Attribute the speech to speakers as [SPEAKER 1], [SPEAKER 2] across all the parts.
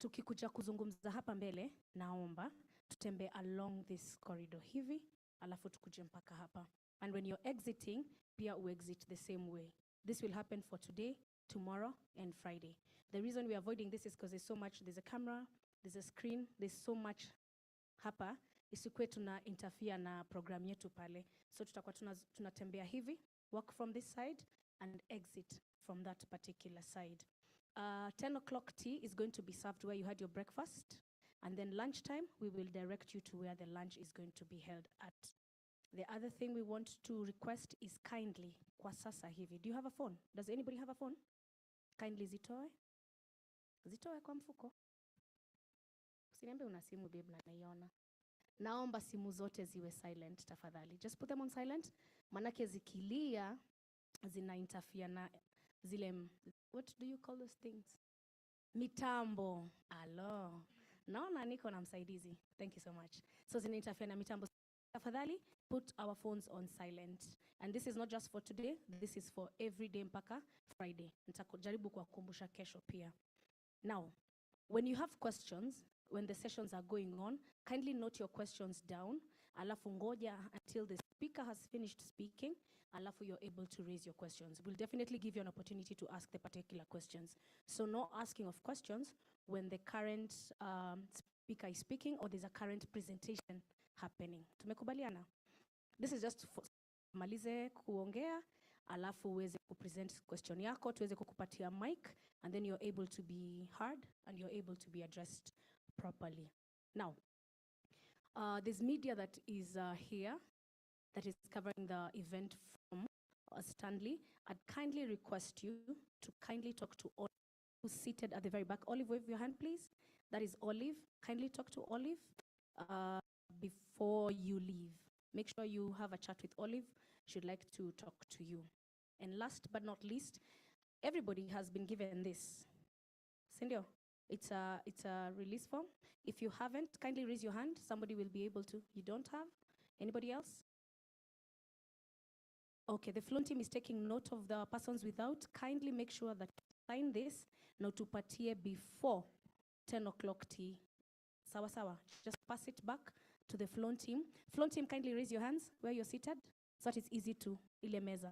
[SPEAKER 1] tukikuja kuzungumza hapa mbele, naomba tutembee along this corridor hivi, alafu tukuje mpaka hapa. And when you're exiting, pia exit the same way. This will happen for today, tomorrow, and Friday. The reason we're avoiding this is because there's a camera, there's a screen, there's so much hapa, isikuwe tuna interfere na program yetu pale. So tutakuwa tunatembea hivi, walk from this side, and exit from that particular side. 10 o'clock tea is going to be served where you had your breakfast. And then lunchtime, we will direct you to where the lunch is going to be held at. The other thing we want to request is kindly, kwa sasa hivi. Do you have a phone? Does anybody have a phone? Kindly zitoe. Zitoe kwa mfuko. Usiniambie una simu babe na naiona. Naomba simu zote ziwe silent tafadhali. Just put them on silent. Manake zikilia zina interfere na zile, what do you call those things? Mitambo. Alo. Naona niko na msaidizi. Thank you so much. So zina interfere na mitambo. Tafadhali, put our phones on silent. And this is not just for today, this is for every day mpaka Friday. Nitakujaribu kuwakumbusha kesho pia. Now, when you have questions, when the sessions are going on, kindly note your questions down. Alafu ngoja until the speaker has finished speaking. Alafu you're able to raise your questions. We'll definitely give you an opportunity to ask the particular questions. So no asking of questions when the current speaker is speaking or there's a current presentation happening. Tumekubaliana? This is just for malize kuongea, alafu uweze kupresent question yako, tuweze kukupatia mic, and then you're able to be heard and you're able to be addressed properly. Now, there's media that is here that is covering the event from Stanley. I'd kindly request you to kindly talk to Olive, who's seated at the very back. Olive, wave your hand, please. That is Olive. Kindly talk to Olive before you leave. Make sure you have a chat with Olive. She'd like to talk to you. And last but not least, everybody has been given this. Cindy, it's a release form. If you haven't, kindly raise your hand. Somebody will be able to. You don't have? Anybody else? Okay, the Flown team is taking note of the persons without. Kindly make sure that you sign this na utupatie before 10 o'clock tea. Sawa sawa. Just pass it back to the Flown team. Flown team, kindly raise your hands where you're seated so that it's easy to ile meza.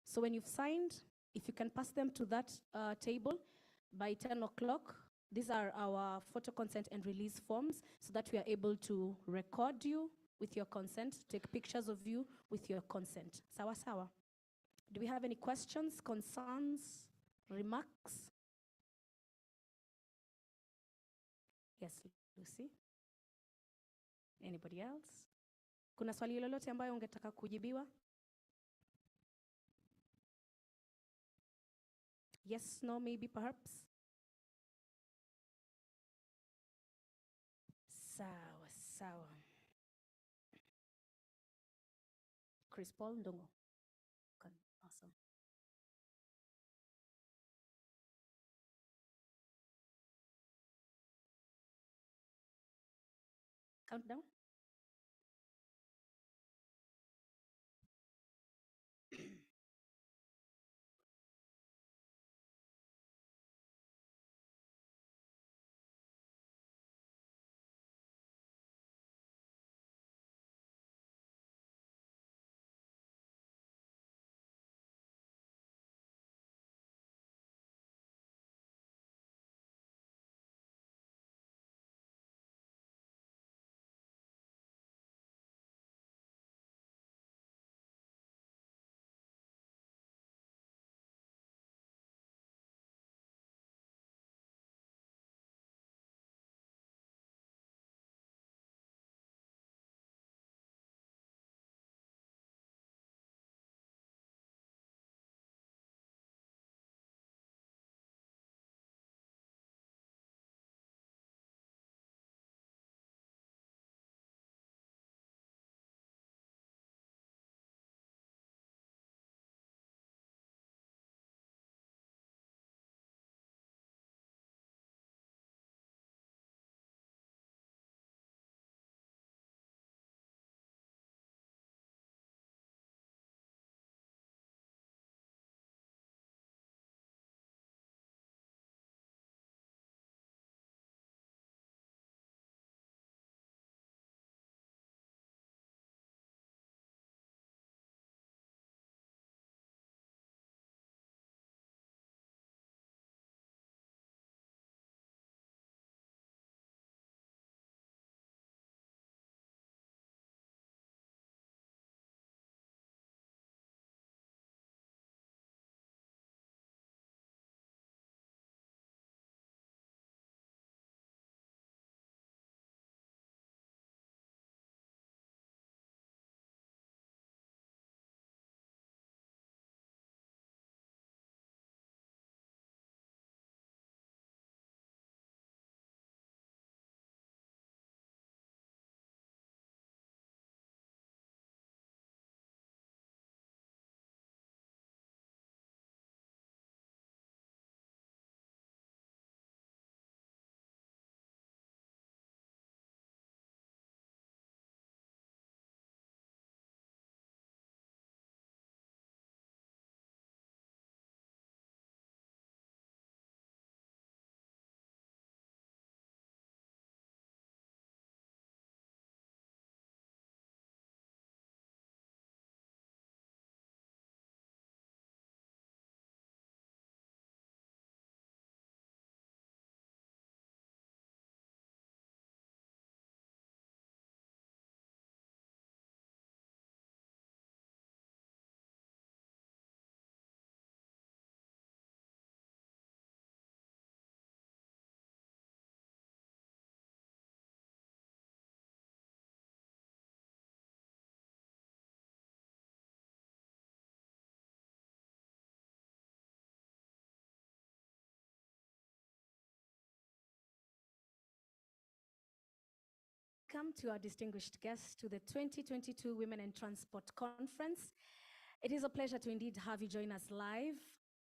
[SPEAKER 1] So when you've signed, if you can pass them to that table by 10 o'clock, these are our photo consent and release forms so that we are able to record you with your consent, take pictures of you with your consent. Sawa sawa. Do we have any questions, concerns, remarks? Yes, Lucy. Anybody else? Kuna swali lolote ambayo ungetaka kujibiwa? Yes, no, maybe, perhaps? Sawa, sawa. Chris Paul Ndongo. Okay, awesome. Countdown. welcome to our distinguished guests to the 2022 Women in Transport Conference. It is a pleasure to indeed have you join us live,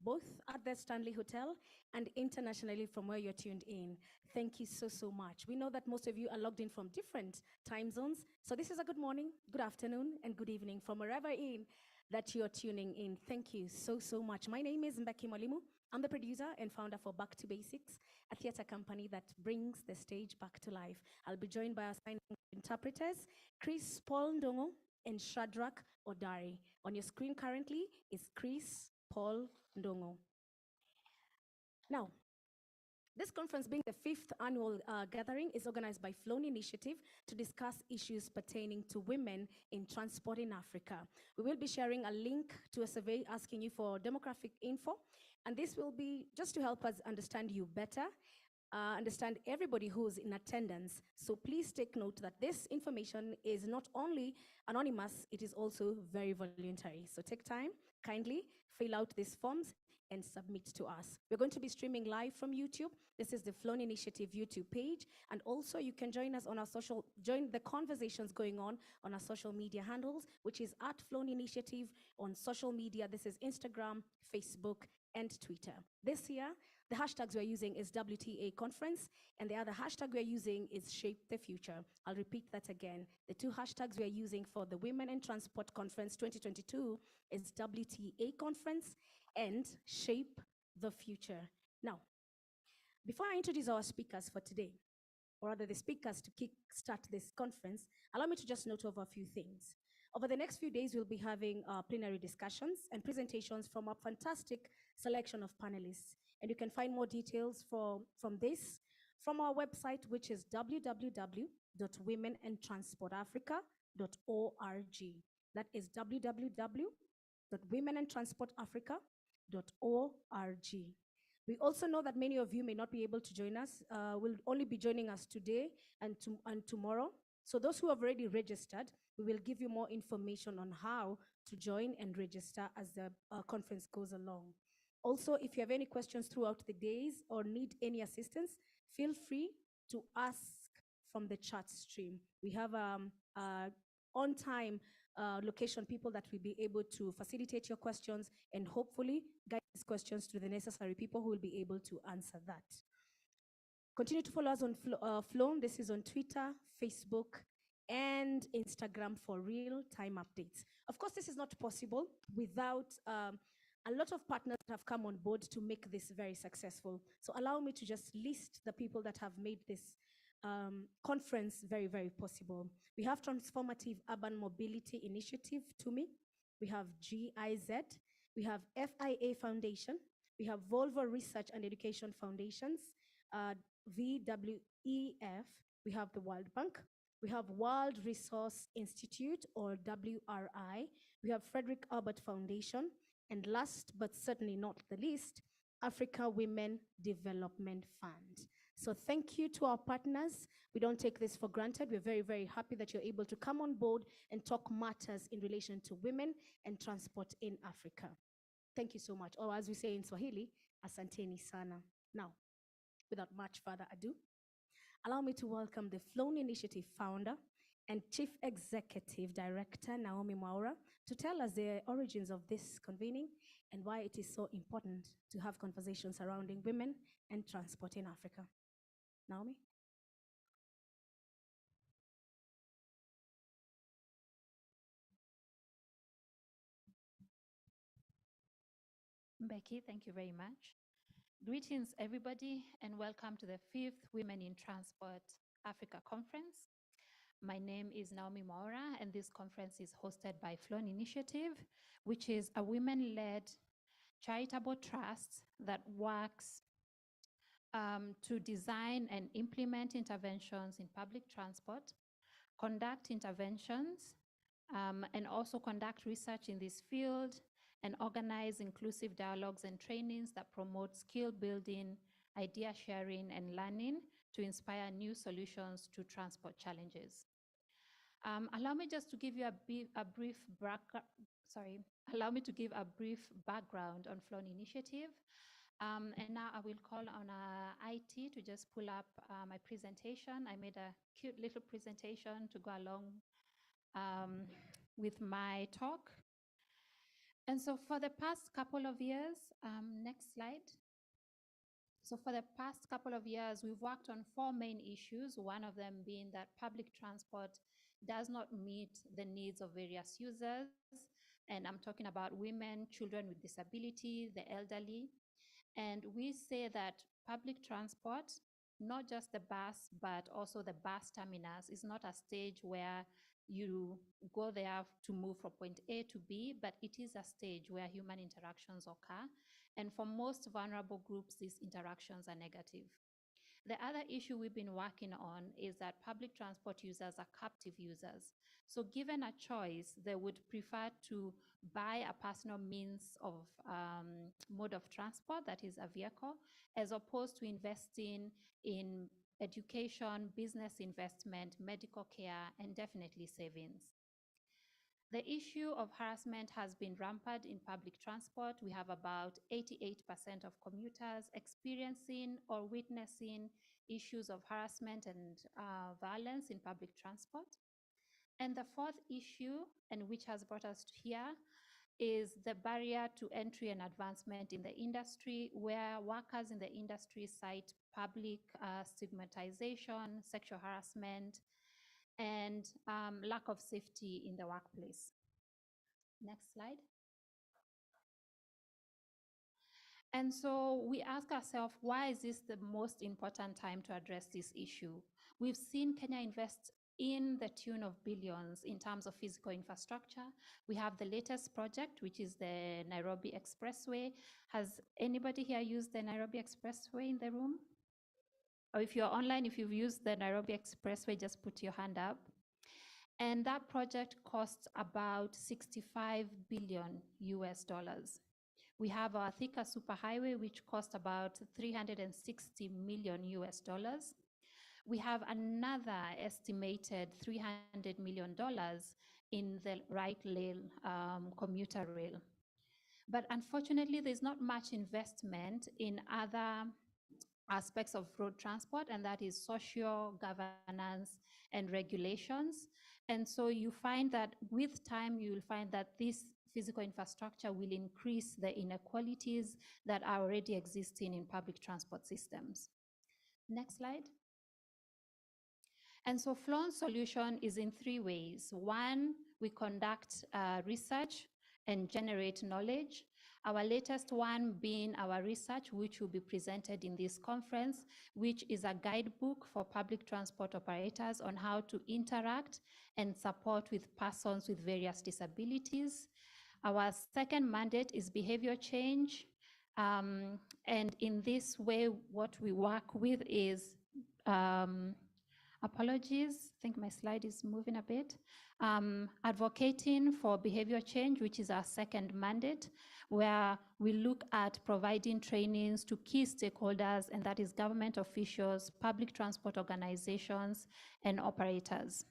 [SPEAKER 1] both at the Stanley Hotel and internationally from where you're tuned in. Thank you so much. We know that most of you are logged in from different time zones. So this is a good morning, good afternoon, and good evening from wherever in that you're tuning in. Thank you so much. My name is Mbeki Mwalimu. I'm the producer and founder for Back to Basics, a theater company that brings the stage back to life. I'll be joined by our sign interpreters, Chris Paul Ndongo and Shadrach Odari. On your screen currently is Chris Paul Ndongo. Now, this conference, being the 5th annual gathering, is organized by Flown Initiative to discuss issues pertaining to women in transport in Africa. We will be sharing a link to a survey asking you for demographic info, and this will be just to help us understand you better, understand everybody who's in attendance. So please take note that this information is not only anonymous, it is also very voluntary. So take time, kindly fill out these forms and submit to us. We're going to be streaming live from YouTube. This is the Flown Initiative YouTube page. And also you can join us on our join the conversations going on our social media handles, which is at Flown Initiative on social media. This is Instagram, Facebook, and Twitter. This year, the hashtags we're using is WTA Conference, and the other hashtag we're using is Shape the Future. I'll repeat that again. The two hashtags we're using for the Women in Transport Conference 2022 is WTA Conference and Shape the Future. Now, before I introduce our speakers for today, or rather the speakers to kickstart this conference, allow me to just note over a few things. Over the next few days, we'll be having plenary discussions and presentations from a fantastic selection of panelists. And you can find more details from this from our website, which is www.womenandtransportafrica.org. That is www.womenandtransportafrica.org. We also know that many of you may not be able to join us, will only be joining us today and tomorrow. So those who have already registered, we will give you more information on how to join and register as the conference goes along. Also, if you have any questions throughout the days or need any assistance, feel free to ask from the chat stream. We have on-time location people that will be able to facilitate your questions and hopefully guide these questions to the necessary people who will be able to answer that. Continue to follow us on Flown. This is on Twitter, Facebook, and Instagram for real-time updates. Of course, this is not possible without a lot of partners that have come on board to make this very successful. So allow me to just list the people that have made this conference very possible. We have Transformative Urban Mobility Initiative, TUMI. We have GIZ. We have FIA Foundation. We have Volvo Research and Education Foundations, VWEF. We have the World Bank. We have World Resource Institute, or WRI. We have Frederick Albert Foundation. And last but certainly not the least, Africa Women Development Fund. So thank you to our partners. We don't take this for granted. We're very happy that you're able to come on board and talk matters in relation to women and transport in Africa. Thank you so much. Or as we say in Swahili, asanteni sana. Now, without much further ado, allow me to welcome the Flown Initiative founder and Chief Executive Director, Naomi Mwaura, to tell us the origins of this convening and why it is so important to have conversations surrounding women and transport in Africa. Naomi?
[SPEAKER 2] Becky, thank you very much. Greetings, everybody, and welcome to the 5th Women in Transport Africa Conference. My name is Naomi Mwaura, and this conference is hosted by Flown Initiative, which is a women-led charitable trust that works to design and implement interventions in public transport, conduct interventions, and also conduct research in this field, and organize inclusive dialogues and trainings that promote skill building, idea sharing, and learning to inspire new solutions to transport challenges. Allow me just to give you a brief background on Flown Initiative. And now I will call on IT to just pull up my presentation. I made a cute little presentation to go along um, with my talk. And so for the past couple of years, next slide. So for the past couple of years, we've worked on 4 main issues, one of them being that public transport does not meet the needs of various users. And I'm talking about women, children with disability, the elderly. And we say that public transport, not just the bus, but also the bus terminus, is not a stage where you go there to move from point A to B, but it is a stage where human interactions occur. And for most vulnerable groups, these interactions are negative. The other issue we've been working on is that public transport users are captive users. So given a choice, they would prefer to buy a personal means of mode of transport, that is a vehicle, as opposed to investing in education, business investment, medical care, and definitely savings. The issue of harassment has been rampant in public transport. We have about 88% of commuters experiencing or witnessing issues of harassment and violence in public transport. And the fourth issue, and which has brought us here, is the barrier to entry and advancement in the industry, where workers in the industry cite public stigmatization, sexual harassment, and lack of safety in the workplace. Next slide. And so we ask ourselves, why is this the most important time to address this issue? We've seen Kenya invest in the tune of billions in terms of physical infrastructure. We have the latest project, which is the Nairobi Expressway. Has anybody here used the Nairobi Expressway in the room? Or if you're online, if you've used the Nairobi Expressway, just put your hand up. And that project costs about 65 billion US dollars. We have our Thika Superhighway, which cost about 360 million US dollars. We have another estimated $300 million in the right lane commuter rail. But unfortunately, there's not much investment in other aspects of road transport, and that is social governance and regulations. And so you find that with time, you will find that this physical infrastructure will increase the inequalities that are already existing in public transport systems. Next slide. And so Flown's solution is in 3 ways. One, we conduct research and generate knowledge. Our latest one being our research, which will be presented in this conference, which is a guidebook for public transport operators on how to interact and support with persons with various disabilities. Our second mandate is behavior change. And in this way, what we work with is, apologies, I think my slide is moving a bit. Advocating for behavior change, which is our second mandate, where we look at providing trainings to key stakeholders, and that is government officials, public transport organizations, and operators.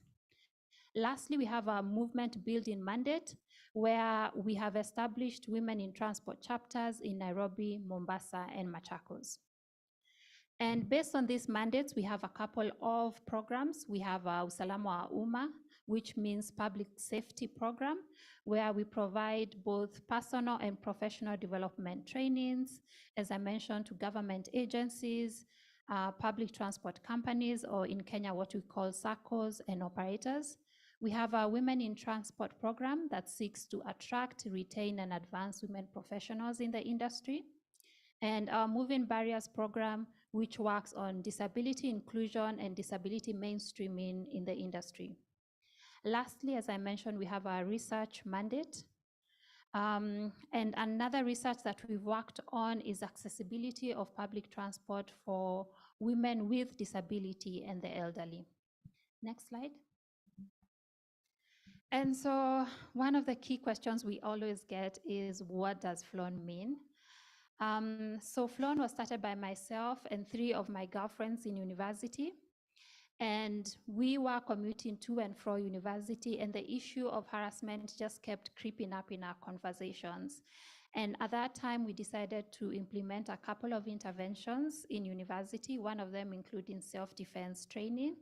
[SPEAKER 2] Lastly, we have our movement building mandate, where we have established women in transport chapters in Nairobi, Mombasa, and Machakos. And based on these mandates, we have a couple of programs. We have Usalama wa Umma, which means public safety program, where we provide both personal and professional development trainings, as I mentioned, to government agencies, public transport companies, or in Kenya, what we call SACCOs and operators. We have a Women in Transport program that seeks to attract, retain, and advance women professionals in the industry. And our Moving Barriers program, which works on disability inclusion and disability mainstreaming in the industry. Lastly, as I mentioned, we have our research mandate. And another research that we've worked on is accessibility of public transport for women with disability and the elderly. Next slide. And so one of the key questions we always get is, what does Flown mean? So Flown was started by myself and 3 of my girlfriends in university. And we were commuting to and from university, and the issue of harassment just kept creeping up in our conversations. And at that time, we decided to implement a couple of interventions in university, one of them including self-defense training.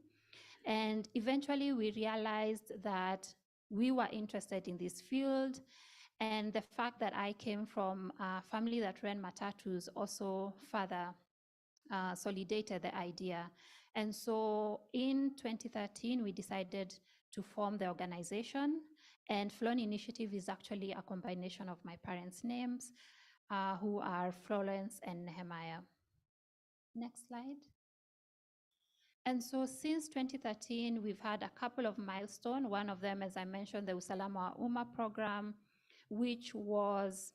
[SPEAKER 2] And eventually we realized that we were interested in this field. And the fact that I came from a family that ran matatus also further solidated the idea. And so in 2013, we decided to form the organization. And Flown Initiative is actually a combination of my parents' names, who are Florence and Nehemiah. Next slide. And so since 2013, we've had a couple of milestones. One of them, as I mentioned, the Usalama wa Umma program, which was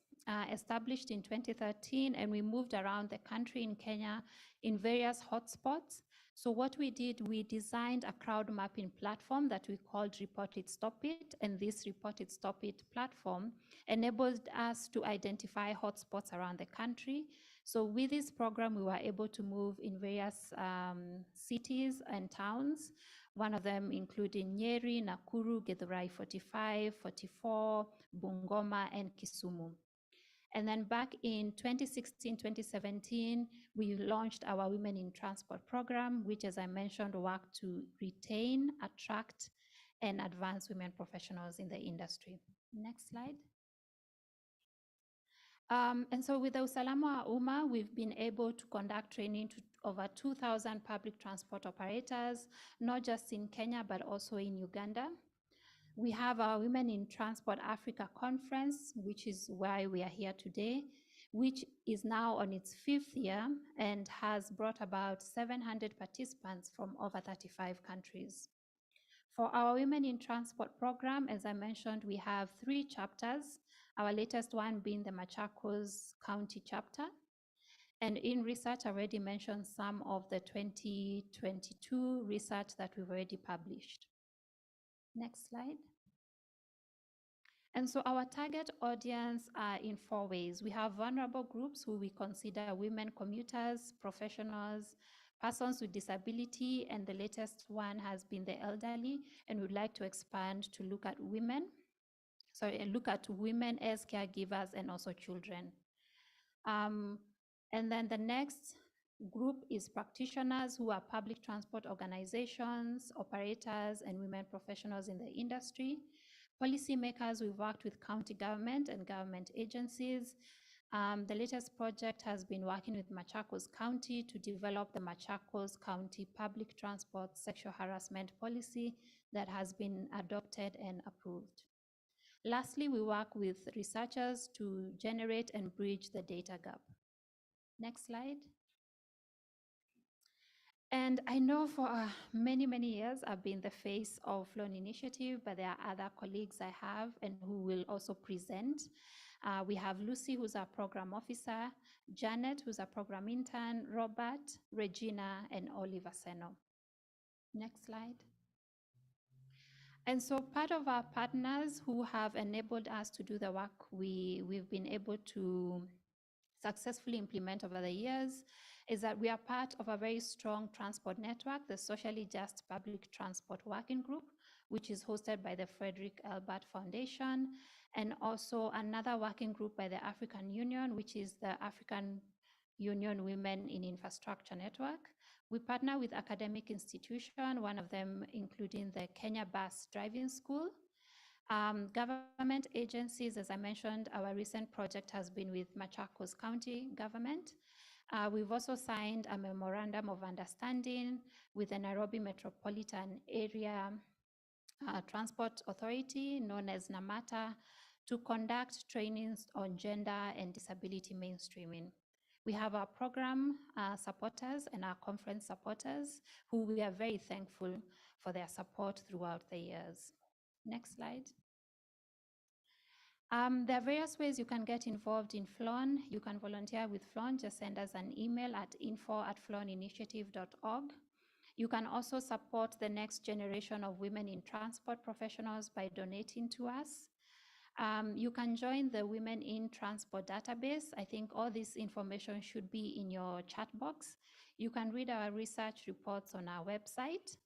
[SPEAKER 2] established in 2013, and we moved around the country in Kenya in various hotspots. So what we did, we designed a crowd mapping platform that we called Report It, Stop It, and this Report It, Stop It platform enabled us to identify hotspots around the country. So with this program, we were able to move in various cities and towns, one of them including Nyeri, Nakuru, Githurai 45, 44, Bungoma, and Kisumu. And then back in 2016, 2017, we launched our Women in Transport program, which, as I mentioned, worked to retain, attract, and advance women professionals in the industry. Next slide. And so with the Usalama wa Umma, we've been able to conduct training to over 2,000 public transport operators, not just in Kenya, but also in Uganda. We have our Women in Transport Africa conference, which is why we are here today, which is now on its 5th year and has brought about 700 participants from over 35 countries. For our Women in Transport program, as I mentioned, we have 3 chapters, our latest one being the Machakos County chapter. And in research, I already mentioned some of the 2022 research that we've already published. Next slide. And so our target audience are in 4 ways. We have vulnerable groups who we consider women commuters, professionals, persons with disability, and the latest one has been the elderly, and we'd like to expand to look at women. Look at women as caregivers and also children. And then the next group is practitioners who are public transport organizations, operators, and women professionals in the industry. Policymakers, we've worked with county government and government agencies. The latest project has been working with Machakos County to develop the Machakos County Public Transport Sexual Harassment Policy that has been adopted and approved. Lastly, we work with researchers to generate and bridge the data gap. Next slide. And I know for many, many years, I've been the face of Flown Initiative, but there are other colleagues I have and who will also present. We have Lucy, who's our program officer, Janet, who's our program intern, Robert, Regina, and Oliver Seno. Next slide. And so part of our partners who have enabled us to do the work we've been able to successfully implement over the years is that we are part of a very strong transport network, the Socially Just Public Transport Working Group, which is hosted by the Frederick Elbert Foundation, and also another working group by the African Union, which is the African Union Women in Infrastructure Network. We partner with academic institutions, one of them including the Kenya Bus Driving School. Government agencies, as I mentioned, our recent project has been with Machakos County government. We've also signed a memorandum of understanding with the Nairobi Metropolitan Area Transport Authority, known as NAMATA, to conduct trainings on gender and disability mainstreaming. We have our program supporters and our conference supporters, who we are very thankful for their support throughout the years. Next slide. There are various ways you can get involved in Flown. You can volunteer with Flown. Just send us an email at info@flowninitiative.org. You can also support the next generation of women in transport professionals by donating to us. You can join the Women in Transport database. I think all this information should be in your chat box. You can read our research reports on our website.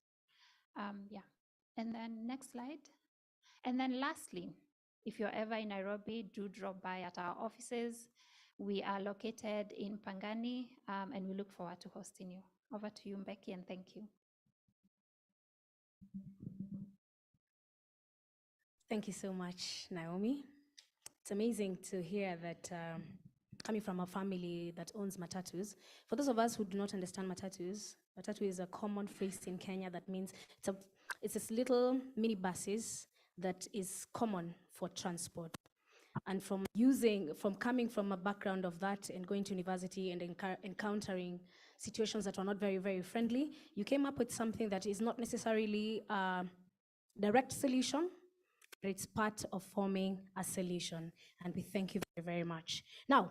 [SPEAKER 2] And then next slide. And then lastly, If you're ever in Nairobi, do drop by at our offices. We are located in Pangani, and we look forward to hosting you. Over to you, Mbeki, and thank you.
[SPEAKER 1] Thank you so much, Naomi. It's amazing to hear that coming from a family that owns matatus. For those of us who do not understand matatus, matatu is a common phrase in Kenya that means it's this little mini buses that is common for transport. And from coming from a background of that and going to university and encountering situations that are not very, very friendly, you came up with something that is not necessarily a direct solution, but it's part of forming a solution. And we thank you very, very much. Now,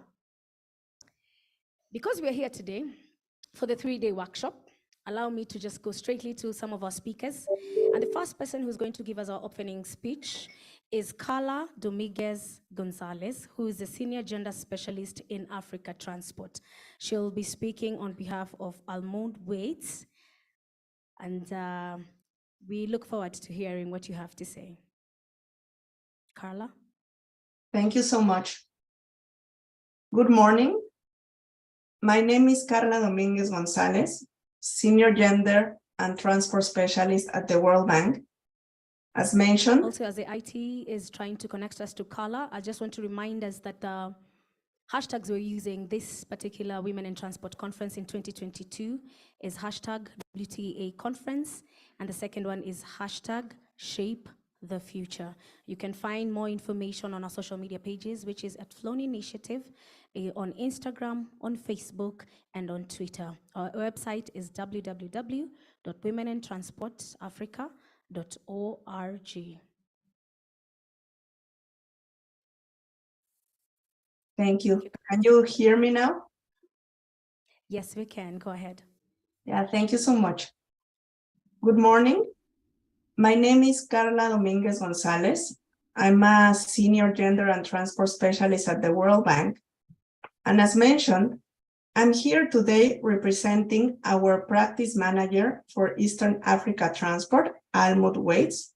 [SPEAKER 1] because we're here today for the 3-day workshop, allow me to just go straightly to some of our speakers. And the first person who's going to give us our opening speech is Carla Dominguez Gonzalez, who is a senior gender specialist in Africa Transport. She'll be speaking on behalf of Almond Waits. And we look forward to hearing what you have to say. Carla?
[SPEAKER 3] Thank you so much. Good morning. My name is Carla Dominguez Gonzalez, Senior Gender and Transport Specialist at the World Bank. As mentioned,
[SPEAKER 1] Also, as the IT is trying to connect us to Carla, I just want to remind us that the hashtags we're using this particular Women in Transport conference in 2022 is hashtag WTA conference, and the second one is hashtag Shape the Future. You can find more information on our social media pages, which is at Flown Initiative, on Instagram, on Facebook, and on Twitter. Our website is www.womenintransportafrica.org.
[SPEAKER 3] thank you. Can you hear me now?
[SPEAKER 1] Yes, we can. Go ahead.
[SPEAKER 3] Yeah, thank you so much. Good morning. My name is Carla Dominguez Gonzalez. I'm a Senior Gender and Transport Specialist at the World Bank. And as mentioned, I'm here today representing our practice manager for Eastern Africa Transport, Almond Waits,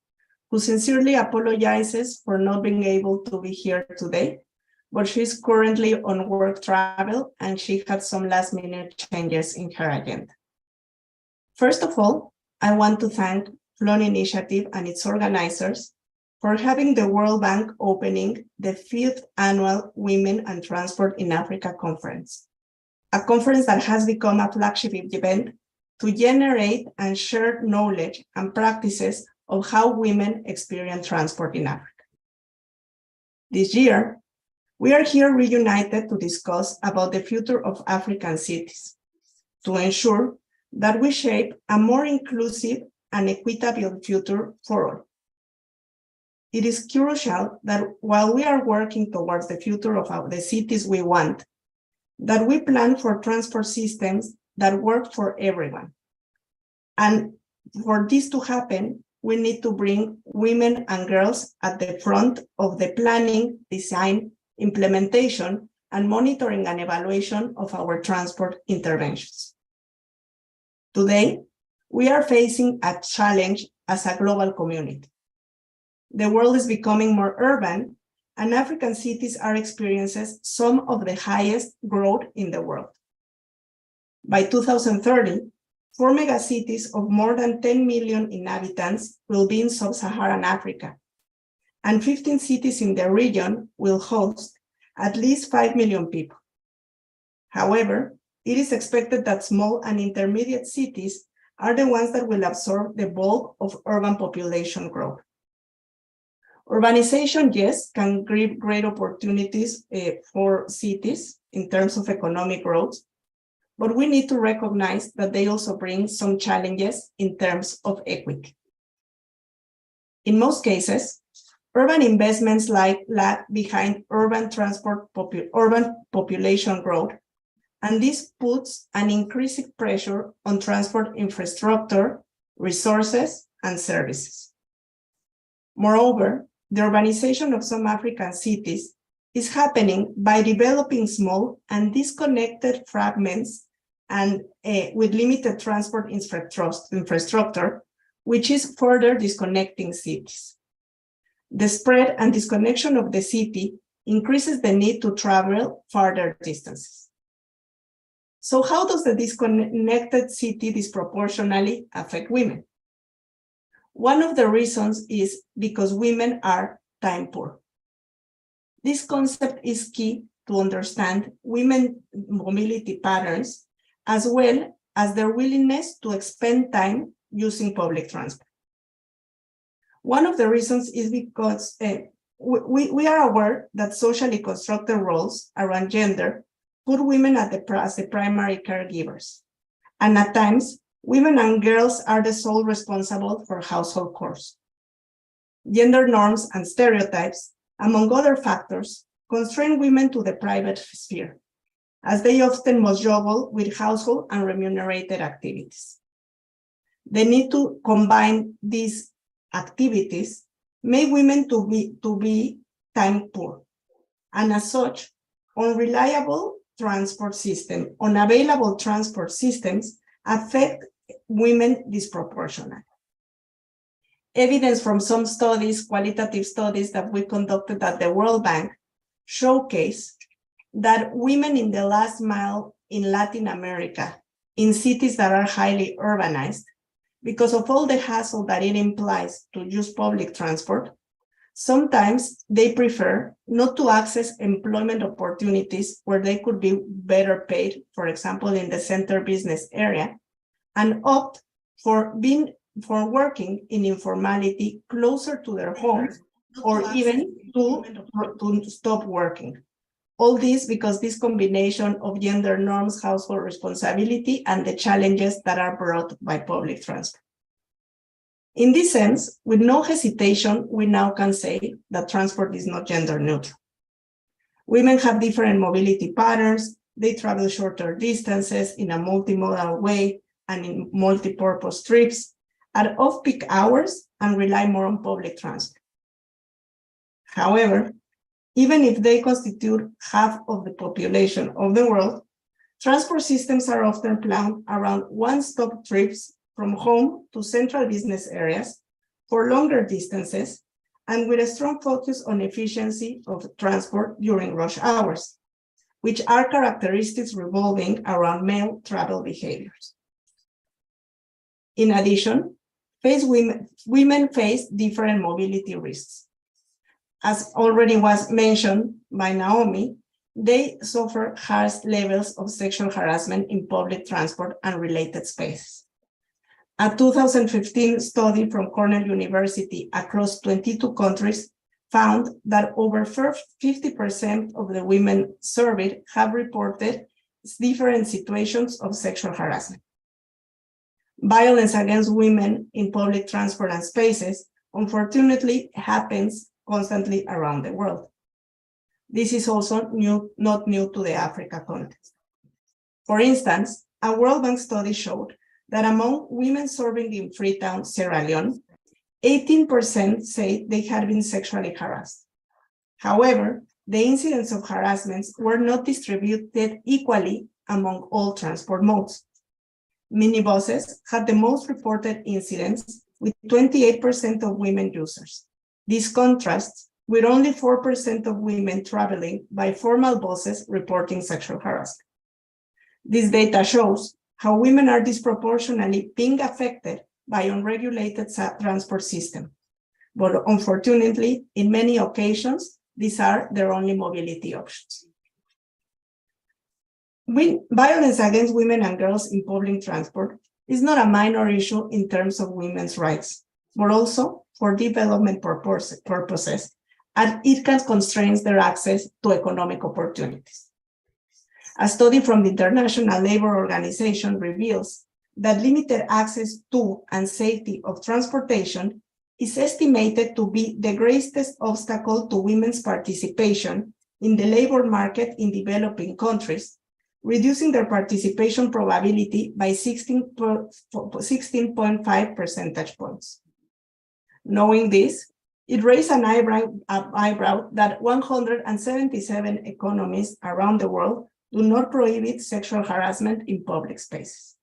[SPEAKER 3] who sincerely apologizes for not being able to be here today, but she's currently on work travel and she had some last-minute changes in her agenda. First of all, I want to thank Flown Initiative and its organizers for having the World Bank opening the 5th annual Women and Transport in Africa conference, a conference that has become a flagship event to generate and share knowledge and practices of how women experience transport in Africa. This year, we are here reunited to discuss about the future of African cities, to ensure that we shape a more inclusive and equitable future for all. It is crucial that while we are working towards the future of the cities we want, that we plan for transport systems that work for everyone. And for this to happen, we need to bring women and girls at the front of the planning, design, implementation, and monitoring and evaluation of our transport interventions. Today, we are facing a challenge as a global community. The world is becoming more urban, and African cities are experiencing some of the highest growth in the world. By 2030, 4 megacities of more than 10 million inhabitants will be in sub-Saharan Africa, and 15 cities in the region will host at least 5 million people. However, it is expected that small and intermediate cities are the ones that will absorb the bulk of urban population growth. Urbanization, yes, can give great opportunities for cities in terms of economic growth, but we need to recognize that they also bring some challenges in terms of equity. In most cases, urban investments lag behind urban population growth, and this puts an increasing pressure on transport infrastructure, resources, and services. Moreover, the urbanization of some African cities is happening by developing small and disconnected fragments and with limited transport infrastructure, which is further disconnecting cities. The spread and disconnection of the city increases the need to travel farther distances. So how does the disconnected city disproportionately affect women? One of the reasons is because women are time poor. This concept is key to understand women's mobility patterns as well as their willingness to expend time using public transport. One of the reasons is because we are aware that socially constructed roles around gender put women as the primary caregivers. And at times, women and girls are the sole responsible for household chores. Gender norms and stereotypes, among other factors, constrain women to the private sphere, as they often must juggle with household and remunerated activities. The need to combine these activities make women to be time poor, and as such, unavailable transport systems affect women disproportionately. Evidence from some studies, qualitative studies that we conducted at the World Bank, showcase that women in the last mile in Latin America, in cities that are highly urbanized, because of all the hassle that it implies to use public transport, sometimes they prefer not to access employment opportunities where they could be better paid, for example, in the center business area, and opt for working in informality closer to their homes, or even to stop working. All this because this combination of gender norms, household responsibility, and the challenges that are brought by public transport. In this sense, with no hesitation, we now can say that transport is not gender neutral. Women have different mobility patterns, they travel shorter distances in a multimodal way and in multi-purpose trips at off-peak hours and rely more on public transport. However, even if they constitute half of the population of the world, transport systems are often planned around one-stop trips from home to central business areas for longer distances, and with a strong focus on efficiency of transport during rush hours, which are characteristics revolving around male travel behaviors. In addition, women face different mobility risks. As already was mentioned by Naomi, they suffer harsh levels of sexual harassment in public transport and related spaces. A 2015 study from Cornell University across 22 countries found that over 50% of the women surveyed have reported different situations of sexual harassment. Violence against women in public transport and spaces, unfortunately, happens constantly around the world. This is also not new to the Africa context. For instance, a World Bank study showed that among women serving in Freetown, Sierra Leone, 18% say they had been sexually harassed. However, the incidents of harassments were not distributed equally among all transport modes. Minibuses had the most reported incidents, with 28% of women users. This contrasts with only 4% of women traveling by formal buses reporting sexual harassment. This data shows how women are disproportionately being affected by unregulated transport system. But unfortunately, in many occasions, these are their only mobility options. Violence against women and girls in public transport is not a minor issue in terms of women's rights, but also for development purposes, and it can constrain their access to economic opportunities. A study from the International Labour Organization reveals that limited access to and safety of transportation is estimated to be the greatest obstacle to women's participation in the labor market in developing countries, reducing their participation probability by 16.5 percentage points. Knowing this, it raised an eyebrow that 177 economies around the world do not prohibit sexual harassment in public spaces.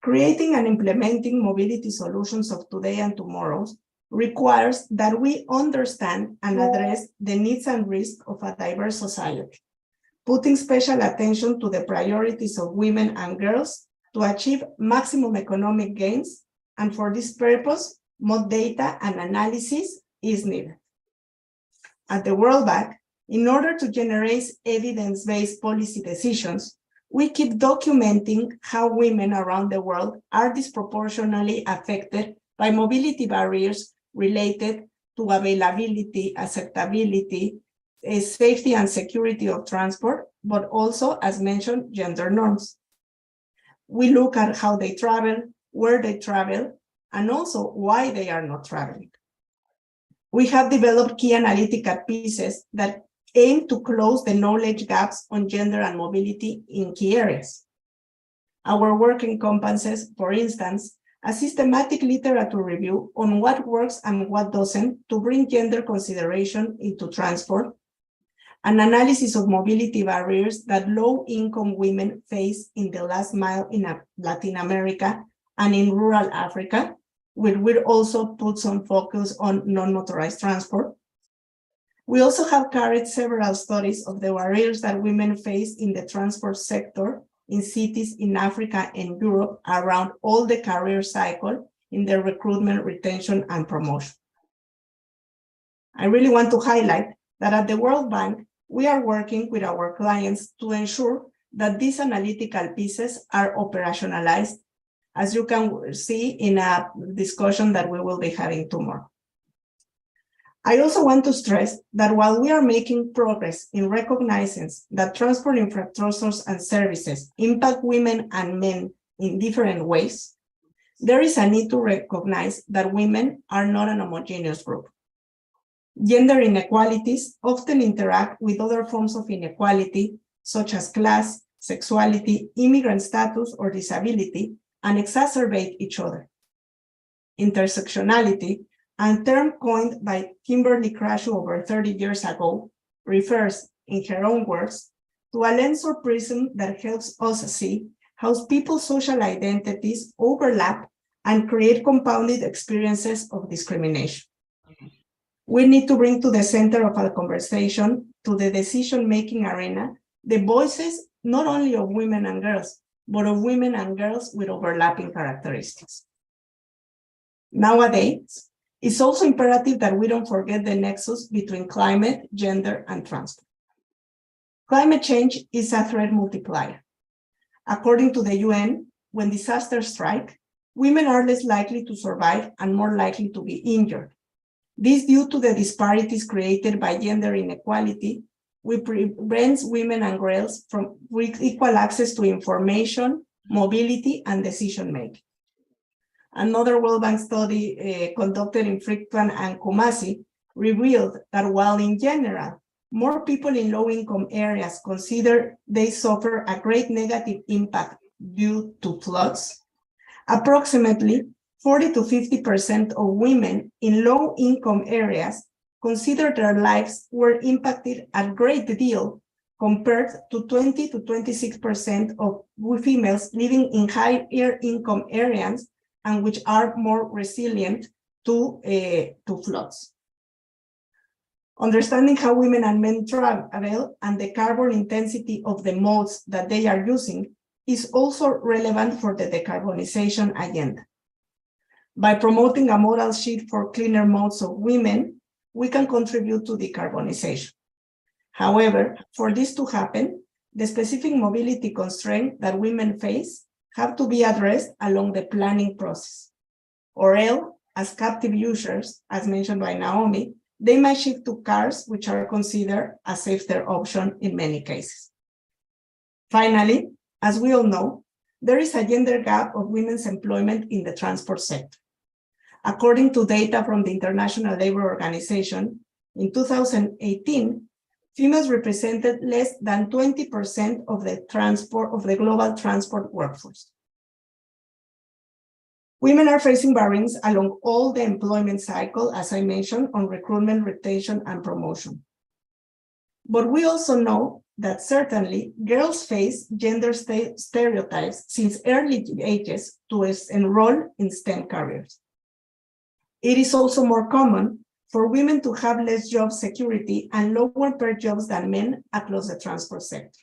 [SPEAKER 3] Creating and implementing mobility solutions of today and tomorrow requires that we understand and address the needs and risks of a diverse society, putting special attention to the priorities of women and girls to achieve maximum economic gains, and for this purpose, more data and analysis is needed. At the World Bank, in order to generate evidence-based policy decisions, we keep documenting how women around the world are disproportionately affected by mobility barriers related to availability, acceptability, safety and security of transport, but also, as mentioned, gender norms. We look at how they travel, where they travel, and also why they are not traveling. We have developed key analytical pieces that aim to close the knowledge gaps on gender and mobility in key areas. Our work encompasses, for instance, a systematic literature review on what works and what doesn't to bring gender consideration into transport, an analysis of mobility barriers that low-income women face in the last mile in Latin America and in rural Africa, where we'll also put some focus on non-motorized transport. We also have carried several studies of the barriers that women face in the transport sector in cities in Africa and Europe around all the career cycle in the recruitment, retention, and promotion. I really want to highlight that at the World Bank, we are working with our clients to ensure that these analytical pieces are operationalized, as you can see in a discussion that we will be having tomorrow. I also want to stress that while we are making progress in recognizing that transport infrastructures and services impact women and men in different ways, there is a need to recognize that women are not an homogeneous group. Gender inequalities often interact with other forms of inequality, such as class, sexuality, immigrant status, or disability, and exacerbate each other. Intersectionality, a term coined by Kimberly Crenshaw over 30 years ago, refers, in her own words, to a lens or prism that helps us see how people's social identities overlap and create compounded experiences of discrimination. We need to bring to the center of our conversation, to the decision-making arena, the voices not only of women and girls, but of women and girls with overlapping characteristics. Nowadays, it's also imperative that we don't forget the nexus between climate, gender, and transport. Climate change is a threat multiplier. According to the UN, when disasters strike, women are less likely to survive and more likely to be injured. This due to the disparities created by gender inequality, which prevents women and girls from equal access to information, mobility, and decision-making. Another World Bank study conducted in Freetown and Kumasi revealed that while in general, more people in low-income areas consider they suffer a great negative impact due to floods, approximately 40 to 50% of women in low-income areas consider their lives were impacted a great deal compared to 20 to 26% of females living in higher income areas and which are more resilient to floods. Understanding how women and men travel and the carbon intensity of the modes that they are using is also relevant for the decarbonization agenda. By promoting a modal shift for cleaner modes of women, we can contribute to decarbonization. However, for this to happen, the specific mobility constraints that women face have to be addressed along the planning process. Or else, as captive users, as mentioned by Naomi, they might shift to cars, which are considered a safer option in many cases. Finally, as we all know, there is a gender gap of women's employment in the transport sector. According to data from the International Labour Organization, in 2018, females represented less than 20% of the global transport workforce. Women are facing barriers along all the employment cycle, as I mentioned, on recruitment, retention, and promotion. But we also know that certainly girls face gender stereotypes since early ages to enroll in STEM careers. It is also more common for women to have less job security and lower paid jobs than men across the transport sector.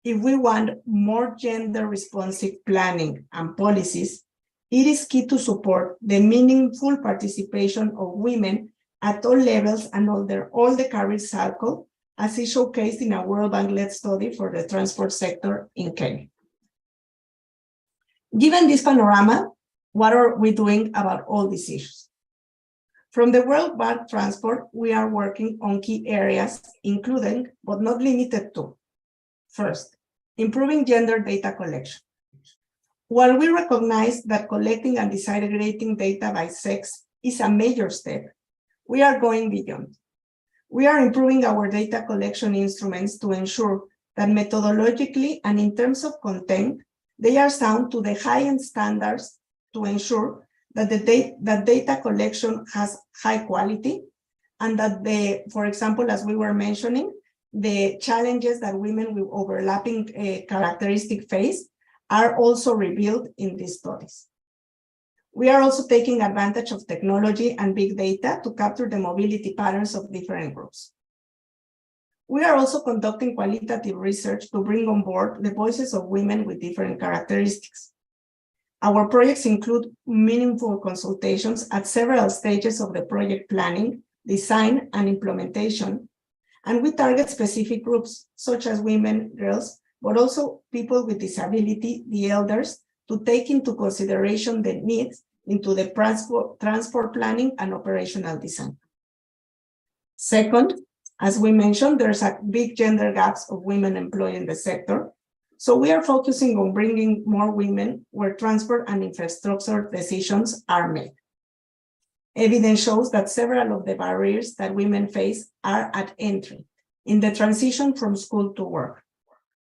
[SPEAKER 3] If we want more gender-responsive planning and policies, it is key to support the meaningful participation of women at all levels and all the career cycle, as is showcased in a World Bank-led study for the transport sector in Kenya. Given this panorama, what are we doing about all these issues? From the World Bank Transport, we are working on key areas, including, but not limited to, first, improving gender data collection. While we recognize that collecting and disaggregating data by sex is a major step, we are going beyond. We are improving our data collection instruments to ensure that methodologically and in terms of content, they are sound to the high-end standards to ensure that that data collection has high quality and that for example, as we were mentioning, the challenges that women with overlapping characteristic face are also revealed in these studies. We are also taking advantage of technology and big data to capture the mobility patterns of different groups. We are also conducting qualitative research to bring on board the voices of women with different characteristics. Our projects include meaningful consultations at several stages of the project planning, design, and implementation, and we target specific groups such as women, girls, but also people with disability, the elders, to take into consideration the needs into the transport planning and operational design. Second, as we mentioned, there's a big gender gaps of women employed in the sector. So we are focusing on bringing more women where transport and infrastructure decisions are made. Evidence shows that several of the barriers that women face are at entry, in the transition from school to work.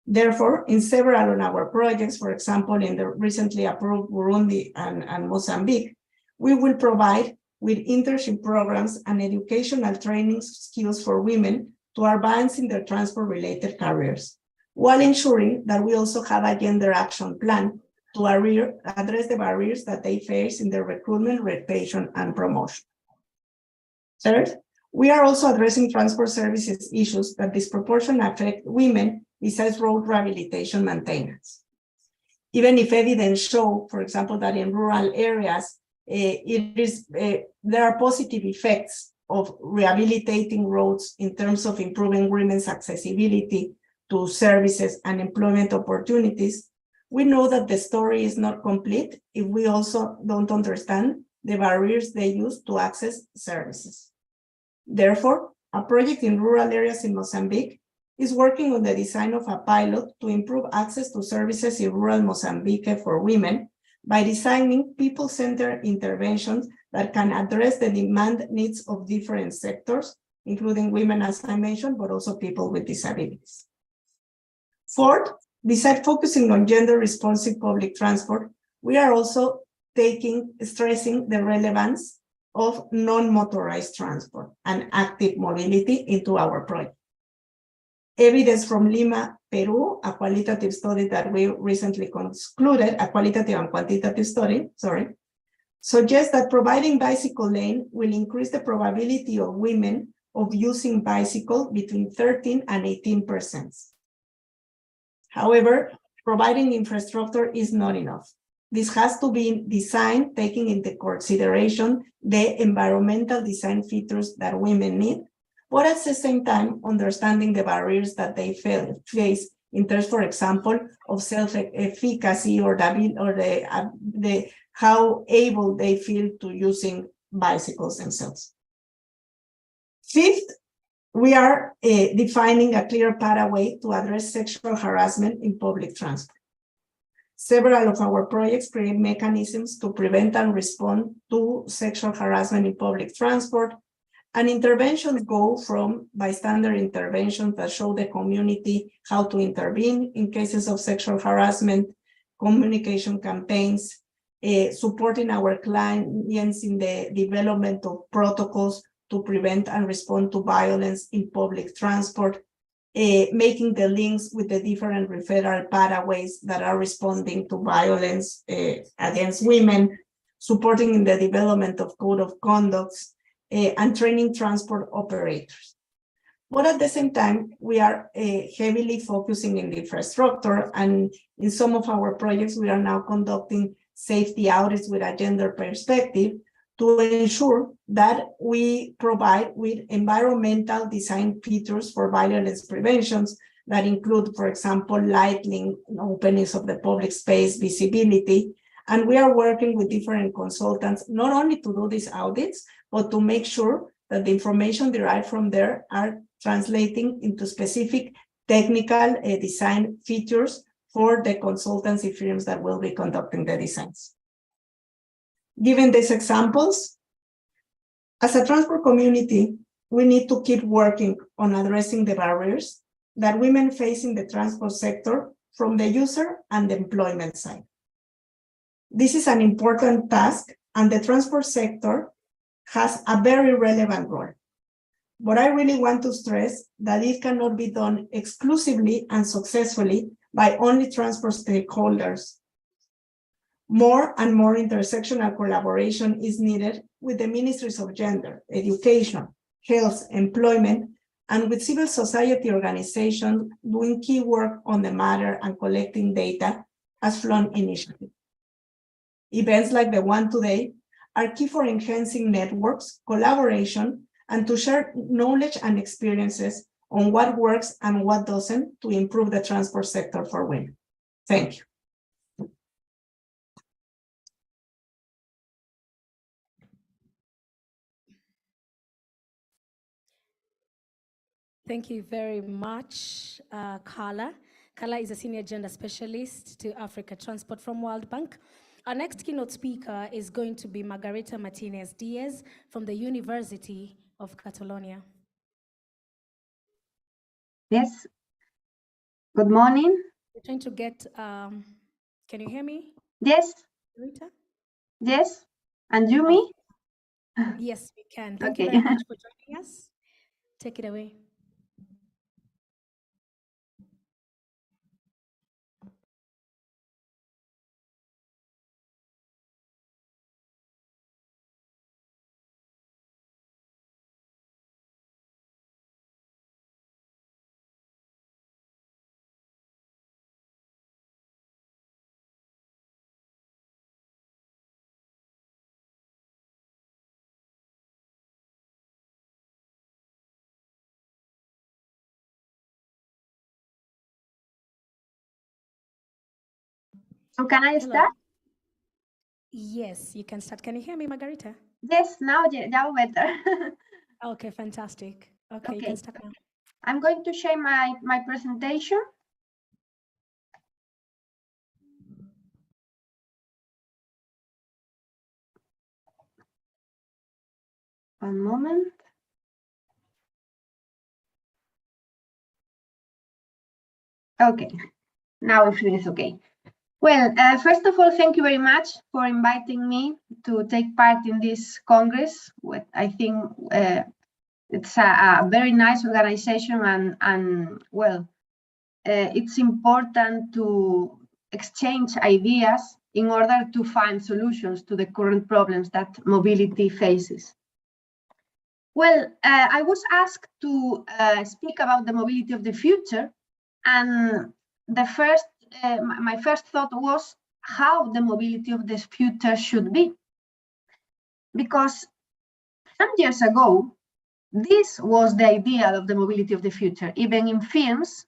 [SPEAKER 3] Therefore, in several of our projects, for example, in the recently approved Burundi and Mozambique, we will provide with internship programs and educational training skills for women to advance in their transport-related careers, while ensuring that we also have a gender action plan to address the barriers that they face in their recruitment, retention, and promotion. Third, we are also addressing transport services issues that disproportionately affect women besides road rehabilitation maintenance. Even if evidence show, for example, that in rural areas, there are positive effects of rehabilitating roads in terms of improving women's accessibility to services and employment opportunities, we know that the story is not complete if we also don't understand the barriers they use to access services. Therefore, a project in rural areas in Mozambique is working on the design of a pilot to improve access to services in rural Mozambique for women by designing people-centered interventions that can address the demand needs of different sectors, including women, as I mentioned, but also people with disabilities. Fourth, besides focusing on gender-responsive public transport, we are also stressing the relevance of non-motorized transport and active mobility into our project. Evidence from Lima, Peru, a qualitative study that we recently concluded, a qualitative and quantitative study, suggests that providing bicycle lane will increase the probability of women of using bicycle between 13 and 18%. However, providing infrastructure is not enough. This has to be designed taking into consideration the environmental design features that women need, but at the same time, understanding the barriers that they face in terms, for example, of self-efficacy or how able they feel to using bicycles themselves. Fifth, we are defining a clear pathway to address sexual harassment in public transport. Several of our projects create mechanisms to prevent and respond to sexual harassment in public transport, and interventions go from bystander interventions that show the community how to intervene in cases of sexual harassment, communication campaigns, supporting our clients in the development of protocols to prevent and respond to violence in public transport, making the links with the different referral pathways that are responding to violence against women, supporting in the development of code of conducts, and training transport operators. But at the same time, we are heavily focusing in the infrastructure, and in some of our projects, we are now conducting safety audits with a gender perspective to ensure that we provide with environmental design features for violence preventions that include, for example, lighting, openness of the public space, visibility. And we are working with different consultants, not only to do these audits, but to make sure that the information derived from there are translating into specific technical design features for the consultancy firms that will be conducting the designs. Given these examples, as a transport community, we need to keep working on addressing the barriers that women face in the transport sector from the user and the employment side. This is an important task, and the transport sector has a very relevant role. But I really want to stress that it cannot be done exclusively and successfully by only transport stakeholders. More and more intersectional collaboration is needed with the ministries of gender, education, health, employment, and with civil society organizations doing key work on the matter and collecting data as FLON initiative. Events like the one today are key for enhancing networks, collaboration, and to share knowledge and experiences on what works and what doesn't to improve the transport sector for women. Thank you.
[SPEAKER 1] Thank you very much, Carla. Carla is a senior gender specialist to Africa Transport from World Bank. Our next keynote speaker is going to be Margarita Martinez Diaz from the University of Catalonia.
[SPEAKER 4] Yes. Good morning.
[SPEAKER 1] We're trying to get, can you hear me?
[SPEAKER 4] Yes.
[SPEAKER 1] Rita?
[SPEAKER 4] Yes. And you me?
[SPEAKER 1] Yes, we can. Thank you
[SPEAKER 4] Okay.
[SPEAKER 1] very much for joining us. Take it away.
[SPEAKER 4] So can I start?
[SPEAKER 1] Yes, you can start. Can you hear me, Margarita?
[SPEAKER 4] Yes, now better.
[SPEAKER 1] Okay, fantastic. Okay, you can start now.
[SPEAKER 4] I'm going to share my presentation. One moment. Okay, now everything is okay. Well, first of all, thank you very much for inviting me to take part in this Congress. I think it's a very nice organization, and well, it's important to exchange ideas in order to find solutions to the current problems that mobility faces. Well, I was asked to speak about the mobility of the future, and my first thought was how the mobility of the future should be. Because some years ago, this was the ideal of the mobility of the future. Even in films,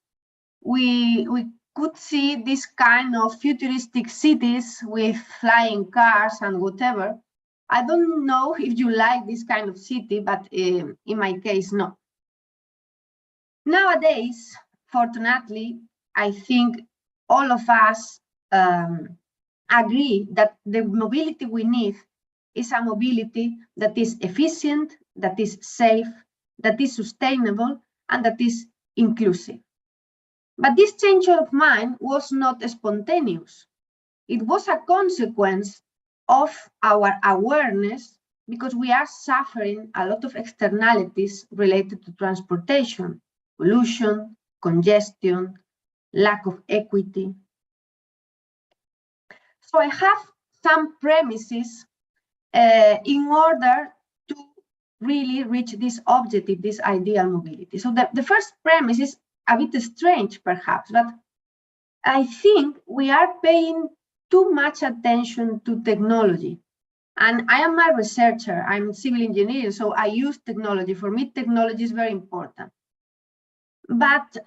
[SPEAKER 4] we could see this kind of futuristic cities with flying cars and whatever. I don't know if you like this kind of city, but in my case, no. Nowadays, fortunately, I think all of us agree that the mobility we need is a mobility that is efficient, that is safe, that is sustainable, and that is inclusive. But this change of mind was not spontaneous. It was a consequence of our awareness, because we are suffering a lot of externalities related to transportation, pollution, congestion, lack of equity. So I have some premises in order to really reach this objective, this ideal mobility. So the first premise is a bit strange, perhaps, but I think we are paying too much attention to technology. And I am a researcher, I'm a civil engineer, so I use technology. For me, technology is very important. But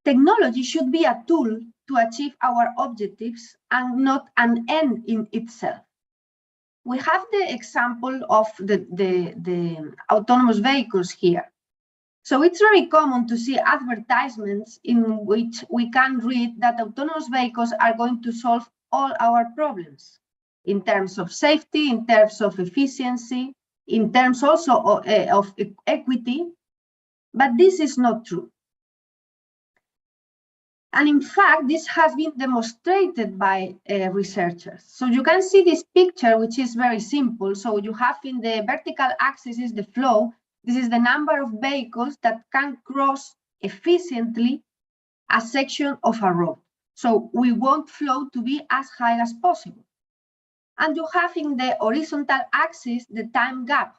[SPEAKER 4] technology should be a tool to achieve our objectives and not an end in itself. We have the example of the autonomous vehicles here. So it's very common to see advertisements in which we can read that autonomous vehicles are going to solve all our problems in terms of safety, in terms of efficiency, in terms also of equity. But this is not true. And in fact, this has been demonstrated by researchers. So you can see this picture, which is very simple. So you have in the vertical axis is the flow. This is the number of vehicles that can cross efficiently a section of a road. So we want flow to be as high as possible. And you have in the horizontal axis the time gap.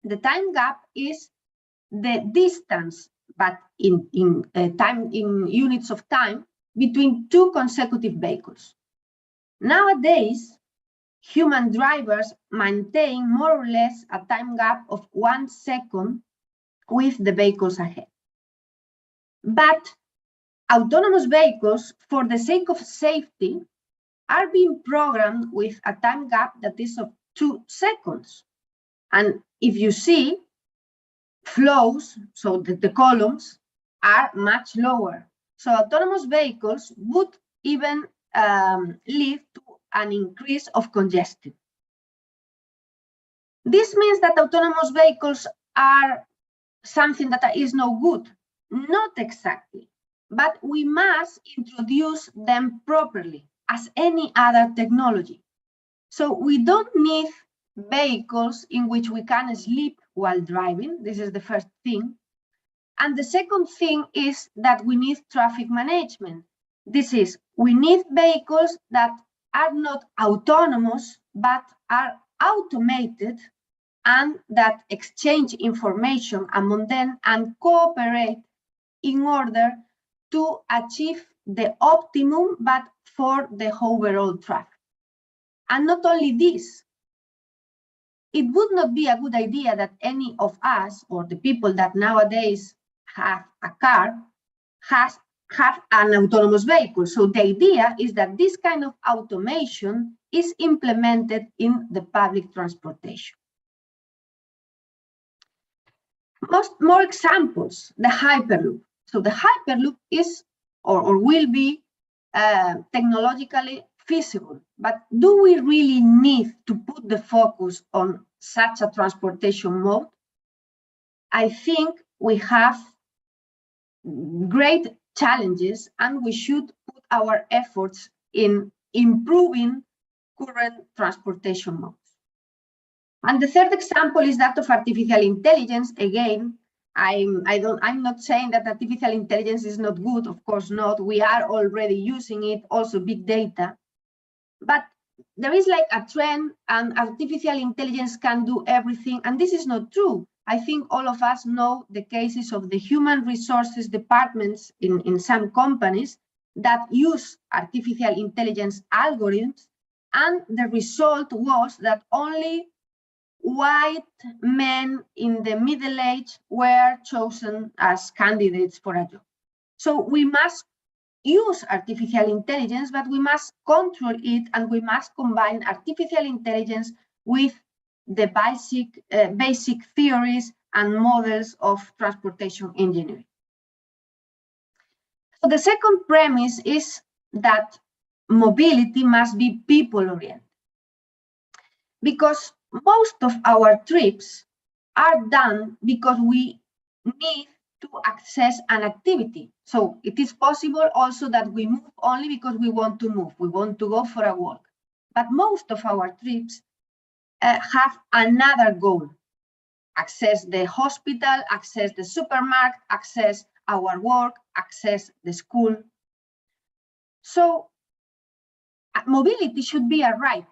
[SPEAKER 4] The time gap is the distance, but in units of time, between two consecutive vehicles. Nowadays, human drivers maintain more or less a time gap of 1 second with the vehicles ahead. But autonomous vehicles, for the sake of safety, are being programmed with a time gap that is of 2 seconds. And if you see, flows, so the columns, are much lower. So autonomous vehicles would even lead to an increase of congestion. This means that autonomous vehicles are something that is no good. Not exactly, but we must introduce them properly as any other technology. So we don't need vehicles in which we can sleep while driving. This is the first thing. And the second thing is that we need traffic management. This is, we need vehicles that are not autonomous, but are automated and that exchange information among them and cooperate in order to achieve the optimum, but for the overall traffic. And not only this, it would not be a good idea that any of us or the people that nowadays have a car have an autonomous vehicle. So the idea is that this kind of automation is implemented in the public transportation. More examples, the Hyperloop. So the Hyperloop is or will be technologically feasible, but do we really need to put the focus on such a transportation mode? I think we have great challenges and we should put our efforts in improving current transportation modes. And the third example is that of artificial intelligence. Again, I'm not saying that artificial intelligence is not good, of course not. We are already using it, also big data. But there is like a trend and artificial intelligence can do everything. And this is not true. I think all of us know the cases of the human resources departments in some companies that use artificial intelligence algorithms. And the result was that only white men in the middle age were chosen as candidates for a job. So we must use artificial intelligence, but we must control it and we must combine artificial intelligence with the basic theories and models of transportation engineering. So the second premise is that mobility must be people-oriented, because most of our trips are done because we need to access an activity. So it is possible also that we move only because we want to move. We want to go for a walk. But most of our trips have another goal. Access the hospital, access the supermarket, access our work, access the school. So mobility should be a right.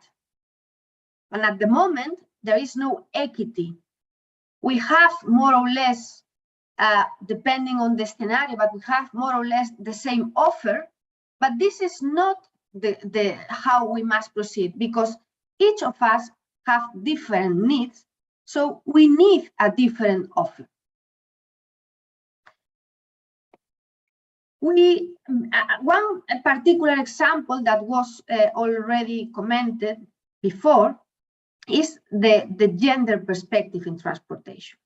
[SPEAKER 4] And at the moment, there is no equity. We have more or less, depending on the scenario, but we have more or less the same offer. But this is not how we must proceed, because each of us have different needs. So we need a different offer. One particular example that was already commented before is the gender perspective in transportation.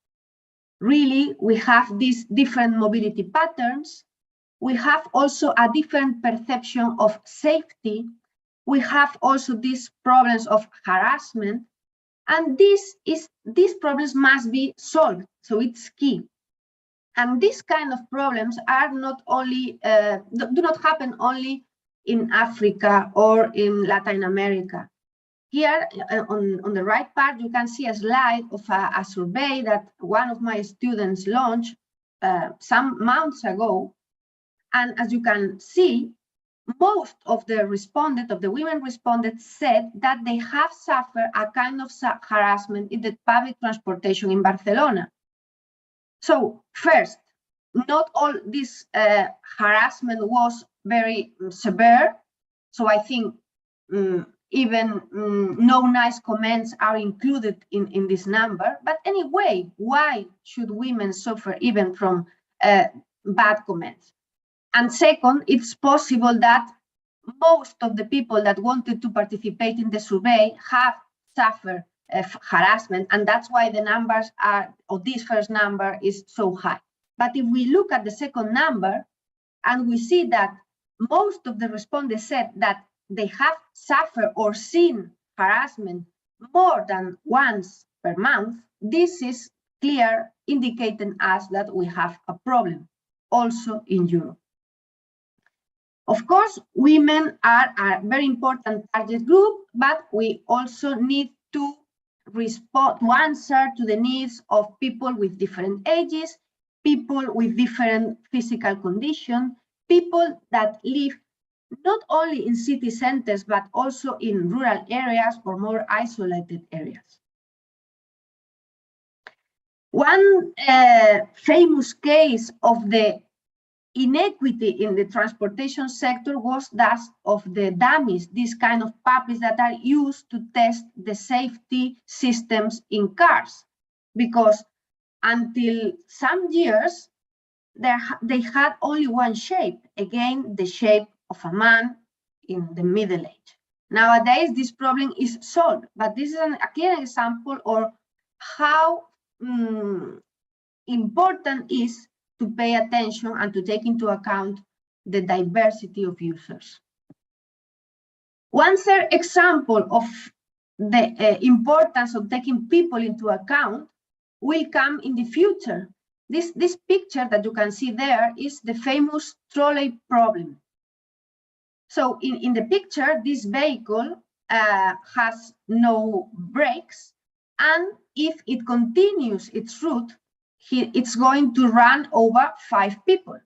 [SPEAKER 4] Really, we have these different mobility patterns. We have also a different perception of safety. We have also these problems of harassment. And these problems must be solved, so it's key. And these kind of problems are not only, do not happen only in Africa or in Latin America. Here on the right part, you can see a slide of a survey that one of my students launched some months ago. And as you can see, most of the women responded said that they have suffered a kind of harassment in the public transportation in Barcelona. So first, not all this harassment was very severe. So I think even no nice comments are included in this number. But anyway, why should women suffer even from bad comments? And second, it's possible that most of the people that wanted to participate in the survey have suffered harassment, and that's why the numbers are, or this first number is so high. But if we look at the second number, and we see that most of the respondents said that they have suffered or seen harassment more than once per month, this is clear, indicating us that we have a problem also in Europe. Of course, women are a very important target group, but we also need to respond, to answer to the needs of people with different ages, people with different physical conditions, people that live not only in city centers, but also in rural areas or more isolated areas. One famous case of the inequity in the transportation sector was that of the dummies, these kind of puppies that are used to test the safety systems in cars, because until some years they had only one shape, again the shape of a man in the middle age. Nowadays this problem is solved, but this is a clear example of how important is to pay attention and to take into account the diversity of users. One third example of the importance of taking people into account will come in the future. This picture that you can see there is the famous trolley problem. So in the picture, this vehicle has no brakes, and if it continues its route, it's going to run over 5 people.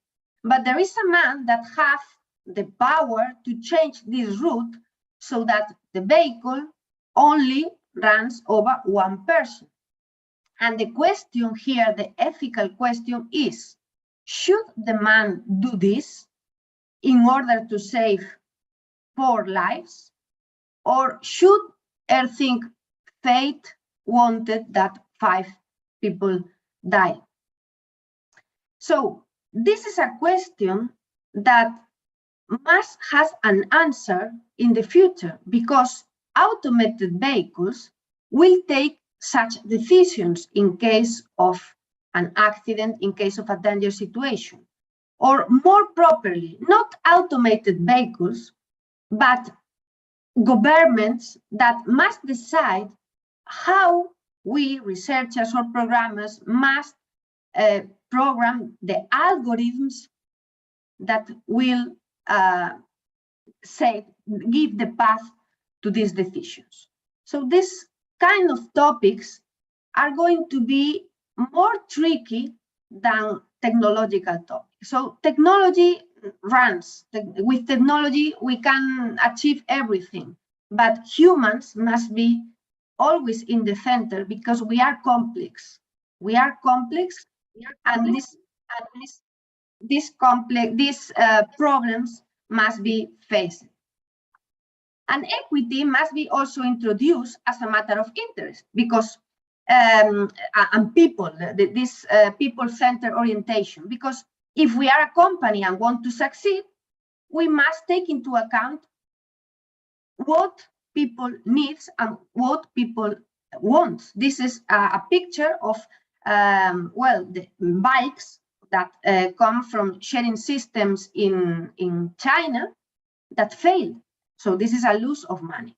[SPEAKER 4] But there is a man that has the power to change this route so that the vehicle only runs over 1 person. And the question here, the ethical question is, should the man do this in order to save 4 lives? Or should he think fate wanted that 5 people die? So this is a question that must have an answer in the future, because automated vehicles will take such decisions in case of an accident, in case of a dangerous situation. Or more properly, not automated vehicles, but governments that must decide how we researchers or programmers must program the algorithms that will give the path to these decisions. So this kind of topics are going to be more tricky than technological topics. So technology runs. With technology, we can achieve everything, but humans must be always in the center because we are complex. We are complex, and these problems must be faced. And equity must be also introduced as a matter of interest because and people, this people-centered orientation. Because if we are a company and want to succeed, we must take into account what people needs and what people want. This is a picture of well, the bikes that come from sharing systems in China that failed. So this is a loss of money.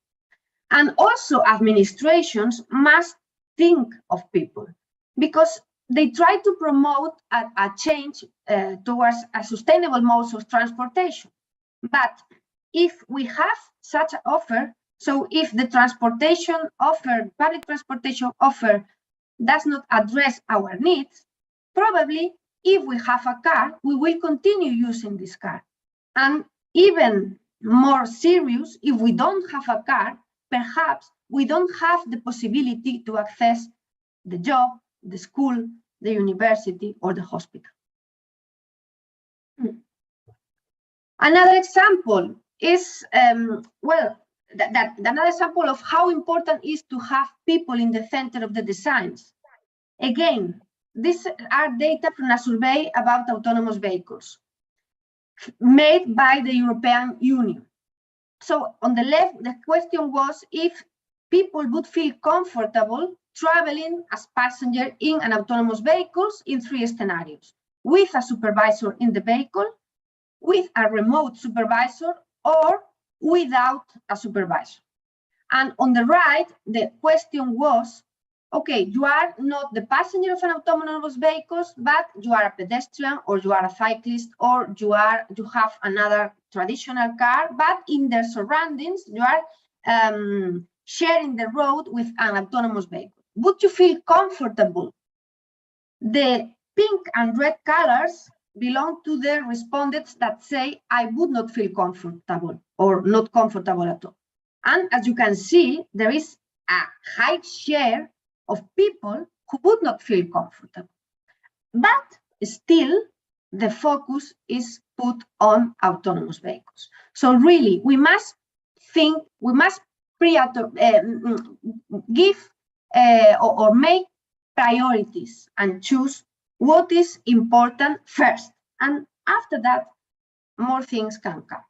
[SPEAKER 4] And also administrations must think of people because they try to promote a change towards a sustainable modes of transportation. But if we have such an offer, so if the transportation offer, public transportation offer does not address our needs, probably if we have a car, we will continue using this car. And even more serious, if we don't have a car, perhaps we don't have the possibility to access the job, the school, the university, or the hospital. Another example is, well, another example of how important it is to have people in the center of the designs. Again, these are data from a survey about autonomous vehicles made by the European Union. So on the left, the question was if people would feel comfortable traveling as passenger in an autonomous vehicles in 3 scenarios: with a supervisor in the vehicle, with a remote supervisor, or without a supervisor. And on the right, the question was, okay, you are not the passenger of an autonomous vehicle, but you are a pedestrian, or you are a cyclist, or you have another traditional car, but in their surroundings, you are sharing the road with an autonomous vehicle. Would you feel comfortable? The pink and red colors belong to the respondents that say, I would not feel comfortable or not comfortable at all. And as you can see, there is a high share of people who would not feel comfortable. But still, the focus is put on autonomous vehicles. So really, we must think, we must give or make priorities and choose what is important first. And after that, more things can come.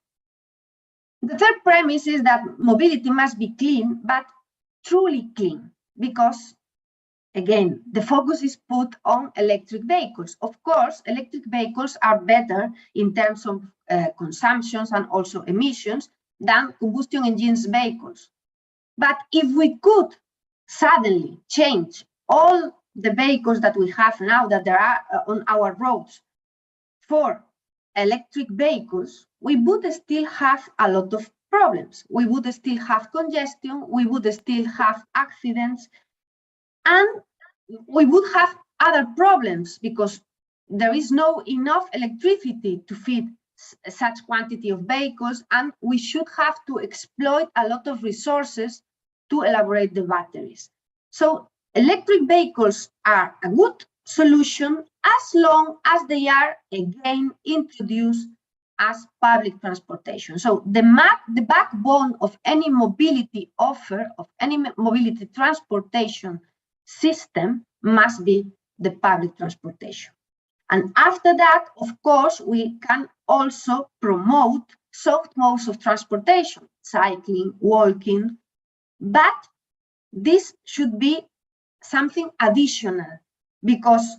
[SPEAKER 4] The third premise is that mobility must be clean, but truly clean, because again, the focus is put on electric vehicles. Of course, electric vehicles are better in terms of consumptions and also emissions than combustion engines vehicles. But if we could suddenly change all the vehicles that we have now that there are on our roads for electric vehicles, we would still have a lot of problems. We would still have congestion, we would still have accidents, and we would have other problems because there is no enough electricity to feed such quantity of vehicles, and we should have to exploit a lot of resources to elaborate the batteries. So electric vehicles are a good solution as long as they are again introduced as public transportation. So the backbone of any mobility offer, of any mobility transportation system must be the public transportation. And after that, of course, we can also promote soft modes of transportation, cycling, walking, but this should be something additional because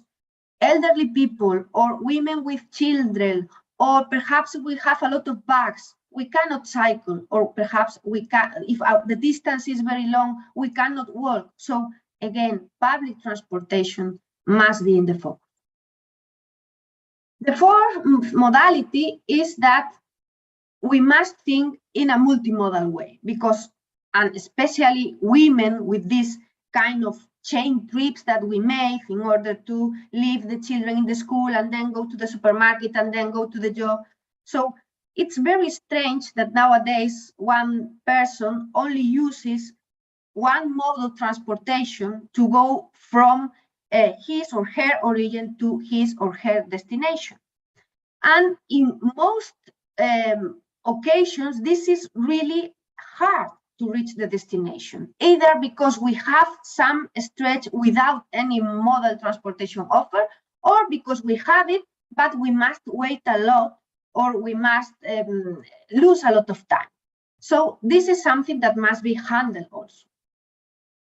[SPEAKER 4] elderly people or women with children, or perhaps we have a lot of bags, we cannot cycle, or perhaps we can, if the distance is very long, we cannot walk. So again, public transportation must be in the focus. The fourth modality is that we must think in a multimodal way because, and especially women with this kind of chain trips that we make in order to leave the children in the school and then go to the supermarket and then go to the job. So it's very strange that nowadays one person only uses one mode of transportation to go from his or her origin to his or her destination. And in most occasions, this is really hard to reach the destination, either because we have some stretch without any modal transportation offer, or because we have it, but we must wait a lot, or we must lose a lot of time. So this is something that must be handled also.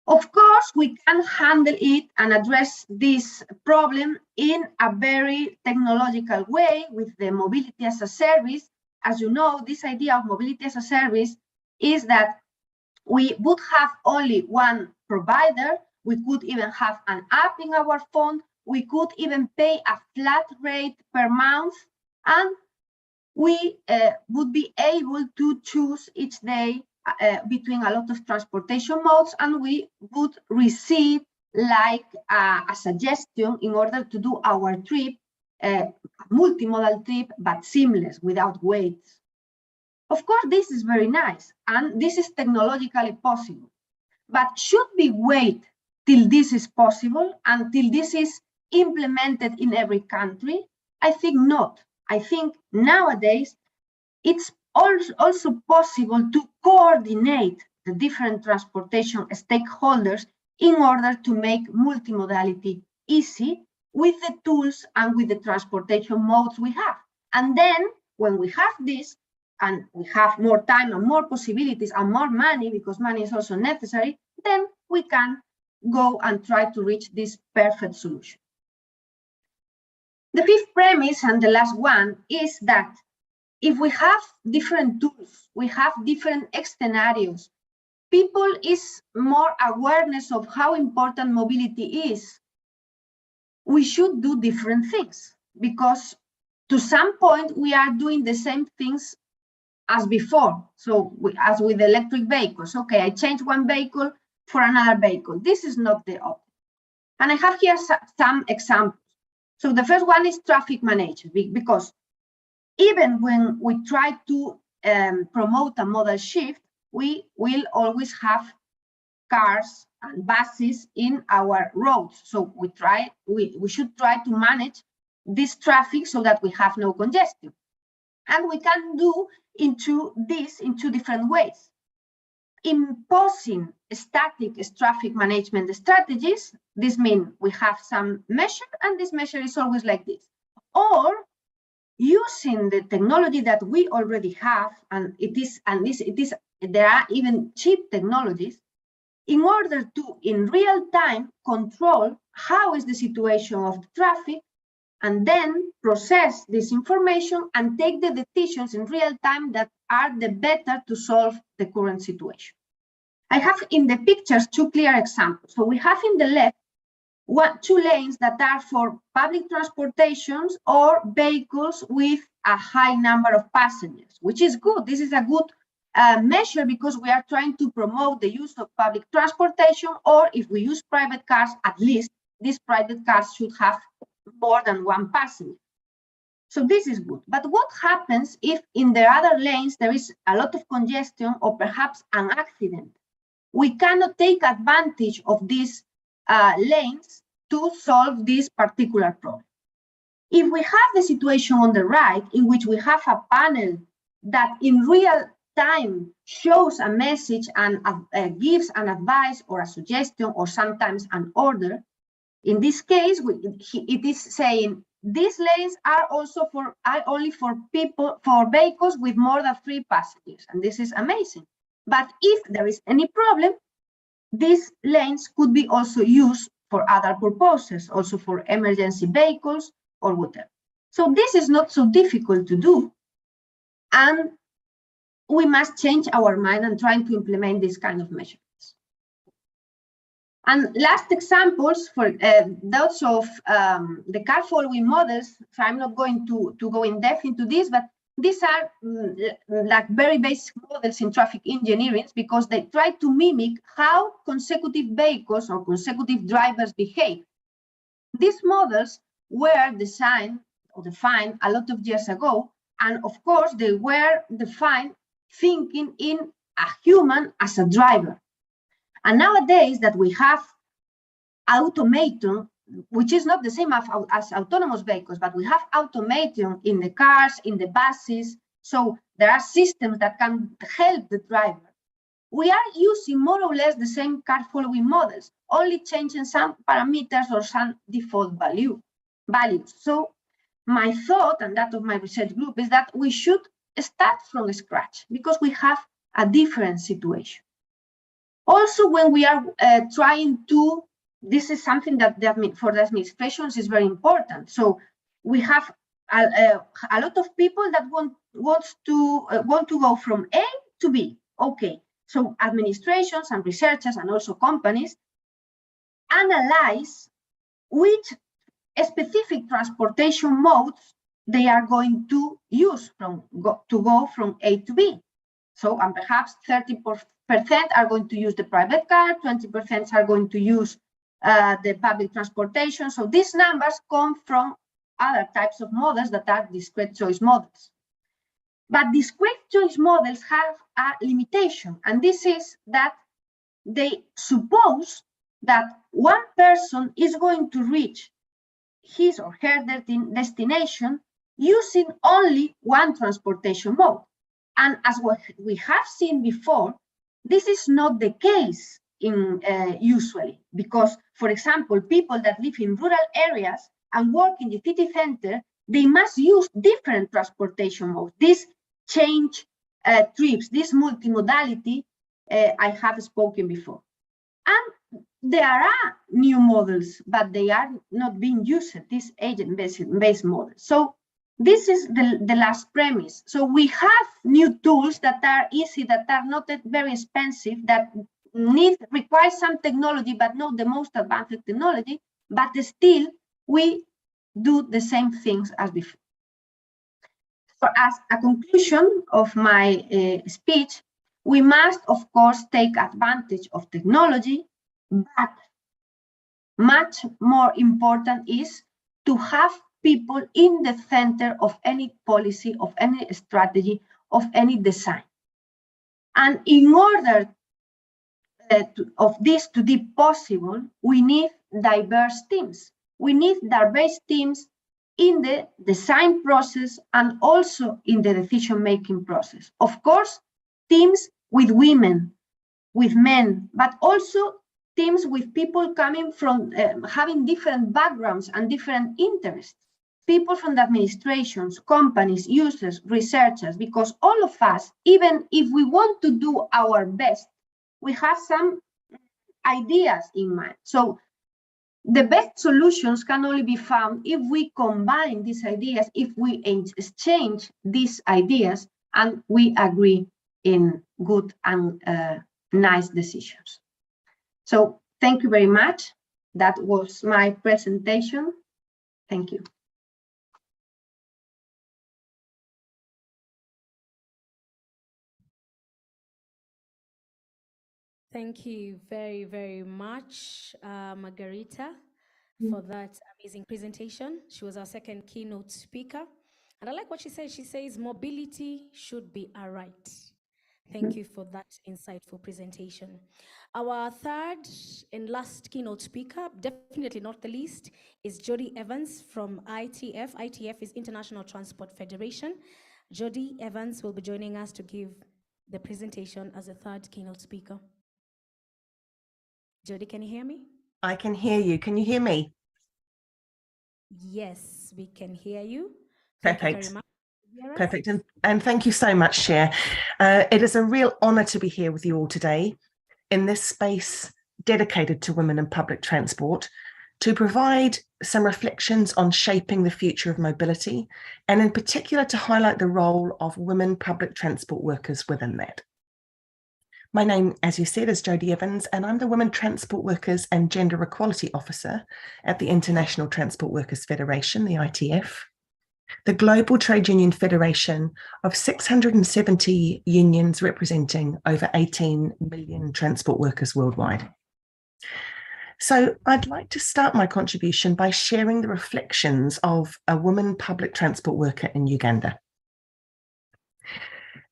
[SPEAKER 4] Of course, we can handle it and address this problem in a very technological way with the mobility as a service. As you know, this idea of mobility as a service is that we would have only one provider. We could even have an app in our phone. We could even pay a flat rate per month, and we would be able to choose each day between a lot of transportation modes, and we would receive like a suggestion in order to do our trip, multimodal trip, but seamless, without waits. Of course, this is very nice, and this is technologically possible. But should we wait till this is possible, until this is implemented in every country? I think not. I think nowadays it's also possible to coordinate the different transportation stakeholders in order to make multimodality easy with the tools and with the transportation modes we have. And then when we have this, and we have more time and more possibilities and more money, because money is also necessary, then we can go and try to reach this perfect solution. The fifth premise, and the last one, is that if we have different tools, we have different scenarios, people is more awareness of how important mobility is, we should do different things, because to some point we are doing the same things as before. So as with electric vehicles, okay, I change one vehicle for another vehicle. This is not the option. And I have here some examples. So the first one is traffic management, because even when we try to promote a modal shift, we will always have cars and buses in our roads. So we should try to manage this traffic so that we have no congestion. And we can do this in two different ways. Imposing static traffic management strategies, this means we have some measure, and this measure is always like this. Or using the technology that we already have, and there are even cheap technologies, in order to, in real time, control how is the situation of the traffic, and then process this information and take the decisions in real time that are the better to solve the current situation. I have in the pictures two clear examples. So we have in the left two lanes that are for public transportations or vehicles with a high number of passengers, which is good. This is a good measure, because we are trying to promote the use of public transportation, or if we use private cars, at least these private cars should have more than one passenger. So this is good. But what happens if in the other lanes there is a lot of congestion or perhaps an accident? We cannot take advantage of these lanes to solve this particular problem. If we have the situation on the right, in which we have a panel that in real time shows a message and gives an advice or a suggestion or sometimes an order, in this case, it is saying these lanes are only for vehicles with more than 3 passengers, and this is amazing. But if there is any problem, these lanes could be also used for other purposes, also for emergency vehicles or whatever. So this is not so difficult to do, and we must change our mind and try to implement this kind of measures. And last examples for those of the car following models. So I'm not going to go in depth into this, but these are like very basic models in traffic engineering, because they try to mimic how consecutive vehicles or consecutive drivers behave. These models were designed or defined a lot of years ago, and of course they were defined thinking in a human as a driver. And nowadays that we have automation, which is not the same as autonomous vehicles, but we have automation in the cars, in the buses. So there are systems that can help the driver. We are using more or less the same car following models, only changing some parameters or some default values. So my thought, and that of my research group, is that we should start from scratch because we have a different situation. Also, when we are trying to, this is something that for the administrations is very important. So we have a lot of people that want to go from A to B. Okay, so administrations and researchers and also companies analyze which specific transportation modes they are going to use to go from A to B. So, and perhaps 30% are going to use the private car, 20% are going to use the public transportation. So these numbers come from other types of models that are discrete choice models. But discrete choice models have a limitation, and this is that they suppose that one person is going to reach his or her destination using only one transportation mode. And as we have seen before, this is not the case usually, because, for example, people that live in rural areas and work in the city center, they must use different transportation modes. This change trips, this multimodality I have spoken before. And there are new models, but they are not being used, this agent-based model. So this is the last premise. So we have new tools that are easy, that are not very expensive, that require some technology, but not the most advanced technology, but still we do the same things as before. So as a conclusion of my speech, we must, of course, take advantage of technology, but much more important is to have people in the center of any policy, of any strategy, of any design. And in order of this to be possible, we need diverse teams. We need diverse teams in the design process and also in the decision-making process. Of course, teams with women, with men, but also teams with people coming from having different backgrounds and different interests. People from the administrations, companies, users, researchers, because all of us, even if we want to do our best, we have some ideas in mind. So the best solutions can only be found if we combine these ideas, if we exchange these ideas, and we agree in good and nice decisions. So thank you very much. That was my presentation. Thank you.
[SPEAKER 1] Thank you very, very much, Margarita, for that amazing presentation. She was our second keynote speaker. And I like what she says. She says mobility should be a right. Thank you for that insightful presentation. Our third and last keynote speaker, definitely not the least, is Jody Evans from ITF. ITF is International Transport Federation. Jody Evans will be joining us to give the presentation as a third keynote speaker. Jody, can you hear me?
[SPEAKER 5] I can hear you. Can you hear me?
[SPEAKER 1] Yes, we can hear you.
[SPEAKER 5] Perfect.
[SPEAKER 1] Thank you very much.
[SPEAKER 5] Perfect. And thank you so much, Chair. It is a real honour to be here with you all today in this space dedicated to women and public transport to provide some reflections on shaping the future of mobility, and in particular to highlight the role of women public transport workers within that. My name, as you said, is Jody Evans, and I'm the Women Transport Workers and Gender Equality Officer at the International Transport Workers Federation, the ITF, the global trade union federation of 670 unions representing over 18 million transport workers worldwide. So I'd like to start my contribution by sharing the reflections of a woman public transport worker in Uganda.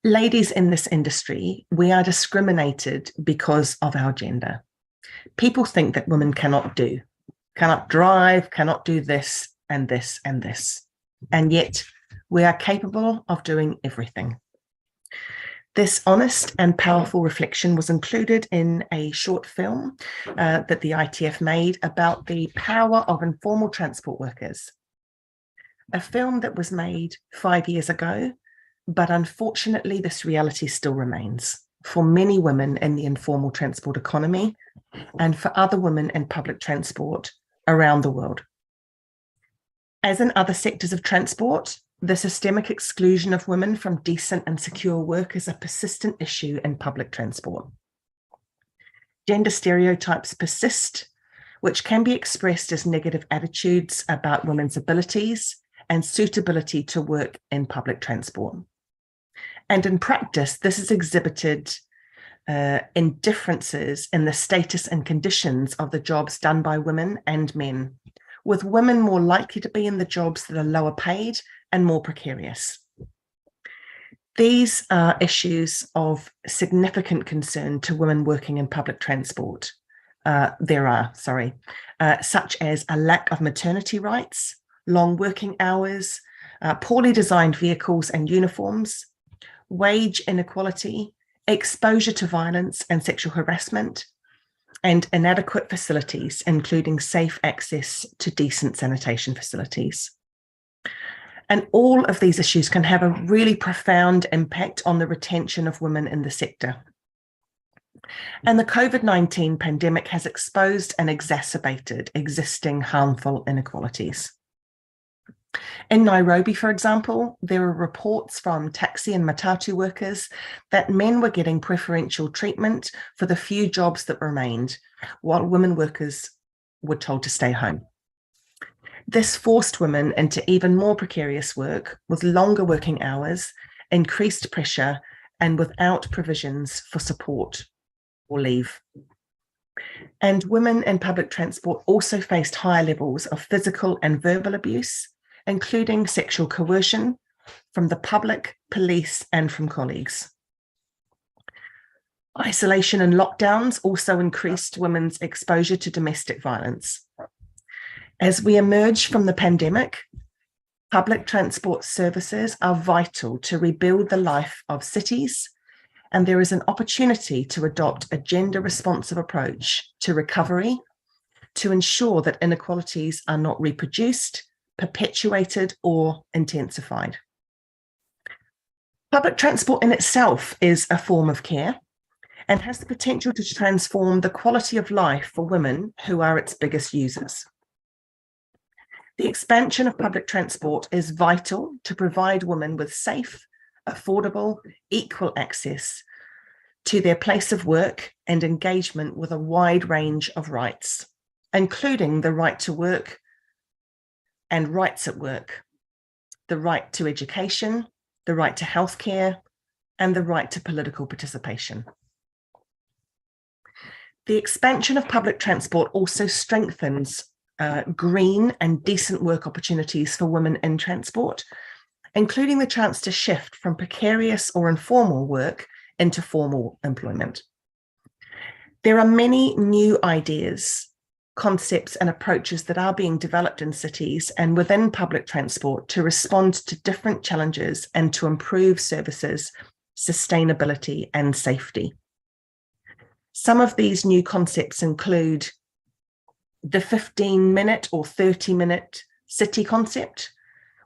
[SPEAKER 5] Ladies in this industry, we are discriminated because of our gender. People think that women cannot drive, cannot do this and this and this. And yet we are capable of doing everything. This honest and powerful reflection was included in a short film that the ITF made about the power of informal transport workers. A film that was made 5 years ago, but unfortunately this reality still remains for many women in the informal transport economy and for other women in public transport around the world. As in other sectors of transport, the systemic exclusion of women from decent and secure work is a persistent issue in public transport. Gender stereotypes persist, which can be expressed as negative attitudes about women's abilities and suitability to work in public transport. And in practice, this is exhibited in differences in the status and conditions of the jobs done by women and men, with women more likely to be in the jobs that are lower paid and more precarious. These are issues of significant concern to women working in public transport. Such as a lack of maternity rights, long working hours, poorly designed vehicles and uniforms, wage inequality, exposure to violence and sexual harassment, and inadequate facilities, including safe access to decent sanitation facilities. And all of these issues can have a really profound impact on the retention of women in the sector. And the COVID-19 pandemic has exposed and exacerbated existing harmful inequalities. In Nairobi, for example, there are reports from taxi and matatu workers that men were getting preferential treatment for the few jobs that remained, while women workers were told to stay home. This forced women into even more precarious work with longer working hours, increased pressure, and without provisions for support or leave. And women in public transport also faced higher levels of physical and verbal abuse, including sexual coercion from the public, police, and from colleagues. Isolation and lockdowns also increased women's exposure to domestic violence. As we emerge from the pandemic, public transport services are vital to rebuild the life of cities, and there is an opportunity to adopt a gender-responsive approach to recovery to ensure that inequalities are not reproduced, perpetuated, or intensified. Public transport in itself is a form of care and has the potential to transform the quality of life for women who are its biggest users. The expansion of public transport is vital to provide women with safe, affordable, equal access to their place of work and engagement with a wide range of rights, including the right to work and rights at work, the right to education, the right to healthcare, and the right to political participation. The expansion of public transport also strengthens green and decent work opportunities for women in transport, including the chance to shift from precarious or informal work into formal employment. There are many new ideas, concepts, and approaches that are being developed in cities and within public transport to respond to different challenges and to improve services, sustainability, and safety. Some of these new concepts include the 15-minute or 30-minute city concept,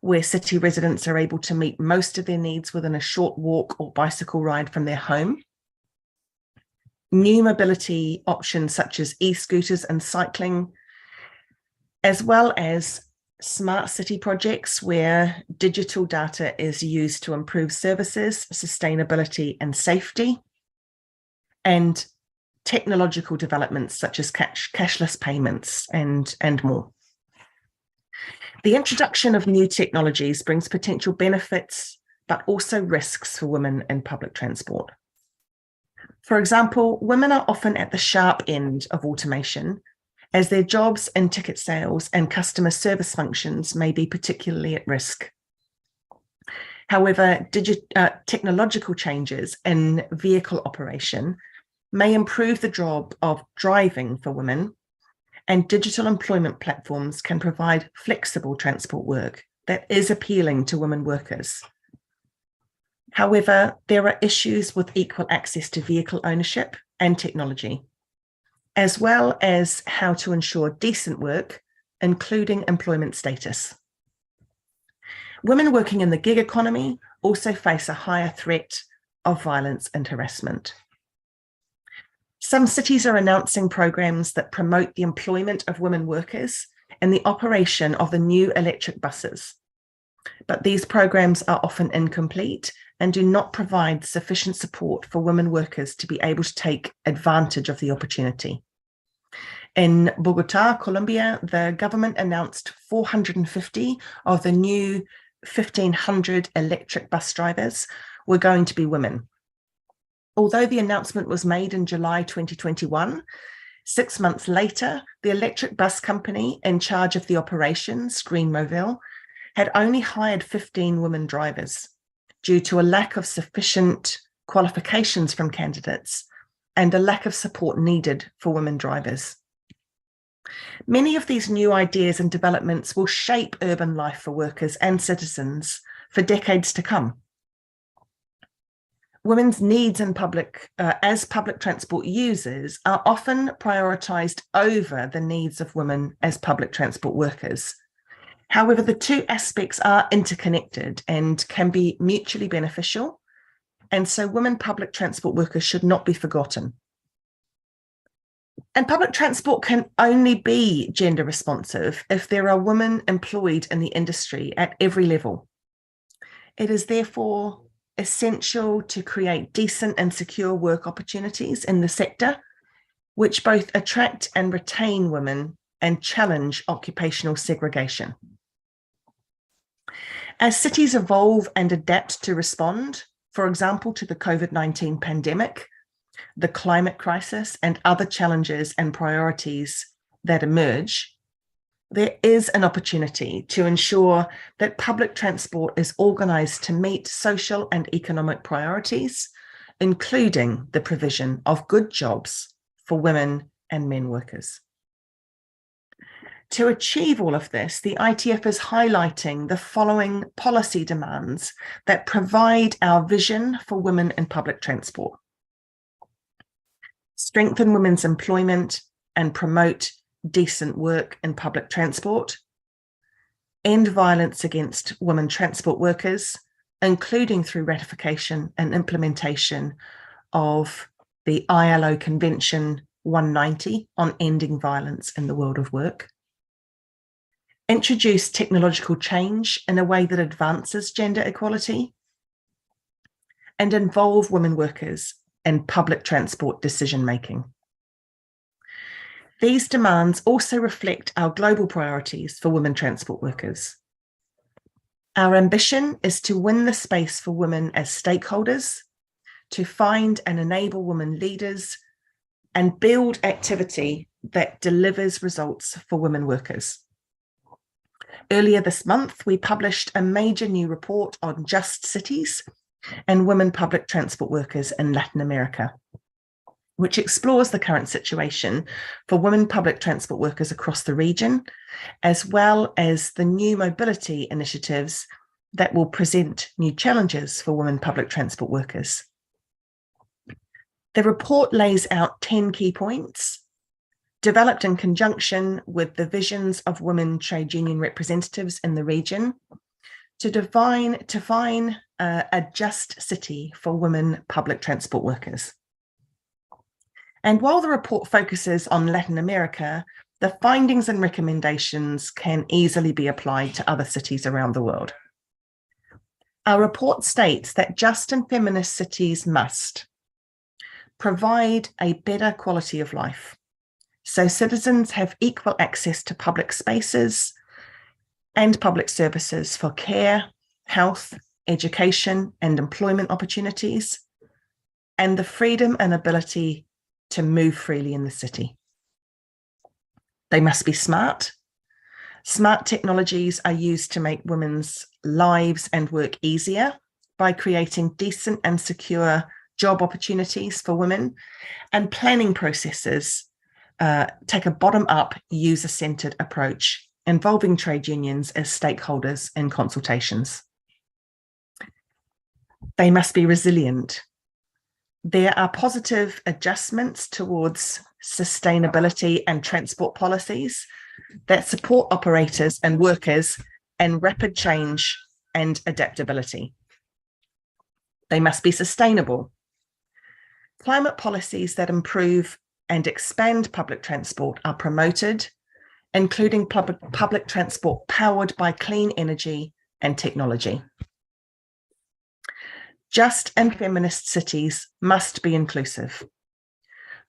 [SPEAKER 5] where city residents are able to meet most of their needs within a short walk or bicycle ride from their home. New mobility options such as e-scooters and cycling, as well as smart city projects where digital data is used to improve services, sustainability, and safety, and technological developments such as cashless payments and more. The introduction of new technologies brings potential benefits, but also risks for women in public transport. For example, women are often at the sharp end of automation, as their jobs in ticket sales and customer service functions may be particularly at risk. However, technological changes in vehicle operation may improve the job of driving for women, and digital employment platforms can provide flexible transport work that is appealing to women workers. However, there are issues with equal access to vehicle ownership and technology, as well as how to ensure decent work, including employment status. Women working in the gig economy also face a higher threat of violence and harassment. Some cities are announcing programs that promote the employment of women workers and the operation of the new electric buses. But these programs are often incomplete and do not provide sufficient support for women workers to be able to take advantage of the opportunity. In Bogota, Colombia, the government announced 450 of the new 1,500 electric bus drivers were going to be women. Although the announcement was made in July 2021, 6 months later, the electric bus company in charge of the operations, Greenmobile, had only hired 15 women drivers due to a lack of sufficient qualifications from candidates and a lack of support needed for women drivers. Many of these new ideas and developments will shape urban life for workers and citizens for decades to come. Women's needs in as public transport users are often prioritised over the needs of women as public transport workers. However, the two aspects are interconnected and can be mutually beneficial, and so women public transport workers should not be forgotten. And public transport can only be gender responsive if there are women employed in the industry at every level. It is therefore essential to create decent and secure work opportunities in the sector, which both attract and retain women and challenge occupational segregation. As cities evolve and adapt to respond, for example, to the COVID-19 pandemic, the climate crisis, and other challenges and priorities that emerge, there is an opportunity to ensure that public transport is organised to meet social and economic priorities, including the provision of good jobs for women and men workers. To achieve all of this, the ITF is highlighting the following policy demands that provide our vision for women in public transport. Strengthen women's employment and promote decent work in public transport. End violence against women transport workers, including through ratification and implementation of the ILO Convention 190 on ending violence in the world of work. Introduce technological change in a way that advances gender equality, and involve women workers in public transport decision-making. These demands also reflect our global priorities for women transport workers. Our ambition is to win the space for women as stakeholders, to find and enable women leaders, and build activity that delivers results for women workers. Earlier this month, we published a major new report on just cities and women public transport workers in Latin America, which explores the current situation for women public transport workers across the region, as well as the new mobility initiatives that will present new challenges for women public transport workers. The report lays out 10 key points, developed in conjunction with the visions of women trade union representatives in the region, to define a just city for women public transport workers. And while the report focuses on Latin America, the findings and recommendations can easily be applied to other cities around the world. Our report states that just and feminist cities must provide a better quality of life, so citizens have equal access to public spaces and public services for care, health, education, and employment opportunities, and the freedom and ability to move freely in the city. They must be smart, Smart technologies are used to make women's lives and work easier by creating decent and secure job opportunities for women, and planning processes take a bottom-up, user-centered approach, involving trade unions as stakeholders in consultations. They must be resilient. There are positive adjustments towards sustainability and transport policies that support operators and workers in rapid change and adaptability. They must be sustainable. Climate policies that improve and expand public transport are promoted, including public transport powered by clean energy and technology. Just and feminist cities must be inclusive.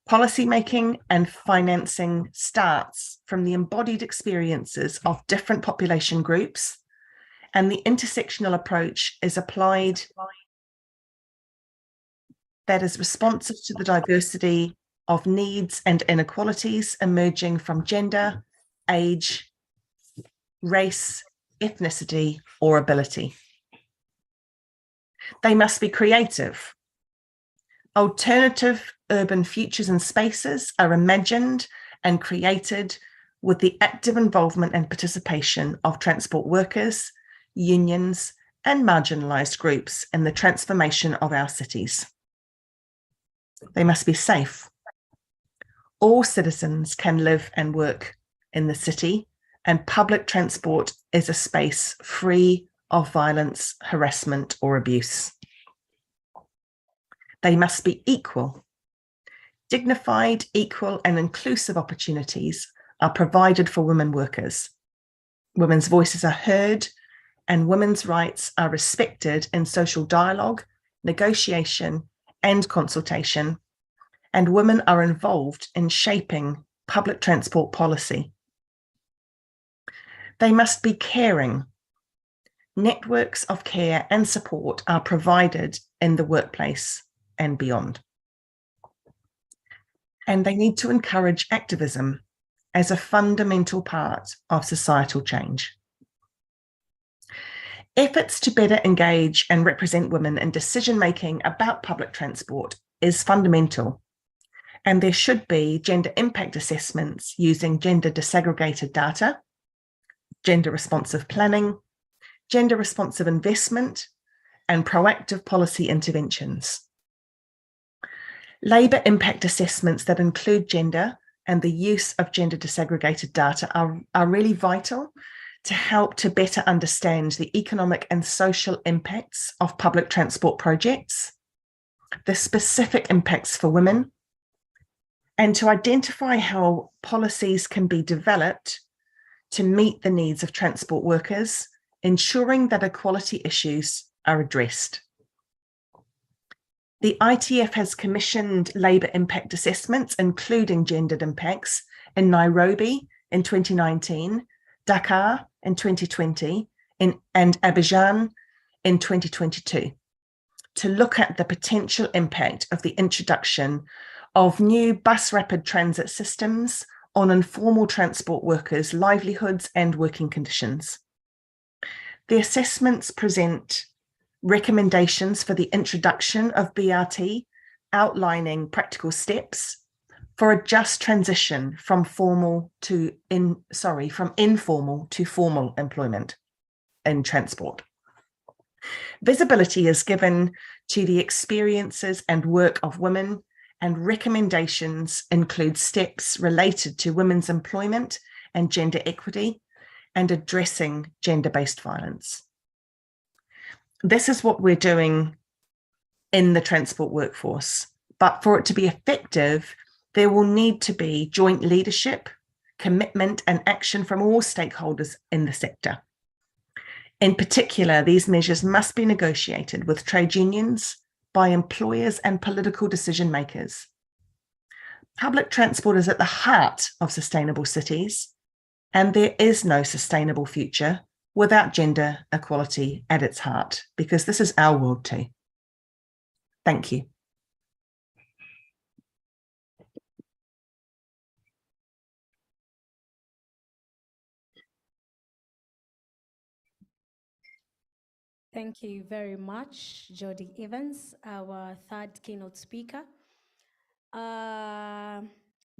[SPEAKER 5] Policymaking and financing starts from the embodied experiences of different population groups, and the intersectional approach is applied that is responsive to the diversity of needs and inequalities emerging from gender, age, race, ethnicity, or ability. They must be creative. Alternative urban futures and spaces are imagined and created with the active involvement and participation of transport workers, unions, and marginalised groups in the transformation of our cities. They must be safe. All citizens can live and work in the city, and public transport is a space free of violence, harassment, or abuse. They must be equal. Dignified, equal, and inclusive opportunities are provided for women workers. Women's voices are heard, and women's rights are respected in social dialogue, negotiation, and consultation, and women are involved in shaping public transport policy. They must be caring. Networks of care and support are provided in the workplace and beyond. And they need to encourage activism as a fundamental part of societal change. Efforts to better engage and represent women in decision-making about public transport is fundamental, and there should be gender impact assessments using gender disaggregated data, gender responsive planning, gender responsive investment, and proactive policy interventions. Labour impact assessments that include gender and the use of gender disaggregated data are really vital to help to better understand the economic and social impacts of public transport projects, the specific impacts for women, and to identify how policies can be developed to meet the needs of transport workers, ensuring that equality issues are addressed. The ITF has commissioned labour impact assessments, including gendered impacts, in Nairobi in 2019, Dakar in 2020, and Abidjan in 2022, to look at the potential impact of the introduction of new bus rapid transit systems on informal transport workers' livelihoods and working conditions. The assessments present recommendations for the introduction of BRT, outlining practical steps for a just transition from informal to formal employment in transport. Visibility is given to the experiences and work of women, and recommendations include steps related to women's employment and gender equity and addressing gender-based violence. This is what we're doing in the transport workforce, but for it to be effective, there will need to be joint leadership, commitment, and action from all stakeholders in the sector. In particular, these measures must be negotiated with trade unions, by employers and political decision makers. Public transport is at the heart of sustainable cities, and there is no sustainable future without gender equality at its heart, because this is our world too. Thank you.
[SPEAKER 1] Thank you very much, Jody Evans, our third keynote speaker,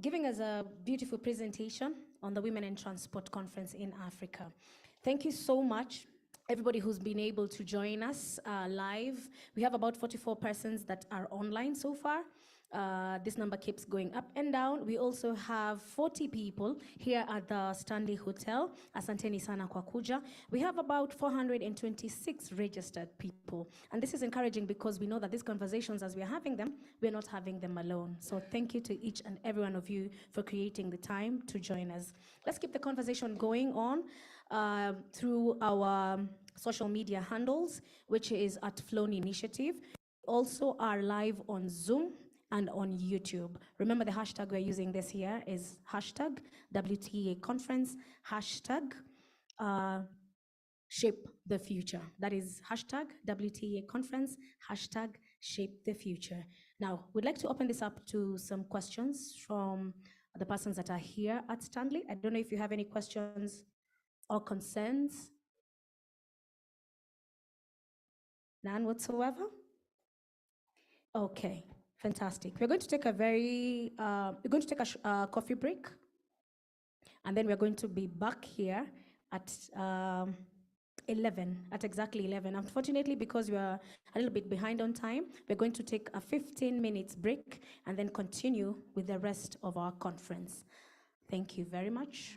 [SPEAKER 1] giving us a beautiful presentation on the Women in Transport Conference in Africa. Thank you so much, everybody who's been able to join us live. We have about 44 persons that are online so far. This number keeps going up and down. We also have 40 people here at the Stanley Hotel. Asanteni sana kwa kuja. We have about 426 registered people. And this is encouraging because we know that these conversations, as we're having them, we're not having them alone. So thank you to each and every one of you for creating the time to join us. Let's keep the conversation going on through our social media handles, which is at Flown Initiative. We also are live on Zoom and on YouTube. Remember, the hashtag we're using this year is hashtag WTA Conference, hashtag Shape the Future. That is hashtag WTA Conference, hashtag Shape the Future. Now, we'd like to open this up to some questions from the persons that are here at Stanley. I don't know if you have any questions or concerns. None whatsoever? Okay. Fantastic. We're going to take a coffee break, and then we're going to be back here at exactly 11. Unfortunately, because we are a little bit behind on time, we're going to take a 15-minute break and then continue with the rest of our conference. Thank you very much.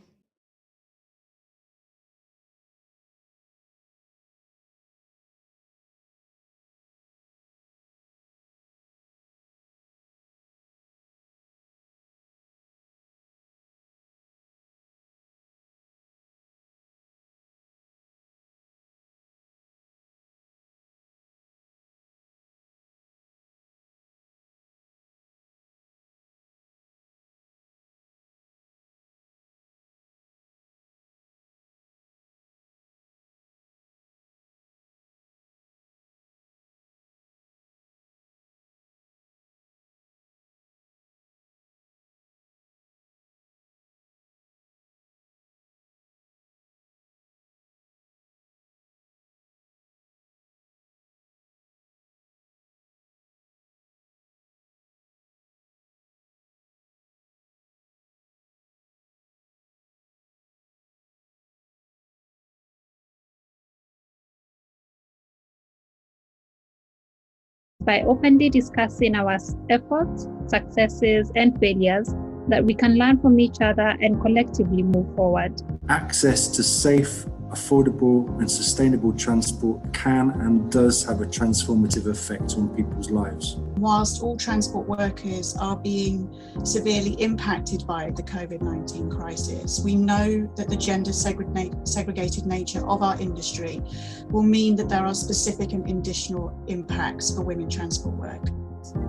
[SPEAKER 2] By openly discussing our efforts, successes, and failures, that we can learn from each other and collectively move forward.
[SPEAKER 6] Access to safe, affordable, and sustainable transport can and does have a transformative effect on people's lives.
[SPEAKER 7] Whilst all transport workers are being severely impacted by the COVID-19 crisis, we know that the gender segregated nature of our industry will mean that there are specific and additional impacts for women transport work.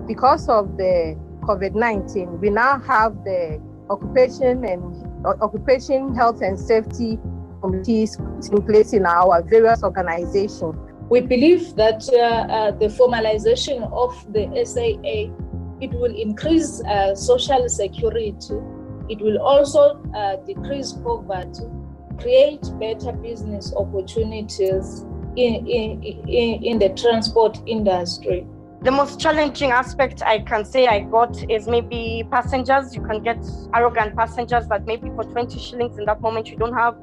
[SPEAKER 8] Because of the COVID-19, we now have the occupation health and safety committees in place in our various organizations.
[SPEAKER 9] We believe that the formalization of the SAA, it will increase social security. It will also decrease poverty, create better business opportunities in the transport industry.
[SPEAKER 10] The most challenging aspect I can say I got is maybe passengers. You can get arrogant passengers that maybe for 20 shillings in that moment you don't have.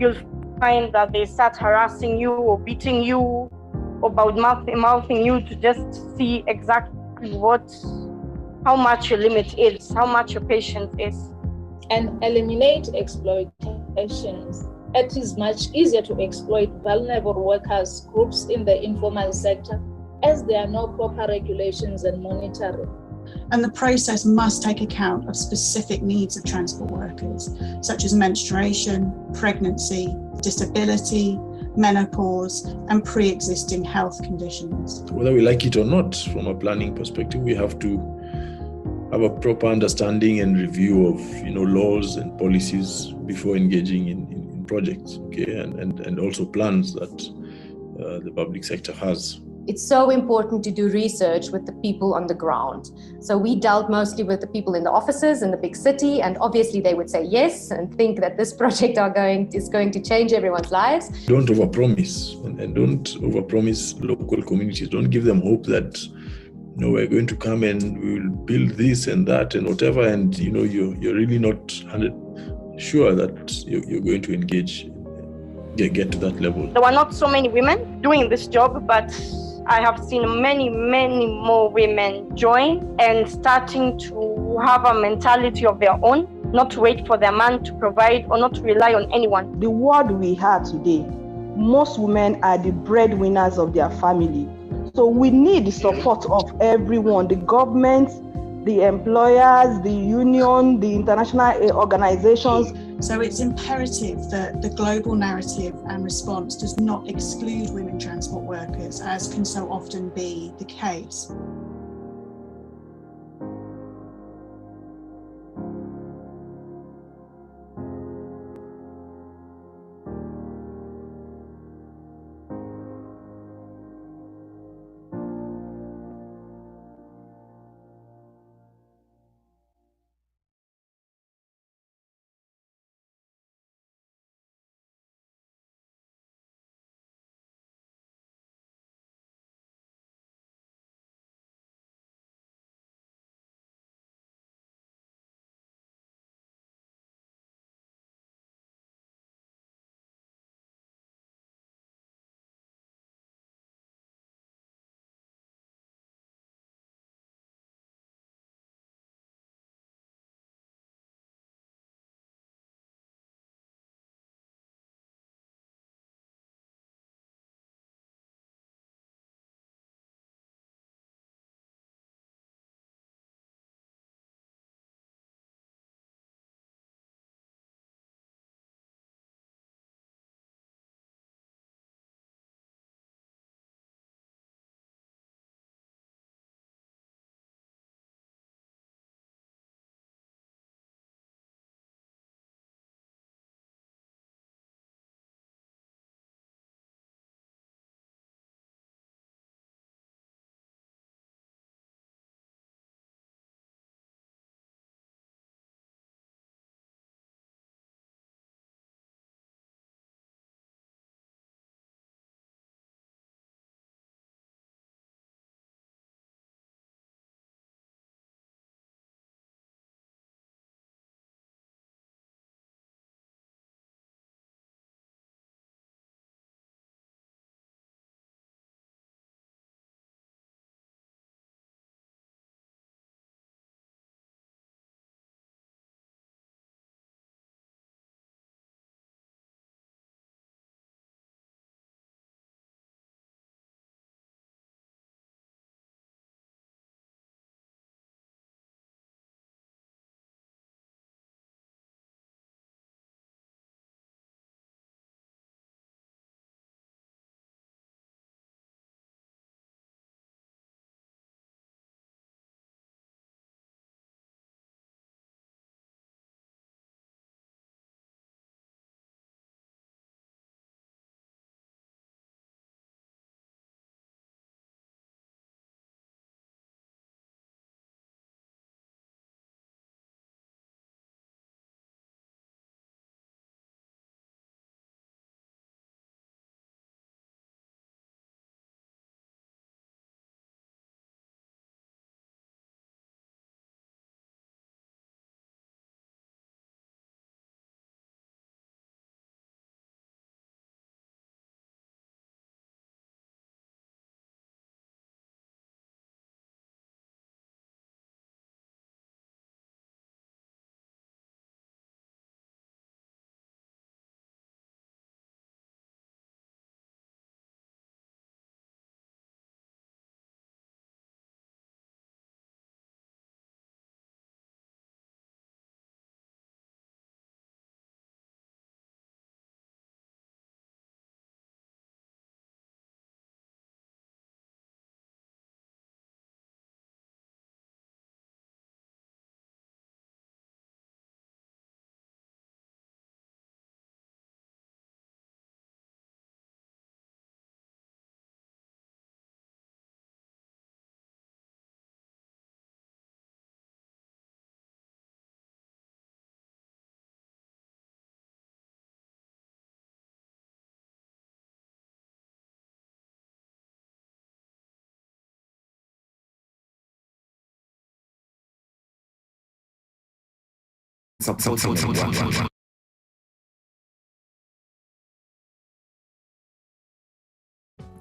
[SPEAKER 10] You'll find that they start harassing you or beating you or mouthing you to just see exactly how much your limit is, how much your patience is.
[SPEAKER 9] And eliminate exploitations. It is much easier to exploit vulnerable workers groups in the informal sector as there are no proper regulations and monitoring.
[SPEAKER 7] And the process must take account of specific needs of transport workers, such as menstruation, pregnancy, disability, menopause, and pre-existing health conditions.
[SPEAKER 11] Whether we like it or not, from a planning perspective, we have to have a proper understanding and review of laws and policies before engaging in projects, okay, and also plans that the public sector has.
[SPEAKER 12] It's so important to do research with the people on the ground. So we dealt mostly with the people in the offices in the big city, and obviously they would say yes and think that this project is going to change everyone's lives.
[SPEAKER 11] Don't overpromise, and don't overpromise local communities. Don't give them hope that we're going to come and we will build this and that and whatever, and you're really not 100% sure that you're going to engage, get to that level.
[SPEAKER 10] There were not so many women doing this job, but I have seen many, many more women join and starting to have a mentality of their own, not to wait for their man to provide or not to rely on anyone.
[SPEAKER 13] The world we have today, most women are the breadwinners of their family. So we need the support of everyone, the government, the employers, the union, the international organizations.
[SPEAKER 7] So it's imperative that the global narrative and response does not exclude women transport workers, as can so often be the case.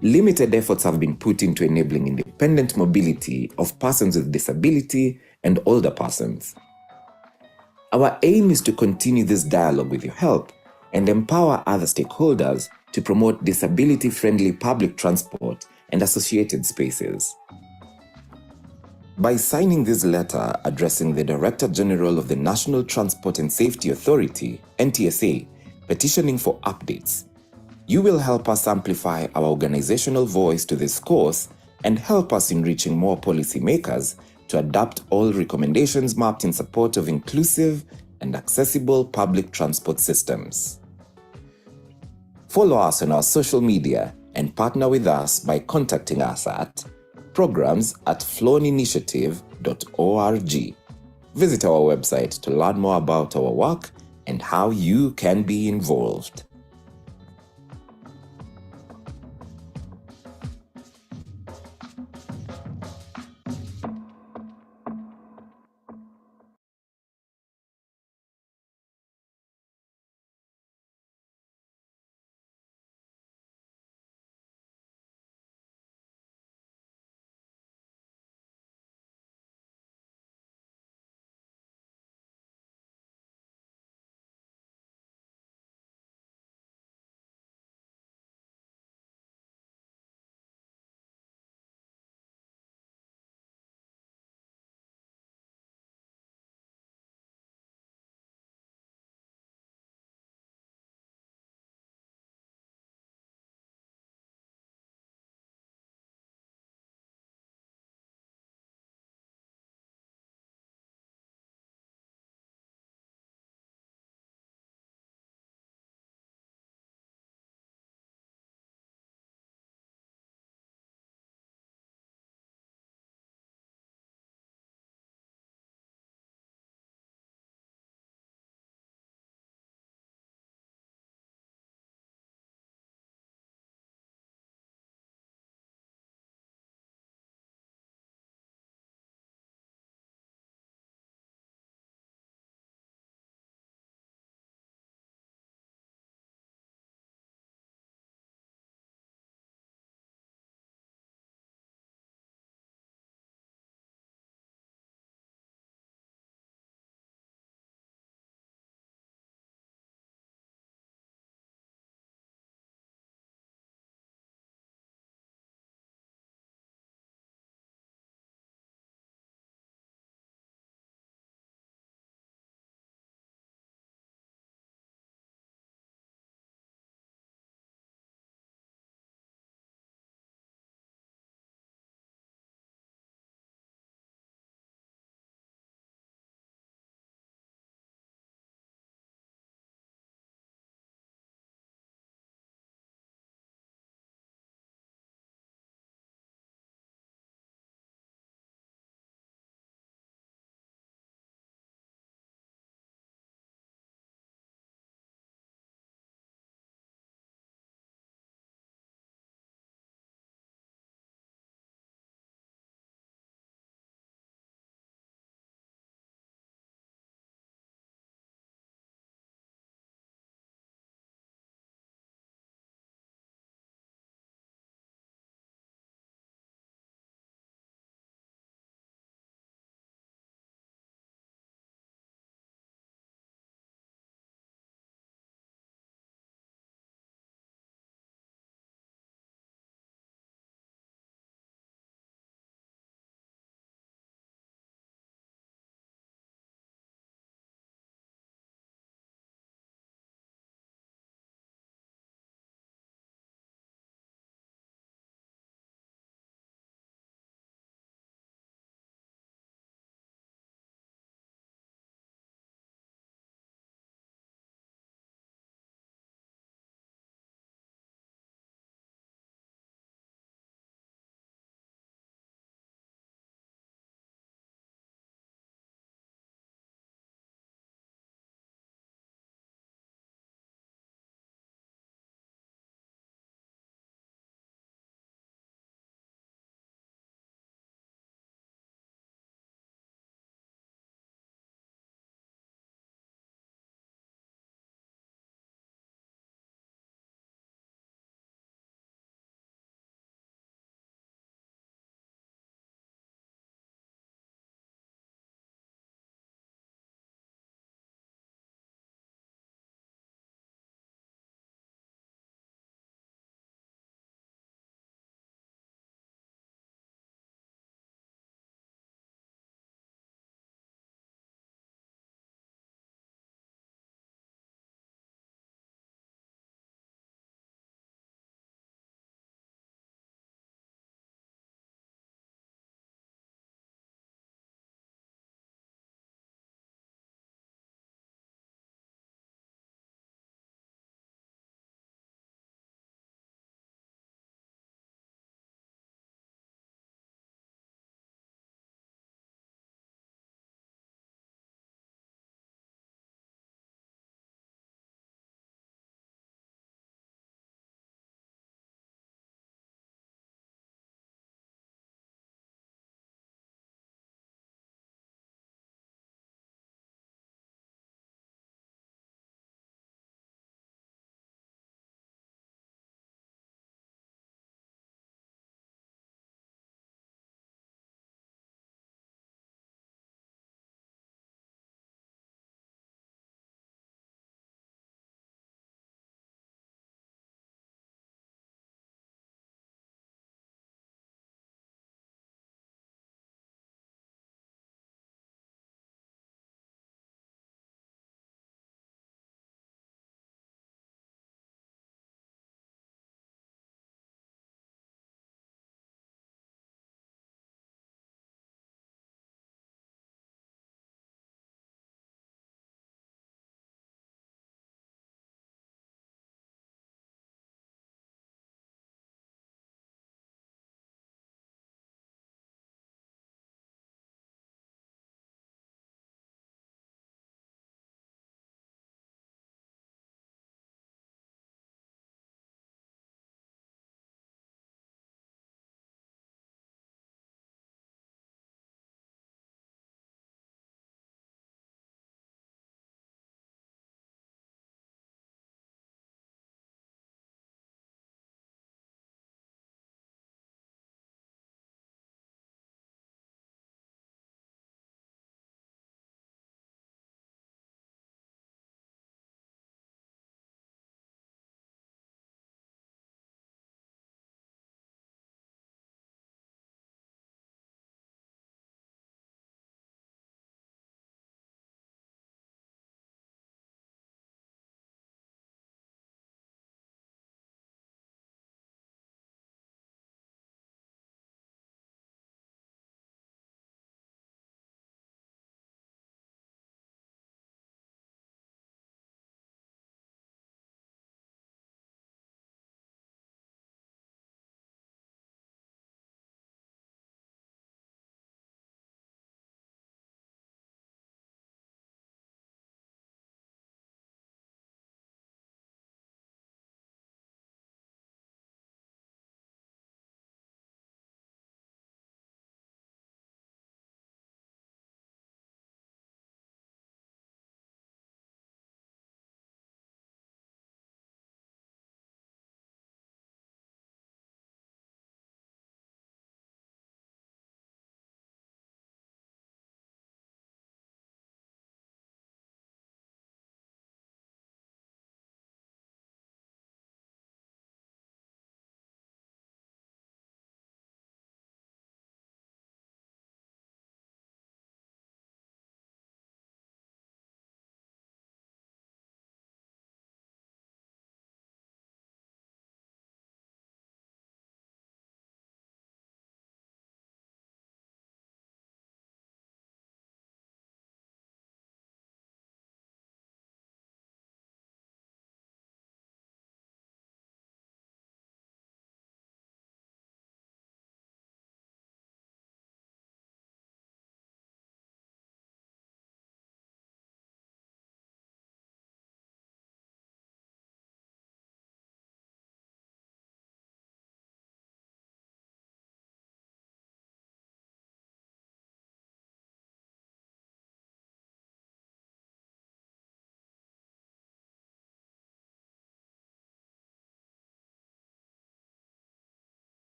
[SPEAKER 14] Limited efforts have been put into enabling independent mobility of persons with disability and older persons. Our aim is to continue this dialogue with your help and empower other stakeholders to promote disability-friendly public transport and associated spaces. By signing this letter addressing the Director General of the National Transport and Safety Authority, NTSA, petitioning for updates, you will help us amplify our organizational voice to this cause and help us in reaching more policymakers to adopt all recommendations mapped in support of inclusive and accessible public transport systems. Follow us on our social media and partner with us by contacting us at programs@floninitiative.org. Visit our website to learn more about our work and how you can be involved.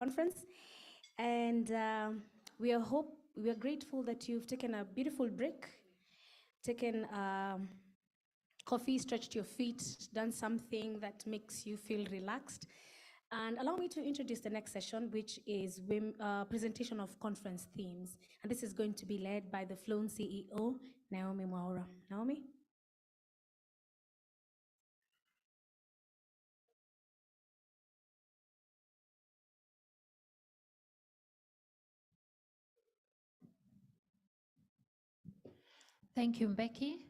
[SPEAKER 1] Conference, and we are grateful that you've taken a beautiful break, taken coffee, stretched your feet, done something that makes you feel relaxed. And allow me to introduce the next session, which is presentation of conference themes. And this is going to be led by the Flown CEO, Naomi Mwaura. Naomi?
[SPEAKER 2] Thank you, Becky.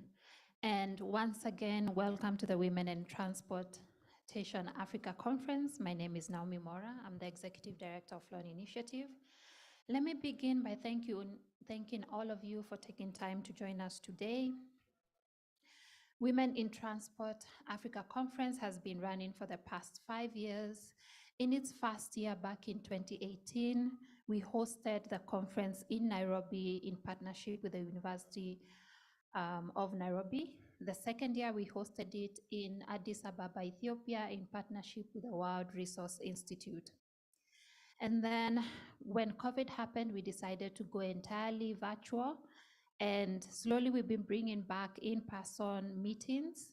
[SPEAKER 2] And once again, welcome to the Women in Transportation Africa Conference. My name is Naomi Mwaura. I'm the Executive Director of Flown Initiative. Let me begin by thanking all of you for taking time to join us today. Women in Transport Africa Conference has been running for the past 5 years. In its first year back in 2018, we hosted the conference in Nairobi in partnership with the University of Nairobi. The second year, we hosted it in Addis Ababa, Ethiopia, in partnership with the World Resource Institute. And then when COVID happened, we decided to go entirely virtual, and slowly we've been bringing back in-person meetings.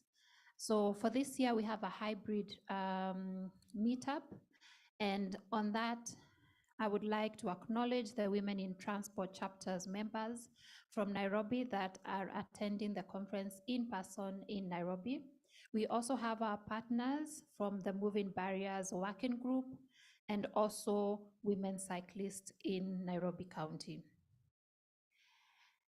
[SPEAKER 2] So for this year, we have a hybrid meetup. And on that, I would like to acknowledge the Women in Transport chapters members from Nairobi that are attending the conference in person in Nairobi. We also have our partners from the Moving Barriers Working Group and also women cyclists in Nairobi County.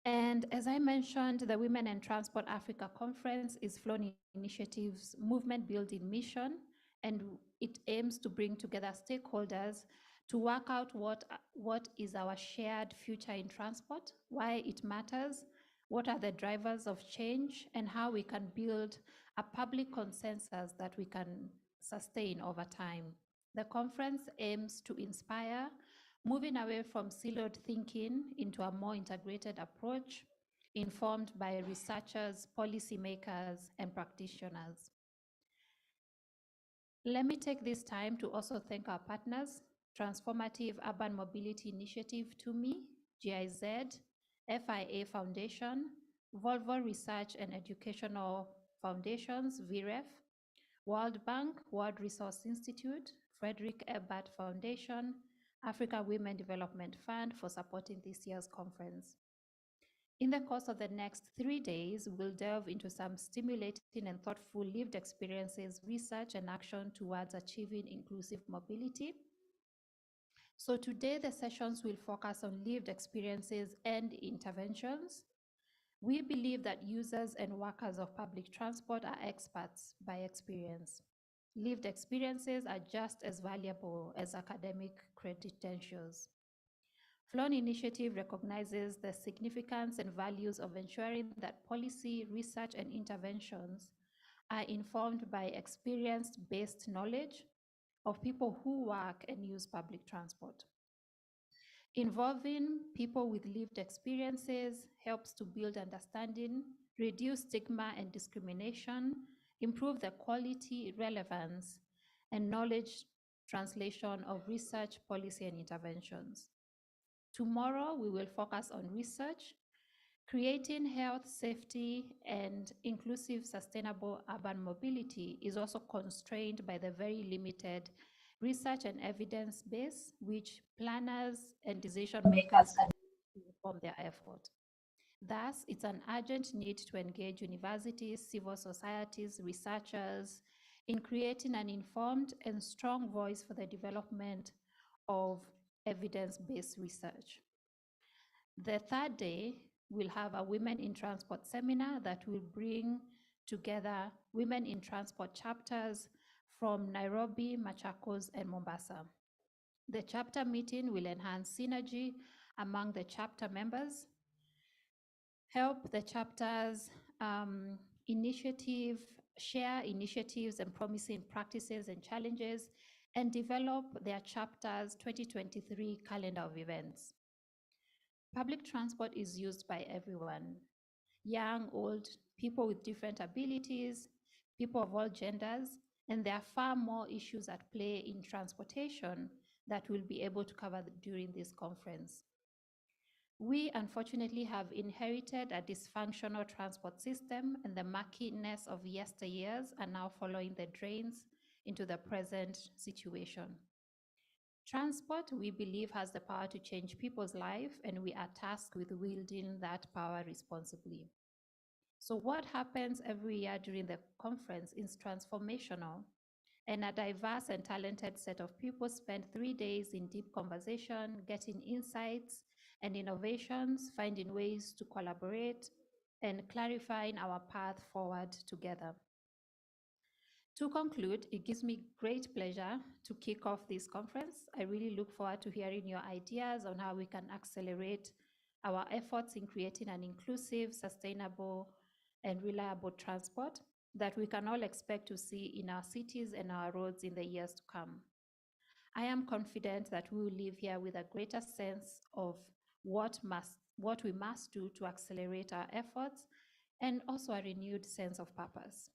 [SPEAKER 2] And as I mentioned, the Women in Transport Africa Conference is Flown Initiative's movement building mission, and it aims to bring together stakeholders to work out what is our shared future in transport, why it matters, what are the drivers of change, and how we can build a public consensus that we can sustain over time. The conference aims to inspire, moving away from siloed thinking into a more integrated approach, informed by researchers, policymakers, and practitioners. Let me take this time to also thank our partners, Transformative Urban Mobility Initiative, TUMI, GIZ, FIA Foundation, Volvo Research and Educational Foundations, VREF, World Bank, World Resource Institute, Frederick Ebert Foundation, Africa Women Development Fund for supporting this year's conference. In the course of the next 3 days, we'll delve into some stimulating and thoughtful lived experiences, research, and action towards achieving inclusive mobility. So today, the sessions will focus on lived experiences and interventions. We believe that users and workers of public transport are experts by experience. Lived experiences are just as valuable as academic credentials. Flown Initiative recognizes the significance and values of ensuring that policy, research, and interventions are informed by experience-based knowledge of people who work and use public transport. Involving people with lived experiences helps to build understanding, reduce stigma and discrimination, improve the quality, relevance, and knowledge translation of research, policy, and interventions. Tomorrow, we will focus on research. Creating health, safety, and inclusive, sustainable urban mobility is also constrained by the very limited research and evidence base which planners and decision makers can inform their effort. Thus, it's an urgent need to engage universities, civil societies, researchers in creating an informed and strong voice for the development of evidence-based research. The third day, we'll have a Women in Transport seminar that will bring together women in transport chapters from Nairobi, Machakos, and Mombasa. The chapter meeting will enhance synergy among the chapter members, help the chapters share initiatives and promising practices and challenges, and develop their chapters 2023 calendar of events. Public transport is used by everyone. young, old, people with different abilities, people of all genders, and there are far more issues at play in transportation that we'll be able to cover during this conference. We unfortunately have inherited a dysfunctional transport system, and the murkiness of yesteryears are now following the drains into the present situation. Transport, we believe, has the power to change people's life, and we are tasked with wielding that power responsibly. So what happens every year during the conference is transformational, and a diverse and talented set of people spend 3 days in deep conversation, getting insights and innovations, finding ways to collaborate, and clarifying our path forward together. To conclude, it gives me great pleasure to kick off this conference. I really look forward to hearing your ideas on how we can accelerate our efforts in creating an inclusive, sustainable, and reliable transport that we can all expect to see in our cities and our roads in the years to come. I am confident that we will leave here with a greater sense of what we must do to accelerate our efforts, and also a renewed sense of purpose.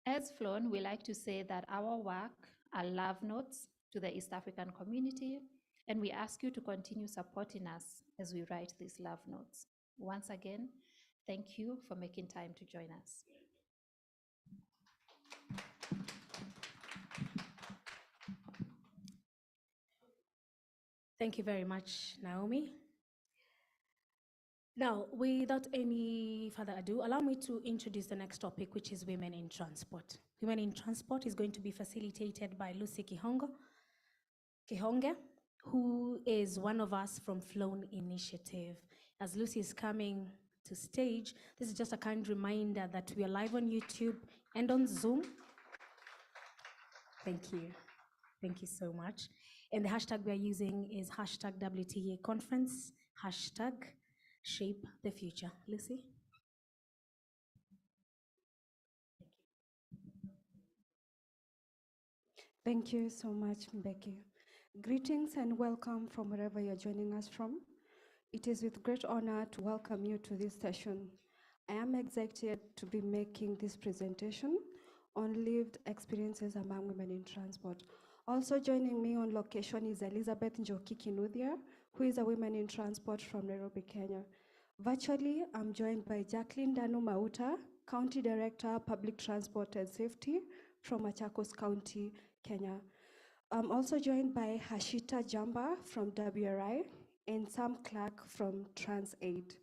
[SPEAKER 2] As Flown, we like to say that our work are love notes to the East African community, and we ask you to continue supporting us as we write these love notes. Once again, thank you for making time to join us.
[SPEAKER 1] Thank you very much, Naomi. Now, without any further ado, allow me to introduce the next topic, which is Women in Transport. Women in Transport is going to be facilitated by Lucy Kihonge, who is one of us from Flown Initiative. As Lucy is coming to stage, this is just a kind reminder that we are live on YouTube and on Zoom. Thank you. Thank you so much. And the hashtag we are using is hashtag WTA Conference, hashtag Shape the Future. Lucy?
[SPEAKER 15] Thank you so much, Mbeki. Greetings and welcome from wherever you're joining us from. It is with great honor to welcome you to this session. I am excited to be making this presentation on lived experiences among women in transport. Also joining me on location is Elizabeth Njoki Kinuthia, who is a woman in transport from Nairobi, Kenya. Virtually, I'm joined by Jacqueline Danu Mauta, County Director, Public Transport and Safety from Machakos County, Kenya. I'm also joined by Hashita Jamba from WRI and Sam Clark from TransAid.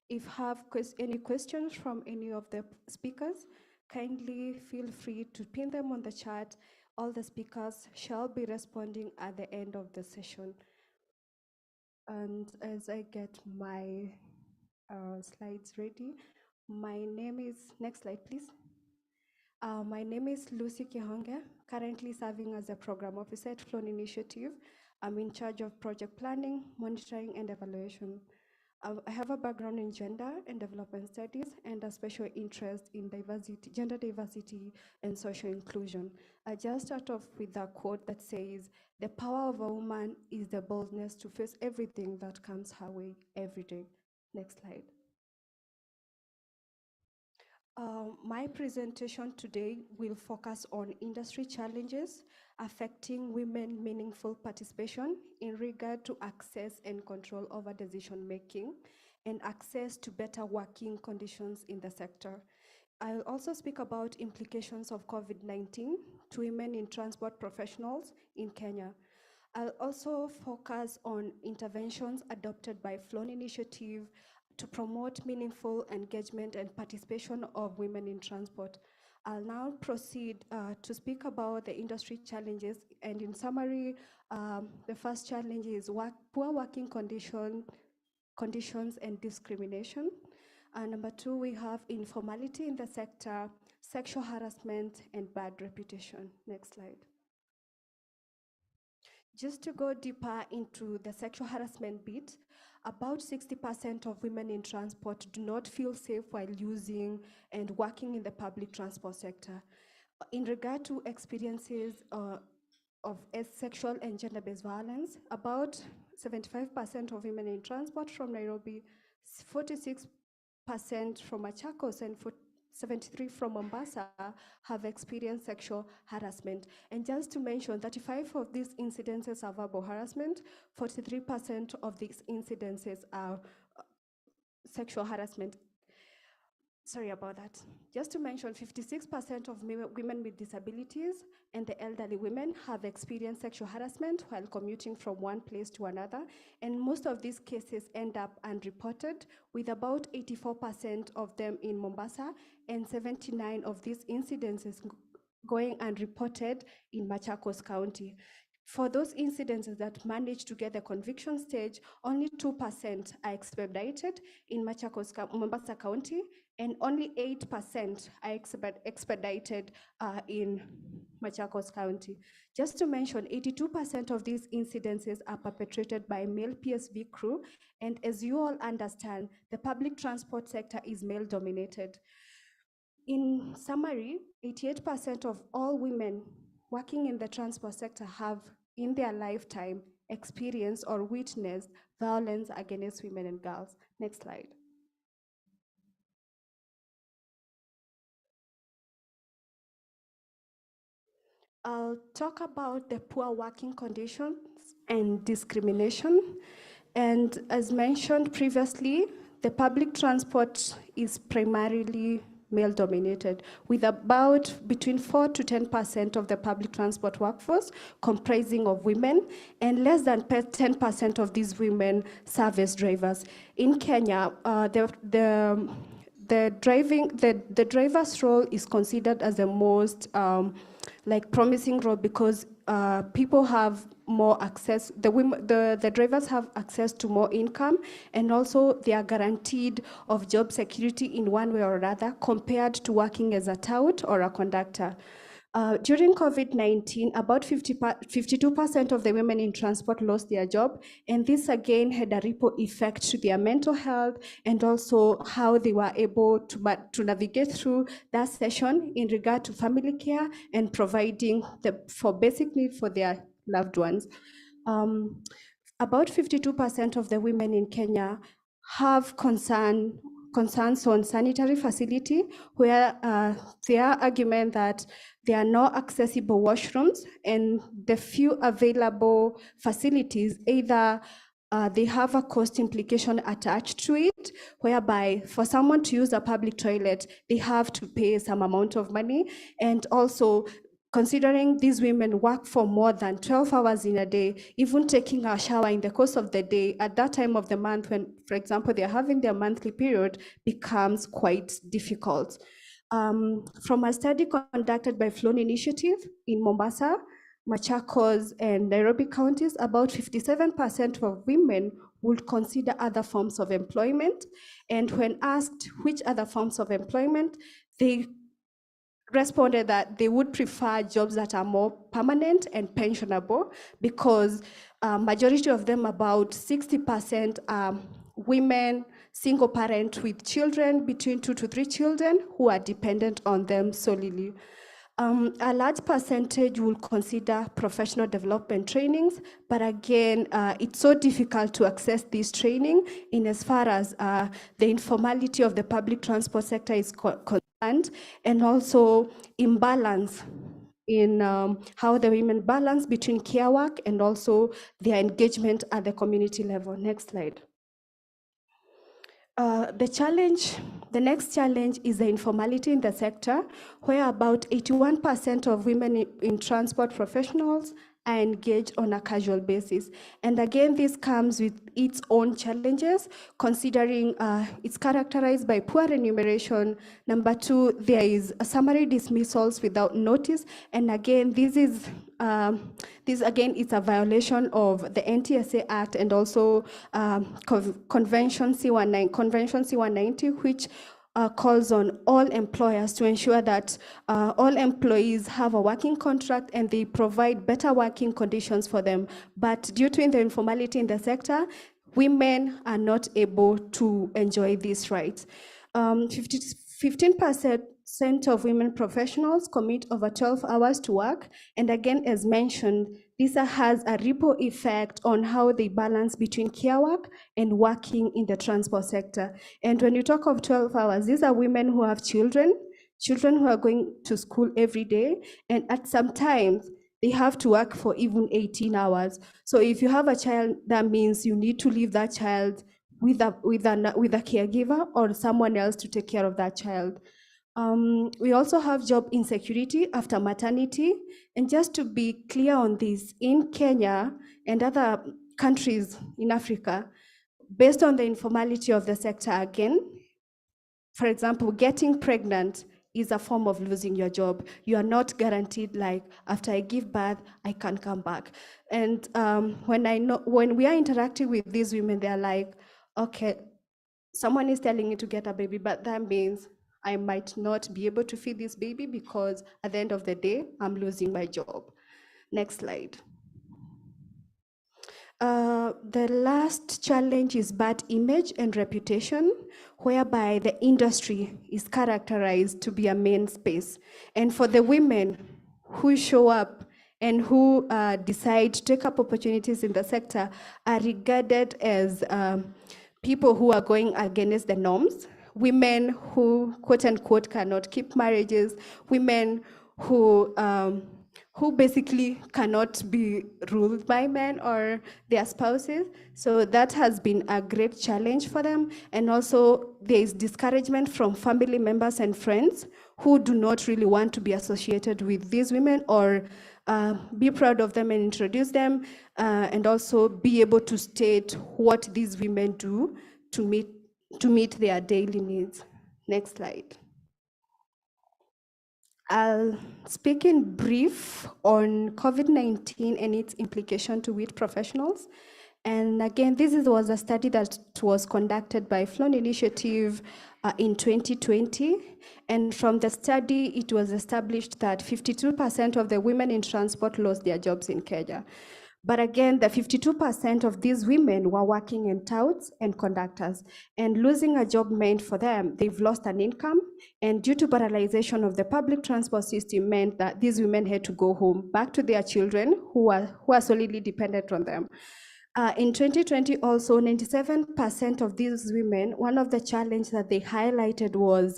[SPEAKER 15] If you have any questions from any of the speakers, kindly feel free to pin them on the chat. All the speakers shall be responding at the end of the session. And as I get my slides ready, my name is, next slide please. My name is Lucy Kihonge, currently serving as a program officer at Flown Initiative. I'm in charge of project planning, monitoring, and evaluation. I have a background in gender and development studies and a special interest in diversity, gender diversity, and social inclusion. I just start off with a quote that says, "The power of a woman is the boldness to face everything that comes her way every day." Next slide. My presentation today will focus on industry challenges affecting women meaningful participation in regard to access and control over decision making and access to better working conditions in the sector. I'll also speak about implications of COVID-19 to women in transport professionals in Kenya. I'll also focus on interventions adopted by Flown Initiative to promote meaningful engagement and participation of women in transport. I'll now proceed to speak about the industry challenges, and in summary, the first challenge is poor working conditions and discrimination. Number two, we have informality in the sector, sexual harassment, and bad reputation. Next slide. Just to go deeper into the sexual harassment bit, about 60% of women in transport do not feel safe while using and working in the public transport sector. In regard to experiences of sexual and gender-based violence, about 75% of women in transport from Nairobi, 46% from Machakos and 73 from Mombasa have experienced sexual harassment. And just to mention, 35 of these incidences are verbal harassment, 43% of these incidences are sexual harassment. Sorry about that. Just to mention, 56% of women with disabilities and the elderly women have experienced sexual harassment while commuting from one place to another. And most of these cases end up unreported, with about 84% of them in Mombasa and 79 of these incidences going unreported in Machakos County. For those incidences that manage to get the conviction stage, only 2% are expedited in Mombasa County, and only 8% are expedited in Machakos County. Just to mention, 82% of these incidences are perpetrated by male PSV crew, and as you all understand, the public transport sector is male-dominated. In summary, 88% of all women working in the transport sector have, in their lifetime, experienced or witnessed violence against women and girls. Next slide. I'll talk about the poor working conditions and discrimination. And as mentioned previously, the public transport is primarily male-dominated, with about between 4 to 10% of the public transport workforce comprising of women, and less than 10% of these women serve as drivers. In Kenya, the driver's role is considered as the most promising role, because people have more access, the drivers have access to more income, and also they are guaranteed of job security in one way or another compared to working as a tout or a conductor. During COVID-19, about 52% of the women in transport lost their job, and this again had a ripple effect to their mental health and also how they were able to navigate through that session in regard to family care and providing for basic need for their loved ones. About 52% of the women in Kenya have concerns on sanitary facility, where their argument that there are no accessible washrooms, and the few available facilities, either they have a cost implication attached to it, whereby for someone to use a public toilet, they have to pay some amount of money. And also, considering these women work for more than 12 hours in a day, even taking a shower in the course of the day at that time of the month when, for example, they're having their monthly period, becomes quite difficult. From a study conducted by Flown Initiative in Mombasa, Machakos, and Nairobi counties, about 57% of women would consider other forms of employment. And when asked which other forms of employment, they responded that they would prefer jobs that are more permanent and pensionable, because majority of them, about 60%, are women, single parent with children, between 2 to 3 children, who are dependent on them solely. A large percentage will consider professional development trainings, but again, it's so difficult to access this training in as far as the informality of the public transport sector is concerned, and also imbalance in how the women balance between care work and also their engagement at the community level. Next slide. The next challenge is the informality in the sector, where about 81% of women in transport professionals are engaged on a casual basis. And again, this comes with its own challenges, considering it's characterized by poor remuneration. Number 2, there is summary dismissals without notice. And again, this is a violation of the NTSA Act and also Convention C190, which calls on all employers to ensure that all employees have a working contract and they provide better working conditions for them. But due to the informality in the sector, women are not able to enjoy these rights. 15% of women professionals commit over 12 hours to work. And again, as mentioned, this has a ripple effect on how they balance between care work and working in the transport sector. And when you talk of 12 hours, these are women who have children who are going to school every day, and at some times they have to work for even 18 hours. So if you have a child, that means you need to leave that child with a caregiver or someone else to take care of that child. We also have job insecurity after maternity. And just to be clear on this, in Kenya and other countries in Africa, based on the informality of the sector again, for example, getting pregnant is a form of losing your job. You are not guaranteed, like, after I give birth, I can come back. And when we are interacting with these women, they're like, okay, someone is telling me to get a baby, but that means I might not be able to feed this baby because at the end of the day, I'm losing my job. Next slide. The last challenge is bad image and reputation, whereby the industry is characterized to be a main space. And for the women who show up and who decide to take up opportunities in the sector are regarded as people who are going against the norms, women who, quote unquote, cannot keep marriages, women who basically cannot be ruled by men or their spouses. So that has been a great challenge for them. And also there is discouragement from family members and friends who do not really want to be associated with these women or be proud of them and introduce them, and also be able to state what these women do to meet their daily needs. Next slide. I'll speak in brief on COVID-19 and its implication to WIT professionals. And again, this was a study that was conducted by Flown Initiative in 2020. And from the study, it was established that 52% of the women in transport lost their jobs in Kenya. But again, the 52% of these women were working in touts and conductors, and losing a job meant for them, they've lost an income, and due to paralyzation of the public transport system meant that these women had to go home, back to their children who are solidly dependent on them. In 2020 also, 97% of these women, one of the challenges that they highlighted was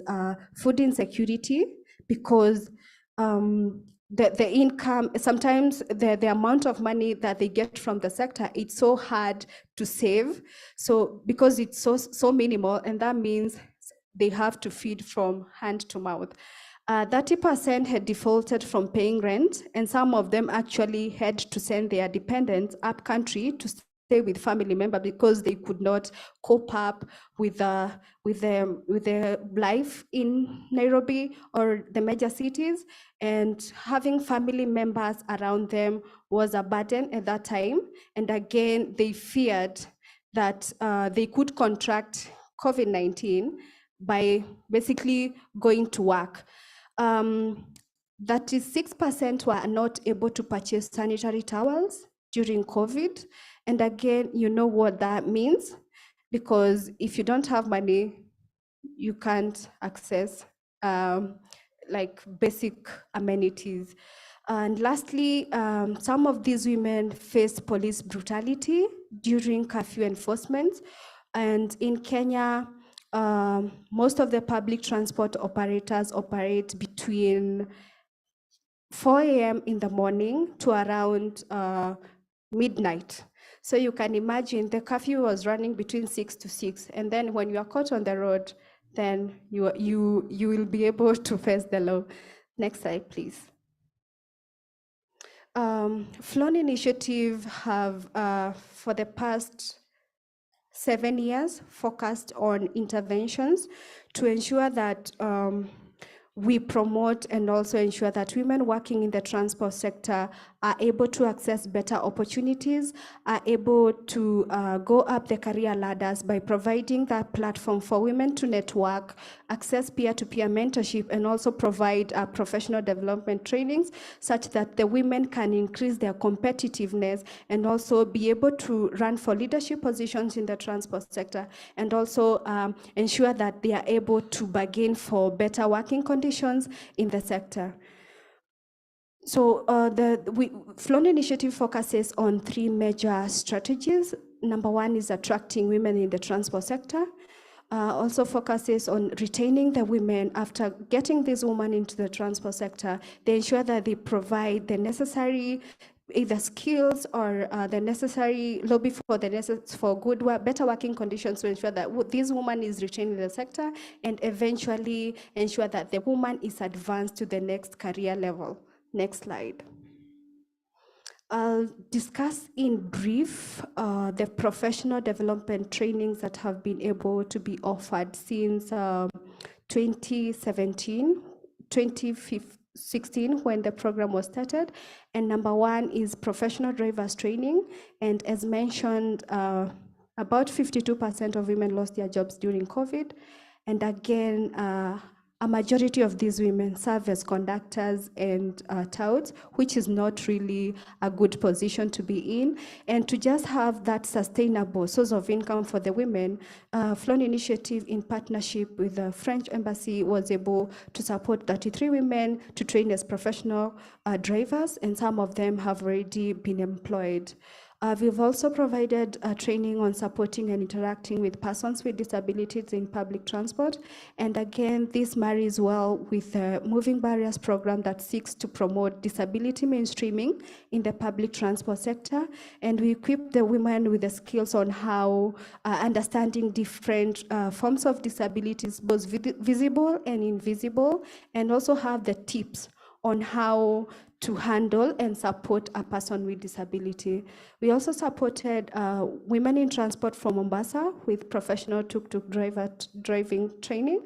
[SPEAKER 15] food insecurity, because the income, sometimes the amount of money that they get from the sector, it's so hard to save. So because it's so minimal, and that means they have to feed from hand to mouth. 30% had defaulted from paying rent, and some of them actually had to send their dependents up country to stay with family members because they could not cope up with the life in Nairobi or the major cities, and having family members around them was a burden at that time. And again, they feared that they could contract COVID-19 by basically going to work. 36% were not able to purchase sanitary towels during COVID. And again, you know what that means, because if you don't have money, you can't access like basic amenities. And lastly, some of these women faced police brutality during curfew enforcement. And in Kenya, most of the public transport operators operate between 4 a.m. in the morning to around midnight. So you can imagine the curfew was running between 6 to 6. And then when you are caught on the road, then you will be able to face the law. Next slide, please. Flown Initiative have, for the past 7 years, focused on interventions to ensure that we promote and also ensure that women working in the transport sector are able to access better opportunities, are able to go up the career ladders by providing that platform for women to network, access peer-to-peer mentorship, and also provide professional development trainings such that the women can increase their competitiveness and also be able to run for leadership positions in the transport sector, and also ensure that they are able to bargain for better working conditions conditions in the sector. So Flown initiative focuses on 3 major strategies. Number 1 is attracting women in the transport sector. Also focuses on retaining the women after getting these women into the transport sector. They ensure that they provide the necessary either skills or the necessary lobby for better working conditions to ensure that this woman is retained in the sector, and eventually ensure that the woman is advanced to the next career level. Next slide. I'll discuss in brief the professional development trainings that have been able to be offered since 2016 when the program was started. And number 1 is professional drivers training. And as mentioned, about 52% of women lost their jobs during COVID. And again, a majority of these women serve as conductors and touts, which is not really a good position to be in. And to just have that sustainable source of income for the women, Flown Initiative, in partnership with the French Embassy, was able to support 33 women to train as professional drivers, and some of them have already been employed. We've also provided training on supporting and interacting with persons with disabilities in public transport. And again, this marries well with the Moving Barriers program that seeks to promote disability mainstreaming in the public transport sector. And we equip the women with the skills on how understanding different forms of disabilities, both visible and invisible, and also have the tips on how to handle and support a person with disability. We also supported women in transport from Mombasa with professional tuk-tuk driving training.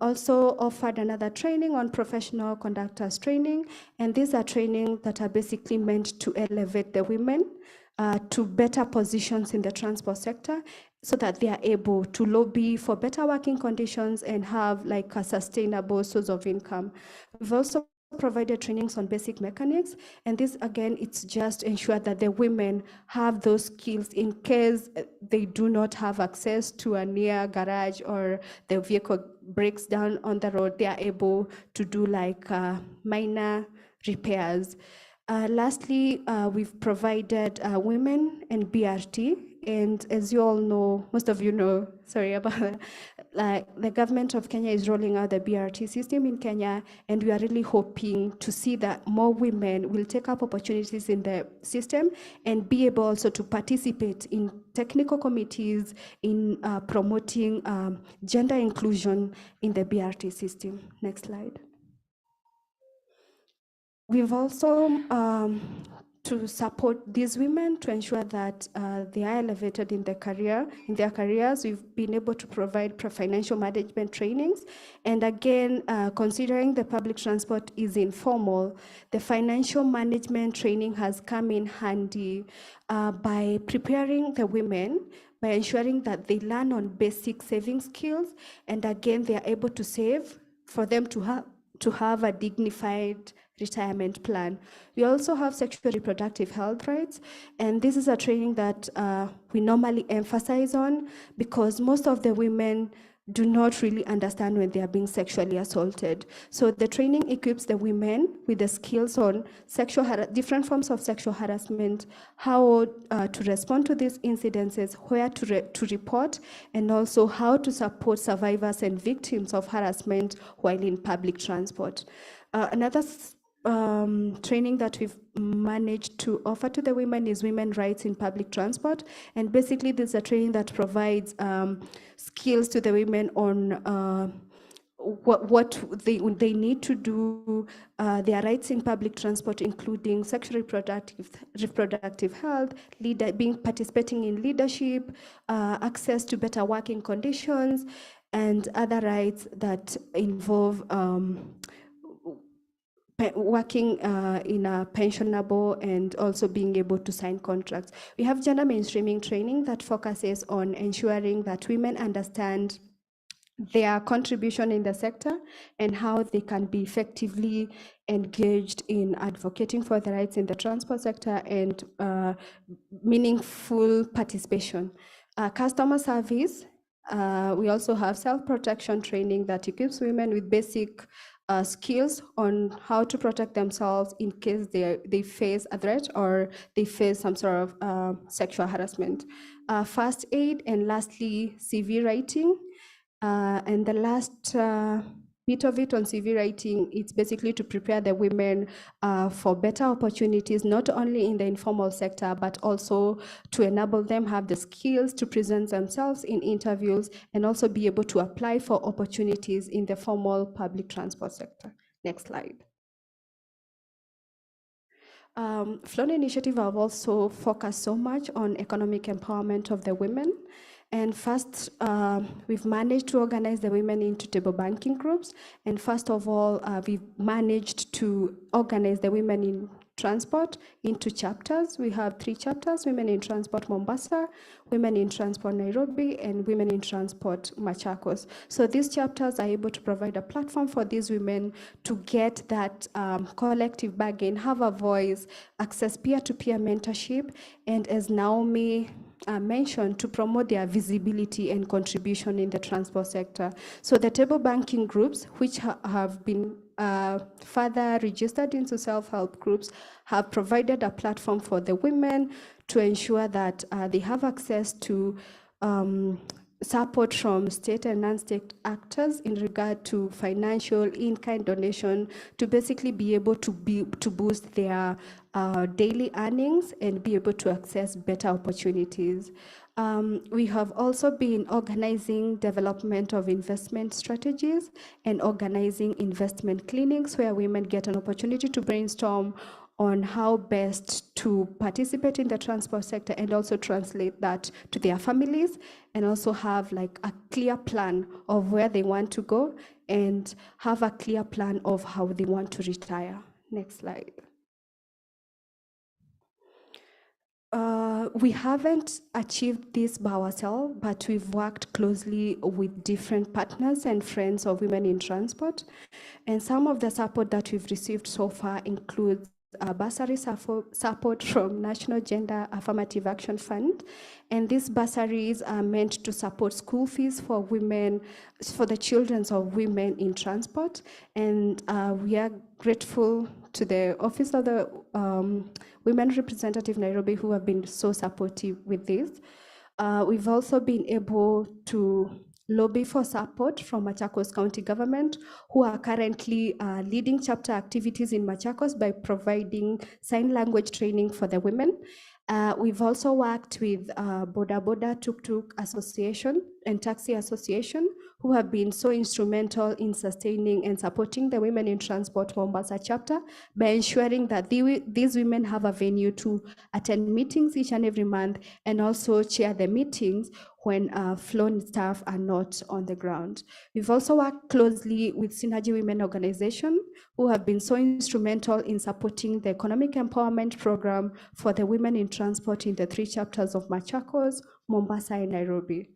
[SPEAKER 15] Also offered another training on professional conductors training, and these are training that are basically meant to elevate the women to better positions in the transport sector, so that they are able to lobby for better working conditions and have like a sustainable source of income. We've also provided trainings on basic mechanics, and this again, it's just ensure that the women have those skills in case they do not have access to a near garage or the vehicle breaks down on the road, they are able to do like minor repairs. Lastly, we've provided women and BRT, and as you all know, most of you know, sorry about that, like the government of Kenya is rolling out the BRT system in Kenya, and we are really hoping to see that more women will take up opportunities in the system and be able also to participate in technical committees in promoting gender inclusion in the BRT system. Next slide. We've also, to support these women to ensure that they are elevated in their careers, we've been able to provide financial management trainings. And again, considering the public transport is informal, the financial management training has come in handy by preparing the women, by ensuring that they learn on basic saving skills, and again, they are able to save for them to have a dignified retirement plan. We also have sexual reproductive health rights, and this is a training that we normally emphasize on because most of the women do not really understand when they are being sexually assaulted. So the training equips the women with the skills on different forms of sexual harassment, how to respond to these incidences, where to report, and also how to support survivors and victims of harassment while in public transport. Another training that we've managed to offer to the women is women's rights in public transport. And basically, this is a training that provides skills to the women on what they need to do, their rights in public transport, including sexual reproductive health, participating in leadership, access to better working conditions, and other rights that involve working in a pensionable and also being able to sign contracts. We have gender mainstreaming training that focuses on ensuring that women understand their contribution in the sector and how they can be effectively engaged in advocating for the rights in the transport sector and meaningful participation. Customer service We also have self-protection training that equips women with basic skills on how to protect themselves in case they face a threat or they face some sort of sexual harassment. First aid, and lastly, CV writing. And the last bit of it on CV writing, it's basically to prepare the women for better opportunities, not only in the informal sector, but also to enable them have the skills to present themselves in interviews and also be able to apply for opportunities in the formal public transport sector. Next slide. Flown Initiative have also focused so much on economic empowerment of the women. And first, we've managed to organize the women into table banking groups. And first of all, we've managed to organize the women in transport into chapters. We have 3 chapters: Women in Transport Mombasa, Women in Transport Nairobi, and Women in Transport Machakos. So these chapters are able to provide a platform for these women to get that collective bargain, have a voice, access peer-to-peer mentorship, and as Naomi mentioned, to promote their visibility and contribution in the transport sector. So the table banking groups, which have been further registered into self-help groups, have provided a platform for the women to ensure that they have access to support from state and non-state actors in regard to financial in-kind donation to basically be able to boost their daily earnings and be able to access better opportunities. We have also been organizing development of investment strategies and organizing investment clinics where women get an opportunity to brainstorm on how best to participate in the transport sector and also translate that to their families, and also have like a clear plan of where they want to go and have a clear plan of how they want to retire. Next slide. We haven't achieved this by ourselves, but we've worked closely with different partners and friends of women in transport. And some of the support that we've received so far includes bursary support from National Gender Affirmative Action Fund. And these bursaries are meant to support school fees for women, for the children of women in transport. And we are grateful to the Office of the Women Representative Nairobi, who have been so supportive with this. We've also been able to lobby for support from Machakos County Government, who are currently leading chapter activities in Machakos by providing sign language training for the women. We've also worked with Boda Boda Tuk Tuk Association and Taxi Association, who have been so instrumental in sustaining and supporting the Women in Transport Mombasa chapter by ensuring that these women have a venue to attend meetings each and every month and also chair the meetings when flown staff are not on the ground. We've also worked closely with Synergy Women Organization, who have been so instrumental in supporting the economic empowerment program for the women in transport in the 3 chapters of Machakos, Mombasa, and Nairobi.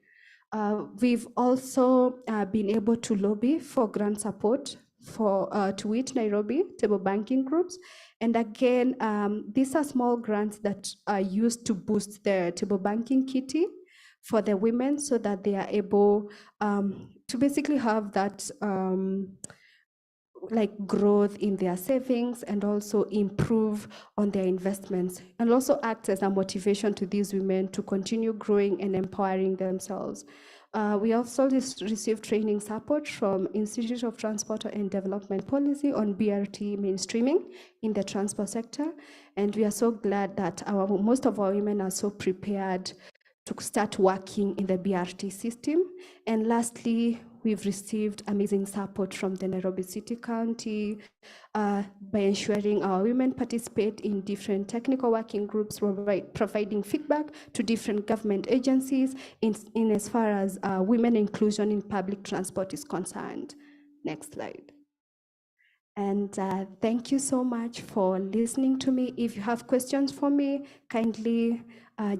[SPEAKER 15] We've also been able to lobby for grant support for to WIT Nairobi table banking groups. And again, these are small grants that are used to boost the table banking kitty for the women so that they are able to basically have that like growth in their savings and also improve on their investments, and also act as a motivation to these women to continue growing and empowering themselves. We also received training support from Institute of Transport and Development Policy on BRT mainstreaming in the transport sector. And we are so glad that most of our women are so prepared to start working in the BRT system. And lastly, we've received amazing support from the Nairobi City County by ensuring our women participate in different technical working groups, providing feedback to different government agencies in as far as women inclusion in public transport is concerned. Next slide. And thank you so much for listening to me. If you have questions for me, kindly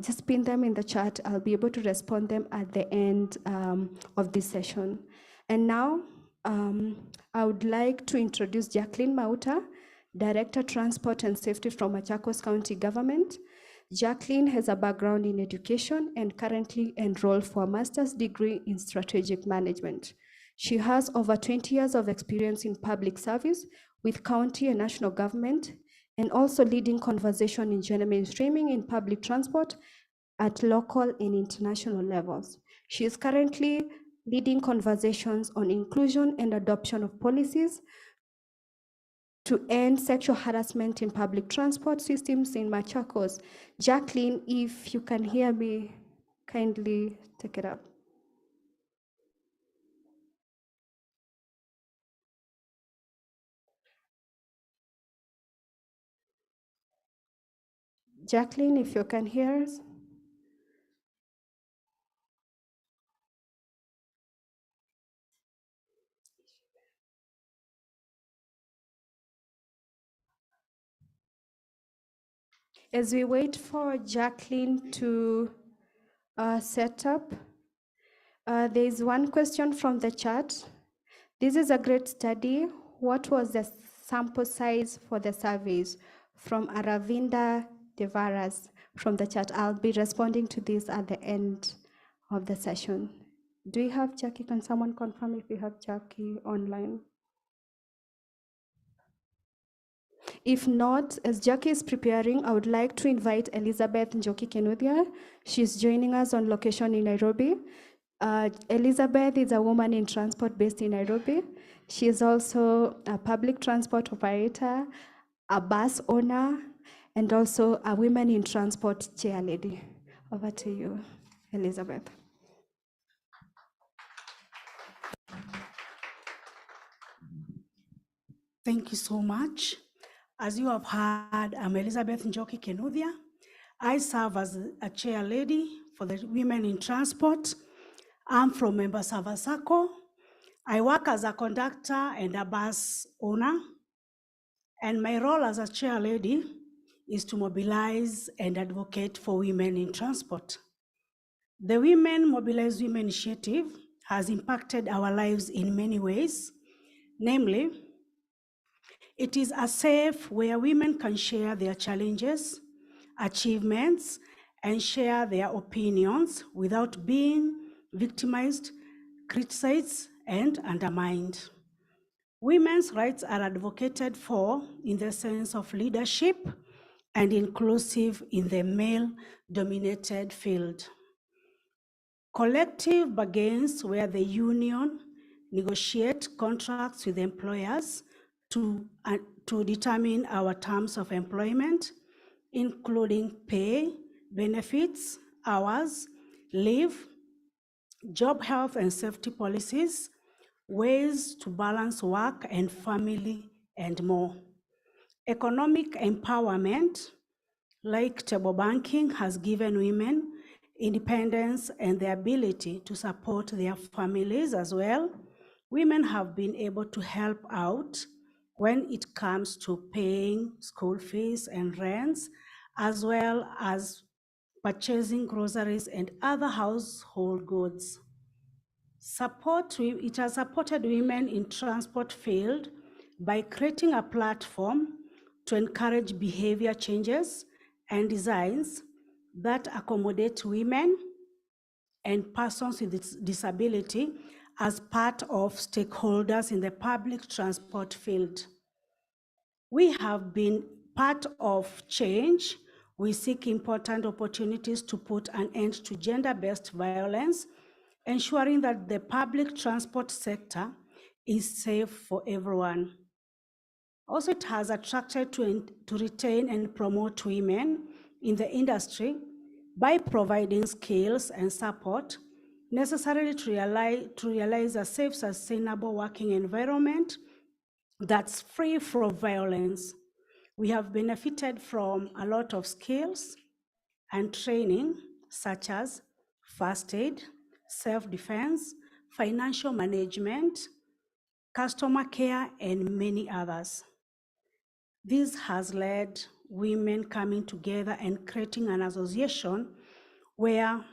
[SPEAKER 15] just pin them in the chat. I'll be able to respond them at the end of this session. And now I would like to introduce Jacqueline Mauta, Director Transport and Safety from Machakos County Government. Jacqueline has a background in education and currently enrolled for a master's degree in strategic management. She has over 20 years of experience in public service with county and national government, and also leading conversation in gender mainstreaming in public transport at local and international levels. She is currently leading conversations on inclusion and adoption of policies to end sexual harassment in public transport systems in Machakos. Jacqueline, if you can hear me, kindly take it up. Jacqueline, if you can hear us. As we wait for Jacqueline to set up, there is one question from the chat. This is a great study. What was the sample size for the surveys? From Aravinda Devaras from the chat. I'll be responding to this at the end of the session. Do you have Jackie? Can someone confirm if you have Jackie online? If not, as Jackie is preparing, I would like to invite Elizabeth Njoki Kenuthia. She's joining us on location in Nairobi. Elizabeth is a woman in transport based in Nairobi. She is also a public transport operator, a bus owner, and also a women in transport chair lady. Over to you, Elizabeth.
[SPEAKER 16] Thank you so much. As you have heard, I'm Elizabeth Njoki Kenuthia. I serve as a chair lady for the Women in Transport. I'm from Embasava Sacco. I work as a conductor and a bus owner. And my role as a chair lady is to mobilize and advocate for women in transport. The Women Mobilize Women initiative has impacted our lives in many ways. Namely, it is a safe where women can share their challenges, achievements, and share their opinions without being victimized, criticized, and undermined. Women's rights are advocated for in the sense of leadership and inclusive in the male-dominated field. Collective bargains where the union negotiate contracts with employers to determine our terms of employment, including pay, benefits, hours, leave, job health and safety policies, ways to balance work and family, and more. Economic empowerment, like table banking, has given women independence and the ability to support their families as well. Women have been able to help out when it comes to paying school fees and rents, as well as purchasing groceries and other household goods. It has supported women in transport field by creating a platform to encourage behavior changes and designs that accommodate women and persons with disability as part of stakeholders in the public transport field. We have been part of change. We seek important opportunities to put an end to gender-based violence, ensuring that the public transport sector is safe for everyone. Also, it has attracted to retain and promote women in the industry by providing skills and support necessary to realize a safe, sustainable working environment that's free from violence. We have benefited from a lot of skills and training, such as first aid, self-defense, financial management, customer care, and many others. This has led women coming together and creating an association where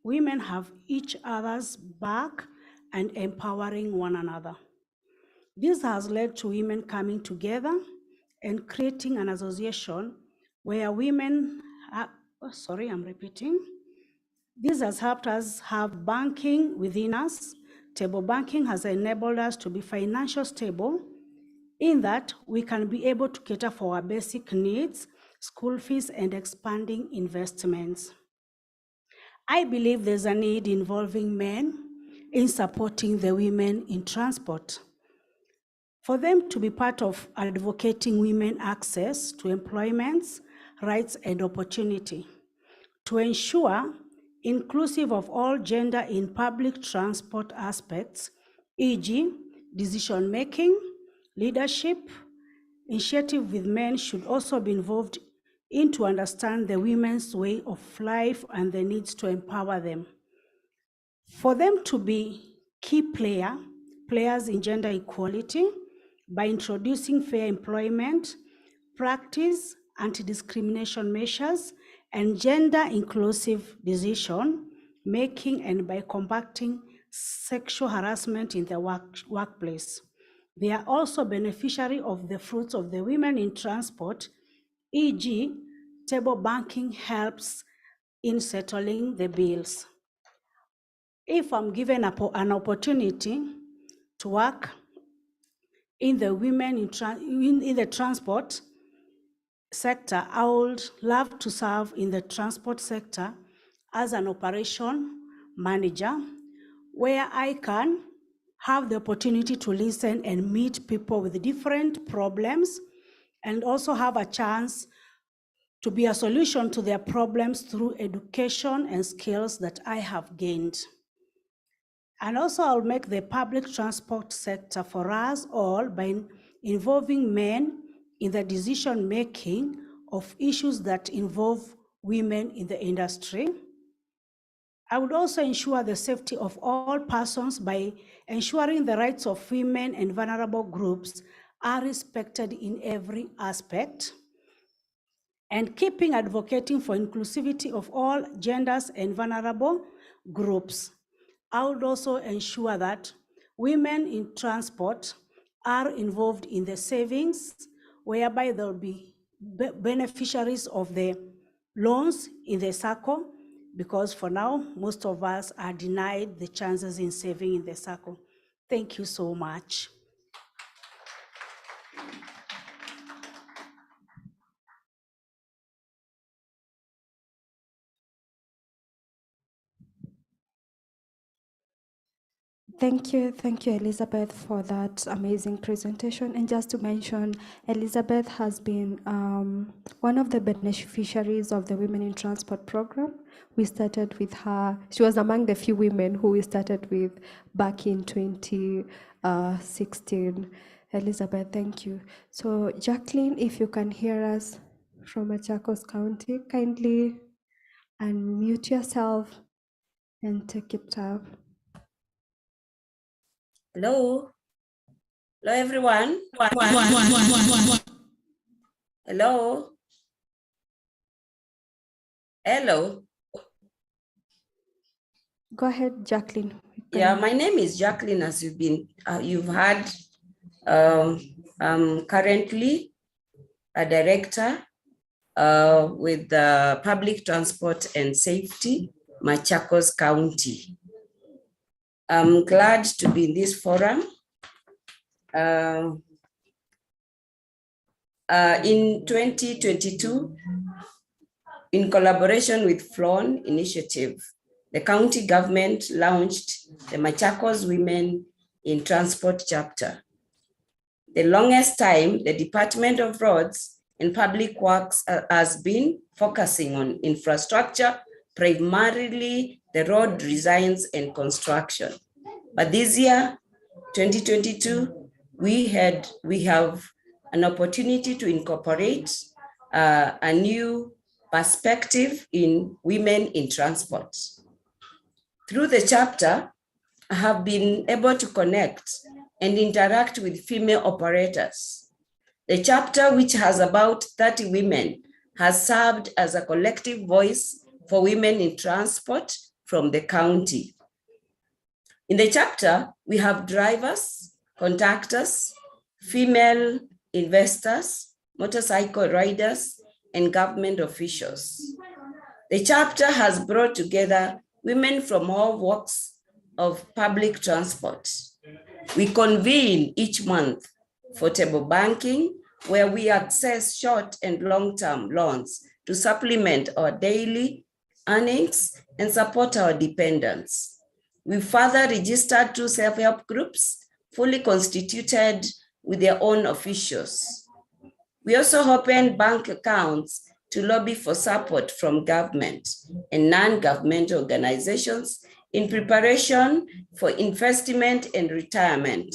[SPEAKER 16] women have each other's back and empowering one another. This has led to women coming together and creating an association where women sorry, I'm repeating. This has helped us have banking within us. Table banking has enabled us to be financially stable in that we can be able to cater for our basic needs, school fees, and expanding investments. I believe there's a need involving men in supporting the women in transport. For them to be part of advocating women access to employment, rights, and opportunity. To ensure inclusive of all gender in public transport aspects, e.g. decision-making, leadership, initiative with men should also be involved in to understand the women's way of life and the needs to empower them. For them to be key players in gender equality by introducing fair employment, practice, anti-discrimination measures, and gender-inclusive decision-making, and by combating sexual harassment in the workplace. They are also beneficiary of the fruits of the women in transport, e.g. table banking helps in settling the bills. If I'm given an opportunity to work in the women in the transport sector, I would love to serve in the transport sector as an operation manager, where I can have the opportunity to listen and meet people with different problems, and also have a chance to be a solution to their problems through education and skills that I have gained. And also I'll make the public transport sector for us all by involving men in the decision-making of issues that involve women in the industry. I would also ensure the safety of all persons by ensuring the rights of women and vulnerable groups are respected in every aspect, and keeping advocating for inclusivity of all genders and vulnerable groups. I would also ensure that women in transport are involved in the savings, whereby they'll be beneficiaries of the loans in the SACCO, because for now, most of us are denied the chances in saving in the SACCO. Thank you so much.
[SPEAKER 15] Thank you, Elizabeth, for that amazing presentation. And just to mention, Elizabeth has been one of the beneficiaries of the Women in Transport program. We started with her. She was among the few women who we started with back in 2016. Elizabeth, thank you. So Jacqueline, if you can hear us from Machakos County, kindly unmute yourself and take it up.
[SPEAKER 17] Hello. Hello, everyone. Hello. Hello.
[SPEAKER 15] Go ahead, Jacqueline.
[SPEAKER 17] Yeah, my name is Jacqueline, as you've heard. I'm currently a director with the Public Transport and Safety, Machakos County. I'm glad to be in this forum. In 2022, in collaboration with FLON Initiative, the county government launched the Machakos Women in Transport chapter. The longest time, the Department of Roads and Public Works has been focusing on infrastructure, primarily the road designs and construction. But this year, 2022, we have an opportunity to incorporate a new perspective in women in transport. Through the chapter, I have been able to connect and interact with female operators. The chapter, which has about 30 women, has served as a collective voice for women in transport from the county. In the chapter, we have drivers, conductors, female investors, motorcycle riders, and government officials. The chapter has brought together women from all walks of public transport. We convene each month for table banking, where we access short and long-term loans to supplement our daily earnings and support our dependents. We further registered 2 self-help groups, fully constituted with their own officials. We also opened bank accounts to lobby for support from government and non-governmental organizations in preparation for investment and retirement.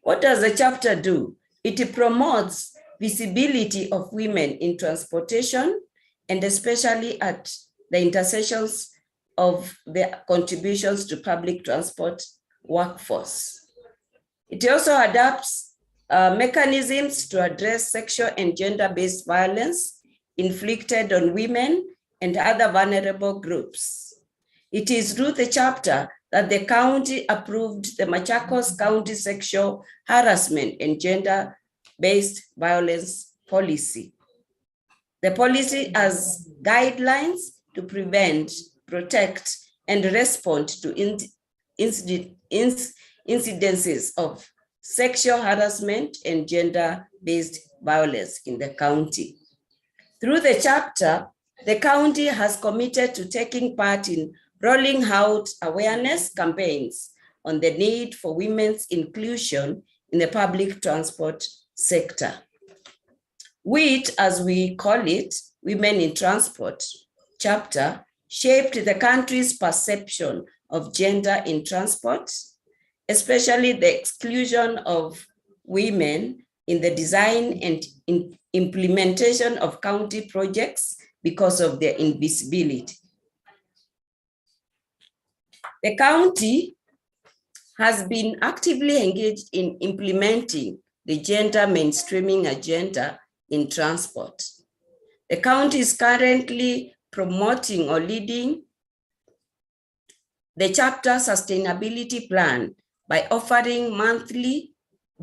[SPEAKER 17] What does the chapter do? It promotes visibility of women in transportation, and especially at the intersections of their contributions to public transport workforce. It also adapts mechanisms to address sexual and gender-based violence inflicted on women and other vulnerable groups. It is through the chapter that the county approved the Machakos County Sexual Harassment and Gender-Based Violence Policy. The policy has guidelines to prevent, protect, and respond to incidences of sexual harassment and gender-based violence in the county. Through the chapter, the county has committed to taking part in rolling out awareness campaigns on the need for women's inclusion in the public transport sector. WIT, as we call it, Women in Transport chapter, shaped the country's perception of gender in transport, especially the exclusion of women in the design and implementation of county projects because of their invisibility. The county has been actively engaged in implementing the gender mainstreaming agenda in transport. The county is currently promoting or leading the chapter sustainability plan by offering monthly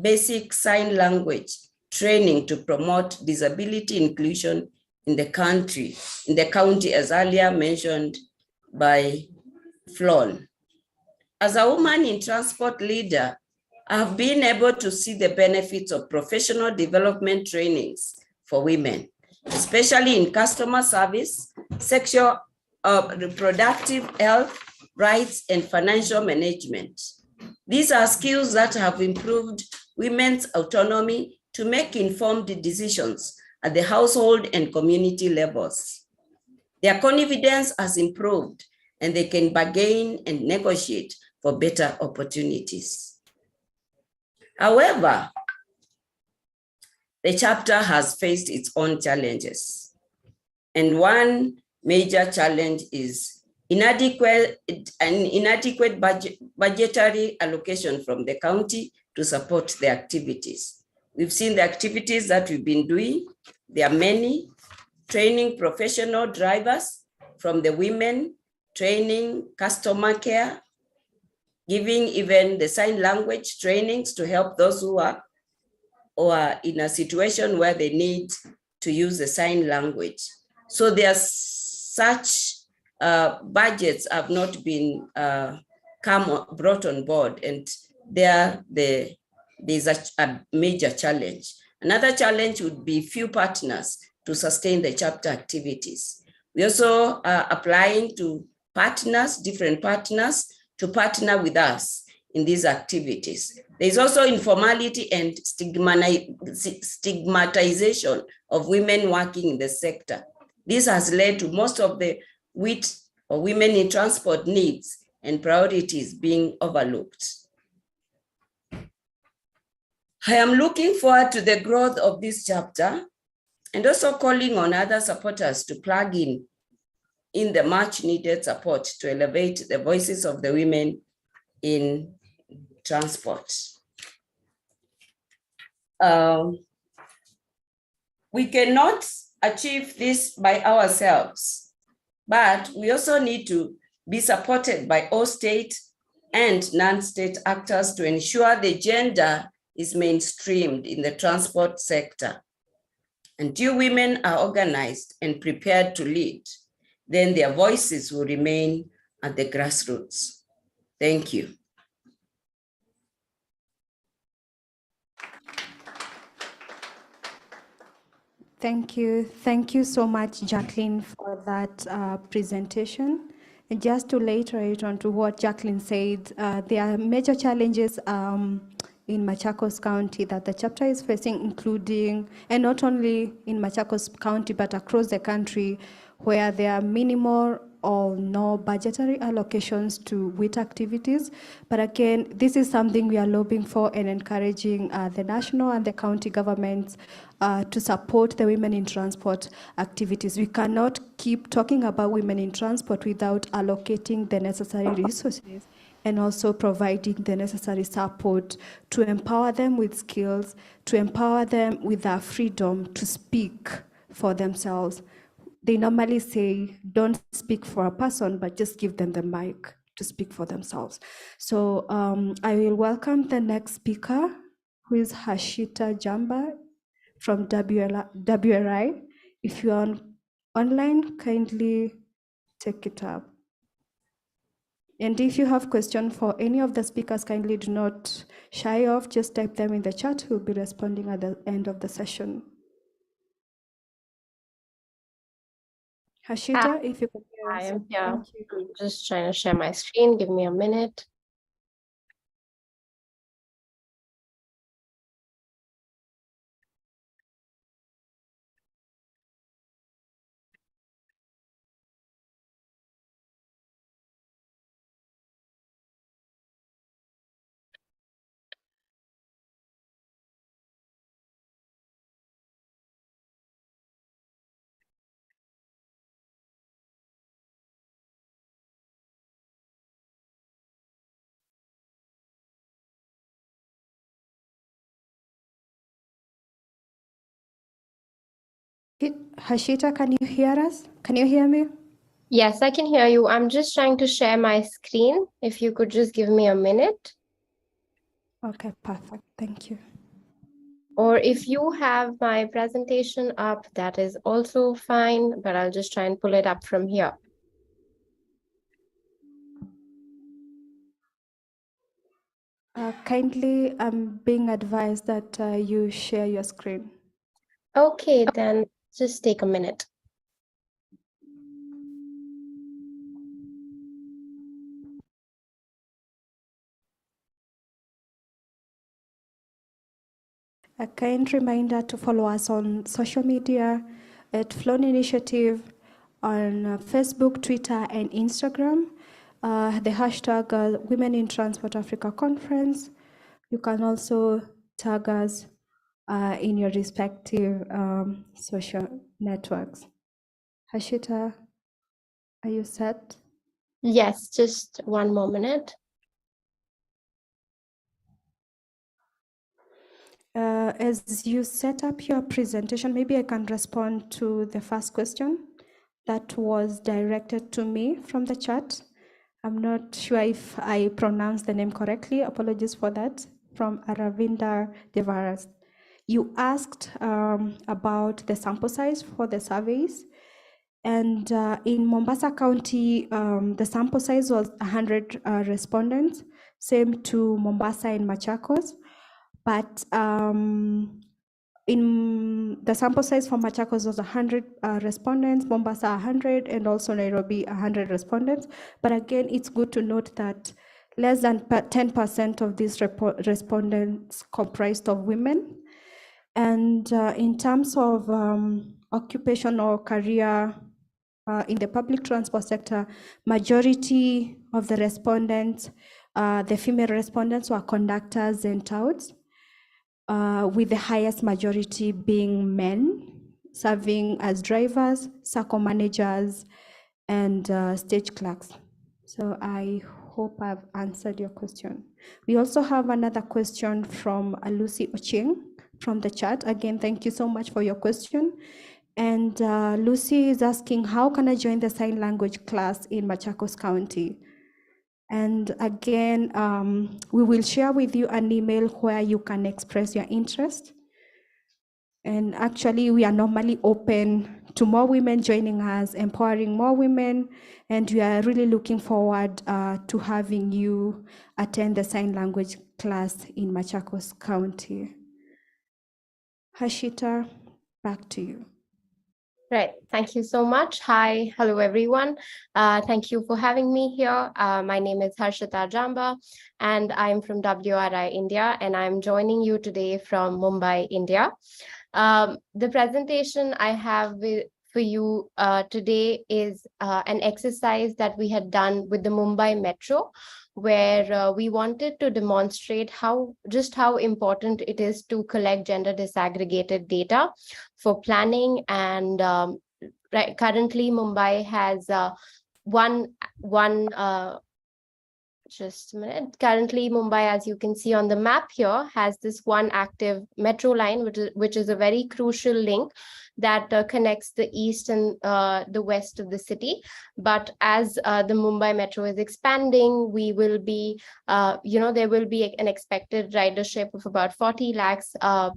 [SPEAKER 17] basic sign language training to promote disability inclusion in the county, as earlier mentioned by Flon. As a woman in transport leader, I have been able to see the benefits of professional development trainings for women, especially in customer service, sexual reproductive health, rights, and financial management. These are skills that have improved women's autonomy to make informed decisions at the household and community levels. Their confidence has improved, and they can bargain and negotiate for better opportunities. However, the chapter has faced its own challenges. And one major challenge is inadequate budgetary allocation from the county to support the activities. We've seen the activities that we've been doing. There are many: training professional drivers from the women, training customer care, giving even the sign language trainings to help those who are in a situation where they need to use the sign language. So there's such budgets have not been brought on board, and there's a major challenge. Another challenge would be few partners to sustain the chapter activities. We also are applying to partners, different partners, to partner with us in these activities. There's also informality and stigmatization of women working in the sector. This has led to most of the WIT, or women in transport, needs and priorities being overlooked. I am looking forward to the growth of this chapter, and also calling on other supporters to plug in the much needed support to elevate the voices of the women in transport. We cannot achieve this by ourselves, but we also need to be supported by all state and non-state actors to ensure the gender is mainstreamed in the transport sector. and you women are organized and prepared to lead, then their voices will remain at the grassroots. Thank you.
[SPEAKER 15] Thank you. Thank you so much, Jacqueline, for that presentation. And just to reiterate on to what Jacqueline said, there are major challenges in Machakos County that the chapter is facing, including, and not only in Machakos County, but across the country, where there are minimal or no budgetary allocations to WIT activities. But again, this is something we are lobbying for and encouraging the national and the county governments to support the women in transport activities. We cannot keep talking about women in transport without allocating the necessary resources and also providing the necessary support to empower them with skills, to empower them with their freedom to speak for themselves. They normally say, don't speak for a person, but just give them the mic to speak for themselves. So I will welcome the next speaker, who is Hashita Jamba from WRI. If you're online, kindly take it up. And if you have questions for any of the speakers, kindly do not shy off, just type them in the chat. We'll be responding at the end of the session. Hashita, if you could hear us.
[SPEAKER 18] I am here.
[SPEAKER 15] Thank you.
[SPEAKER 18] I'm just trying to share my screen. Give me a minute.
[SPEAKER 15] Hashita, can you hear us? Can you hear me?
[SPEAKER 18] Yes, I can hear you. I'm just trying to share my screen. If you could just give me a minute.
[SPEAKER 15] Okay, perfect. Thank you.
[SPEAKER 18] Or if you have my presentation up, that is also fine, but I'll just try and pull it up from here.
[SPEAKER 15] Kindly, I'm being advised that you share your screen.
[SPEAKER 18] Okay, then just take a minute.
[SPEAKER 15] A kind reminder to follow us on social media at Flown Initiative on Facebook, Twitter, and Instagram. The hashtag Women in Transport Africa Conference. You can also tag us in your respective social networks. Hashita, are you set?
[SPEAKER 18] Yes, just one more minute.
[SPEAKER 15] As you set up your presentation, maybe I can respond to the first question that was directed to me from the chat. I'm not sure if I pronounced the name correctly. Apologies for that. From Aravinda Devaras. You asked about the sample size for the surveys. And in Mombasa County, the sample size was 100 respondents, same to Mombasa and Machakos. But in the sample size for Machakos was 100 respondents, Mombasa 100, and also Nairobi 100 respondents. But again, it's good to note that less than 10% of these respondents comprised of women. And in terms of occupation or career in the public transport sector, majority of the respondents, the female respondents, were conductors and touts, with the highest majority being men, serving as drivers, circle managers, and stage clerks. So I hope I've answered your question. We also have another question from Lucy Ocheng from the chat. Again, thank you so much for your question. And Lucy is asking, how can I join the sign language class in Machakos County? And again, we will share with you an email where you can express your interest. And actually, we are normally open to more women joining us, empowering more women, and we are really looking forward to having you attend the sign language class in Machakos County. Hashita, back to you.
[SPEAKER 18] Right. Thank you so much. Hi. Hello, everyone. Thank you for having me here. My name is Harshita Jamba, and I'm from WRI India, and I'm joining you today from Mumbai, India. The presentation I have for you today is an exercise that we had done with the Mumbai Metro, where we wanted to demonstrate how important it is to collect gender disaggregated data for planning. And currently Mumbai has just a minute. Currently, Mumbai, as you can see on the map here, has this one active metro line, which is a very crucial link that connects the east and the west of the city. But as the Mumbai Metro is expanding, we will be, there will be an expected ridership of about 40 lakhs.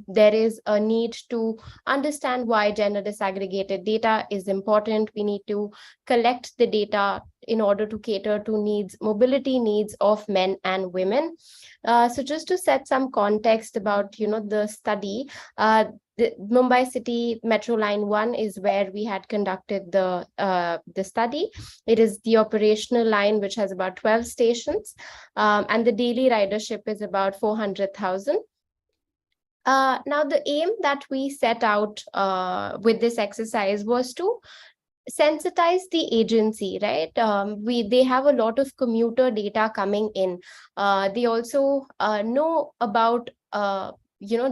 [SPEAKER 18] There is a need to understand why gender disaggregated data is important. We need to collect the data in order to cater to mobility needs of men and women. So just to set some context about, the study, the Mumbai City Metro Line 1 is where we had conducted the study. It is the operational line, which has about 12 stations, and the daily ridership is about 400,000. Now, the aim that we set out with this exercise was to sensitize the agency, right? They have a lot of commuter data coming in. They also know about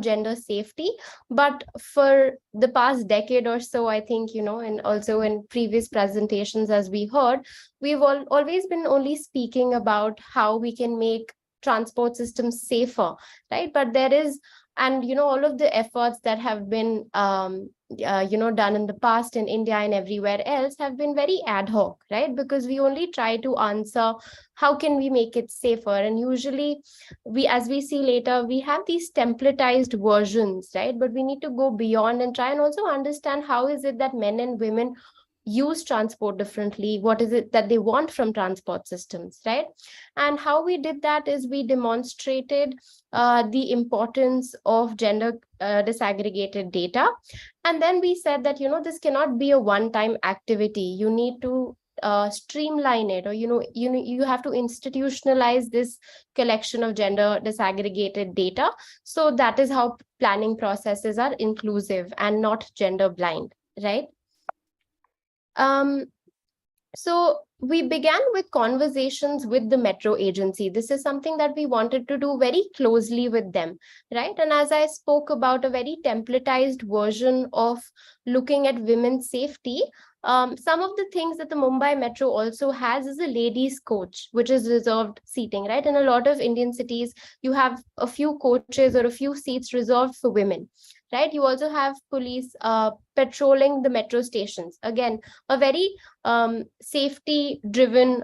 [SPEAKER 18] gender safety, but for the past decade or so, I think, and also in previous presentations, as we heard, we've always been only speaking about how we can make transport systems safer, right? But there is, and all of the efforts that have been done in the past in India and everywhere else have been very ad hoc, right? Because we only try to answer how can we make it safer, and usually as we see later, we have these templatized versions, right? But we need to go beyond and try and also understand how is it that men and women use transport differently, what is it that they want from transport systems, right? And how we did that is we demonstrated the importance of gender disaggregated data. And then we said that, this cannot be a one-time activity. You need to streamline it, or, you have to institutionalize this collection of gender disaggregated data. So that is how planning processes are inclusive and not gender blind, right? So we began with conversations with the metro agency. This is something that we wanted to do very closely with them, right? And as I spoke about a very templatized version of looking at women's safety, some of the things that the Mumbai Metro also has is a ladies' coach, which is reserved seating, right? In a lot of Indian cities, you have a few coaches or a few seats reserved for women, right? You also have police patrolling the metro stations. Again, a very safety-driven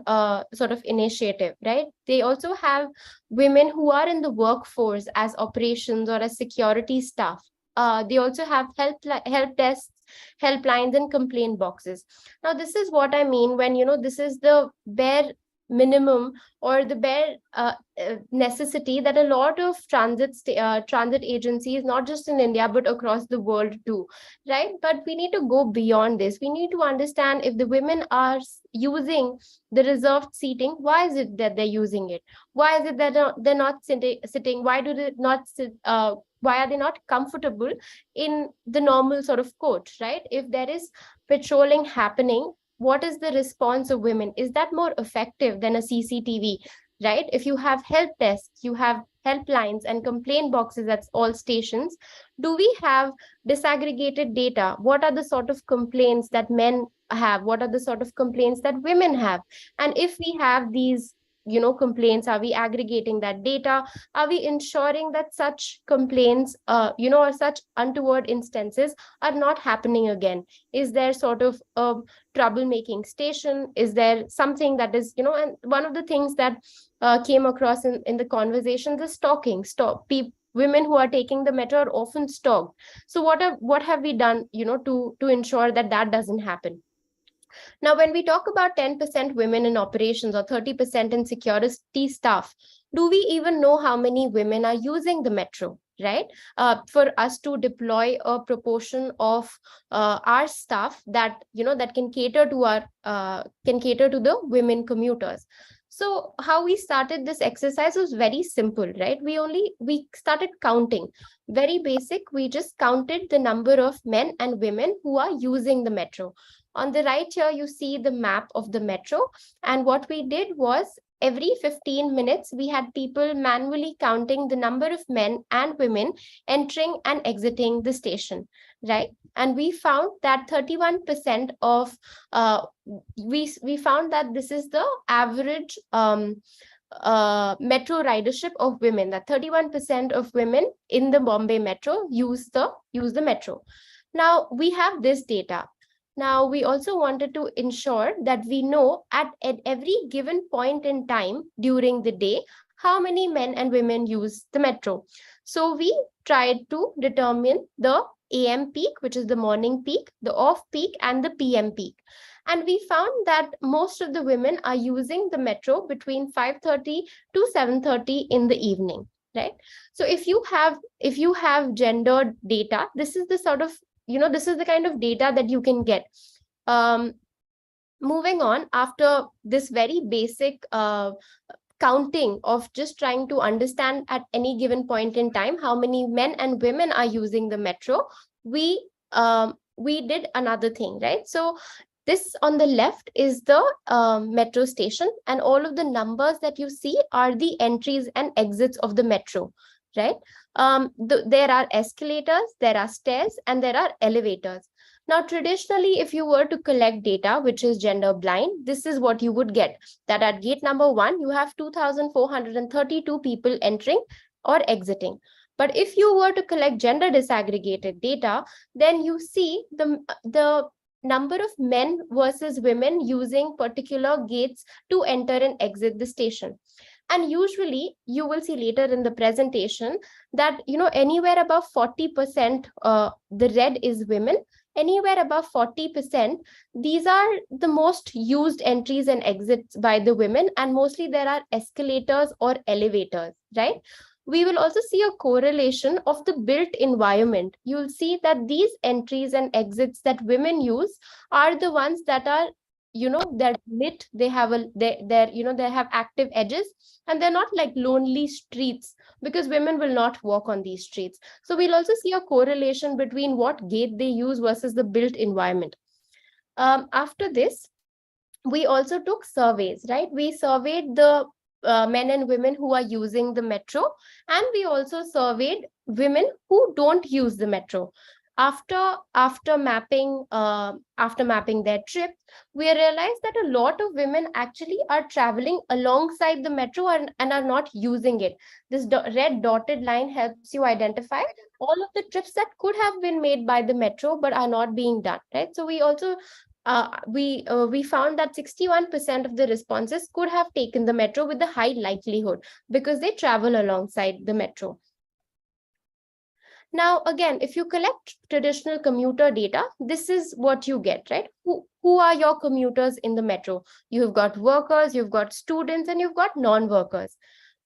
[SPEAKER 18] sort of initiative, right? They also have women who are in the workforce as operations or as security staff. They also have help desks, helplines, and complaint boxes. Now, this is what I mean when, this is the bare minimum or the bare necessity that a lot of transit agencies, not just in India, but across the world do, right? But we need to go beyond this. We need to understand if the women are using the reserved seating, why is it that they're using it? Why is it that they're not sitting? Why do they not sit? Why are they not comfortable in the normal sort of coach, right? If there is patrolling happening, what is the response of women? Is that more effective than a CCTV, right? If you have help desks, you have helplines and complaint boxes at all stations, do we have disaggregated data? What are the sort of complaints that men have? What are the sort of complaints that women have? And if we have these complaints, are we aggregating that data? Are we ensuring that such complaints, or such untoward instances are not happening again? Is there sort of a troublemaking station? Is there something that is, and one of the things that came across in the conversation, the stalking. women who are taking the metro are often stalked. So what have we done, to ensure that that doesn't happen? Now, when we talk about 10% women in operations or 30% in security staff, do we even know how many women are using the metro? Right? For us to deploy a proportion of our staff that that can cater to the women commuters. So how we started this exercise was very simple, right? We started counting. Very basic. We just counted the number of men and women who are using the metro. On the right here, you see the map of the metro. And what we did was every 15 minutes, we had people manually counting the number of men and women entering and exiting the station, right? And we found that 31% of, we found that this is the average metro ridership of women, that 31% of women in the Bombay metro use the metro. Now, we have this data. Now, we also wanted to ensure that we know at every given point in time during the day, how many men and women use the metro. So we tried to determine the AM peak, which is the morning peak, the off peak, and the PM peak. And we found that most of the women are using the metro between 5:30 to 7:30 in the evening, right? So if you have gendered data, this is the sort of this is the kind of data that you can get. Moving on, after this very basic counting of just trying to understand at any given point in time how many men and women are using the metro, we did another thing, right? So this on the left is the metro station, and all of the numbers that you see are the entries and exits of the metro, right? There are escalators, there are stairs, and there are elevators. Now, traditionally, if you were to collect data, which is gender blind, this is what you would get, that at gate number 1, you have 2,432 people entering or exiting. But if you were to collect gender disaggregated data, then you see the number of men versus women using particular gates to enter and exit the station. And usually you will see later in the presentation that, anywhere above 40%, the red is women, anywhere above 40%, these are the most used entries and exits by the women, and mostly there are escalators or elevators, right? We will also see a correlation of the built environment. You'll see that these entries and exits that women use are the ones that are they're lit, they have they have active edges, and they're not like lonely streets, because women will not walk on these streets. So we'll also see a correlation between what gate they use versus the built environment. After this, we also took surveys, right? We surveyed the men and women who are using the metro, and we also surveyed women who don't use the metro. After mapping their trip, we realized that a lot of women actually are traveling alongside the metro and are not using it. This red dotted line helps you identify all of the trips that could have been made by the metro but are not being done, right? So we also we found that 61% of the responses could have taken the metro with a high likelihood because they travel alongside the metro. Now, again, if you collect traditional commuter data, this is what you get, right? Who are your commuters in the metro? You've got workers, you've got students, and you've got non-workers.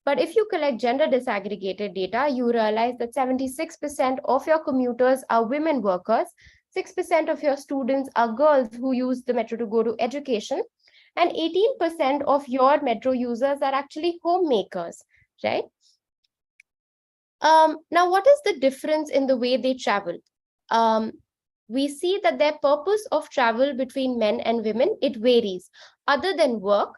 [SPEAKER 18] But if you collect gender disaggregated data, you realize that 76% of your commuters are women workers, 6% of your students are girls who use the metro to go to education, and 18% of your metro users are actually homemakers, right? Now, what is the difference in the way they travel? We see that their purpose of travel between men and women, it varies. Other than work,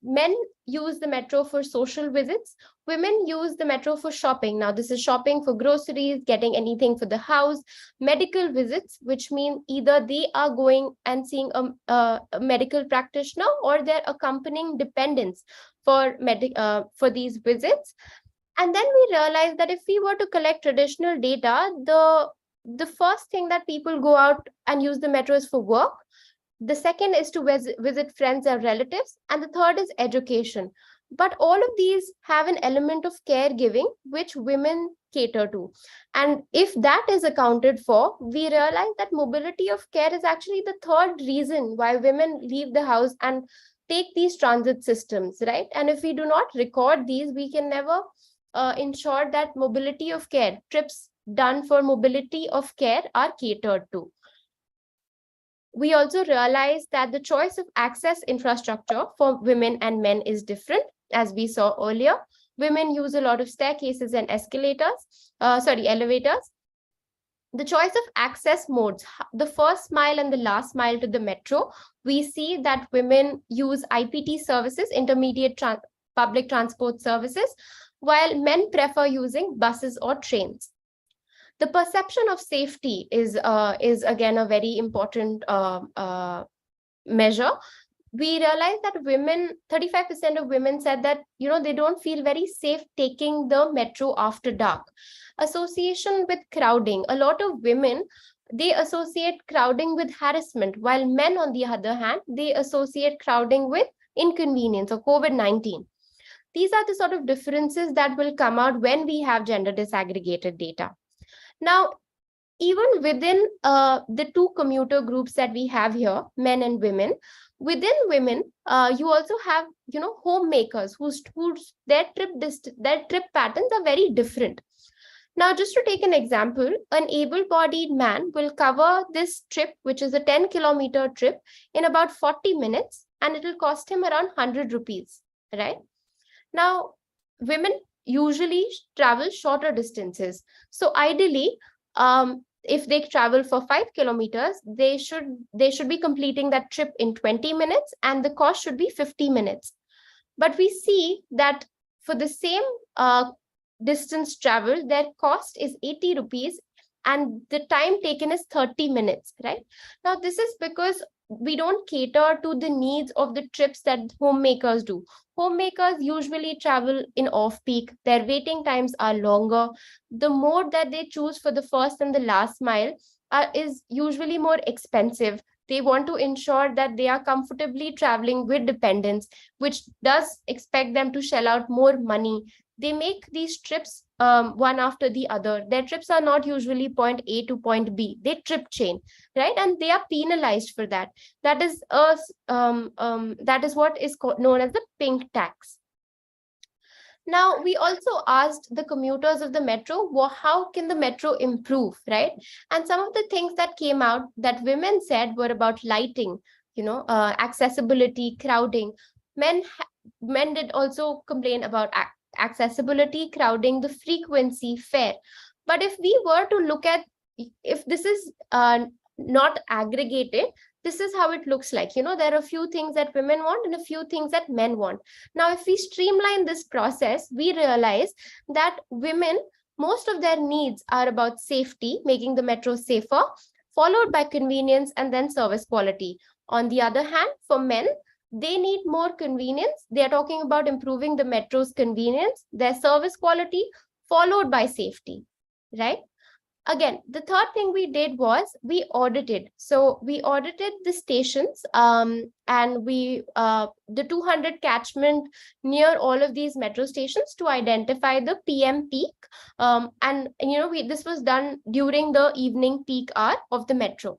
[SPEAKER 18] men use the metro for social visits. Women use the metro for shopping. Now, this is shopping for groceries, getting anything for the house, medical visits, which mean either they are going and seeing a medical practitioner or they're accompanying dependents for these visits. And then we realized that if we were to collect traditional data, the first thing that people go out and use the metro is for work. The second is to visit friends or relatives. And the third is education. But all of these have an element of caregiving, which women cater to. And if that is accounted for, we realize that mobility of care is actually the third reason why women leave the house and take these transit systems, right? And if we do not record these, we can never ensure that mobility of care, trips done for mobility of care, are catered to. We also realize that the choice of access infrastructure for women and men is different. As we saw earlier, women use a lot of staircases and elevators. The choice of access modes, the first mile and the last mile to the metro, we see that women use IPT services, intermediate public transport services, while men prefer using buses or trains. The perception of safety is again a very important measure. We realized that 35% of women said that, they don't feel very safe taking the metro after dark. Association with crowding. A lot of women, they associate crowding with harassment, while men, on the other hand, they associate crowding with inconvenience or COVID-19. These are the sort of differences that will come out when we have gender disaggregated data. Now, even within the two commuter groups that we have here, men and women, within women, you also have, homemakers whose their trip patterns are very different. Now, just to take an example, an able-bodied man will cover this trip, which is a 10-kilometer trip, in about 40 minutes, and it will cost him around 100 rupees, right? Now, women usually travel shorter distances. So ideally, if they travel for 5 kilometers, they should be completing that trip in 20 minutes, and the cost should be 50 minutes. But we see that for the same distance travel, their cost is 80 rupees and the time taken is 30 minutes, right? Now, this is because we don't cater to the needs of the trips that homemakers do. Homemakers usually travel in off-peak. Their waiting times are longer. The mode that they choose for the first and the last mile is usually more expensive. They want to ensure that they are comfortably traveling with dependents, which does expect them to shell out more money. They make these trips one after the other. Their trips are not usually point A to point B. They trip chain, right? And they are penalized for that. That is what is known as the pink tax. Now, we also asked the commuters of the metro, how can the metro improve, right? And some of the things that came out that women said were about lighting, accessibility, crowding. Men did also complain about accessibility, crowding, the frequency, fare. But if we were to look at, if this is not aggregated, this is how it looks like. There are a few things that women want and a few things that men want. Now, if we streamline this process, we realize that women, most of their needs are about safety, making the metro safer, followed by convenience and then service quality. On the other hand, for men, they need more convenience. They are talking about improving the metro's convenience, their service quality, followed by safety, right? Again, the third thing we did was we audited. So we audited the stations and we the 200 catchment near all of these metro stations to identify the PM peak. This was done during the evening peak hour of the metro.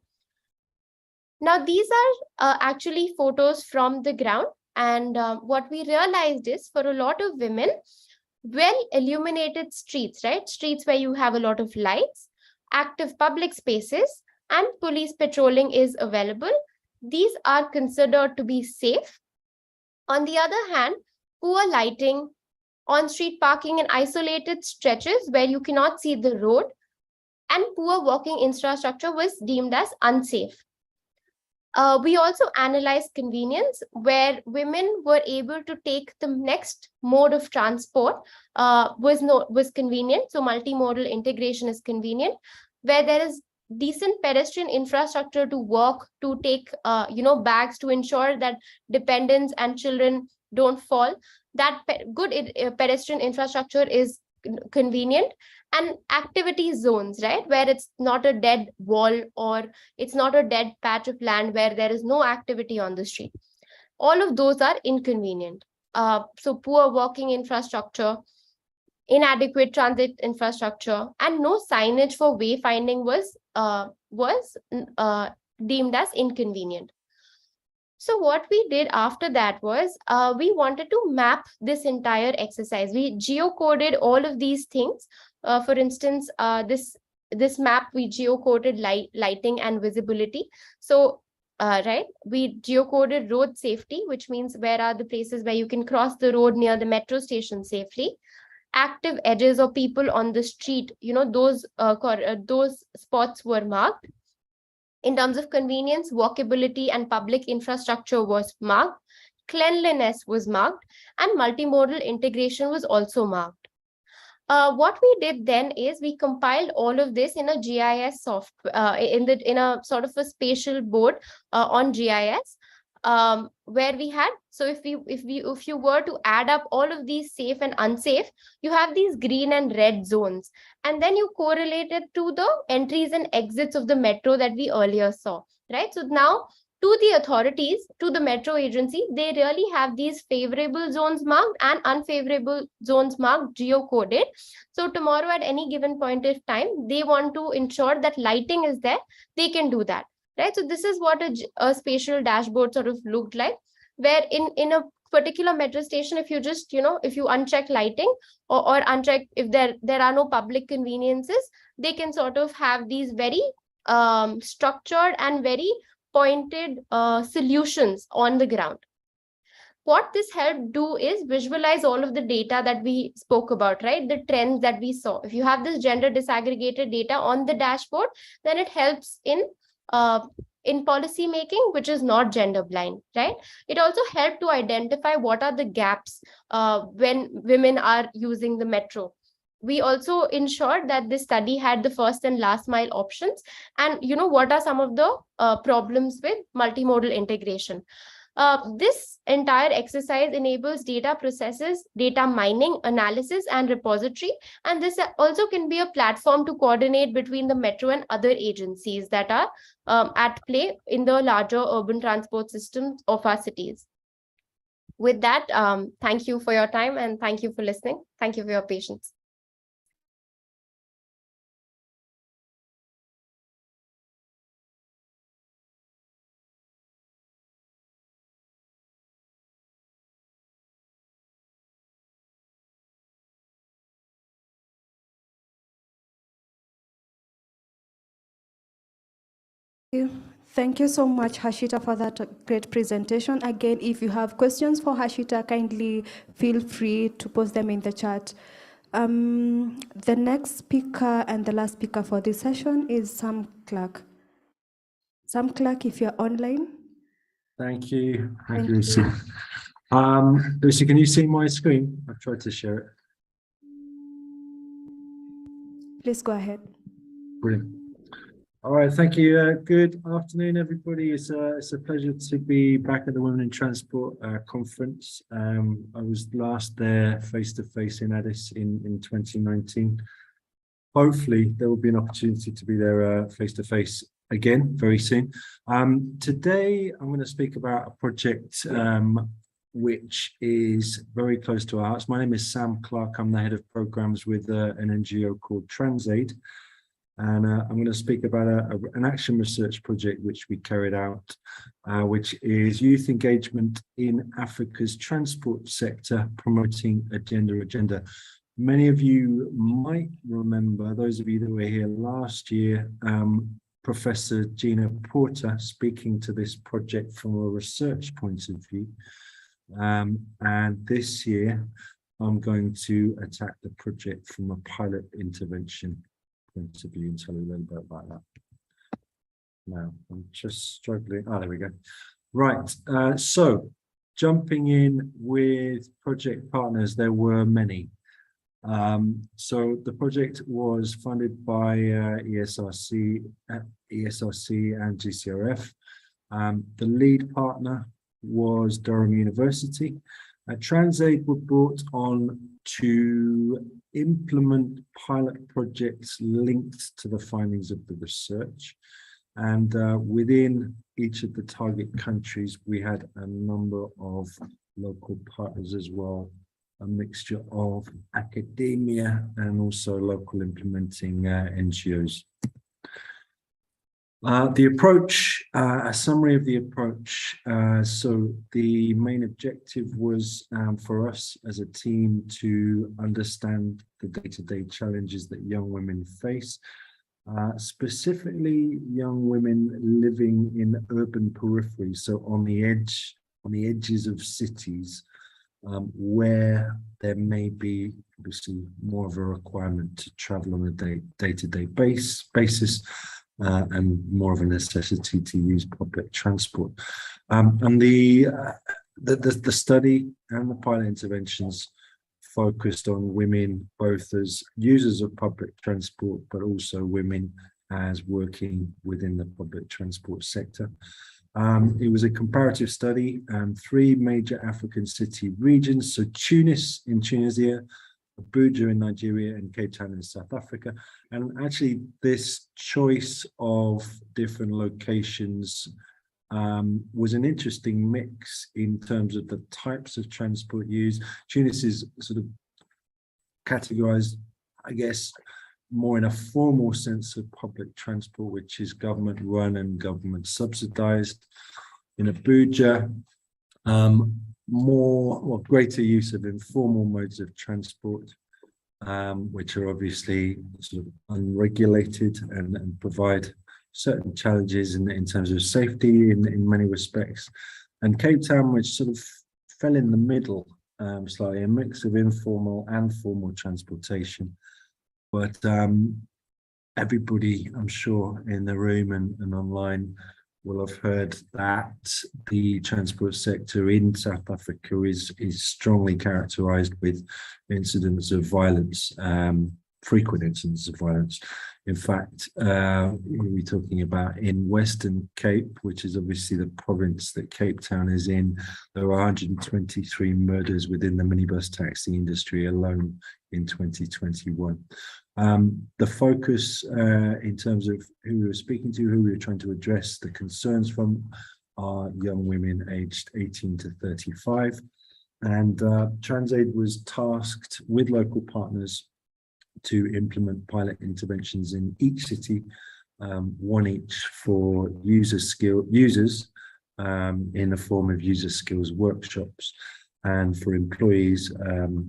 [SPEAKER 18] Now, these are actually photos from the ground. And what we realized is for a lot of women, well-illuminated streets, right? Streets where you have a lot of lights, active public spaces, and police patrolling is available. These are considered to be safe. On the other hand, poor lighting, on-street parking and isolated stretches where you cannot see the road, and poor walking infrastructure was deemed as unsafe. We also analyzed convenience, where women were able to take the next mode of transport was convenient. So multimodal integration is convenient, where there is decent pedestrian infrastructure to walk, to take bags to ensure that dependents and children don't fall. That good pedestrian infrastructure is convenient. And activity zones, right, where it's not a dead wall or it's not a dead patch of land where there is no activity on the street. All of those are inconvenient. so poor walking infrastructure, inadequate transit infrastructure, and no signage for wayfinding was deemed as inconvenient. So what we did after that was we wanted to map this entire exercise. We geocoded all of these things. For instance, this map, we geocoded lighting and visibility. So right, we geocoded road safety, which means where are the places where you can cross the road near the metro station safely. Active edges or people on the street, those spots were marked. In terms of convenience, walkability and public infrastructure was marked, cleanliness was marked, and multimodal integration was also marked. What we did then is we compiled all of this in a GIS software, in a sort of a spatial board on GIS, where we had, so if you were to add up all of these safe and unsafe, you have these green and red zones, and then you correlate it to the entries and exits of the metro that we earlier saw, right? So now, to the authorities, to the metro agency, they really have these favorable zones marked and unfavorable zones marked, geocoded. So tomorrow at any given point of time, they want to ensure that lighting is there, they can do that. Right, so this is what a spatial dashboard sort of looked like, where in a particular metro station, if you just, if you uncheck lighting or uncheck if there are no public conveniences, they can sort of have these very structured and very pointed solutions on the ground. What this helped do is visualize all of the data that we spoke about, right? The trends that we saw. If you have this gender disaggregated data on the dashboard, then it helps in policy making, which is not gender blind, right? It also helped to identify what are the gaps when women are using the metro. We also ensured that this study had the first and last mile options, and what are some of the problems with multimodal integration. This entire exercise enables data processes, data mining, analysis, and repository. And this also can be a platform to coordinate between the metro and other agencies that are at play in the larger urban transport systems of our cities. With that, thank you for your time and thank you for listening. Thank you for your patience.
[SPEAKER 15] Thank you so much, Hashita, for that great presentation. Again, if you have questions for Hashita, kindly feel free to post them in the chat. The next speaker and the last speaker for this session is Sam Clark. Sam Clark, if you're online.
[SPEAKER 6] Thank you. Thank you, Lucy. Lucy, can you see my screen? I've tried to share it.
[SPEAKER 15] Please go ahead.
[SPEAKER 6] Brilliant. All right, thank you. Good afternoon, everybody. It's a pleasure to be back at the Women in Transport conference. I was last there face-to-face in Addis in 2019. Hopefully, there will be an opportunity to be there face-to-face again very soon. Today, I'm going to speak about a project which is very close to our hearts. My name is Sam Clark. I'm the head of programs with an NGO called TransAid. And I'm going to speak about an action research project which we carried out, which is youth engagement in Africa's transport sector, promoting a gender agenda. Many of you might remember, those of you that were here last year, Professor Gina Porter speaking to this project from a research point of view. And this year, I'm going to attack the project from a pilot intervention point of view and tell you a little bit about that. Now, I'm just struggling. Oh, there we go. Right, so jumping in with project partners, there were many. So the project was funded by ESRC and GCRF. The lead partner was Durham University. TransAid were brought on to implement pilot projects linked to the findings of the research. And within each of the target countries, we had a number of local partners as well, a mixture of academia and also local implementing NGOs. The approach, a summary of the approach. So the main objective was for us as a team to understand the day-to-day challenges that young women face, specifically young women living in urban peripheries, so on the edges of cities, where there may be obviously more of a requirement to travel on a day-to-day basis. And more of a necessity to use public transport. And the study and the pilot interventions focused on women both as users of public transport, but also women as working within the public transport sector. It was a comparative study, 3 major African city regions, so Tunis in Tunisia, Abuja in Nigeria, and Cape Town in South Africa. And actually this choice of different locations was an interesting mix in terms of the types of transport used. Tunis is sort of categorized, I guess, more in a formal sense of public transport, which is government run and government subsidized. In Abuja, greater use of informal modes of transport, which are obviously sort of unregulated and provide certain challenges in terms of safety in many respects. And Cape Town, which sort of fell in the middle, slightly a mix of informal and formal transportation. But everybody, I'm sure, in the room and online will have heard that the transport sector in South Africa is strongly characterized with incidents of violence, frequent incidents of violence. In fact, we're talking about in Western Cape, which is obviously the province that Cape Town is in, there are 123 murders within the minibus taxi industry alone in 2021. The focus in terms of who we were speaking to, who we were trying to address the concerns from, are young women aged 18 to 35. And TransAid was tasked with local partners to implement pilot interventions in each city, one each for users in the form of user skills workshops, and for employees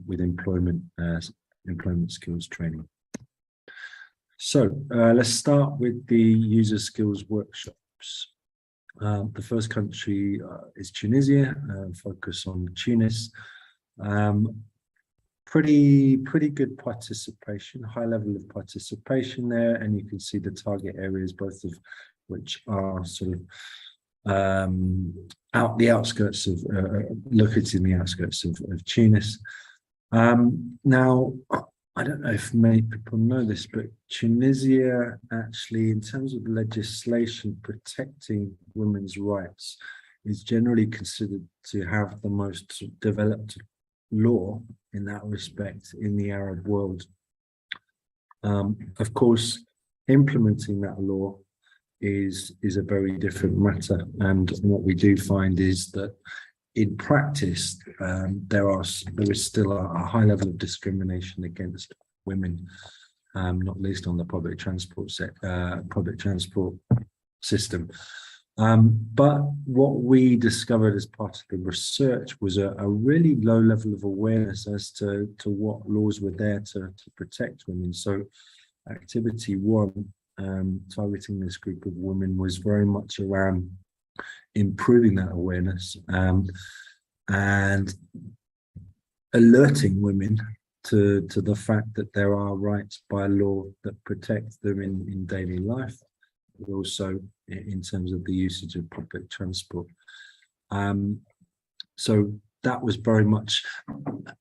[SPEAKER 6] with employment skills training. So let's start with the user skills workshops. The first country is Tunisia, focus on Tunis. Pretty good participation, high level of participation there, and you can see the target areas, both of which are sort of located in the outskirts of Tunis. Now, I don't know if many people know this, but Tunisia actually, in terms of legislation protecting women's rights, is generally considered to have the most developed law in that respect in the Arab world. Of course, implementing that law is a very different matter, and what we do find is that in practice there is still a high level of discrimination against women, not least on the public transport system. But what we discovered as part of the research was a really low level of awareness as to what laws were there to protect women. So activity 1, targeting this group of women, was very much around improving that awareness and alerting women to the fact that there are rights by law that protect them in daily life, but also in terms of the usage of public transport. So that was very much,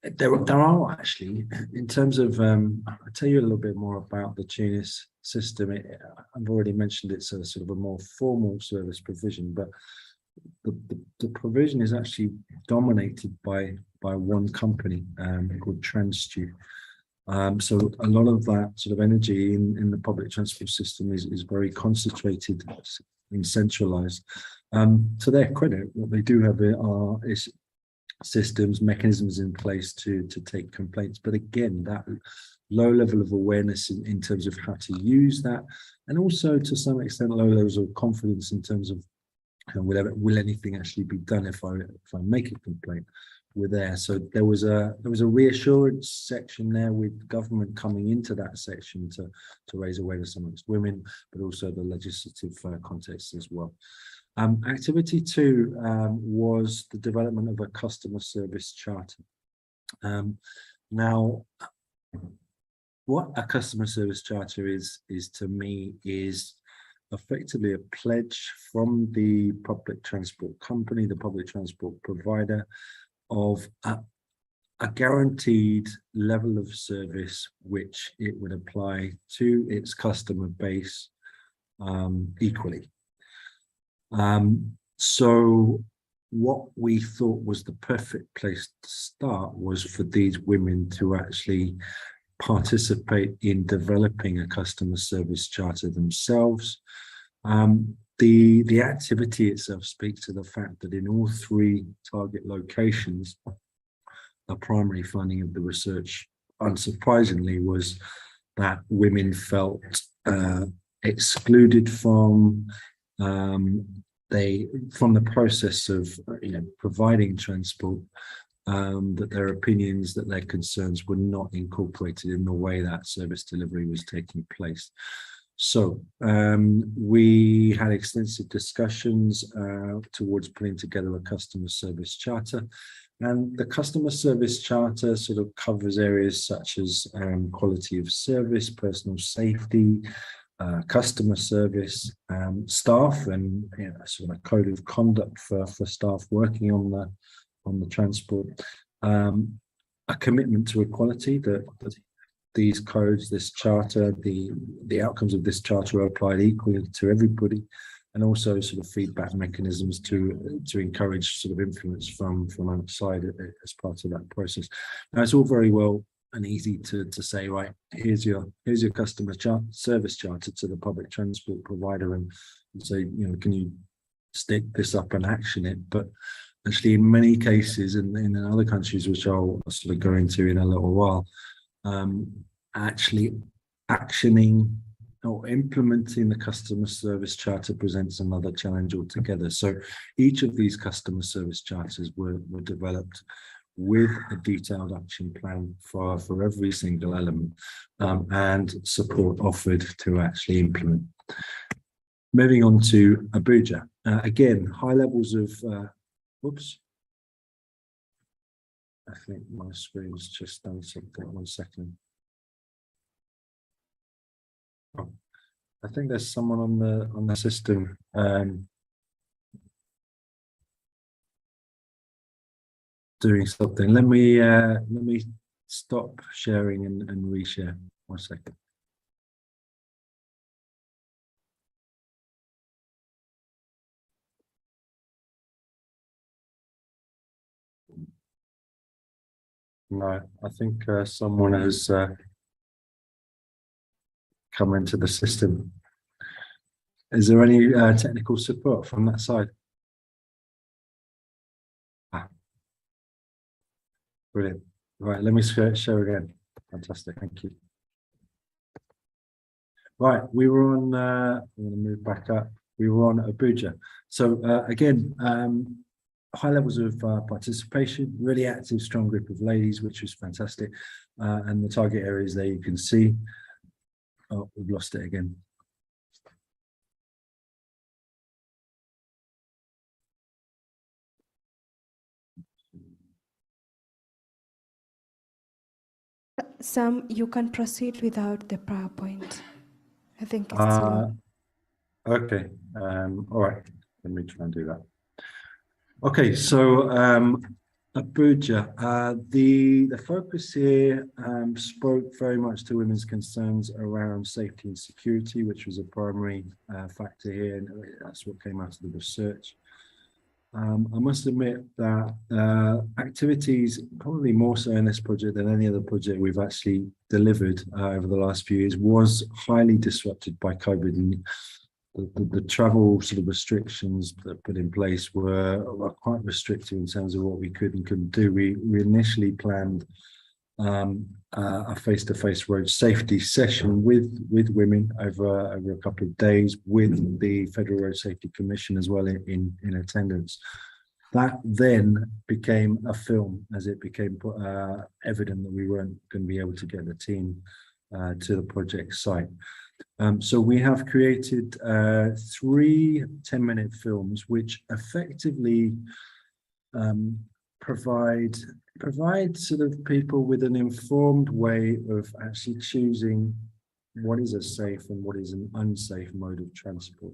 [SPEAKER 6] there are actually, in terms of, I'll tell you a little bit more about the Tunis system. I've already mentioned it's a sort of a more formal service provision, but the provision is actually dominated by one company called TransTu. So a lot of that sort of energy in the public transport system is very concentrated and centralized. To their credit, what they do have is systems, mechanisms in place to take complaints. But again, that low level of awareness in terms of how to use that, and also to some extent low levels of confidence in terms of will anything actually be done if I make a complaint, were there. So there was a reassurance section there with government coming into that section to raise awareness amongst women, but also the legislative context as well. Activity 2 was the development of a customer service charter. Now, what a customer service charter is to me is effectively a pledge from the public transport company, the public transport provider, of a guaranteed level of service which it would apply to its customer base equally. So what we thought was the perfect place to start was for these women to actually participate in developing a customer service charter themselves. The activity itself speaks to the fact that in all 3 target locations, the primary finding of the research, unsurprisingly, was that women felt excluded from the process of providing transport, that their opinions, that their concerns were not incorporated in the way that service delivery was taking place. So we had extensive discussions towards putting together a customer service charter, and the customer service charter sort of covers areas such as quality of service, personal safety, customer service, staff, and sort of a code of conduct for staff working on the transport, a commitment to equality, that these codes, this charter, the outcomes of this charter are applied equally to everybody, and also sort of feedback mechanisms to encourage sort of influence from outside as part of that process. Now, it's all very well and easy to say, right, here's your customer service charter to the public transport provider, and say, can you stick this up and action it? But actually, in many cases, in other countries, which I'll sort of go into in a little while, actually actioning or implementing the customer service charter presents another challenge altogether. So each of these customer service charters were developed with a detailed action plan for every single element, and support offered to actually implement. Moving on to Abuja. Again, high levels of, whoops. I think my screen's just done something. 1 second. Oh, I think there's someone on the system. Doing something. Let me stop sharing and reshare. 1 second. No, I think someone has come into the system. Is there any technical support from that side? Brilliant. Right, let me share again. Fantastic, thank you. Right, we were on, I'm going to move back up. We were on Abuja. So again, high levels of participation, really active, strong group of ladies, which was fantastic. And the target areas there you can see. Oh, we've lost it again.
[SPEAKER 15] Sam, you can proceed without the PowerPoint. I think it's long.
[SPEAKER 6] Okay, all right, let me try and do that. Okay, so Abuja, the focus here spoke very much to women's concerns around safety and security, which was a primary factor here, and that's what came out of the research. I must admit that activities, probably more so in this project than any other project we've actually delivered over the last few years, was highly disrupted by COVID the travel sort of restrictions that put in place were quite restrictive in terms of what we could and couldn't do. We initially planned a face-to-face road safety session with women over a couple of days, with the Federal Road Safety Commission as well in attendance. That then became a film, as it became evident that we weren't going to be able to get the team to the project site. So we have created 3 10-minute films which effectively provide sort of people with an informed way of actually choosing what is a safe and what is an unsafe mode of transport.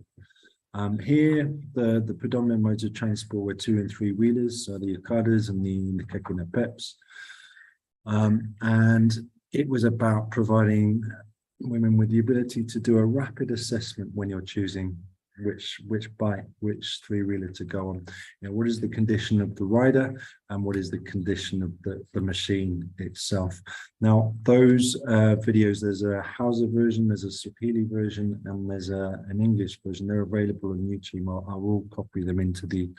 [SPEAKER 6] Here, the predominant modes of transport were 2- and 3-wheelers, so the Okadas and the Kekuna Peps. And it was about providing women with the ability to do a rapid assessment when you're choosing which bike, which 3-wheeler to go on. You know, what is the condition of the rider and what is the condition of the machine itself. Now, those videos, there's a Hausa version, there's a Swahili version, and there's an English version. They're available on YouTube. I will copy them into the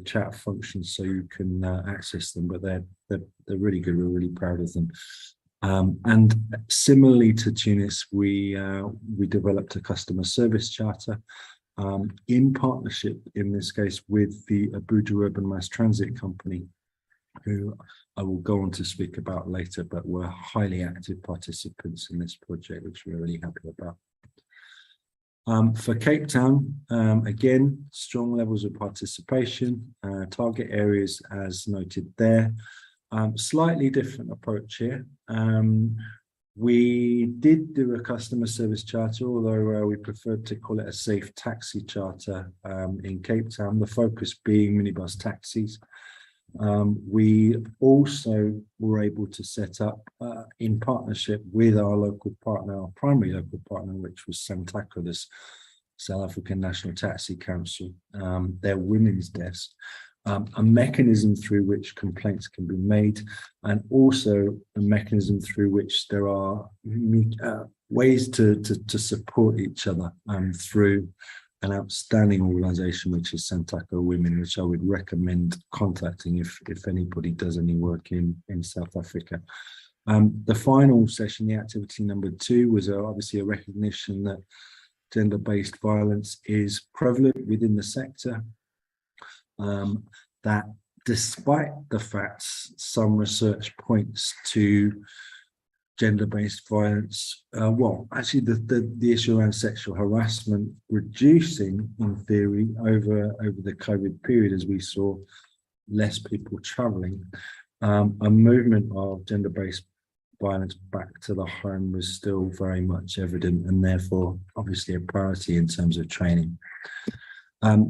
[SPEAKER 6] chat function so you can access them, but they're really good. We're really proud of them. And similarly to Tunis, we developed a customer service charter in partnership, in this case, with the Abuja Urban Mass Transit Company, who I will go on to speak about later, but were highly active participants in this project, which we're really happy about. For Cape Town, again, strong levels of participation, target areas as noted there. Slightly different approach here. We did do a customer service charter, although we preferred to call it a safe taxi charter in Cape Town, the focus being minibus taxis. We also were able to set up, in partnership with our local partner, our primary local partner, which was SANTACO, the South African National Taxi Council, their women's desk. A mechanism through which complaints can be made, and also a mechanism through which there are ways to support each other through an outstanding organization, which is SANTACO Women, which I would recommend contacting if anybody does any work in South Africa. The final session, the activity number 2, was obviously a recognition that gender-based violence is prevalent within the sector. That despite the facts, some research points to gender-based violence, well, actually the issue around sexual harassment reducing in theory over the COVID period, as we saw less people traveling. A movement of gender-based violence back to the home was still very much evident, and therefore obviously a priority in terms of training.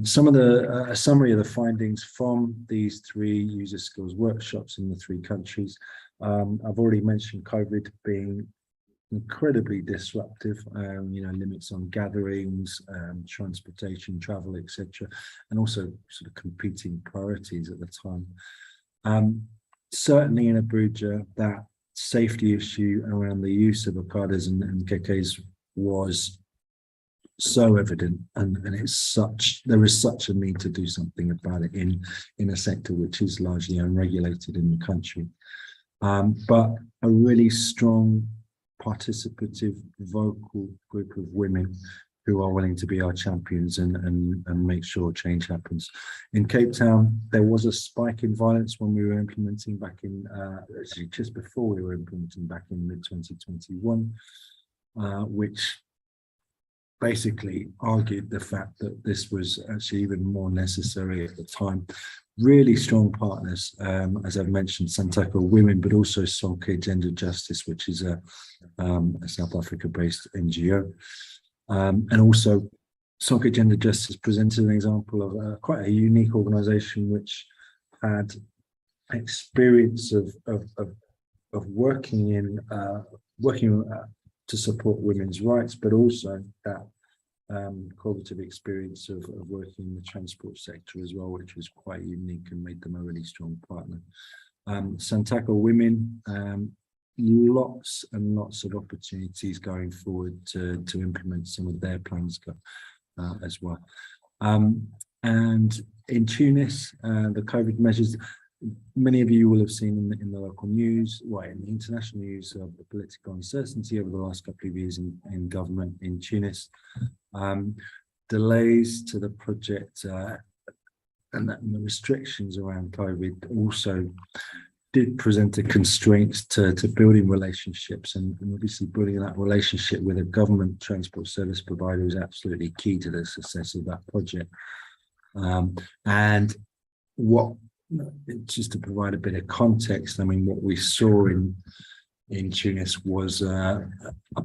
[SPEAKER 6] Some of a summary of the findings from these 3 user skills workshops in the 3 countries. I've already mentioned COVID being incredibly disruptive, you know, limits on gatherings, transportation, travel, etc., and also sort of competing priorities at the time. Certainly in Abuja, that safety issue around the use of Okadas and Kekes was so evident, and there is such a need to do something about it in a sector which is largely unregulated in the country. But a really strong, participative, vocal group of women who are willing to be our champions and make sure change happens. In Cape Town, there was a spike in violence when we were implementing back in, actually just before we were implementing back in mid-2021, which basically argued the fact that this was actually even more necessary at the time. Really strong partners, as I've mentioned, SANTACO Women, but also Sonke Gender Justice, which is a South Africa-based NGO. And also Sonke Gender Justice presented an example of quite a unique organization which had experience of working to support women's rights, but also that collaborative experience of working in the transport sector as well, which was quite unique and made them a really strong partner. SANTACO Women, lots and lots of opportunities going forward to implement some of their plans as well. And in Tunis, the COVID measures, many of you will have seen in the local news, in the international news, of the political uncertainty over the last couple of years in government in Tunis. Delays to the project and the restrictions around COVID also did present a constraint to building relationships, and obviously building that relationship with a government transport service provider is absolutely key to the success of that project. And just to provide a bit of context, I mean, what we saw in Tunis was a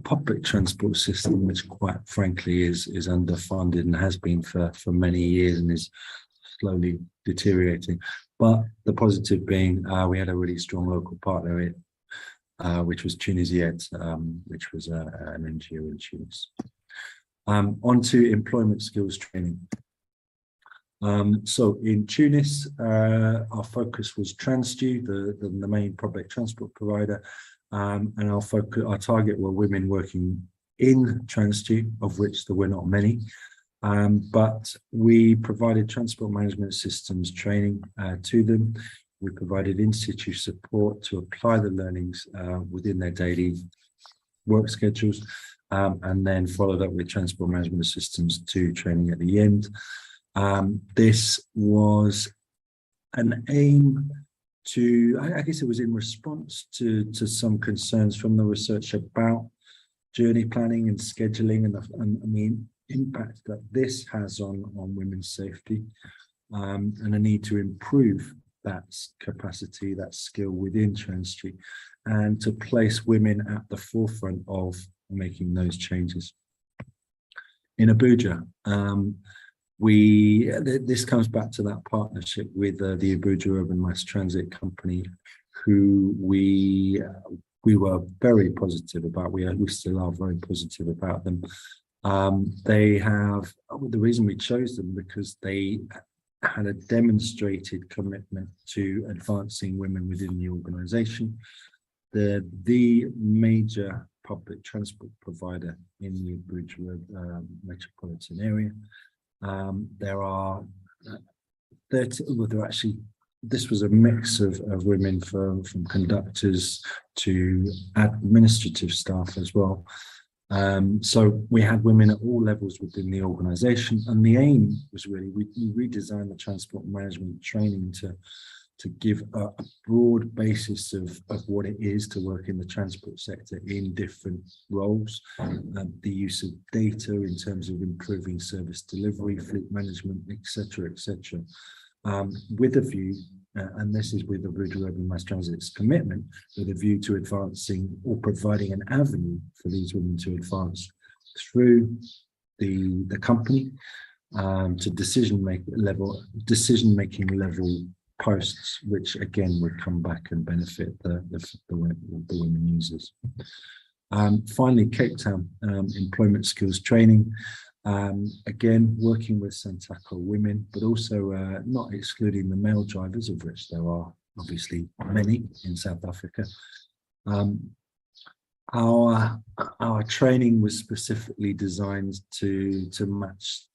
[SPEAKER 6] public transport system which, quite frankly, is underfunded and has been for many years and is slowly deteriorating. But the positive being, we had a really strong local partner, which was Tunisiet, which was an NGO in Tunis. On to employment skills training. So in Tunis, our focus was TransTu, the main public transport provider, and our target were women working in TransTu, of which there were not many. But we provided transport management systems training to them. We provided in-situ support to apply the learnings within their daily work schedules, and then followed up with transport management systems 2 training at the end. This was an aim to, I guess it was in response to some concerns from the research about journey planning and scheduling and the impact that this has on women's safety, and a need to improve that capacity, that skill within TransTu, and to place women at the forefront of making those changes. In Abuja, this comes back to that partnership with the Abuja Urban Mass Transit Company, who we were very positive about. We still are very positive about them. They have, the reason we chose them, because they had a demonstrated commitment to advancing women within the organization. The major public transport provider in the Abuja metropolitan area. There are 30, well, there actually, this was a mix of women from conductors to administrative staff as well. So we had women at all levels within the organization, and the aim was really, we redesigned the transport management training to give a broad basis of what it is to work in the transport sector in different roles, the use of data in terms of improving service delivery, fleet management, etc., etc. With a view, and this is with the Abuja Urban Mass Transit's commitment, with a view to advancing or providing an avenue for these women to advance through the company to decision-making level posts, which again would come back and benefit the women users. Finally, Cape Town employment skills training. Again, working with Santaco women, but also not excluding the male drivers, of which there are obviously many in South Africa. Our training was specifically designed to match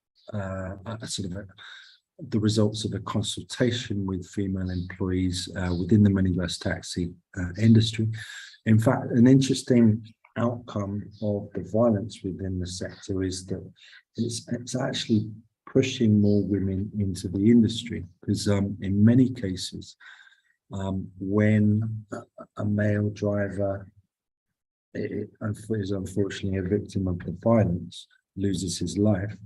[SPEAKER 6] the results of a consultation with female employees within the minibus taxi industry. In fact, an interesting outcome of the violence within the sector is that it's actually pushing more women into the industry, because in many cases, when a male driver is unfortunately a victim of the violence, loses his life,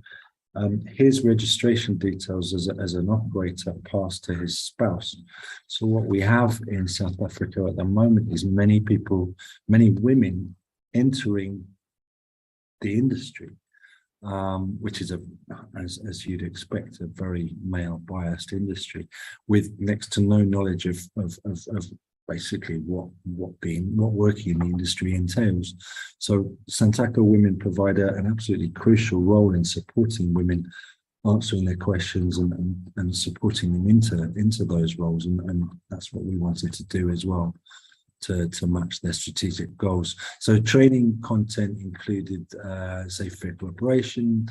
[SPEAKER 6] his registration details as an operator pass to his spouse. So what we have in South Africa at the moment is many women entering the industry, which is as you'd expect, a very male biased industry with next to no knowledge of basically what working in the industry entails. So Santaco women provide an absolutely crucial role in supporting women, answering their questions and supporting them into those roles, and that's what we wanted to do as well. to match their strategic goals. So training content included safe vehicle operation,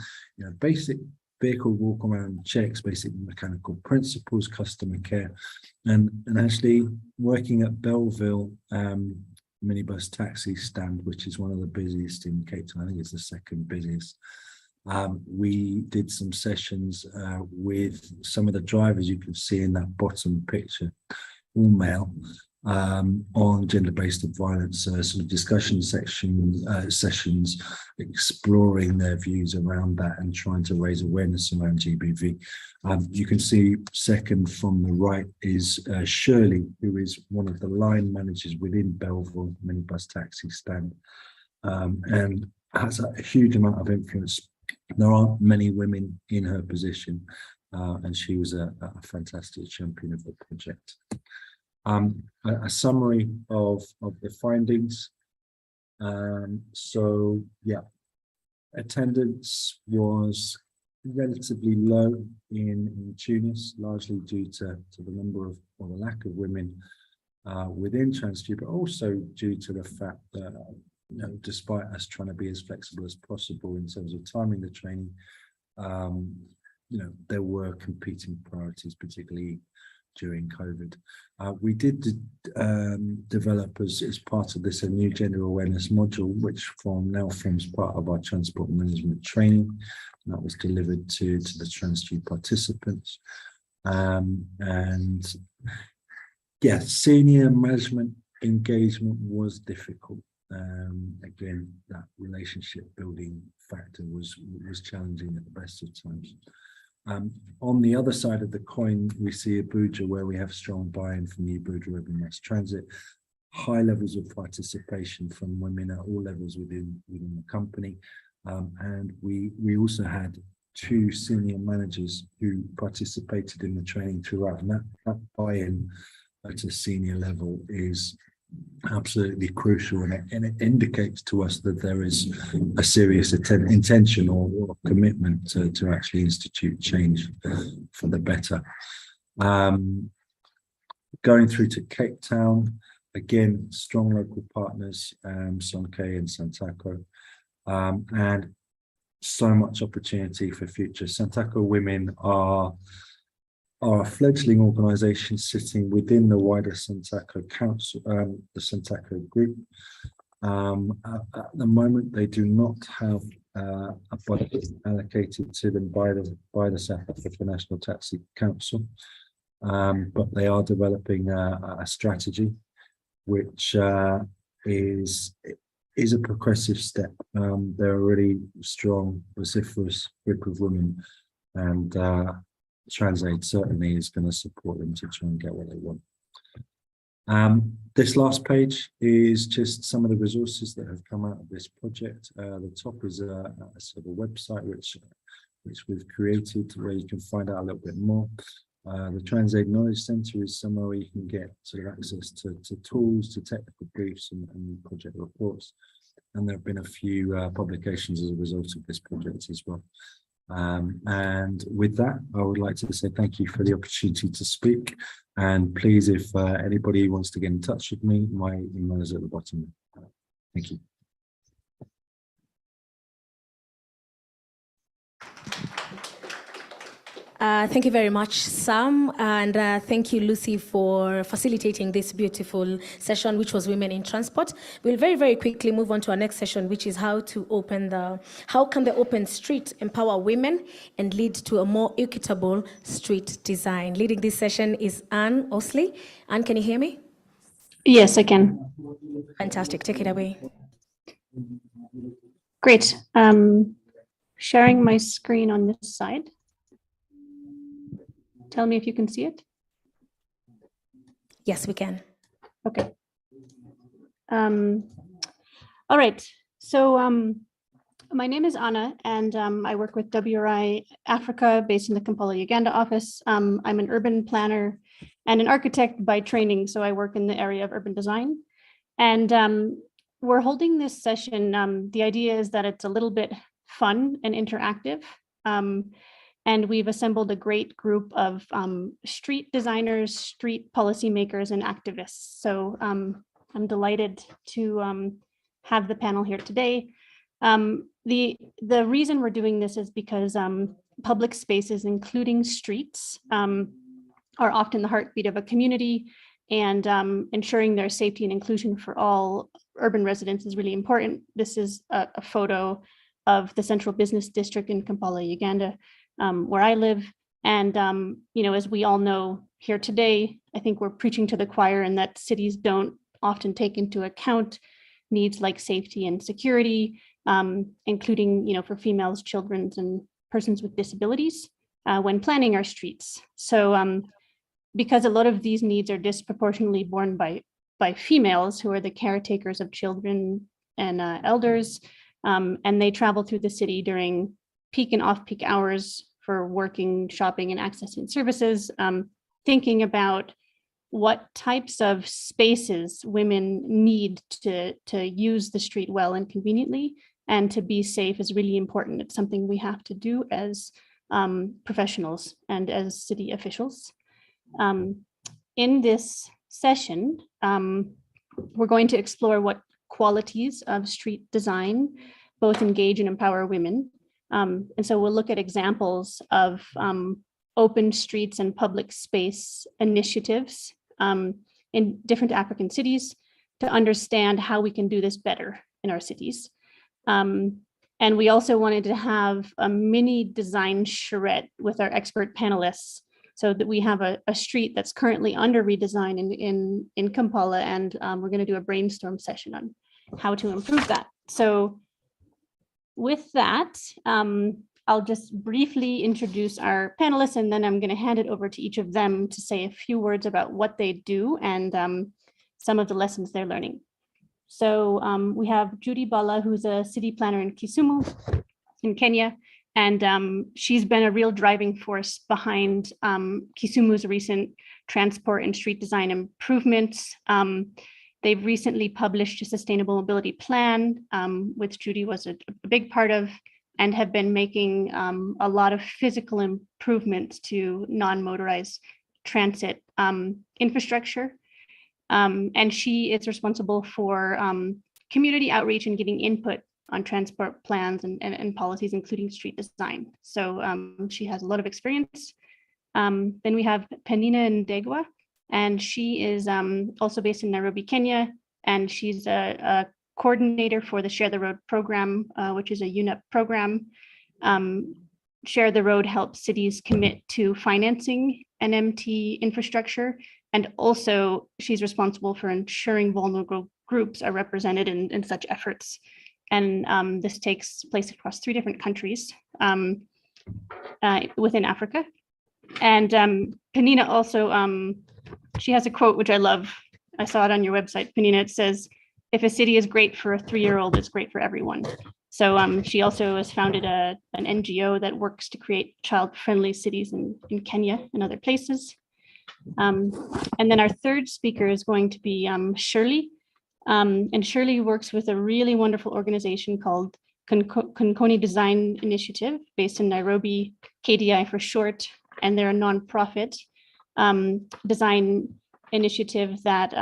[SPEAKER 6] basic vehicle walk around checks, basic mechanical principles, customer care, and actually working at Belleville minibus taxi stand, which is one of the busiest in Cape Town. I think it's the second busiest. We did some sessions with some of the drivers you can see in that bottom picture, all male, on gender-based violence, sort of discussion sessions, exploring their views around that and trying to raise awareness around GBV. You can see second from the right is Shirley, who is one of the line managers within Belleville minibus taxi stand, and has a huge amount of influence. There aren't many women in her position, and she was a fantastic champion of the project. A summary of the findings. So yeah, attendance was relatively low in Tunis, largely due to the number of, or the lack of women within TransFU, but also due to the fact that despite us trying to be as flexible as possible in terms of timing the training, there were competing priorities, particularly during COVID. We did develop as part of this a new gender awareness module, which now forms part of our transport management training. That was delivered to the TransFU participants. And yeah, senior management engagement was difficult. Again, that relationship building factor was challenging at the best of times. On the other side of the coin, we see Abuja, where we have strong buy-in from the Abuja Urban Mass Transit, high levels of participation from women at all levels within the company, and we also had 2 senior managers who participated in the training throughout, and that buy-in at a senior level is absolutely crucial, and it indicates to us that there is a serious intention or commitment to actually institute change for the better. Going through to Cape Town, again, strong local partners, Sonke and Santaco, and so much opportunity for future. Santaco Women are a fledgling organisation sitting within the wider Santaco Council, the Santaco Group. At the moment, they do not have a budget allocated to them by the South African National Taxi Council, but they are developing a strategy which is a progressive step. They're a really strong, vociferous group of women, and TransAid certainly is going to support them to try and get what they want. This last page is just some of the resources that have come out of this project. The top is a sort of a website which we've created where you can find out a little bit more. The TransAid Knowledge Centre is somewhere where you can get sort of access to tools, to technical briefs and project reports. And there have been a few publications as a result of this project as well. And with that, I would like to say thank you for the opportunity to speak. And please, if anybody wants to get in touch with me, my email is at the bottom. Thank you.
[SPEAKER 1] Thank you very much, Sam, and thank you, Lucy, for facilitating this beautiful session, which was Women in Transport. We'll very, very quickly move on to our next session, which is how can the open street empower women and lead to a more equitable street design. Leading this session is Anne Osley. Anne, can you hear me?
[SPEAKER 19] Yes, I can.
[SPEAKER 1] Fantastic. Take it away.
[SPEAKER 19] Great. Sharing my screen on this side. Tell me if you can see it.
[SPEAKER 1] Yes, we can.
[SPEAKER 19] Okay. All right. So my name is Anna, and I work with WRI Africa based in the Kampala, Uganda office. I'm an urban planner and an architect by training, so I work in the area of urban design. And we're holding this session. The idea is that it's a little bit fun and interactive. And we've assembled a great group of street designers, street policymakers, and activists. So I'm delighted to have the panel here today. The reason we're doing this is because public spaces, including streets, are often the heartbeat of a community, and ensuring their safety and inclusion for all urban residents is really important. This is a photo of the central business district in Kampala, Uganda, where I live. And as we all know here today, I think we're preaching to the choir, and that cities don't often take into account needs like safety and security, including for females, children, and persons with disabilities when planning our streets. So because a lot of these needs are disproportionately borne by females, who are the caretakers of children and elders, and they travel through the city during peak and off-peak hours for working, shopping, and accessing services, thinking about what types of spaces women need to use the street well and conveniently and to be safe is really important. It's something we have to do as professionals and as city officials. In this session, we're going to explore what qualities of street design both engage and empower women. And so we'll look at examples of open streets and public space initiatives in different African cities to understand how we can do this better in our cities. And we also wanted to have a mini design charrette with our expert panelists, so that we have a street that's currently under redesign in Kampala, and we're going to do a brainstorm session on how to improve that. So with that, I'll just briefly introduce our panelists, and then I'm going to hand it over to each of them to say a few words about what they do and some of the lessons they're learning. So we have Judy Bala, who's a city planner in Kisumu in Kenya. And she's been a real driving force behind Kisumu's recent transport and street design improvements. They've recently published a sustainable mobility plan, which Judy was a big part of, and have been making a lot of physical improvements to non-motorized transit infrastructure. And she is responsible for community outreach and getting input on transport plans and policies, including street design. So she has a lot of experience. Then we have Penina Ndegwa, and she is also based in Nairobi, Kenya, and she's a coordinator for the Share the Road program, which is a UNEP program. Share the Road helps cities commit to financing NMT infrastructure, and also she's responsible for ensuring vulnerable groups are represented in such efforts. And this takes place across 3 different countries within Africa. And Penina also, she has a quote, which I love. I saw it on your website, Penina. It says, "If a city is great for a 3-year-old, it's great for everyone." So she also has founded an NGO that works to create child-friendly cities in Kenya and other places. And then our third speaker is going to be Shirley. And Shirley works with a really wonderful organization called Konkoni Design Initiative, based in Nairobi, KDI for short, and they're a nonprofit design initiative that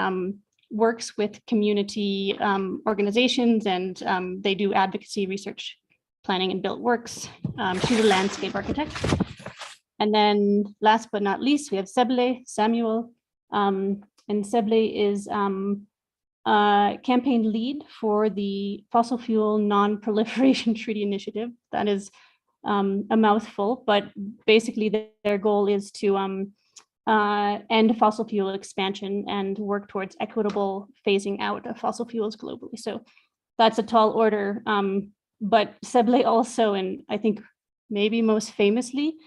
[SPEAKER 19] works with community organizations, and they do advocacy, research, planning, and built works. She's a landscape architect. And then last but not least, we have Seble Samuel, and Seble is campaign lead for the Fossil Fuel Non-Proliferation Treaty Initiative. That is a mouthful, but basically their goal is to end fossil fuel expansion and work towards equitable phasing out of fossil fuels globally. So that's a tall order, but Seble also, and I think maybe most famously,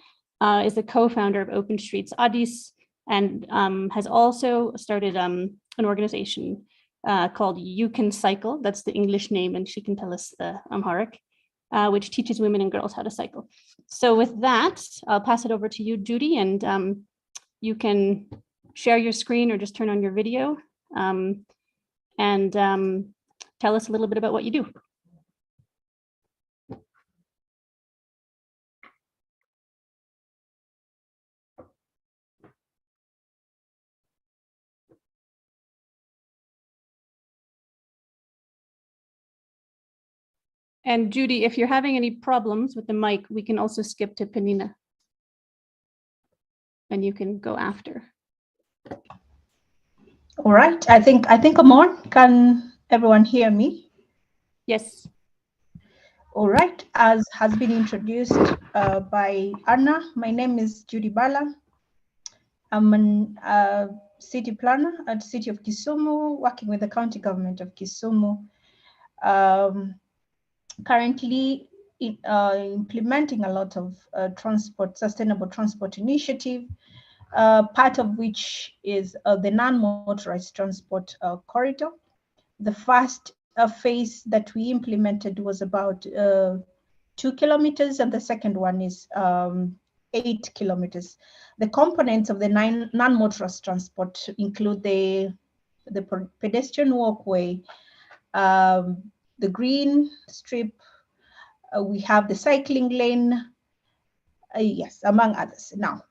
[SPEAKER 19] is the co-founder of Open Streets Addis, and has also started an organization called You Can Cycle. That's the English name, and she can tell us the Amharic, which teaches women and girls how to cycle. So with that, I'll pass it over to you, Judy, and you can share your screen or just turn on your video and tell us a little bit about what you do. And Judy, if you're having any problems with the mic, we can also skip to Penina. And you can go after.
[SPEAKER 20] All right, I think I'm on. Can everyone hear me?
[SPEAKER 19] Yes.
[SPEAKER 20] All right, as has been introduced by Anna, my name is Judy Bala. I'm a city planner at the City of Kisumu, working with the county government of Kisumu. Currently implementing a lot of sustainable transport initiative, part of which is the non-motorized transport corridor. The first phase that we implemented was about 2 kilometers, and the second one is 8 kilometers. The components of the non-motorized transport include the pedestrian walkway, the green strip, we have the cycling lane, yes, among others. Now,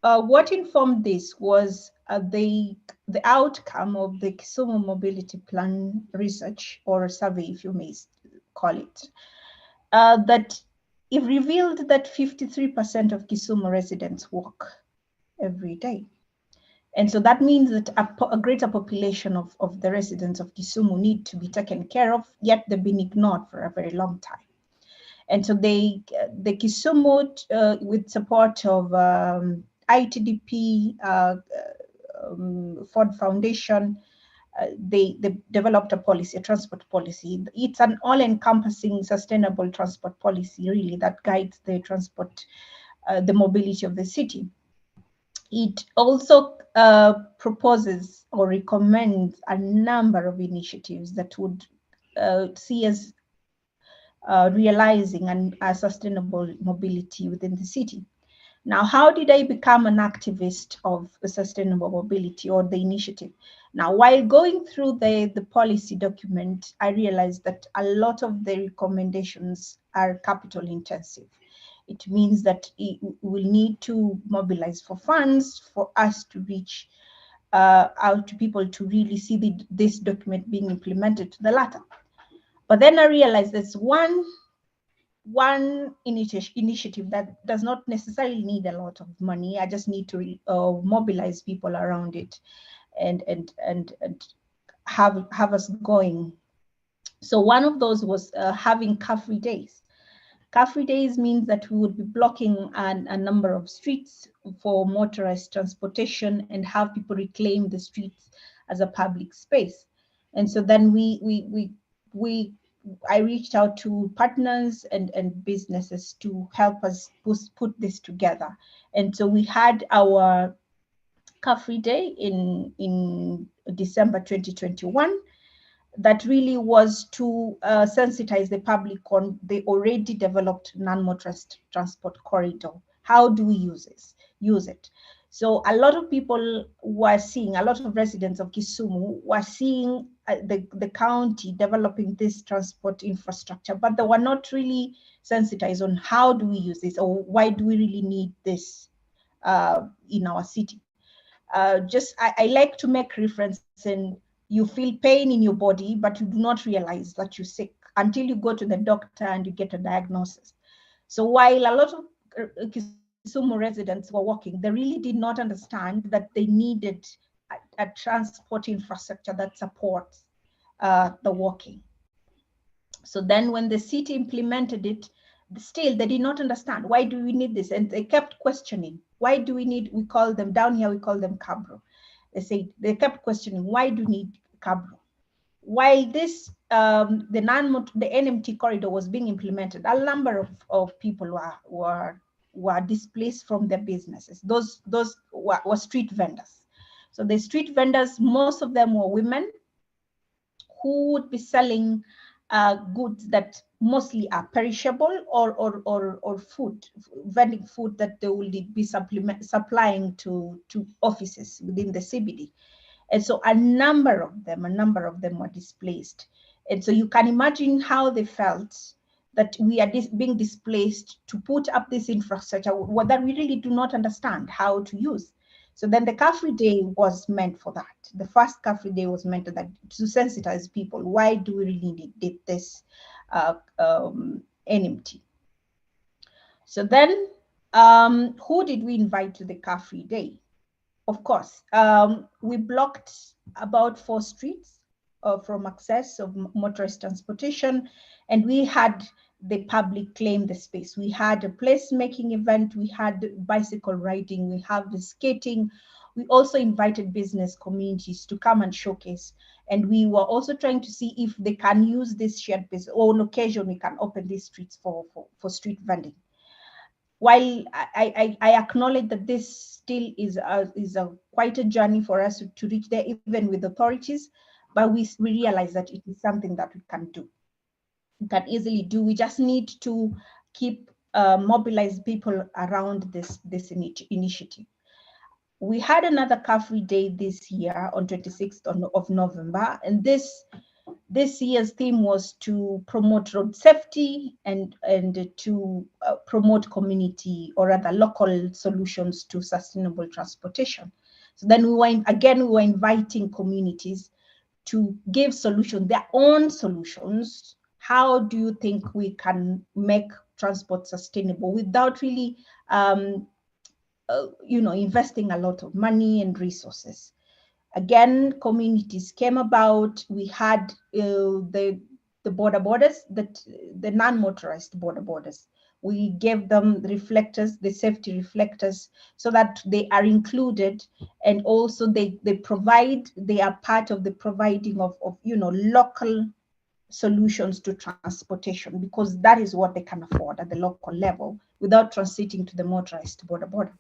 [SPEAKER 20] what informed this was the outcome of the Kisumu Mobility Plan research, or survey, if you may call it, that it revealed that 53% of Kisumu residents walk every day. And so that means that a greater population of the residents of Kisumu need to be taken care of, yet they've been ignored for a very long time. And so the Kisumu, with support of ITDP, Ford Foundation, they developed a policy, a transport policy. It's an all-encompassing sustainable transport policy, really, that guides the transport, the mobility of the city. It also proposes or recommends a number of initiatives that would see us realizing a sustainable mobility within the city. Now, how did I become an activist of sustainable mobility or the initiative? Now, while going through the policy document, I realized that a lot of the recommendations are capital intensive. It means that we will need to mobilize for funds for us to reach out to people to really see this document being implemented to the latter. But then I realized there's one initiative that does not necessarily need a lot of money. I just need to mobilize people around it and have us going. So one of those was having car-free days. Car-free days means that we would be blocking a number of streets for motorized transportation and have people reclaim the streets as a public space. And so then I reached out to partners and businesses to help us put this together. And so we had our car-free day in December 2021. That really was to sensitize the public on the already developed non-motorized transport corridor. How do we use it? So a lot of people were seeing, a lot of residents of Kisumu were seeing the county developing this transport infrastructure, but they were not really sensitized on how do we use this, or why do we really need this in our city. I like to make reference, and you feel pain in your body, but you do not realize that you're sick until you go to the doctor and you get a diagnosis. So while a lot of Kisumu residents were walking, they really did not understand that they needed a transport infrastructure that supports the walking. So then when the city implemented it, still they did not understand, why do we need this? And they kept questioning, why do we need, we call them down here, we call them cabro. They kept questioning, why do we need cabro? While this, the NMT corridor was being implemented, a number of people were displaced from their businesses. Those were street vendors. So the street vendors, most of them were women who would be selling goods that mostly are perishable or food, vending food that they will be supplying to offices within the CBD. And so a number of them were displaced. And so you can imagine how they felt that we are being displaced to put up this infrastructure that we really do not understand how to use. So then the car-free day was meant for that. The first car-free day was meant to sensitize people. Why do we really need this NMT. So then, who did we invite to the car-free day? Of course, we blocked about 4 streets from access of motorist transportation, and we had the public claim the space. We had a placemaking event, we had bicycle riding, we have the skating. We also invited business communities to come and showcase. And we were also trying to see if they can use this shared space, or on occasion we can open these streets for street vending. While I acknowledge that this still is quite a journey for us to reach there, even with authorities, but we realize that it is something that we can do. We can easily do. We just need to keep mobilize people around this initiative. We had another car-free day this year on 26th of November, and this year's theme was to promote road safety and to promote community, or rather local solutions to sustainable transportation. So then we were inviting communities to give solutions, their own solutions. How do you think we can make transport sustainable without really investing a lot of money and resources? Again, communities came about. We had the border borders, the non-motorized border borders. We gave them the reflectors, the safety reflectors, so that they are included, and also they are part of the providing of local solutions to transportation, because that is what they can afford at the local level without transiting to the motorized border.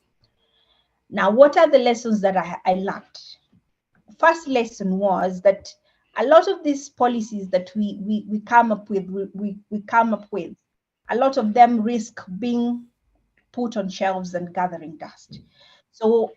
[SPEAKER 20] Now, what are the lessons that I learned? First lesson was that a lot of these policies that we come up with, a lot of them risk being put on shelves and gathering dust. So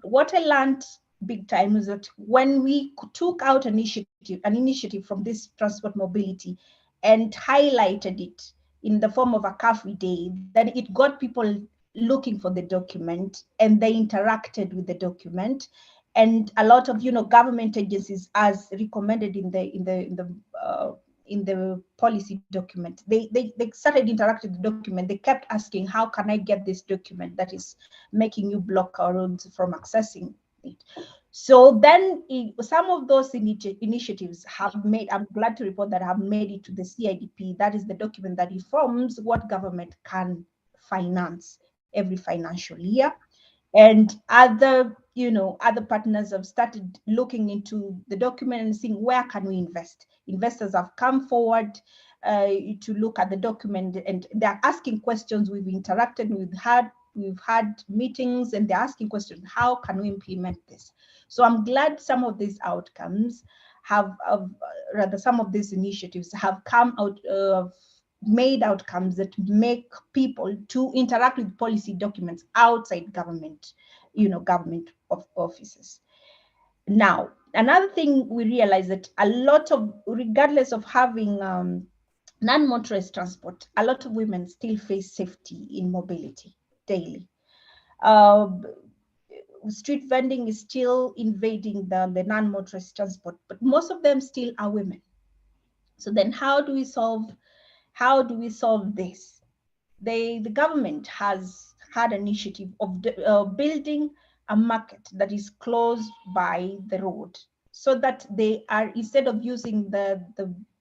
[SPEAKER 20] what I learned big time is that when we took out an initiative from this transport mobility and highlighted it in the form of a car-free day, then it got people looking for the document, and they interacted with the document. And a lot of government agencies, as recommended in the policy document, they started interacting with the document. They kept asking, how can I get this document that is making you block our roads from accessing it? So then some of those initiatives have made, I'm glad to report that have made it to the CIDP. That is the document that informs what government can finance every financial year. And other partners have started looking into the document and seeing where can we invest. Investors have come forward to look at the document, and they're asking questions. We've interacted, we've had meetings, and they're asking questions, how can we implement this? So I'm glad some of these outcomes some of these initiatives have come out of made outcomes that make people to interact with policy documents outside government, government offices. Now, another thing we realize that a lot of, regardless of having non-motorized transport, a lot of women still face safety in mobility daily. Street vending is still invading the non-motorized transport, but most of them still are women. So then how do we solve this? The government has had an initiative of building a market that is close by the road, so that they are, instead of using the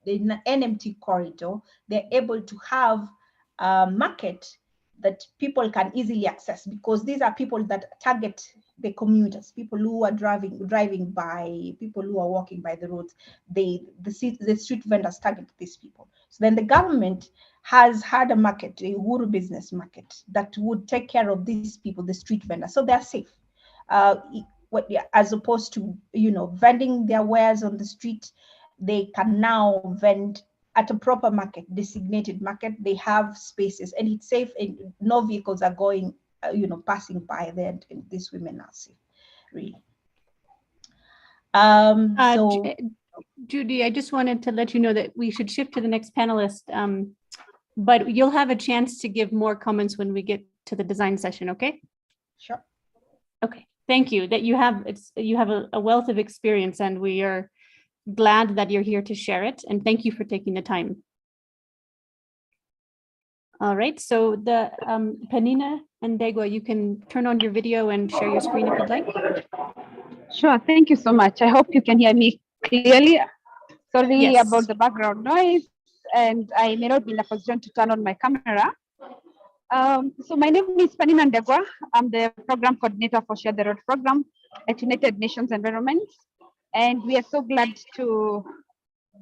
[SPEAKER 20] NMT corridor, they're able to have a market that people can easily access, because these are people that target the commuters, people who are driving by, people who are walking by the roads. The street vendors target these people. So then the government has had a market, a Uhuru business market, that would take care of these people, the street vendors, so they're safe. As opposed to vending their wares on the street, they can now vend at a proper market, designated market. They have spaces, and it's safe, and no vehicles are going, passing by there, and these women are safe, really.
[SPEAKER 19] Judy, I just wanted to let you know that we should shift to the next panelist, but you'll have a chance to give more comments when we get to the design session, okay?
[SPEAKER 20] Sure.
[SPEAKER 19] Okay, thank you. That you have a wealth of experience, and we are glad that you're here to share it, and thank you for taking the time. All right, so the Penina and Degwa, you can turn on your video and share your screen if you'd like.
[SPEAKER 21] Sure, thank you so much. I hope you can hear me clearly. Sorry
[SPEAKER 19] Yes.
[SPEAKER 21] about the background noise, and I may not be in a position to turn on my camera. So my name is Penina Ndegwa. I'm the program coordinator for Share the Road program at United Nations Environment. And we are so glad to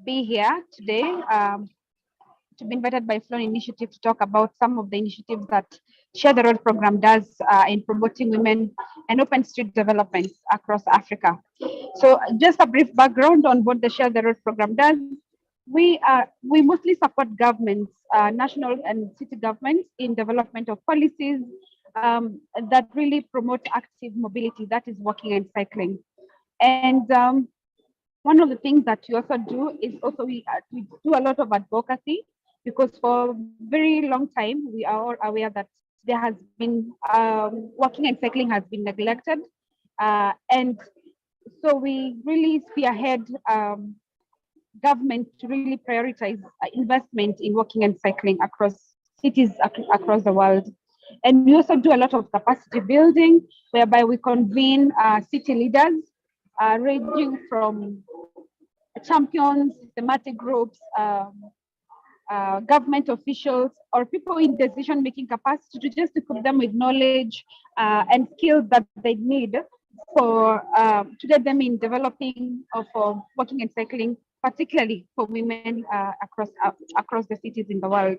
[SPEAKER 21] be here today, to be invited by Flown Initiative to talk about some of the initiatives that Share the Road program does in promoting women and open street development across Africa. So just a brief background on what the Share the Road program does. We mostly support governments, national and city governments, in development of policies that really promote active mobility, that is walking and cycling. And one of the things that we also do is also we do a lot of advocacy, because for a very long time we are all aware that there has been walking and cycling has been neglected, and so we really spearhead government to really prioritize investment in walking and cycling across cities across the world. And we also do a lot of capacity building, whereby we convene city leaders, ranging from champions, thematic groups, government officials, or people in decision-making capacity, to just equip them with knowledge and skills that they need for to get them in developing for walking and cycling, particularly for women across the cities in the world.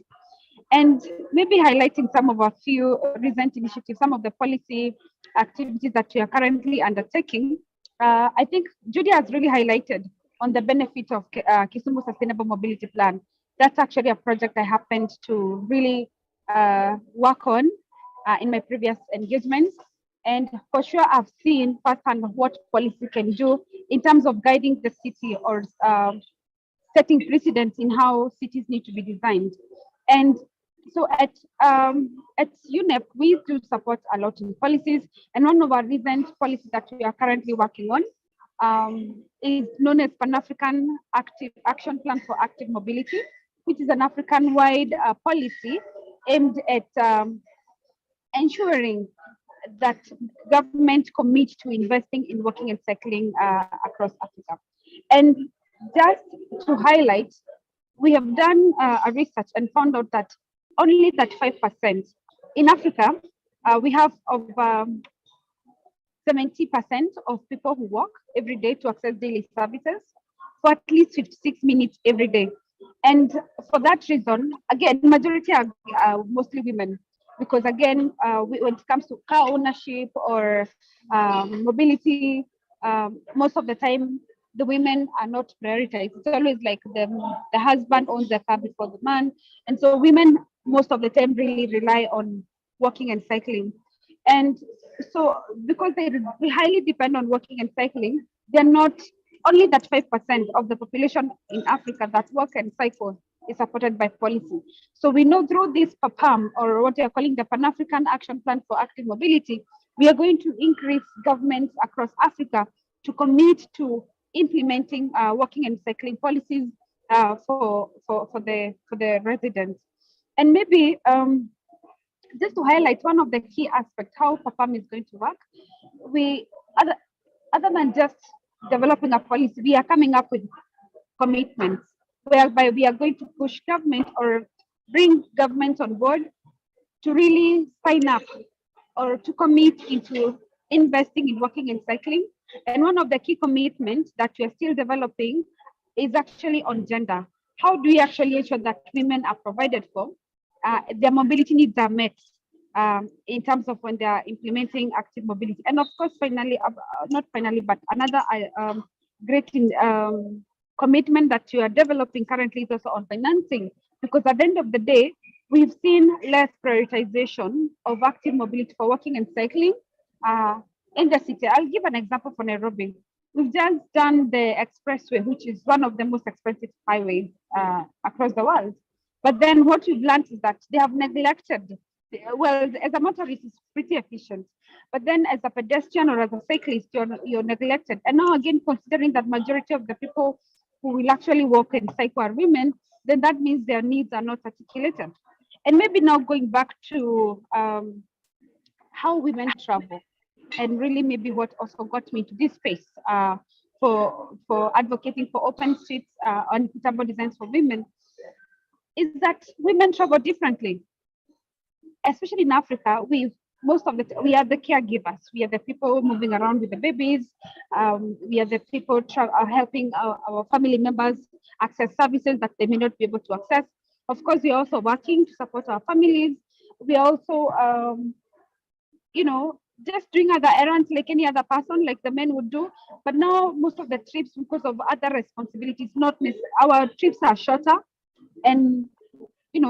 [SPEAKER 21] And maybe highlighting some of our few recent initiatives, some of the policy activities that we are currently undertaking. I think Judy has really highlighted on the benefit of Kisumu Sustainable Mobility Plan. That's actually a project I happened to really work on in my previous engagements. And for sure, I've seen firsthand what policy can do in terms of guiding the city or setting precedents in how cities need to be designed. And so at UNEP, we do support a lot in policies. And one of our recent policies that we are currently working on is known as Pan-African Action Plan for Active Mobility, which is an African-wide policy aimed at ensuring that government commit to investing in walking and cycling across Africa. And just to highlight, we have done a research and found out that only 35% in Africa, we have of 70% of people who walk every day to access daily services for at least 56 minutes every day. And for that reason, again, majority are mostly women, because again, when it comes to car ownership or mobility, most of the time, the women are not prioritized. It's always like the husband owns the car before the man. And so women, most of the time, really rely on walking and cycling. And so because they highly depend on walking and cycling, they're not only that 5% of the population in Africa that walk and cycle is supported by policy. So we know through this PAPAM, or what we are calling the Pan-African Action Plan for Active Mobility, we are going to increase governments across Africa to commit to implementing walking and cycling policies for the residents. And maybe just to highlight one of the key aspects, how PAPAM is going to work, other than just developing a policy, we are coming up with commitments whereby we are going to push government or bring government on board to really sign up or to commit into investing in walking and cycling. And one of the key commitments that we are still developing is actually on gender. How do we actually ensure that women are provided for, their mobility needs are met in terms of when they are implementing active mobility? And of course, finally, not finally, but another great commitment that you are developing currently is also on financing, because at the end of the day, we've seen less prioritization of active mobility for walking and cycling in the city. I'll give an example for Nairobi. We've just done the expressway, which is one of the most expensive highways across the world. But then what we've learned is that they have neglected, well, as a motorist, it's pretty efficient. But then as a pedestrian or as a cyclist, you're neglected. And now again, considering that majority of the people who will actually walk and cycle are women, then that means their needs are not articulated. And maybe now going back to how women travel, and really maybe what also got me to this space for advocating for open streets on equitable designs for women, is that women travel differently. Especially in Africa, we are the caregivers. We are the people moving around with the babies. We are the people helping our family members access services that they may not be able to access. Of course, we are also working to support our families. We are also, just doing other errands like any other person, like the men would do. But now most of the trips, because of other responsibilities, our trips are shorter, and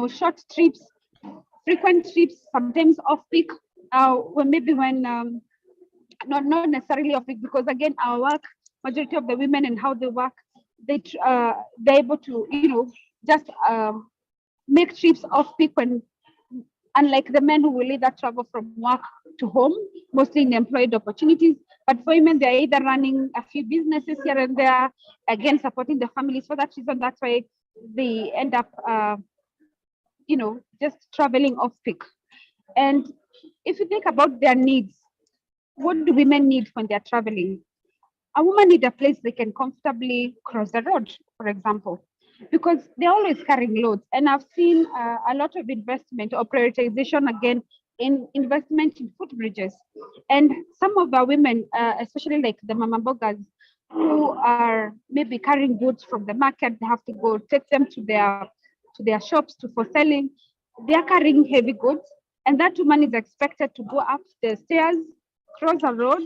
[SPEAKER 21] short trips, frequent trips, sometimes off peak. Not necessarily off peak, because again, our work, majority of the women and how they work, they're able to just make trips off peak, when unlike the men who will either travel from work to home, mostly in employed opportunities. But for women, they're either running a few businesses here and there, again, supporting the families. For that reason, that's why they end up, just traveling off peak. And if you think about their needs, what do women need when they're traveling? A woman needs a place they can comfortably cross the road, for example, because they're always carrying loads. And I've seen a lot of investment or prioritization, again, in investment in footbridges. And some of our women, especially like the mama mbogas, who are maybe carrying goods from the market, they have to go take them to their shops for selling. They are carrying heavy goods, and that woman is expected to go up the stairs, cross a road,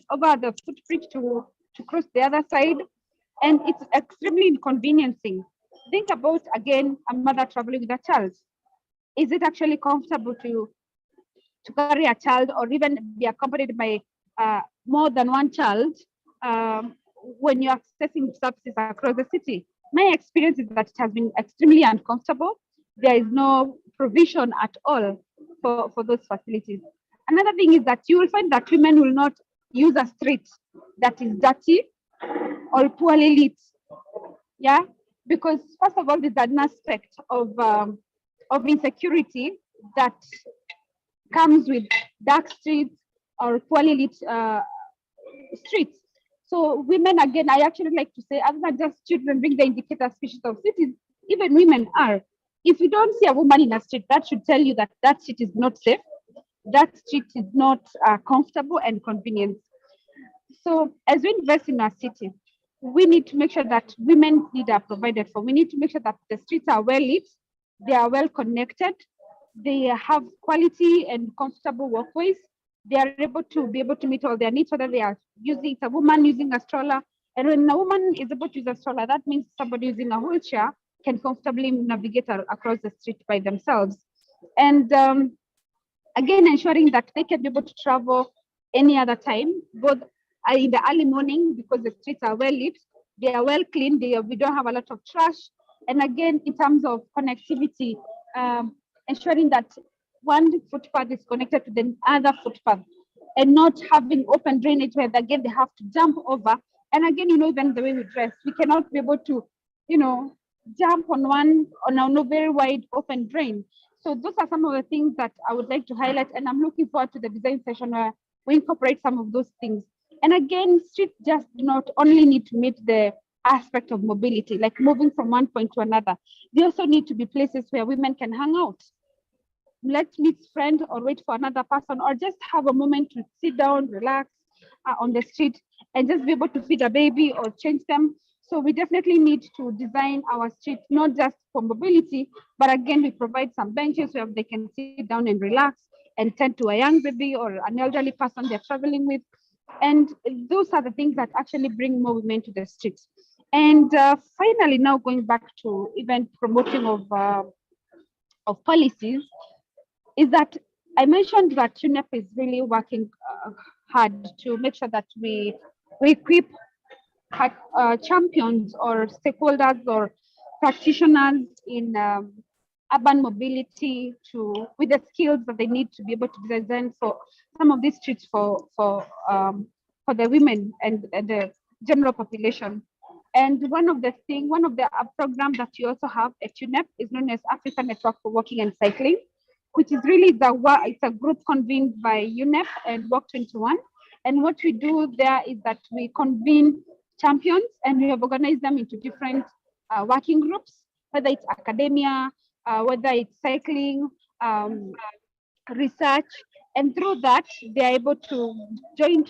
[SPEAKER 21] over the footbridge to cross the other side, and it's extremely inconveniencing. Think about, again, a mother traveling with a child. Is it actually comfortable to carry a child, or even be accompanied by more than one child when you're accessing services across the city? My experience is that it has been extremely uncomfortable. There is no provision at all for those facilities. Another thing is that you will find that women will not use a street that is dirty or poorly lit. Yeah, because first of all, there's an aspect of insecurity that comes with dark streets or poorly lit streets. So women, again, I actually like to say, other than just children being the indicator species of cities, even women are. If you don't see a woman in a street, that should tell you that that street is not safe, that street is not comfortable and convenient. So as we invest in our city, we need to make sure that women's needs are provided for. We need to make sure that the streets are well lit, they are well connected, they have quality and comfortable walkways. They are able to meet all their needs, whether they are using a woman using a stroller. And when a woman is able to use a stroller, that means somebody using a wheelchair can comfortably navigate across the street by themselves. And again, ensuring that they can be able to travel any other time, both in the early morning, because the streets are well lit, they are well cleaned, we don't have a lot of trash. And again, in terms of connectivity, ensuring that one footpath is connected to the other footpath, and not having open drainage where again they have to jump over. And again, even the way we dress, we cannot be able to, jump on a very wide open drain. So those are some of the things that I would like to highlight, and I'm looking forward to the design session where we incorporate some of those things. And again, streets just do not only need to meet the aspect of mobility, like moving from one point to another. They also need to be places where women can hang out. Let's meet friends or wait for another person, or just have a moment to sit down, relax on the street, and just be able to feed a baby or change them. So we definitely need to design our streets, not just for mobility, but again, we provide some benches where they can sit down and relax and tend to a young baby or an elderly person they're traveling with. And those are the things that actually bring more women to the streets. And finally, now going back to even promoting of policies, is that I mentioned that UNEP is really working hard to make sure that we equip champions or stakeholders or practitioners in urban mobility with the skills that they need to be able to design for some of these streets for the women and the general population. And one of the programs that you also have at UNEP is known as African Network for Walking and Cycling, which is really it's a group convened by UNEP and Walk 21. And what we do there is that we convene champions and we have organized them into different working groups, whether it's academia, whether it's cycling, research. And through that, they're able to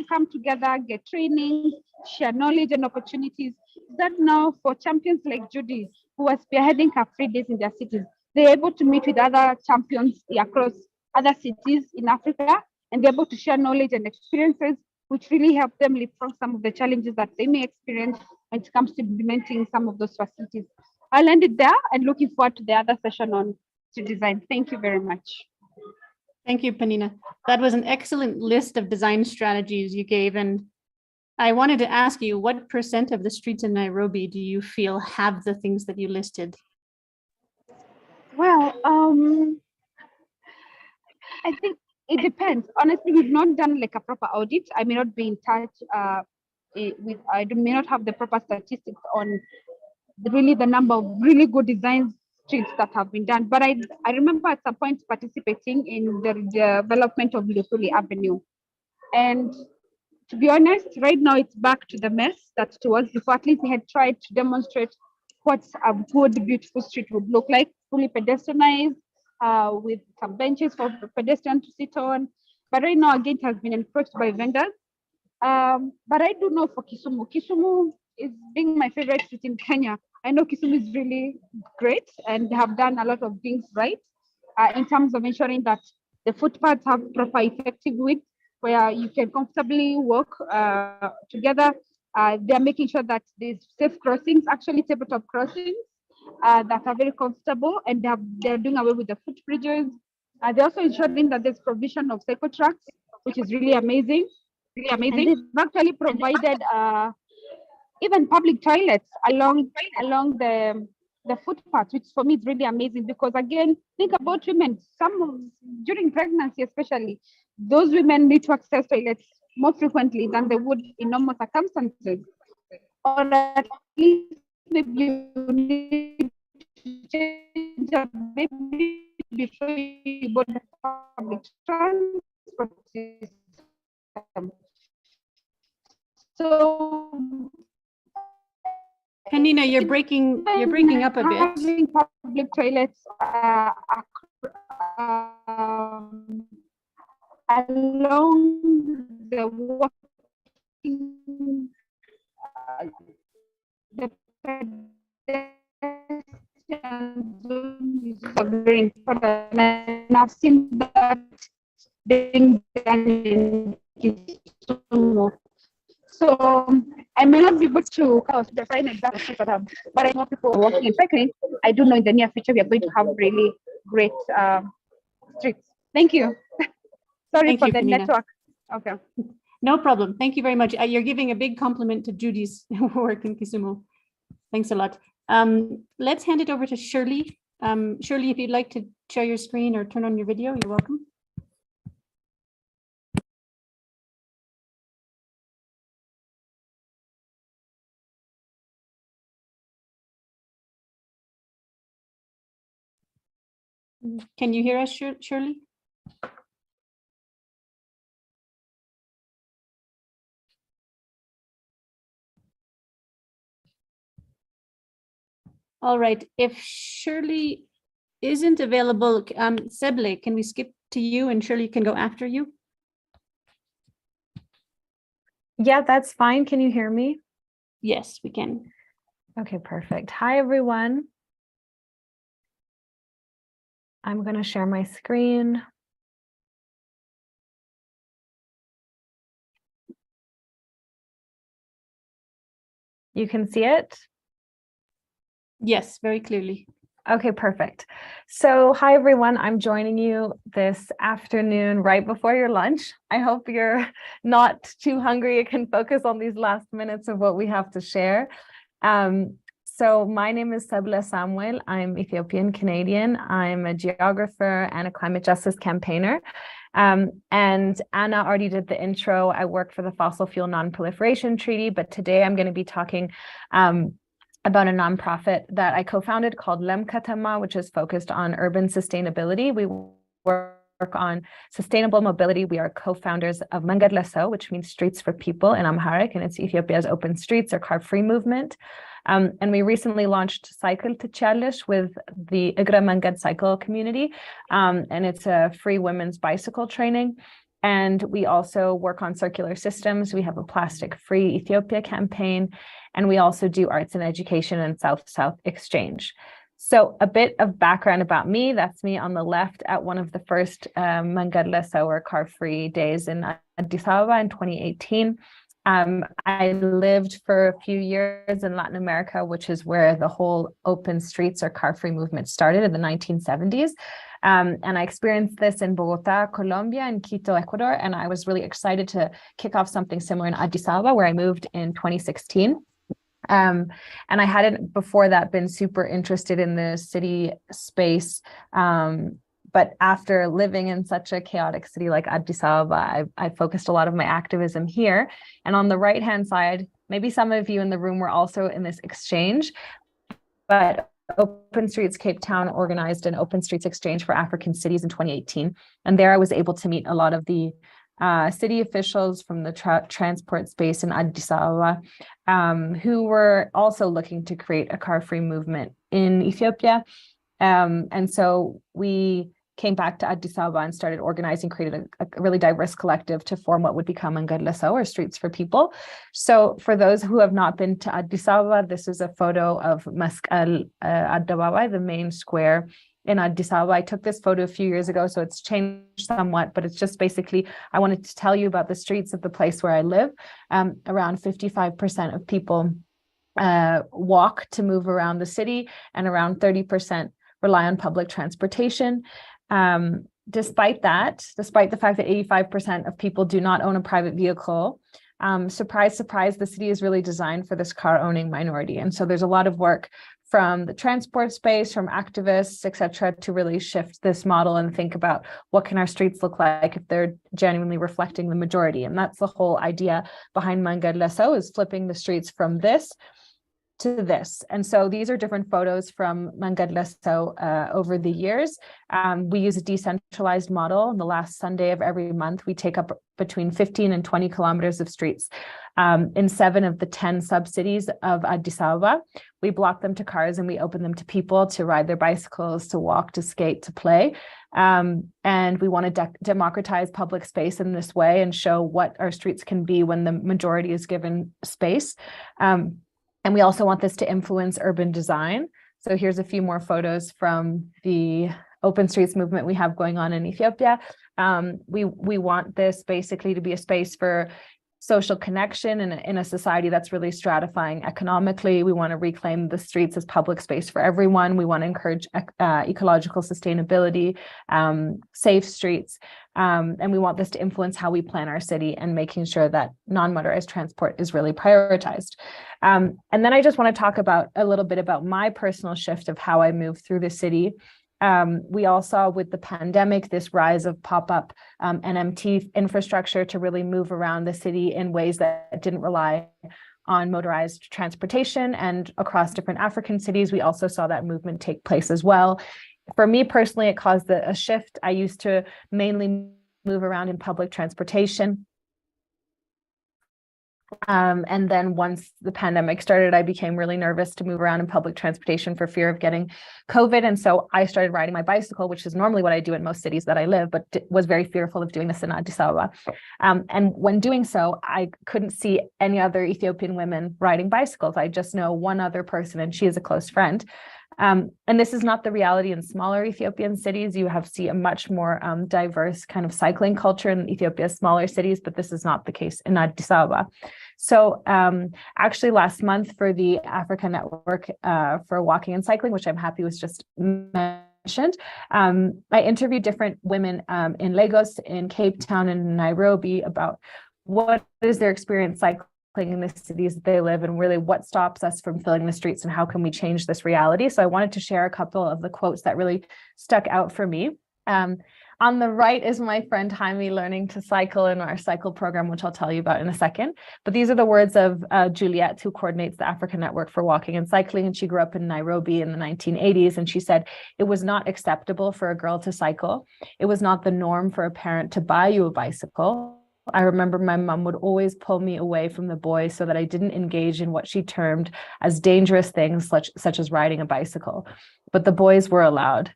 [SPEAKER 21] come together, get training, share knowledge and opportunities. That now for champions like Judy, who are spearheading Car-Free Days in their cities, they're able to meet with other champions across other cities in Africa, and they're able to share knowledge and experiences, which really help them leapfrog some of the challenges that they may experience when it comes to implementing some of those facilities. I'll end it there and looking forward to the other session on street design. Thank you very much.
[SPEAKER 19] Thank you, Penina. That was an excellent list of design strategies you gave. And I wanted to ask you, what % of the streets in Nairobi do you feel have the things that you listed?
[SPEAKER 21] Well, I think it depends. Honestly, we've not done like a proper audit. I may not be in touch I may not have the proper statistics on the number of really good design streets that have been done. But I remember at some point participating in the development of Lipuli Avenue. And to be honest, right now it's back to the mess that it was before. At least we had tried to demonstrate what a good, beautiful street would look like, fully pedestrianized, with some benches for pedestrians to sit on. But right now, again, it has been encroached by vendors. But I do know for Kisumu. Kisumu is being my favorite street in Kenya. I know Kisumu is really great and they have done a lot of things right in terms of ensuring that the footpaths have proper effective width where you can comfortably walk together. They're making sure that there's safe crossings, actually tabletop crossings that are very comfortable, and they're doing away with the footbridges. They're also ensuring that there's provision of cycle tracks, which is really amazing. And they've actually provided even public toilets along the footpath, which for me is really amazing because again, think about women. During pregnancy, especially, those women need to access toilets more frequently than they would in normal circumstances. Or at least maybe you need to change a baby before you go to the public transport system. So
[SPEAKER 19] Penina, you're breaking up a bit.
[SPEAKER 21] Having public toilets along the walking, the pedestrian zone is very important, and I've seen that being done in Kisumu. So I may not be able to define exactly, but I know people walking and cycling. I do know in the near future we are going to have really great streets. Thank you. Sorry for the
[SPEAKER 19] Penina.
[SPEAKER 21] network. Okay.
[SPEAKER 19] No problem. Thank you very much. You're giving a big compliment to Judy's work in Kisumu. Thanks a lot. Let's hand it over to Shirley. Shirley, if you'd like to share your screen or turn on your video, you're welcome. Can you hear us, Shirley? All right, if Shirley isn't available, Seble, can we skip to you and Shirley can go after you?
[SPEAKER 3] Yeah, that's fine. Can you hear me?
[SPEAKER 19] Yes, we can.
[SPEAKER 3] Okay, perfect. Hi, everyone. I'm going to share my screen. You can see it?
[SPEAKER 19] Yes, very clearly.
[SPEAKER 3] Okay, perfect. So hi, everyone. I'm joining you this afternoon right before your lunch. I hope you're not too hungry. You can focus on these last minutes of what we have to share. So my name is Seble Samuel. I'm Ethiopian Canadian. I'm a geographer and a climate justice campaigner. And Anna already did the intro. I work for the Fossil Fuel Non-Proliferation Treaty, but today I'm going to be talking about a nonprofit that I co-founded called Lem Katama, which is focused on urban sustainability. We work on sustainable mobility. We are co-founders of Mangad Leso, which means streets for people in Amharic, and it's Ethiopia's open streets or car-free movement. And we recently launched Cycle to Challenge with the Igra Mangad cycle community, and it's a free women's bicycle training. And we also work on circular systems. We have a plastic-free Ethiopia campaign, and we also do arts and education and South-South exchange. So a bit of background about me. That's me on the left at one of the first Mangad Leso or car-free days in Addis Ababa in 2018. I lived for a few years in Latin America, which is where the whole open streets or car-free movement started in the 1970s. And I experienced this in Bogota, Colombia, and Quito, Ecuador. And I was really excited to kick off something similar in Addis Ababa, where I moved in 2016. And I hadn't before that been super interested in the city space. But after living in such a chaotic city like Addis Ababa, I focused a lot of my activism here. And on the right-hand side, maybe some of you in the room were also in this exchange, but Open Streets Cape Town organized an Open Streets Exchange for African cities in 2018. And there I was able to meet a lot of the city officials from the transport space in Addis Ababa, who were also looking to create a car-free movement in Ethiopia. And so we came back to Addis Ababa and started organizing, created a really diverse collective to form what would become Mangad Leso, or Streets for People. So for those who have not been to Addis Ababa, this is a photo of Masqal Addababai, the main square in Addis Ababa. I took this photo a few years ago, so it's changed somewhat, but it's just basically, I wanted to tell you about the streets of the place where I live. Around 55% of people walk to move around the city, and around 30% rely on public transportation. Despite the fact that 85% of people do not own a private vehicle, surprise, surprise, the city is really designed for this car-owning minority. And so there's a lot of work from the transport space, from activists, et cetera, to really shift this model and think about what can our streets look like if they're genuinely reflecting the majority. And that's the whole idea behind Mangad Leso, is flipping the streets from this to this. And so these are different photos from Mangad Leso over the years. We use a decentralized model. On the last Sunday of every month, we take up between 15 and 20 kilometers of streets in 7 of the 10 sub-cities of Addis Ababa. We block them to cars and we open them to people to ride their bicycles, to walk, to skate, to play. And we want to democratize public space in this way and show what our streets can be when the majority is given space. And we also want this to influence urban design. So here's a few more photos from the open streets movement we have going on in Ethiopia. We want this basically to be a space for social connection in a society that's really stratifying economically. We want to reclaim the streets as public space for everyone. We want to encourage ecological sustainability, safe streets, and we want this to influence how we plan our city and making sure that non-motorized transport is really prioritized. And then I just want to talk about a little bit about my personal shift of how I moved through the city. We all saw with the pandemic this rise of pop-up NMT infrastructure to really move around the city in ways that didn't rely on motorized transportation. And across different African cities, we also saw that movement take place as well. For me personally, it caused a shift. I used to mainly move around in public transportation. And then once the pandemic started, I became really nervous to move around in public transportation for fear of getting COVID. And so I started riding my bicycle, which is normally what I do in most cities that I live, but was very fearful of doing this in Addis Ababa. And when doing so, I couldn't see any other Ethiopian women riding bicycles. I just know one other person, and she is a close friend. And this is not the reality in smaller Ethiopian cities. You see a much more diverse kind of cycling culture in Ethiopia's smaller cities, but this is not the case in Addis Ababa. So actually last month for the Africa Network for Walking and Cycling, which I'm happy was just mentioned, I interviewed different women in Lagos, in Cape Town, and Nairobi about what is their experience cycling in the cities that they live, and really what stops us from filling the streets and how can we change this reality. So I wanted to share a couple of the quotes that really stuck out for me. On the right is my friend Jaime learning to cycle in our cycle program, which I'll tell you about in a second. But these are the words of Juliet, who coordinates the African Network for Walking and Cycling. And she grew up in Nairobi in the 1980s. And she said it was not acceptable for a girl to cycle. It was not the norm for a parent to buy you a bicycle. I remember my mom would always pull me away from the boys so that I didn't engage in what she termed as dangerous things, such as riding a bicycle. But the boys were allowed.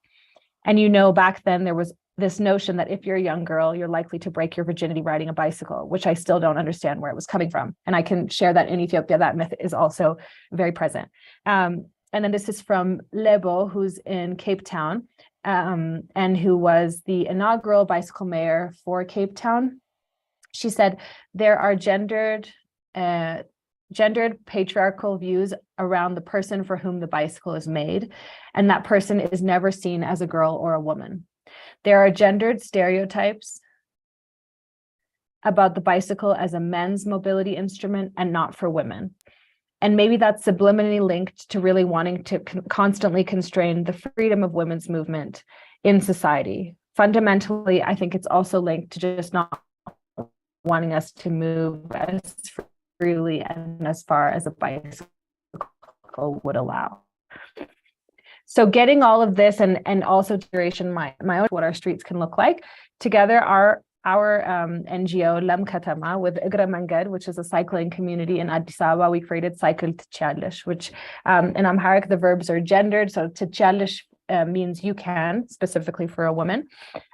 [SPEAKER 3] And back then there was this notion that if you're a young girl, you're likely to break your virginity riding a bicycle, which I still don't understand where it was coming from. And I can share that in Ethiopia, that myth is also very present. And then this is from Lebo, who's in Cape Town, and who was the inaugural bicycle mayor for Cape Town. She said, there are gendered patriarchal views around the person for whom the bicycle is made, and that person is never seen as a girl or a woman. There are gendered stereotypes about the bicycle as a men's mobility instrument and not for women. And maybe that's subliminally linked to really wanting to constantly constrain the freedom of women's movement in society. Fundamentally, I think it's also linked to just not wanting us to move as freely and as far as a bicycle would allow. So getting all of this and also duration my own what our streets can look like together, our NGO Lam Katama with Igra Mangad, which is a cycling community in Addis Ababa, we created Cycle Tchalish, which in Amharic the verbs are gendered. So Tchalish means you can, specifically for a woman.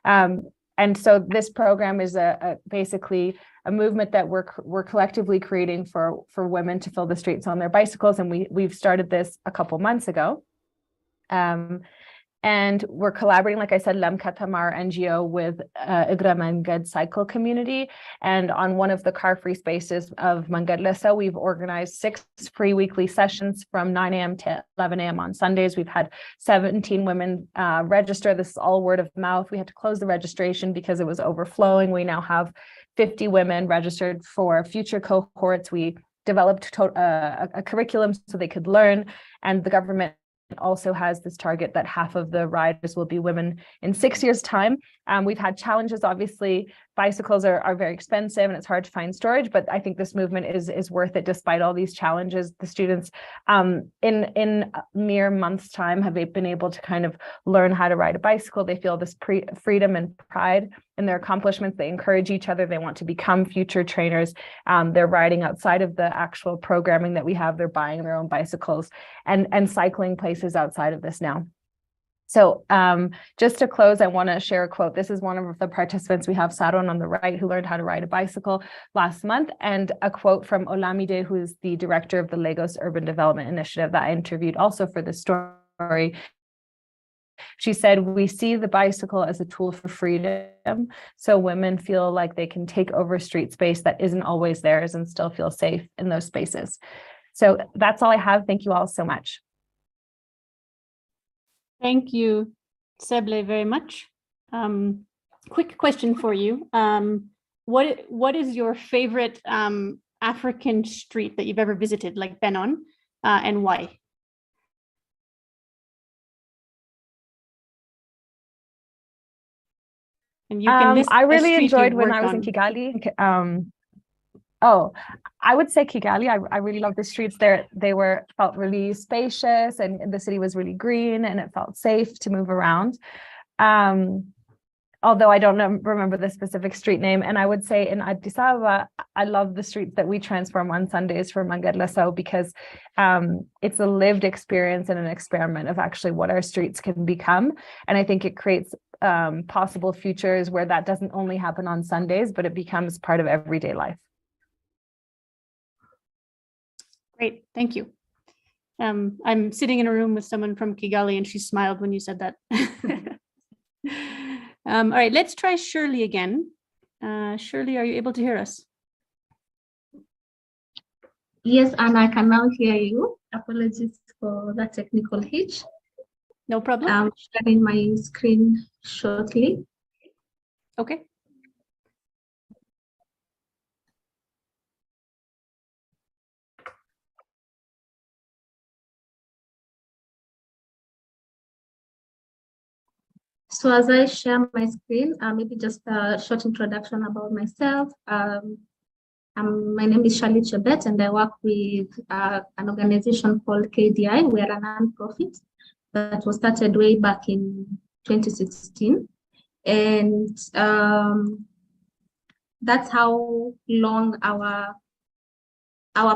[SPEAKER 3] And so this program is basically a movement that we're collectively creating for women to fill the streets on their bicycles, and we've started this a couple months ago. And we're collaborating, like I said, Lam Katamar NGO with Igra Mangad Cycle Community. And on one of the car-free spaces of Mangad Lesa, we've organized 6 free weekly sessions from 9 a.m. to 11 a.m. on Sundays. We've had 17 women register. This is all word of mouth. We had to close the registration because it was overflowing. We now have 50 women registered for future cohorts. We developed a curriculum so they could learn, and the government also has this target that half of the riders will be women in 6 years' time. We've had challenges. Obviously, bicycles are very expensive and it's hard to find storage, but I think this movement is worth it despite all these challenges. The students in a mere month's time have been able to kind of learn how to ride a bicycle. They feel this freedom and pride in their accomplishments. They encourage each other. They want to become future trainers. They're riding outside of the actual programming that we have. They're buying their own bicycles and cycling places outside of this now. So just to close, I want to share a quote. This is one of the participants. We have Saron on the right, who learned how to ride a bicycle last month, and a quote from Olamide, who is the director of the Lagos Urban Development Initiative that I interviewed also for this story. She said, we see the bicycle as a tool for freedom, so women feel like they can take over street space that isn't always theirs and still feel safe in those spaces. So that's all I have. Thank you all so much.
[SPEAKER 19] Thank you, Seble, very much. Quick question for you. What is your favorite African street that you've ever visited, like Benon, and why? And you can list
[SPEAKER 3] I really enjoyed when
[SPEAKER 19] worked
[SPEAKER 3] I was in
[SPEAKER 19] on.
[SPEAKER 3] Kigali. I would say Kigali. I really love the streets there. They felt really spacious, and the city was really green, and it felt safe to move around. Although I don't remember the specific street name. And I would say in Addis Ababa, I love the streets that we transform on Sundays for Mangad Lesa, because it's a lived experience and an experiment of actually what our streets can become. And I think it creates possible futures where that doesn't only happen on Sundays, but it becomes part of everyday life.
[SPEAKER 19] Great, thank you. I'm sitting in a room with someone from Kigali, and she smiled when you said that. All right, let's try Shirley again. Shirley, are you able to hear us?
[SPEAKER 4] Yes, and I can now hear you. Apologies for the technical hitch.
[SPEAKER 19] No problem.
[SPEAKER 4] I'm sharing my screen shortly.
[SPEAKER 19] Okay.
[SPEAKER 4] So as I share my screen, maybe just a short introduction about myself. My name is Charlotte Chebet, and I work with an organization called KDI. We are a non-profit that was started way back in 2016. And that's how long our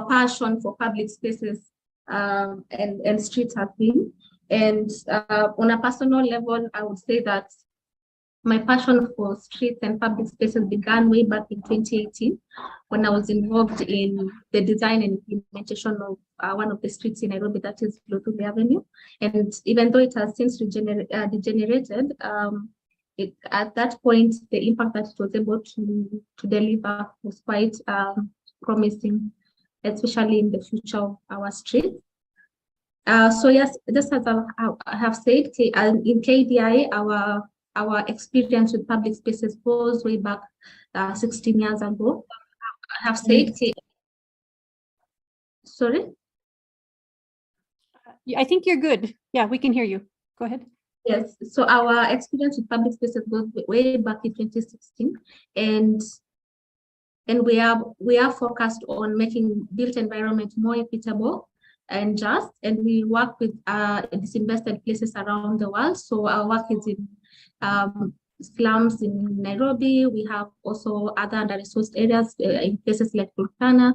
[SPEAKER 4] passion for public spaces and streets have been. And on a personal level, I would say that my passion for streets and public spaces began way back in 2018 when I was involved in the design and implementation of one of the streets in Nairobi, that is Luthuli Avenue. And even though it has since degenerated, at that point, the impact that it was able to deliver was quite promising, especially in the future of our streets. So yes, just as I have said, in KDI, our experience with public spaces goes way back 16 years ago. I have said, sorry?
[SPEAKER 19] I think you're good. Yeah, we can hear you. Go ahead.
[SPEAKER 4] Yes, so our experience with public spaces goes way back in 2016, and we are focused on making built environment more equitable and just, and we work with disinvested places around the world. So our work is in slums in Nairobi. We have also other under-resourced areas in places like Turkana.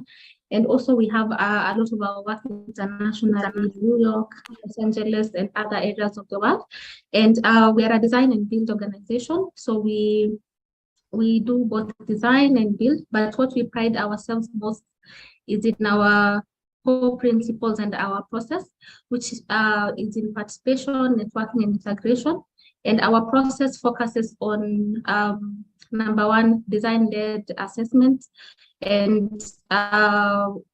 [SPEAKER 4] And also we have a lot of our work internationally in New York, Los Angeles, and other areas of the world. And we are a design and build organization. So we do both design and build, but what we pride ourselves most is in our core principles and our process, which is in participation, networking, and integration. And our process focuses on number one, design-led assessment, and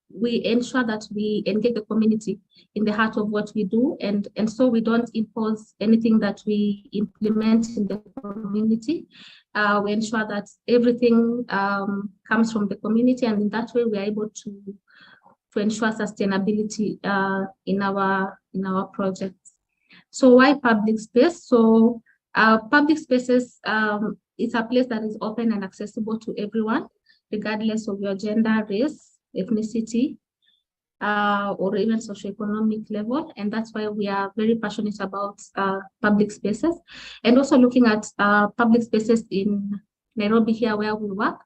[SPEAKER 4] we ensure that we engage the community in the heart of what we do, and so we don't impose anything that we implement in the community. We ensure that everything comes from the community, and in that way we are able to ensure sustainability in our projects. So why public space? So public spaces is a place that is open and accessible to everyone, regardless of your gender, race, ethnicity, or even socioeconomic level. And that's why we are very passionate about public spaces. And also looking at public spaces in Nairobi here where we work,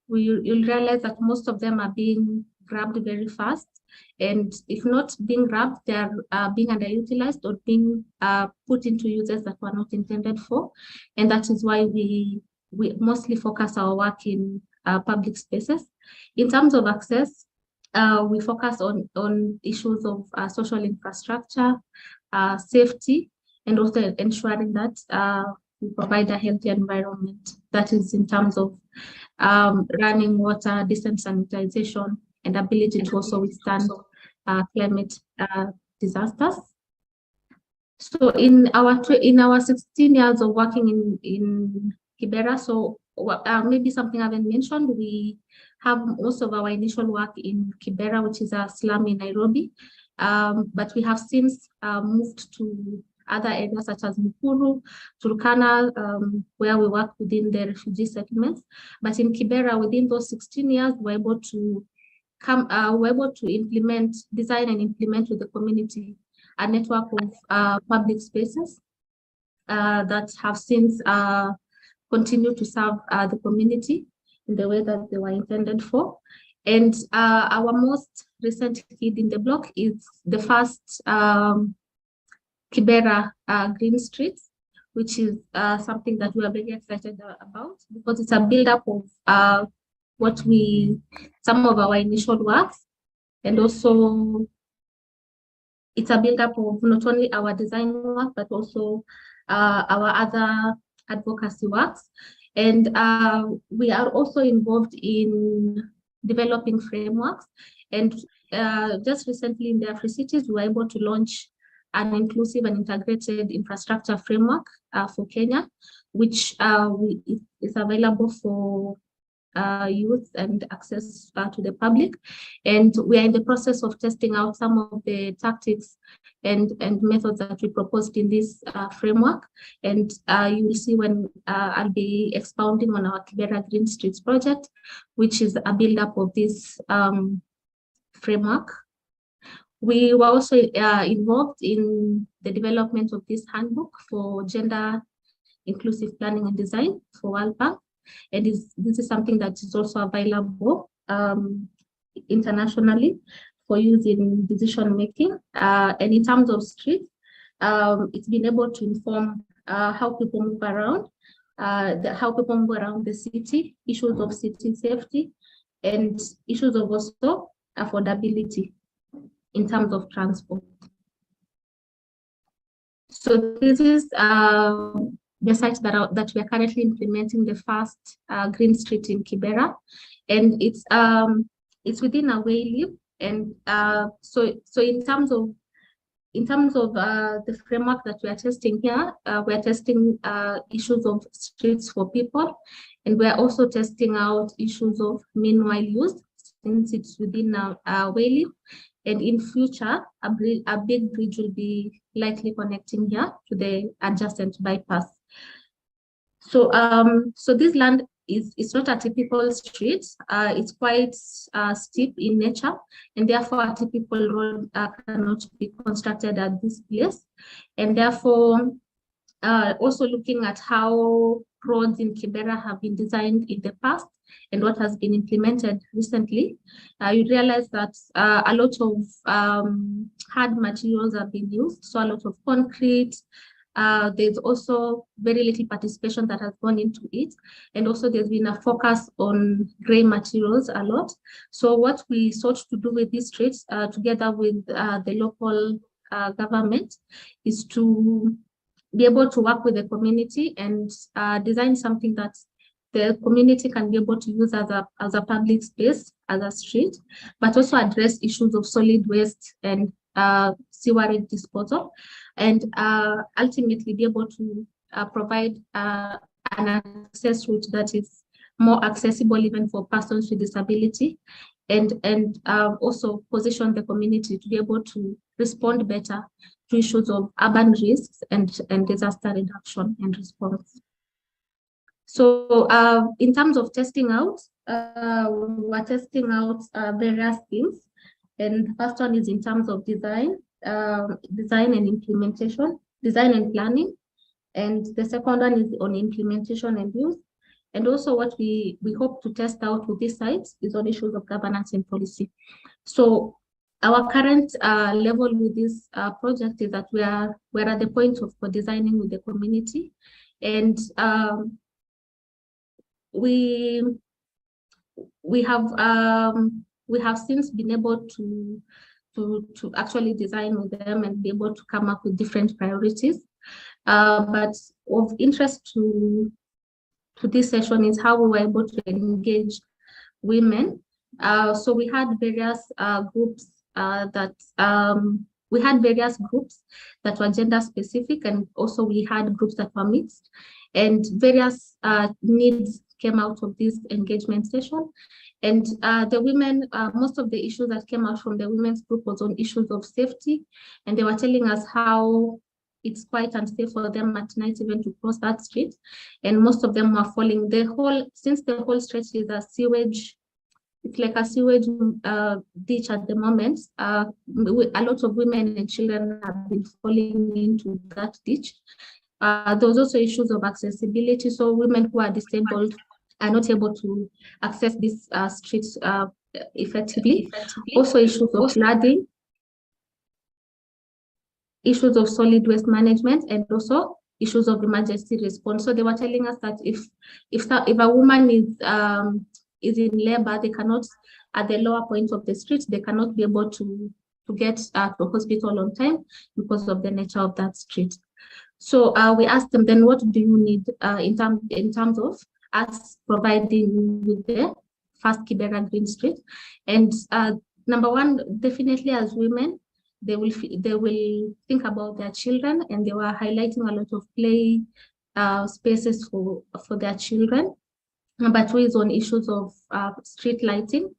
[SPEAKER 4] you'll realize that most of them are being grabbed very fast. And if not being grabbed, they are being underutilized or being put into uses that were not intended for. And that is why we mostly focus our work in public spaces. In terms of access, we focus on issues of social infrastructure, safety, and also ensuring that we provide a healthy environment. That is in terms of running water, decent sanitization, and ability to also withstand climate disasters. So in our 16 years of working in Kibera, so maybe something I haven't mentioned, we have most of our initial work in Kibera, which is a slum in Nairobi, but we have since moved to other areas such as Mukuru, Turkana, where we work within the refugee settlements. But in Kibera, within those 16 years, we're able to design and implement with the community a network of public spaces that have since continued to serve the community in the way that they were intended for. And our most recent kid in the block is the first Kibera Green Streets, which is something that we are very excited about because it's a build-up of some of our initial works, and also it's a build-up of not only our design work, but also our other advocacy works. And we are also involved in developing frameworks. And just recently in the AfriCities, we were able to launch an inclusive and integrated infrastructure framework for Kenya, which is available for youth and access to the public. And we are in the process of testing out some of the tactics and methods that we proposed in this framework. And you will see when I'll be expounding on our Kibera Green Streets project, which is a build-up of this framework. We were also involved in the development of this handbook for gender inclusive planning and design for World Bank. And this is something that is also available internationally for use in decision making. And in terms of streets, it's been able to inform how people move around, how people move around the city, issues of city safety, and issues of also affordability in terms of transport. So this is the site that we are currently implementing the first green street in Kibera, and it's within a Wayleaf. And so in terms of the framework that we are testing here, we are testing issues of streets for people, and we are also testing out issues of meanwhile use, since it's within a Wayleaf. And in future, a big bridge will be likely connecting here to the adjacent bypass. So so this land it's not a typical street. It's quite steep in nature, and therefore a typical road cannot be constructed at this place. And therefore, also looking at how roads in Kibera have been designed in the past and what has been implemented recently, you realize that a lot of hard materials have been used, so a lot of concrete. There's also very little participation that has gone into it. And also there's been a focus on gray materials a lot. So what we sought to do with these streets, together with the local government, is to be able to work with the community and design something that the community can be able to use as a public space, as a street, but also address issues of solid waste and sewerage disposal, and ultimately be able to provide an access route that is more accessible even for persons with disability, and also position the community to be able to respond better to issues of urban risks and disaster reduction and response. So in terms of testing out, we're testing out various things. And the first one is in terms of design and implementation, design and planning. And the second one is on implementation and use. And also what we hope to test out with these sites is on issues of governance and policy. So our current level with this project is that we're at the point of co-designing with the community. And we have since been able to actually design with them and be able to come up with different priorities. But of interest to this session is how we were able to engage women. So we had various groups that were gender specific, and also we had groups that were mixed, and various needs came out of this engagement session. And the women, most of the issues that came out from the women's group was on issues of safety. And they were telling us how it's quite unsafe for them at night even to cross that street. And most of them were falling. Since the whole stretch is a sewage, it's like a sewage ditch at the moment. A lot of women and children have been falling into that ditch. There was also issues of accessibility. So women who are disabled are not able to access these streets effectively. Also issues of flooding, issues of solid waste management, and also issues of emergency response. So they were telling us that if a woman is in labor, they cannot, at the lower point of the street, they cannot be able to get to the hospital on time because of the nature of that street. So we asked them, then what do you need in terms of us providing with the first Kibera Green Street? And number one, definitely as women, they will think about their children, and they were highlighting a lot of play spaces for their children. Number 2 is on issues of street lighting,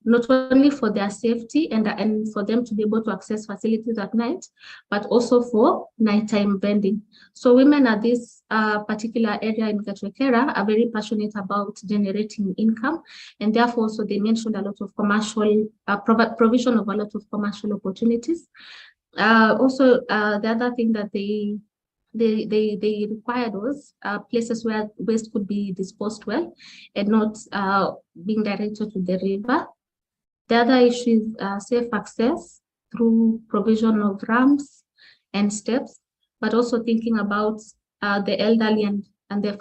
[SPEAKER 4] not only for their safety and for them to be able to access facilities at night, but also for nighttime vending. So women at this particular area in Gatwekera are very passionate about generating income, and therefore so they mentioned a lot of commercial, provision of a lot of commercial opportunities. Also, the other thing that they required was places where waste could be disposed well and not being directed to the river. The other issue is safe access through provision of ramps and steps, but also thinking about the elderly and the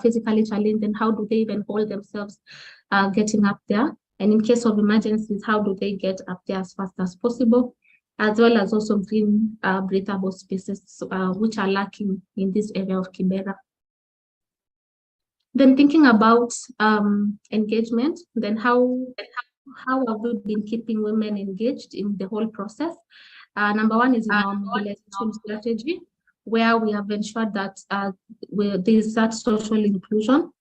[SPEAKER 4] physically challenged, and how do they even hold themselves getting up there? And in case of emergencies, how do they get up there as fast as possible? As well as also green breathable spaces, which are lacking in this area of Kibera. Then thinking about engagement, then how have we been keeping women engaged in the whole process? Number 1 is in our mobilization strategy, where we have ensured that there is that social inclusion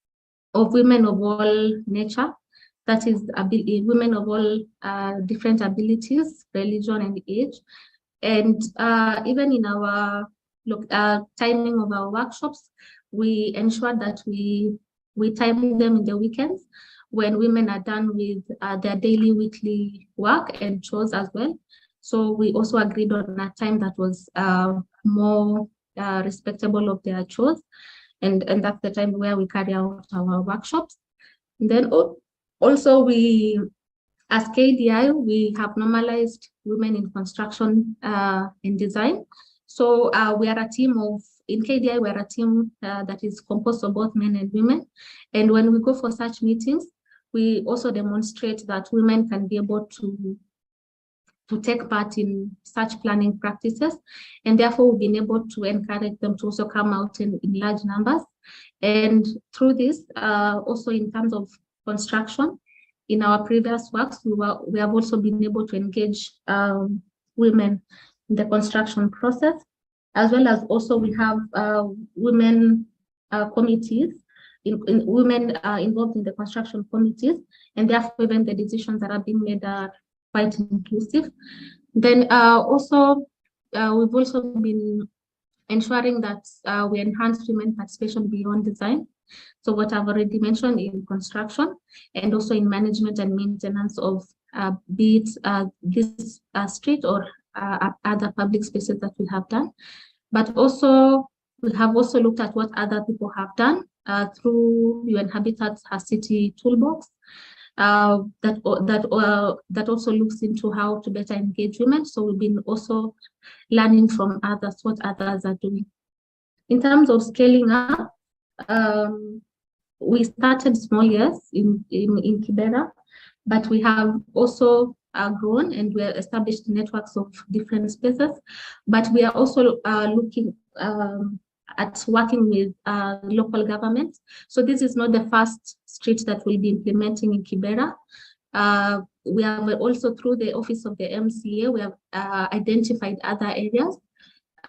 [SPEAKER 4] of women of all nature, that is women of all different abilities, religion and age. And even in our timing of our workshops, we ensure that we time them in the weekends when women are done with their daily, weekly work and chores as well. So we also agreed on a time that was more respectable of their chores. And that's the time where we carry out our workshops. And then also we, as KDI, we have normalized women in construction and design. So we are a team of, in KDI, we are a team that is composed of both men and women. And when we go for such meetings, we also demonstrate that women can be able to take part in such planning practices. And therefore, we've been able to encourage them to also come out in large numbers. And through this, also in terms of construction, in our previous works, we have also been able to engage women in the construction process, as well as also we have women committees, women involved in the construction committees, and therefore even the decisions that are being made are quite inclusive. Then also, we've also been ensuring that we enhance women participation beyond design. So what I've already mentioned in construction, and also in management and maintenance of be it this street or other public spaces that we have done. But also, we have also looked at what other people have done through UN Habitat's City Toolbox that also looks into how to better engage women. So we've been also learning from others what others are doing. In terms of scaling up, we started small, yes, in Kibera, but we have also grown and we have established networks of different spaces. But we are also looking at working with local governments. So this is not the first street that we'll be implementing in Kibera. We have also, through the office of the MCA, we have identified other areas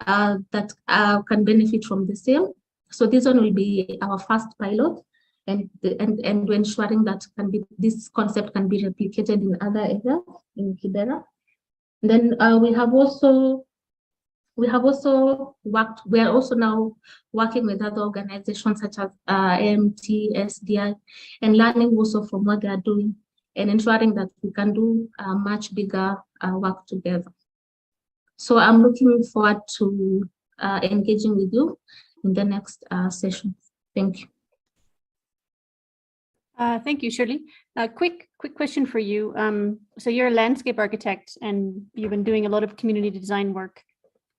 [SPEAKER 4] that can benefit from the same. So this one will be our first pilot, and ensuring that this concept can be replicated in other areas in Kibera. Then we are also now working with other organizations such as AMT, SDI, and learning also from what they are doing and ensuring that we can do much bigger work together. So I'm looking forward to engaging with you in the next session. Thank you.
[SPEAKER 19] Thank you, Shirley. A quick question for you. So you're a landscape architect and you've been doing a lot of community design work.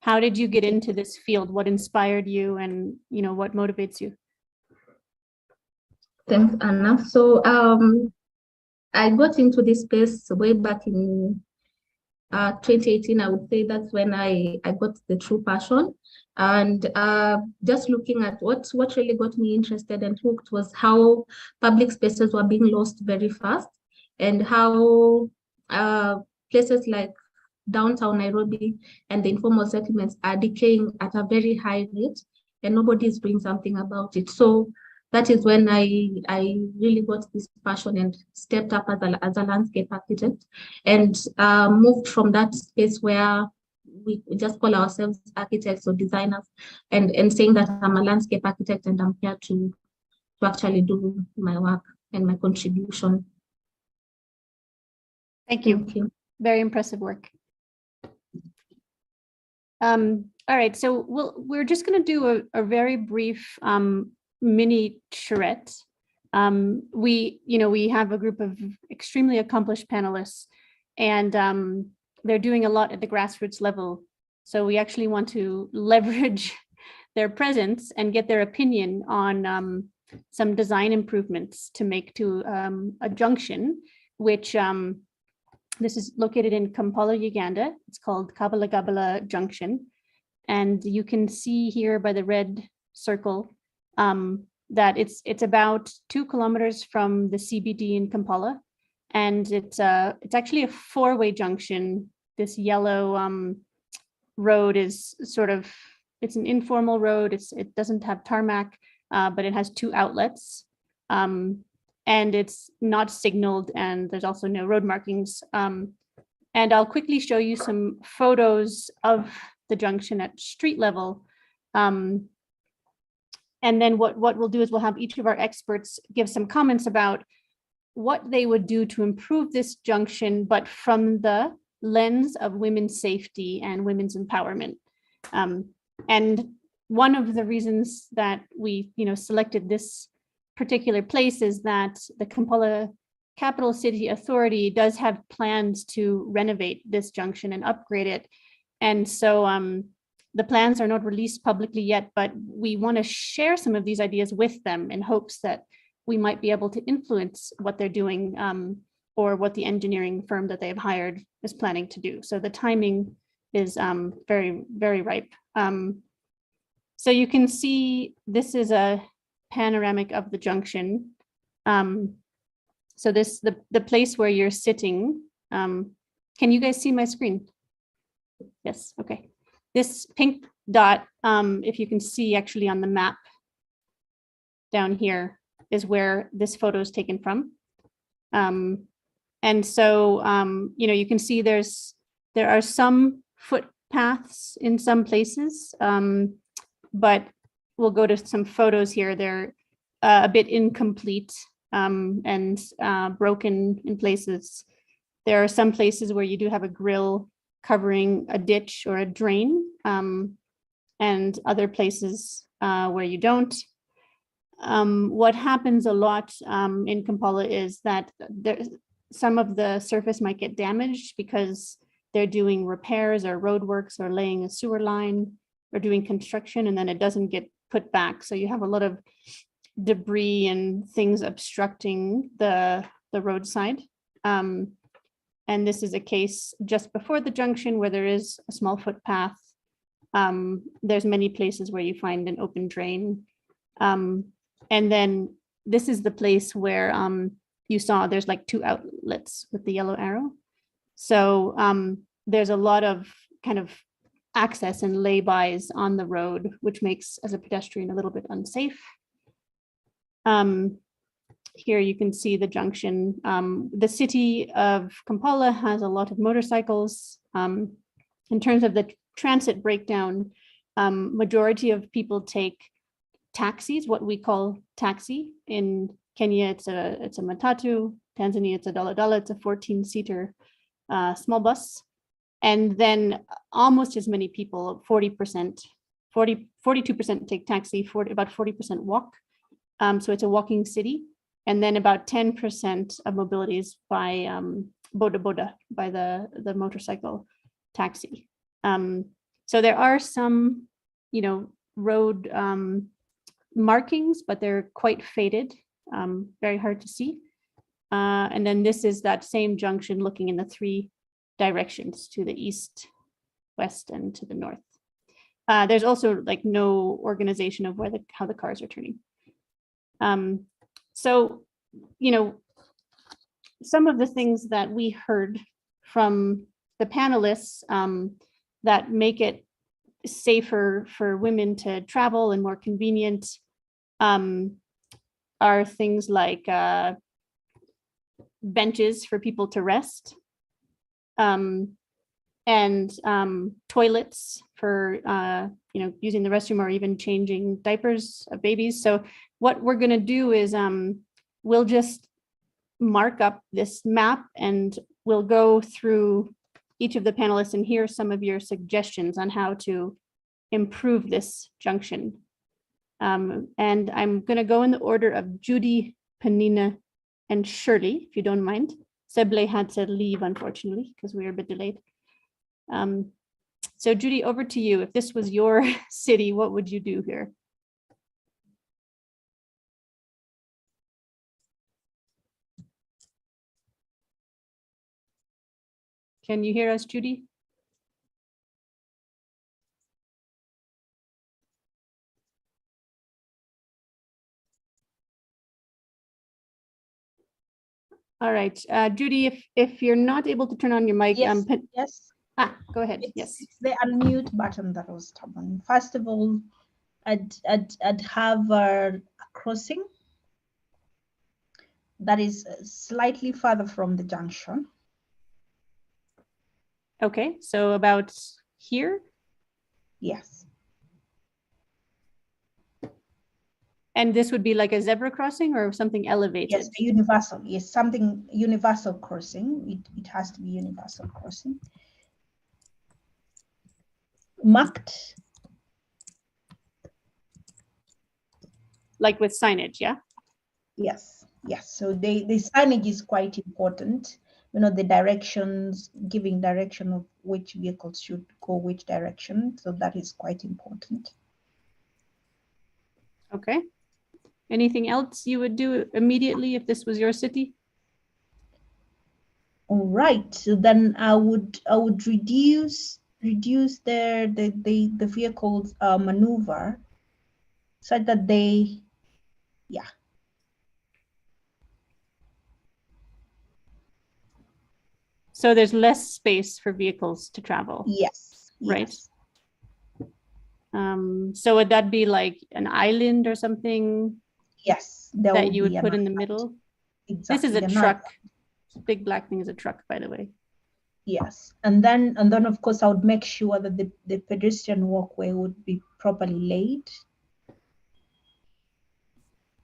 [SPEAKER 19] How did you get into this field? What inspired you, and what motivates you?
[SPEAKER 4] Thanks, Anna. So I got into this space way back in 2018. I would say that's when I got the true passion. And just looking at what really got me interested and hooked was how public spaces were being lost very fast, and how places like downtown Nairobi and the informal settlements are decaying at a very high rate, and nobody is doing something about it. So that is when I really got this passion and stepped up as a landscape architect, and moved from that space where we just call ourselves architects or designers, and saying that I'm a landscape architect and I'm here to actually do my work and my contribution.
[SPEAKER 19] Thank you. Very impressive work. All right, so we're just going to do a very brief mini charrette. We have a group of extremely accomplished panelists, and they're doing a lot at the grassroots level. So we actually want to leverage their presence and get their opinion on some design improvements to make to a junction, which this is located in Kampala, Uganda. It's called Kabalagabala Junction. And you can see here by the red circle that it's about 2 kilometers from the CBD in Kampala. And it's actually a 4-way junction. This yellow road is it's an informal road. It doesn't have tarmac, but it has 2 outlets. And it's not signaled, and there's also no road markings. And I'll quickly show you some photos of the junction at street level. And then what we'll do is we'll have each of our experts give some comments about what they would do to improve this junction, but from the lens of women's safety and women's empowerment. And one of the reasons that we selected this particular place is that the Kampala Capital City Authority does have plans to renovate this junction and upgrade it. And so the plans are not released publicly yet, but we want to share some of these ideas with them in hopes that we might be able to influence what they're doing or what the engineering firm that they've hired is planning to do. So the timing is very, very ripe. So you can see this is a panoramic of the junction. So the place where you're sitting, can you guys see my screen? Yes, okay. This pink dot, if you can see actually on the map down here, is where this photo is taken from. And so, you can see there are some footpaths in some places, but we'll go to some photos here. They're a bit incomplete and broken in places. There are some places where you do have a grill covering a ditch or a drain, and other places where you don't. What happens a lot in Kampala is that some of the surface might get damaged because they're doing repairs or roadworks or laying a sewer line or doing construction, and then it doesn't get put back. So you have a lot of debris and things obstructing the roadside. And this is a case just before the junction where there is a small footpath. There's many places where you find an open drain. And then this is the place where you saw there's like 2 outlets with the yellow arrow. So there's a lot of kind of access and laybys on the road, which makes as a pedestrian a little bit unsafe. Here you can see the junction. The city of Kampala has a lot of motorcycles. In terms of the transit breakdown, majority of people take taxis, what we call taxi. In Kenya, it's a matatu. Tanzania, it's a daladala. It's a 14-seater small bus. And then almost as many people, 42% take taxi, about 40% walk. So it's a walking city. And then about 10% of mobility is by boda boda, by the motorcycle taxi. So there are some, road markings, but they're quite faded, very hard to see. And then this is that same junction looking in the 3 directions, to the east, west, and to the north. There's also like no organization of how the cars are turning. So, some of the things that we heard from the panelists that make it safer for women to travel and more convenient are things like benches for people to rest, and toilets for using the restroom or even changing diapers of babies. So what we're going to do is we'll just mark up this map and we'll go through each of the panelists and hear some of your suggestions on how to improve this junction. And I'm going to go in the order of Judy, Penina, and Shirley, if you don't mind. Seble had to leave, unfortunately, because we were a bit delayed. So Judy, over to you. If this was your city, what would you do here? Can you hear us, Judy? All right, Judy, if you're not able to turn on your mic,
[SPEAKER 20] Yes, yes.
[SPEAKER 19] Go ahead. Yes.
[SPEAKER 20] It's the unmute button that was stubborn. First of all, I'd have a crossing that is slightly further from the junction.
[SPEAKER 19] Okay, so about here?
[SPEAKER 20] Yes.
[SPEAKER 19] And this would be like a zebra crossing or something elevated?
[SPEAKER 20] Yes, universal. Yes, something universal crossing. It has to be universal crossing. Marked.
[SPEAKER 19] Like with signage, yeah?
[SPEAKER 20] Yes, yes. So the signage is quite important. The directions, giving direction of which vehicles should go which direction. So that is quite important.
[SPEAKER 19] Okay. Anything else you would do immediately if this was your city?
[SPEAKER 20] All right. So then I would reduce the vehicles maneuver so that they, yeah.
[SPEAKER 19] So there's less space for vehicles to travel.
[SPEAKER 20] Yes.
[SPEAKER 19] Right.
[SPEAKER 20] Yes.
[SPEAKER 19] So would that be like an island or something?
[SPEAKER 20] Yes.
[SPEAKER 19] That you would put in the middle?
[SPEAKER 20] Exactly.
[SPEAKER 19] This is a truck. Big black thing is a truck, by the way.
[SPEAKER 20] Yes, and then of course I would make sure that the pedestrian walkway would be properly laid.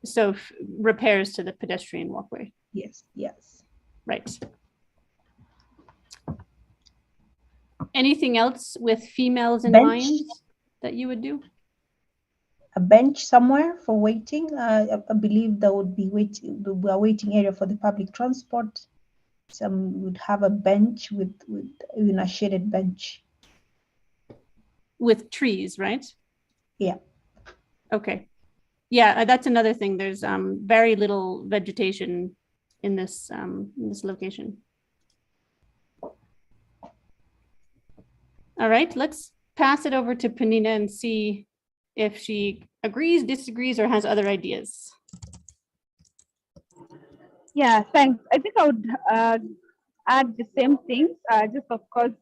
[SPEAKER 19] So repairs to the pedestrian walkway.
[SPEAKER 20] Yes, yes.
[SPEAKER 19] Right. Anything else with females in mind that you would do?
[SPEAKER 20] A bench somewhere for waiting. I believe there would be a waiting area for the public transport. Some would have a bench with a shaded bench.
[SPEAKER 19] With trees, right?
[SPEAKER 20] Yeah.
[SPEAKER 19] Okay. Yeah, that's another thing. There's very little vegetation in this location. All right, let's pass it over to Penina and see if she agrees, disagrees, or has other ideas.
[SPEAKER 21] Yeah, thanks. I think I would add the same things, just of course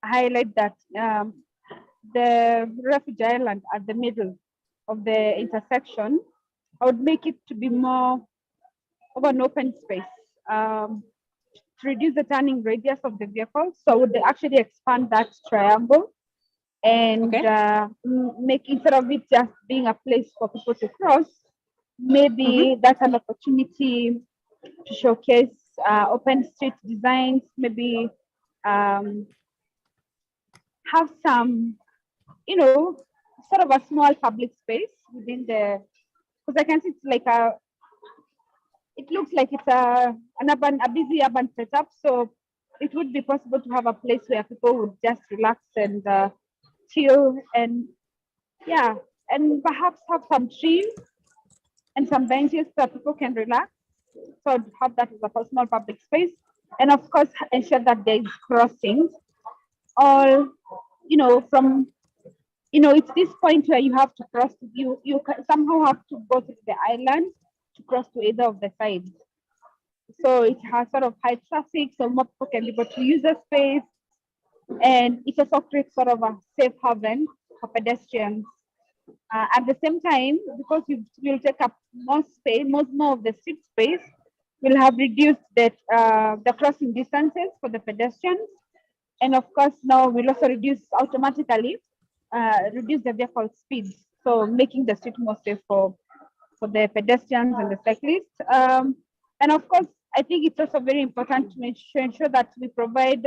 [SPEAKER 21] highlight that the refugee island at the middle of the intersection, I would make it to be more of an open space to reduce the turning radius of the vehicle. So I would actually expand that triangle and make, instead of it just being a place for people to cross, maybe that's an opportunity to showcase open street designs, maybe have some, sort of a small public space within the, because I can see it's like it looks like it's a busy urban setup. So it would be possible to have a place where people would just relax and chill and and perhaps have some trees and some benches that people can relax. So have that as a small public space, and of course ensure that there is crossings. Or from it's this point where you have to cross. You somehow have to go to the island to cross to either of the sides. So it has sort of high traffic, so more people can be able to use the space, and it also creates sort of a safe haven for pedestrians At the same time, because you will take up more space, more of the street space, will have reduced that the crossing distances for the pedestrians, and of course now we'll also automatically reduce the vehicle speeds, so making the street more safe for the pedestrians and the cyclists. And of course, I think it's also very important to ensure that we provide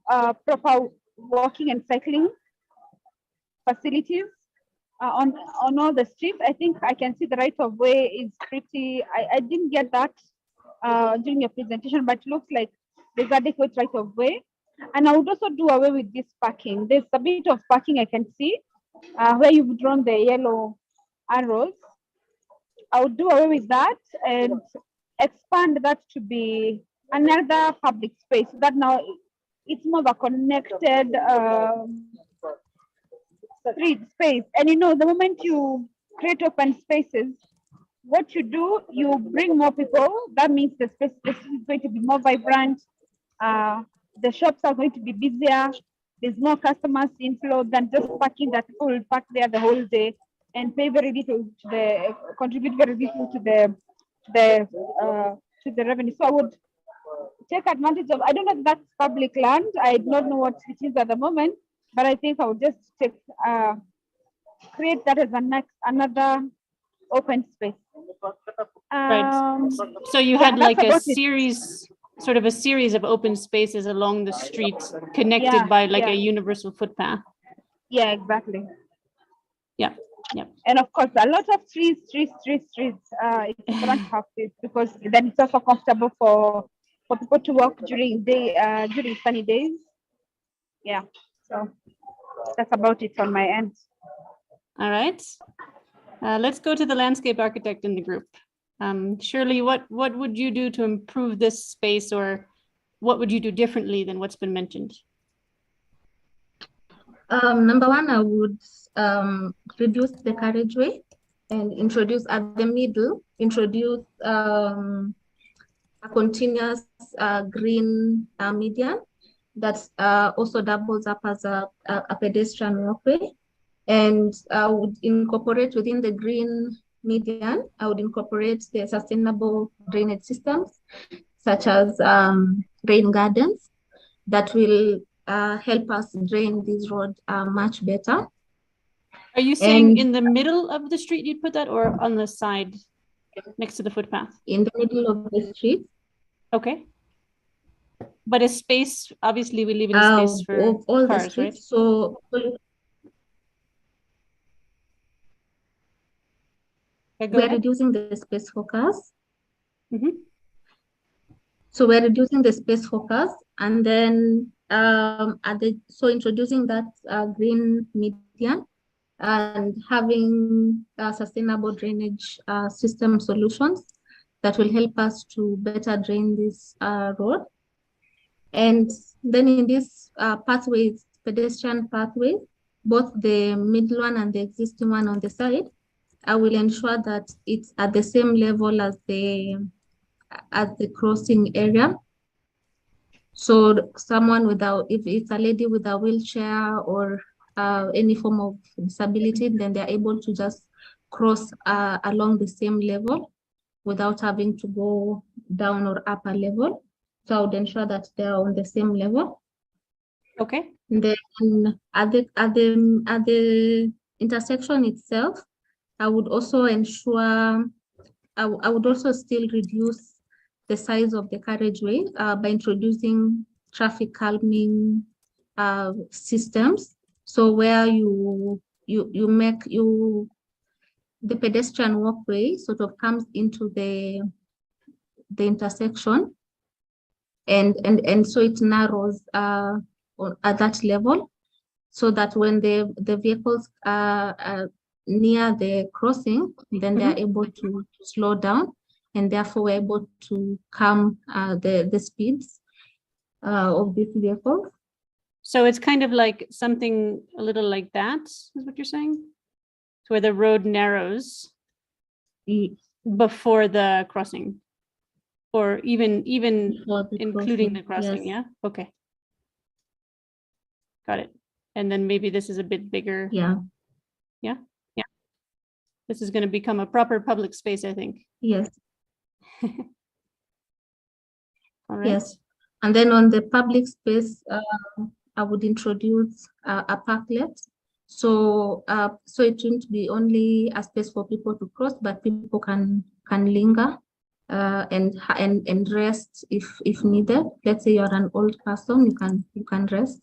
[SPEAKER 21] proper walking and cycling facilities on all the streets. I think I can see the right of way is pretty, I didn't get that during your presentation, but it looks like there's adequate right of way. And I would also do away with this parking. There's a bit of parking I can see where you've drawn the yellow arrows. I would do away with that and expand that to be another public space, so that now it's more of a connected street space. And you know, the moment you create open spaces, what you do, you bring more people. That means the space is going to be more vibrant. The shops are going to be busier. There's more customers inflow than just parking that people will park there the whole day and pay very little to the, contribute very little to the revenue. So I would take advantage of, I don't know if that's public land. I don't know what it is at the moment, but I think I would just take, create that as another open space.
[SPEAKER 19] Right. So you had like a series, sort of a series of open spaces along the street connected by like a universal footpath.
[SPEAKER 21] Yeah, exactly.
[SPEAKER 19] Yeah. Yeah.
[SPEAKER 21] And of course, a lot of trees. It's important to have this, because then it's also comfortable for people to walk during sunny days. Yeah. So that's about it on my end.
[SPEAKER 19] All right. Let's go to the landscape architect in the group. Shirley, what would you do to improve this space, or what would you do differently than what's been mentioned?
[SPEAKER 4] Number one, I would reduce the carriageway and introduce at the middle, a continuous green median that also doubles up as a pedestrian walkway. And I would incorporate within the green median, I would incorporate the sustainable drainage systems, such as rain gardens, that will help us drain this road much better.
[SPEAKER 19] Are you saying in the middle of the street you'd put that, or on the side next to the footpath?
[SPEAKER 4] In the middle of the street.
[SPEAKER 19] Okay. But a space, obviously we leave in space for
[SPEAKER 4] all
[SPEAKER 19] cars,
[SPEAKER 4] the streets,
[SPEAKER 19] right?
[SPEAKER 4] So we're reducing the space for cars.
[SPEAKER 19] Mm-hmm.
[SPEAKER 4] So we're reducing the space for cars, and then so introducing that green median and having sustainable drainage system solutions that will help us to better drain this road. And then in these pathways, pedestrian pathways, both the middle one and the existing one on the side, I will ensure that it's at the same level as the crossing area. So someone without, if it's a lady with a wheelchair or any form of disability, then they're able to just cross along the same level without having to go down or up a level. So I would ensure that they're on the same level.
[SPEAKER 19] Okay.
[SPEAKER 4] Then at the intersection itself, I would also ensure, I would also still reduce the size of the carriageway by introducing traffic calming systems. So where the pedestrian walkway sort of comes into the intersection, and so it narrows at that level, so that when the vehicles are near the crossing, then they are able to slow down, and therefore we're able to calm the speeds of these vehicles.
[SPEAKER 19] So it's kind of like something a little like that, is what you're saying? So where the road narrows before the crossing, or even including the crossing,
[SPEAKER 4] yes.
[SPEAKER 19] yeah? Okay. Got it. And then maybe this is a bit bigger.
[SPEAKER 4] Yeah.
[SPEAKER 19] Yeah? Yeah. This is going to become a proper public space, I think.
[SPEAKER 4] Yes.
[SPEAKER 19] All right.
[SPEAKER 4] Yes. And then on the public space, I would introduce a parklet. So so it won't be only a space for people to cross, but people can linger and rest if needed. Let's say you're an old person, you can rest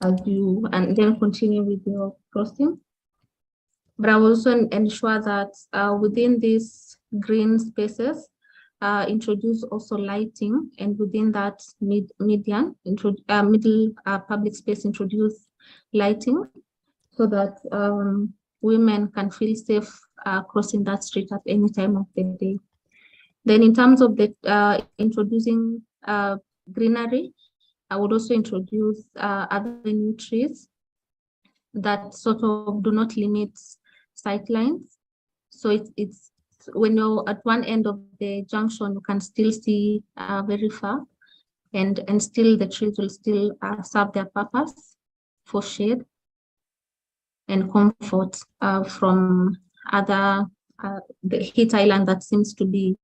[SPEAKER 4] as you and then continue with your crossing. But I will also ensure that within these green spaces, introduce also lighting, and within that middle public space, introduce lighting so that women can feel safe crossing that street at any time of the day. Then in terms of the introducing greenery, I would also introduce other new trees that sort of do not limit sight lines. So it's when you're at one end of the junction, you can still see very far, and still the trees will still serve their purpose for shade and comfort from other the heat island that seems to be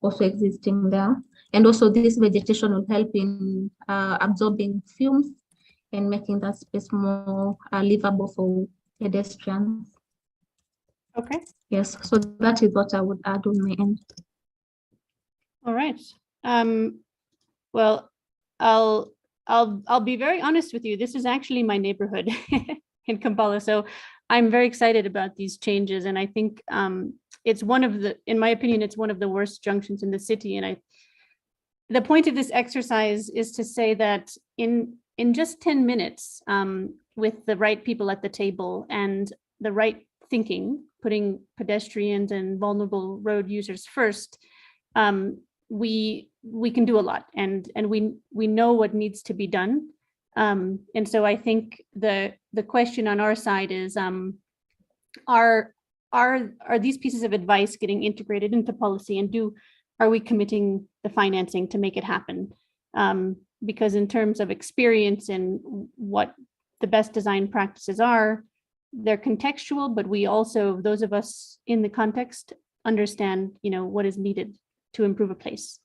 [SPEAKER 4] also existing there. And also this vegetation will help in absorbing fumes and making that space more livable for pedestrians.
[SPEAKER 19] Okay.
[SPEAKER 4] Yes, so that is what I would add on my end.
[SPEAKER 19] All right. Well, I'll be very honest with you. This is actually my neighborhood in Kampala, so I'm very excited about these changes, and I think it's one of the, in my opinion, it's one of the worst junctions in the city. And the point of this exercise is to say that in just 10 minutes, with the right people at the table and the right thinking, putting pedestrians and vulnerable road users first, we can do a lot, and we know what needs to be done. And so I think the question on our side is, are these pieces of advice getting integrated into policy, and are we committing the financing to make it happen? Because in terms of experience and what the best design practices are, they're contextual, but we also, those of us in the context, understand, what is needed to improve a place.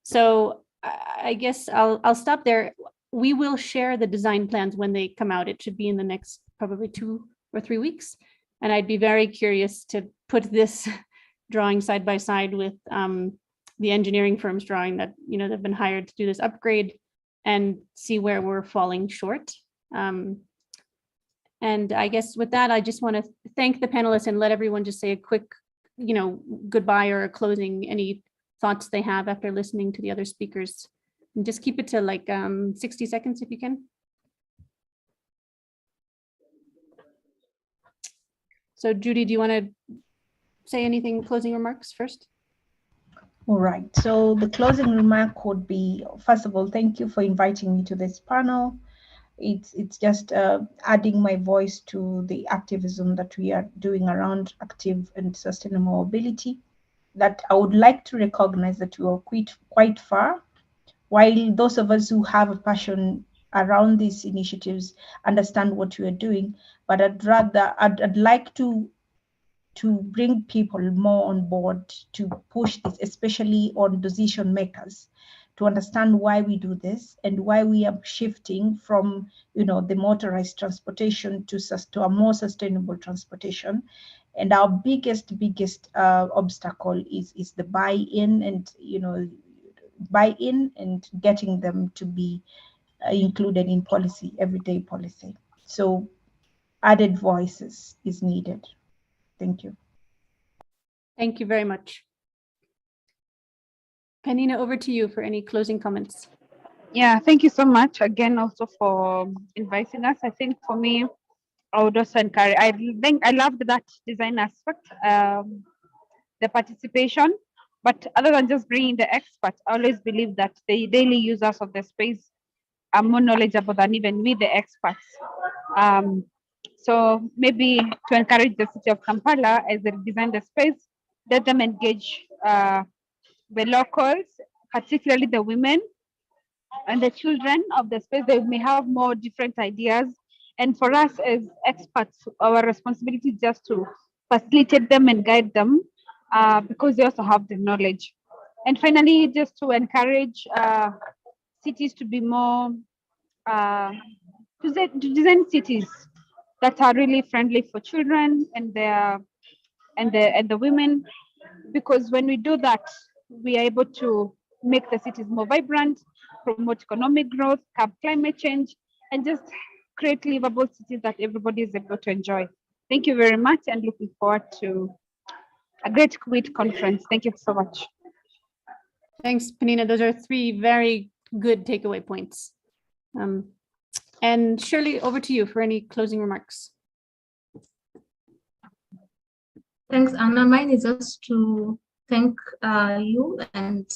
[SPEAKER 19] So I guess I'll stop there. We will share the design plans when they come out. It should be in the next probably 2 or 3 weeks. And I'd be very curious to put this drawing side by side with the engineering firm's drawing that, they've been hired to do this upgrade, and see where we're falling short. And I guess with that, I just want to thank the panelists and let everyone just say a quick, goodbye or a closing, any thoughts they have after listening to the other speakers. And just keep it to like 60 seconds if you can. So Judy, do you want to say anything, closing remarks first?
[SPEAKER 20] All right, so the closing remark would be, first of all, thank you for inviting me to this panel. It's just adding my voice to the activism that we are doing around active and sustainable mobility, that I would like to recognize that we are quite far, while those of us who have a passion around these initiatives understand what we are doing. But I'd like to bring people more on board to push this, especially on decision makers, to understand why we do this and why we are shifting from, the motorized transportation to a more sustainable transportation. And our biggest obstacle is the buy-in and getting them to be included in policy, everyday policy. So added voices is needed. Thank you.
[SPEAKER 19] Thank you very much. Penina, over to you for any closing comments.
[SPEAKER 21] Yeah, thank you so much again also for inviting us. I think for me, I would also encourage, I loved that design aspect, the participation, but other than just bringing the experts, I always believe that the daily users of the space are more knowledgeable than even we, the experts. So maybe to encourage the city of Kampala as they design the space, let them engage the locals, particularly the women and the children of the space. They may have more different ideas. And for us as experts, our responsibility is just to facilitate them and guide them because they also have the knowledge. And finally, just to encourage cities to be more, to design cities that are really friendly for children and the women, because when we do that, we are able to make the cities more vibrant, promote economic growth, curb climate change, and just create livable cities that everybody is able to enjoy. Thank you very much, and looking forward to a great KWIT conference. Thank you so much.
[SPEAKER 19] Thanks, Penina. Those are three very good takeaway points. And Shirley, over to you for any closing remarks.
[SPEAKER 4] Thanks, Anna. Mine is just to thank you and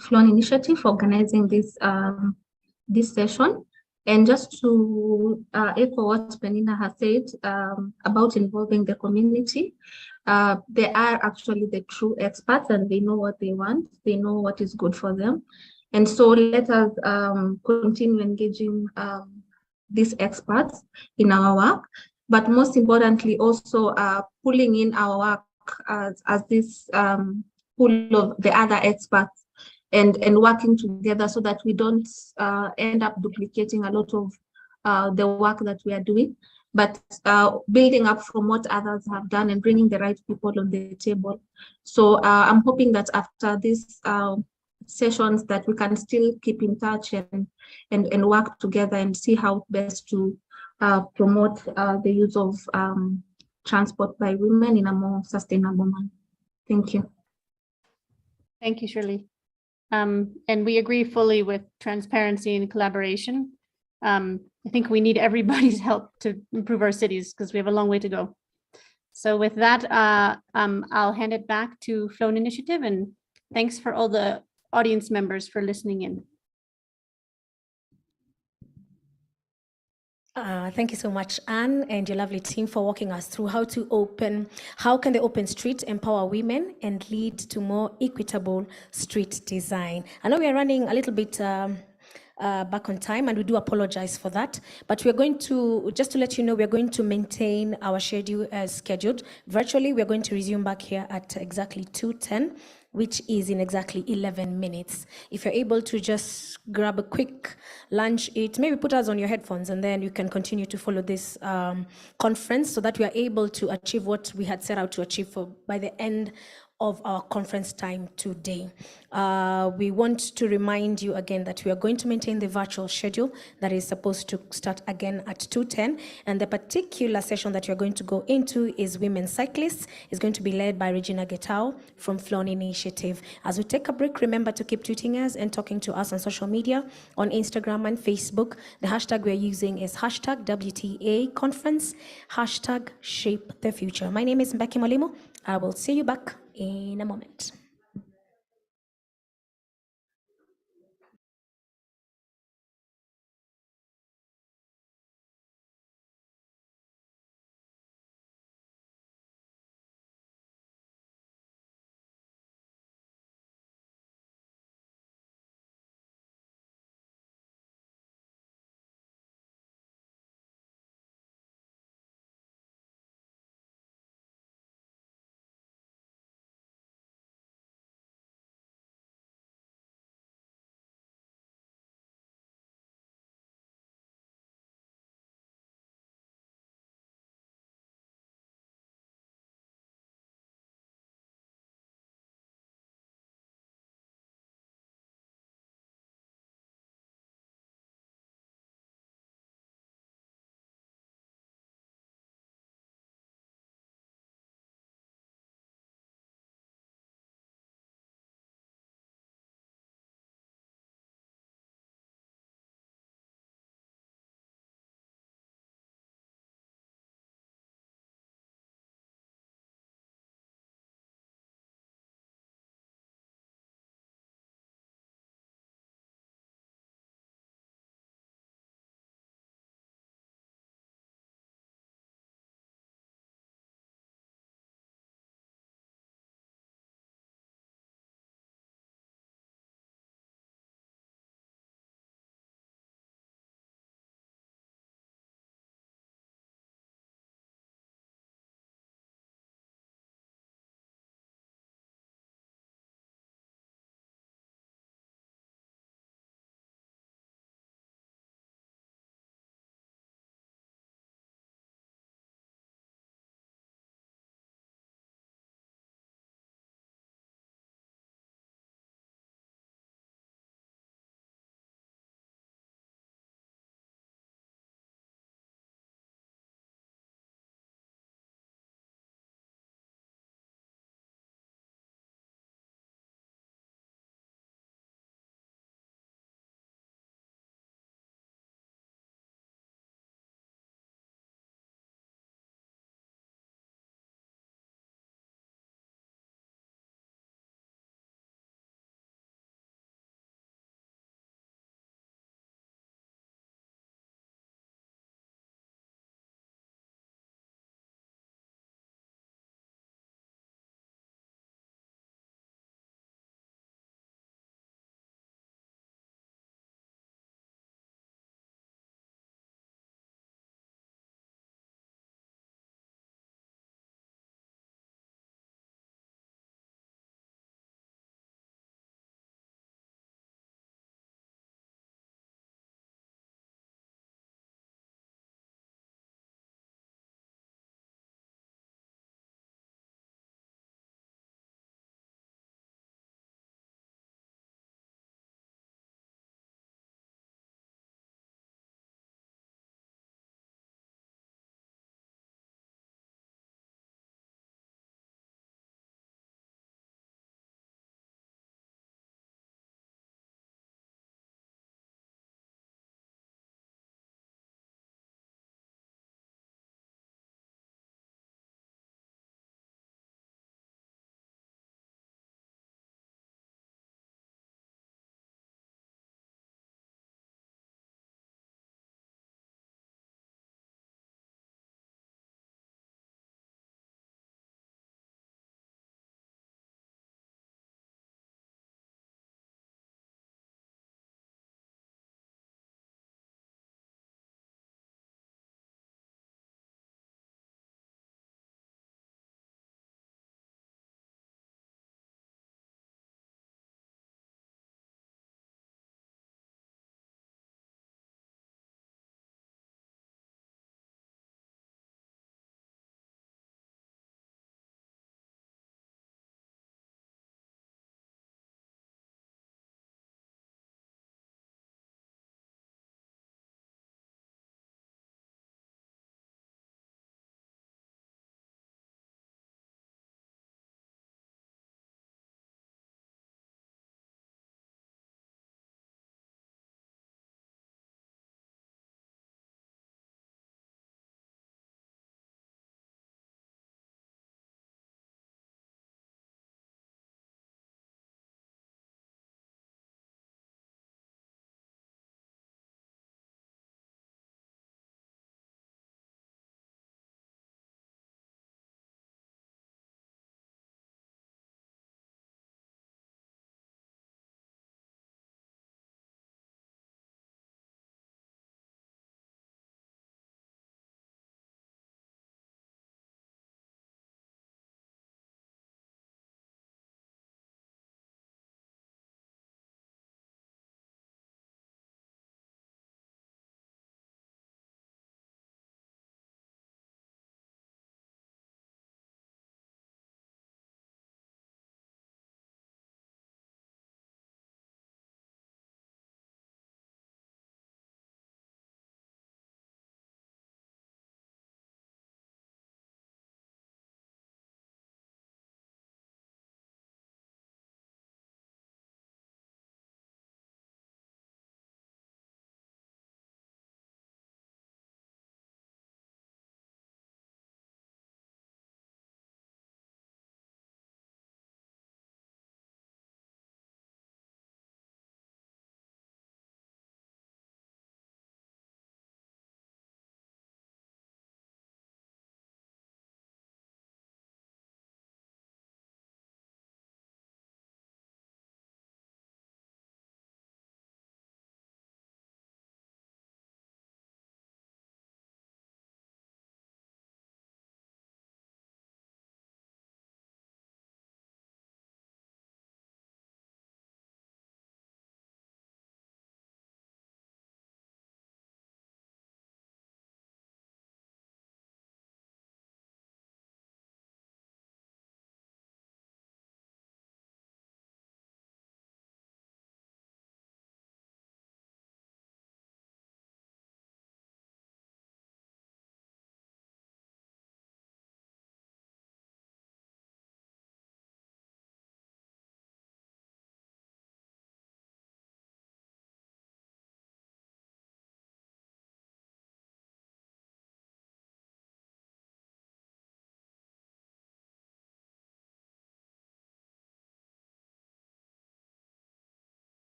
[SPEAKER 4] Flown Initiative for organizing this session. And just to echo what Penina has said about involving the community, they are actually the true experts and they know what they want, they know what is good for them. And so let us continue engaging these experts in our work, but most importantly also pulling in our work as this pool of the other experts and working together so that we don't end up duplicating a lot of the work that we are doing, but building up from what others have done and bringing the right people on the table. So I'm hoping that after this sessions that we can still keep in touch and work together and see how best to promote the use of transport by women in a more sustainable manner. Thank you.
[SPEAKER 19] Thank you, Shirley. And we agree fully with transparency and collaboration. I think we need everybody's help to improve our cities because we have a long way to go. So with that, I'll hand it back to Flown Initiative, and thanks for all the audience members for listening in.
[SPEAKER 1] Thank you so much, Anne, and your lovely team for walking us through how can the open street empower women and lead to more equitable street design. I know we are running a little bit back on time, and we do apologize for that, but we're going to, just to let you know, we're going to maintain our schedule as scheduled. Virtually, we're going to resume back here at exactly 2:10, which is in exactly 11 minutes. If you're able to just grab a quick lunch, maybe put us on your headphones, and then you can continue to follow this conference so that we are able to achieve what we had set out to achieve by the end of our conference time today. We want to remind you again that we are going to maintain the virtual schedule that is supposed to start again at 2:10, and the particular session that you're going to go into is Women Cyclists. It's going to be led by Regina Getao from Flown Initiative. As we take a break, remember to keep tweeting us and talking to us on social media, on Instagram and Facebook. The hashtag we're using is hashtag WTA Conference, hashtag Shape the Future. My name is Mbeki Mwalimu. I will see you back in a moment.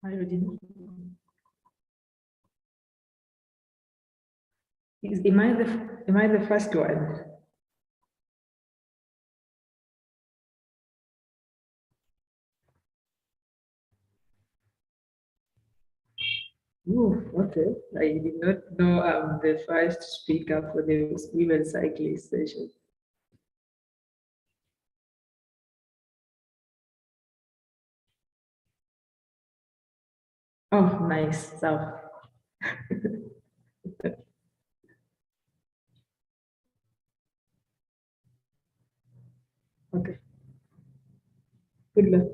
[SPEAKER 5] Hi, Regina. Am I the first one? Ooh, okay. I did not know I'm the first speaker for the women cyclist session. Oh, nice. So, okay. Good luck.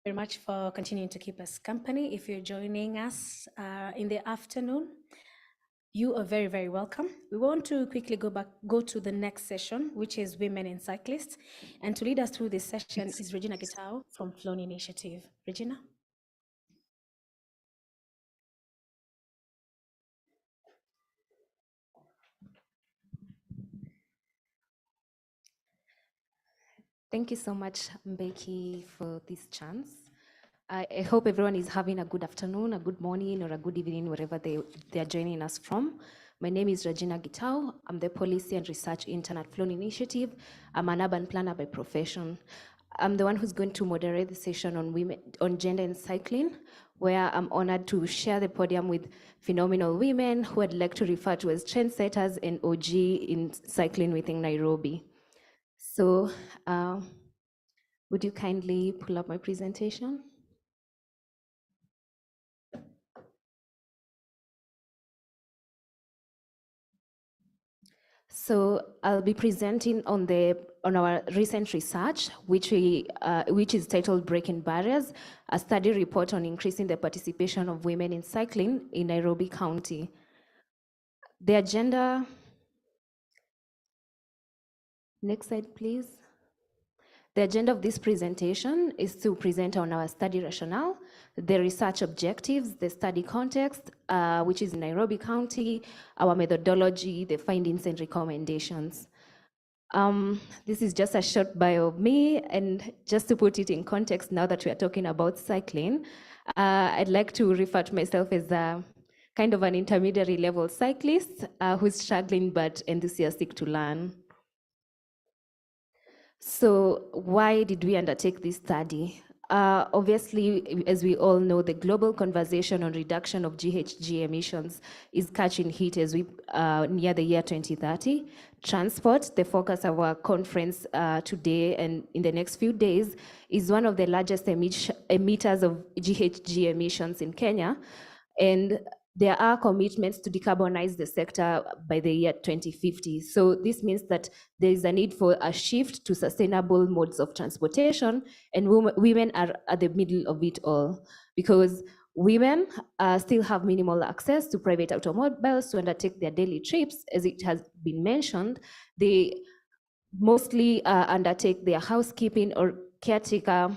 [SPEAKER 1] very much for continuing to keep us company. If you're joining us in the afternoon, you are very, very welcome. We want to quickly go to the next session, which is Women in Cyclists. And to lead us through this session is Regina Gitau from Flown Initiative. Regina.
[SPEAKER 8] Thank you so much, Mbeki, for this chance. I hope everyone is having a good afternoon, a good morning, or a good evening, wherever they are joining us from. My name is Regina Gitau. I'm the Policy and Research Intern at Flown Initiative. I'm an urban planner by profession. I'm the one who's going to moderate the session on gender and cycling, where I'm honored to share the podium with phenomenal women who I'd like to refer to as trendsetters and OG in cycling within Nairobi. So would you kindly pull up my presentation? So I'll be presenting on our recent research, which is titled Breaking Barriers, a study report on increasing the participation of women in cycling in Nairobi County. The agenda, next slide, please. The agenda of this presentation is to present on our study rationale, the research objectives, the study context, which is Nairobi County, our methodology, the findings and recommendations. This is just a short bio of me, and just to put it in context, now that we are talking about cycling, I'd like to refer to myself as a kind of an intermediary level cyclist who's struggling but enthusiastic to learn. So why did we undertake this study? Obviously, as we all know, the global conversation on reduction of GHG emissions is catching heat as we near the year 2030. Transport, the focus of our conference today and in the next few days, is one of the largest emitters of GHG emissions in Kenya. And there are commitments to decarbonize the sector by the year 2050. So this means that there is a need for a shift to sustainable modes of transportation, and women are at the middle of it all, because women still have minimal access to private automobiles to undertake their daily trips. As it has been mentioned, they mostly undertake their housekeeping or caretaker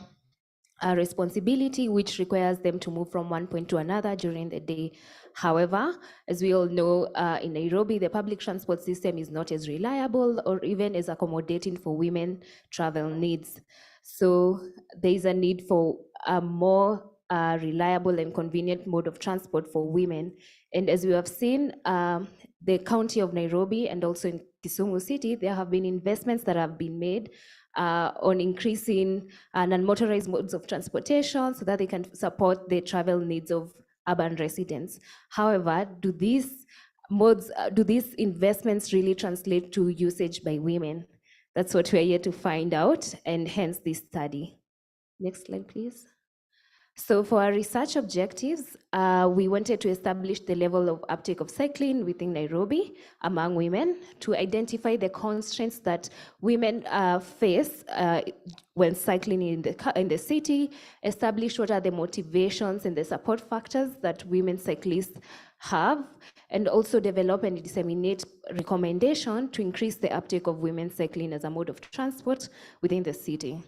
[SPEAKER 8] responsibility, which requires them to move from one point to another during the day. However, as we all know, in Nairobi, the public transport system is not as reliable or even as accommodating for women travel needs. So there is a need for a more reliable and convenient mode of transport for women. And as we have seen, the county of Nairobi and also in Kisumu City, there have been investments that have been made on increasing non-motorized modes of transportation so that they can support the travel needs of urban residents. However, do these investments really translate to usage by women? That's what we're here to find out, and hence this study. Next slide, please. So for our research objectives, we wanted to establish the level of uptake of cycling within Nairobi among women, to identify the constraints that women face when cycling in the city, establish what are the motivations and the support factors that women cyclists have, and also develop and disseminate recommendations to increase the uptake of women cycling as a mode of transport within the city.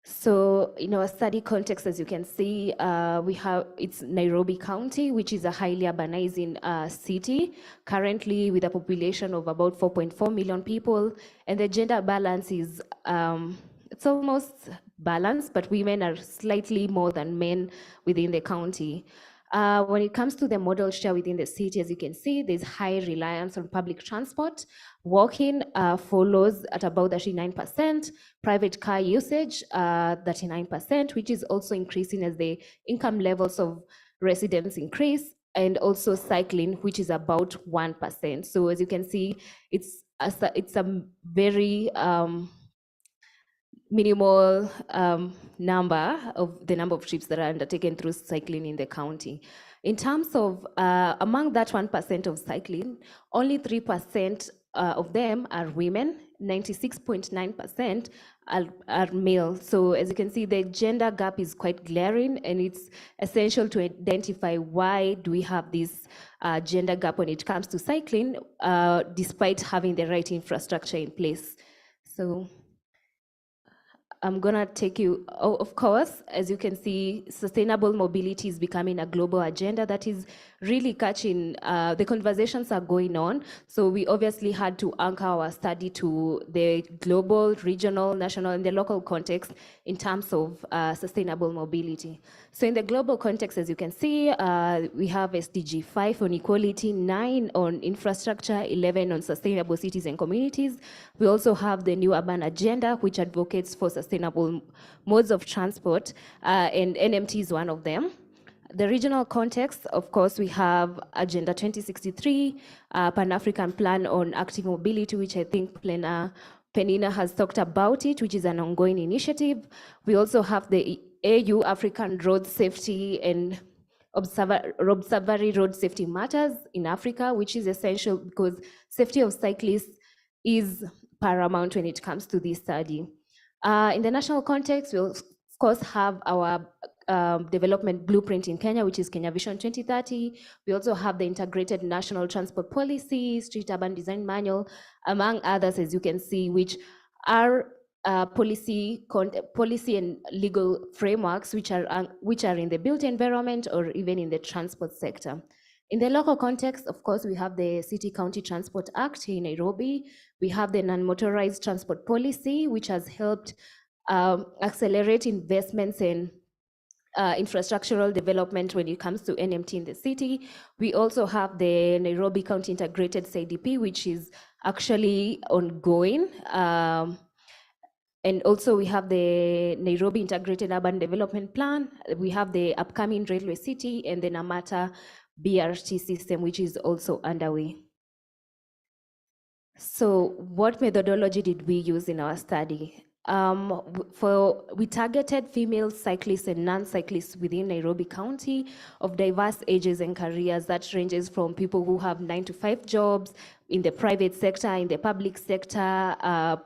[SPEAKER 8] So in our study context, as you can see, it's Nairobi County, which is a highly urbanizing city, currently with a population of about 4.4 million people, and the gender balance is, it's almost balanced, but women are slightly more than men within the county. When it comes to the modal share within the city, as you can see, there's high reliance on public transport. Walking follows at about 39%, private car usage 39%, which is also increasing as the income levels of residents increase, and also cycling, which is about 1%. So as you can see, it's a very minimal number of trips that are undertaken through cycling in the county. In terms of, among that 1% of cycling, only 3% of them are women. 96.9% are male. So as you can see, the gender gap is quite glaring, and it's essential to identify why do we have this gender gap when it comes to cycling, despite having the right infrastructure in place. So I'm gonna take you, of course, as you can see, sustainable mobility is becoming a global agenda that is really catching, the conversations are going on. So we obviously had to anchor our study to the global, regional, national, and the local context in terms of sustainable mobility. So in the global context, as you can see, we have SDG 5 on equality, 9 on infrastructure, 11 on sustainable cities and communities. We also have the new urban agenda, which advocates for sustainable modes of transport, and NMT is one of them. The regional context, of course, we have Agenda 2063, Pan-African Plan on Active Mobility, which I think Penina has talked about it, which is an ongoing initiative. We also have the AU African Road Safety and Observatory Road Safety Matters in Africa, which is essential because safety of cyclists is paramount when it comes to this study. In the national context, we'll of course have our development blueprint in Kenya, which is Kenya Vision 2030. We also have the Integrated National Transport Policy, Street Urban Design Manual, among others, as you can see, which are policy and legal frameworks which are in the built environment or even in the transport sector. In the local context, of course, we have the City County Transport Act in Nairobi. We have the non-motorized transport policy, which has helped accelerate investments in infrastructural development when it comes to NMT in the city. We also have the Nairobi County Integrated CIDP, which is actually ongoing. And also we have the Nairobi Integrated Urban Development Plan. We have the upcoming Railway City and the Namata BRT system, which is also underway. So what methodology did we use in our study? We targeted female cyclists and non-cyclists within Nairobi County of diverse ages and careers that ranges from people who have 9-to-5 jobs in the private sector, in the public sector,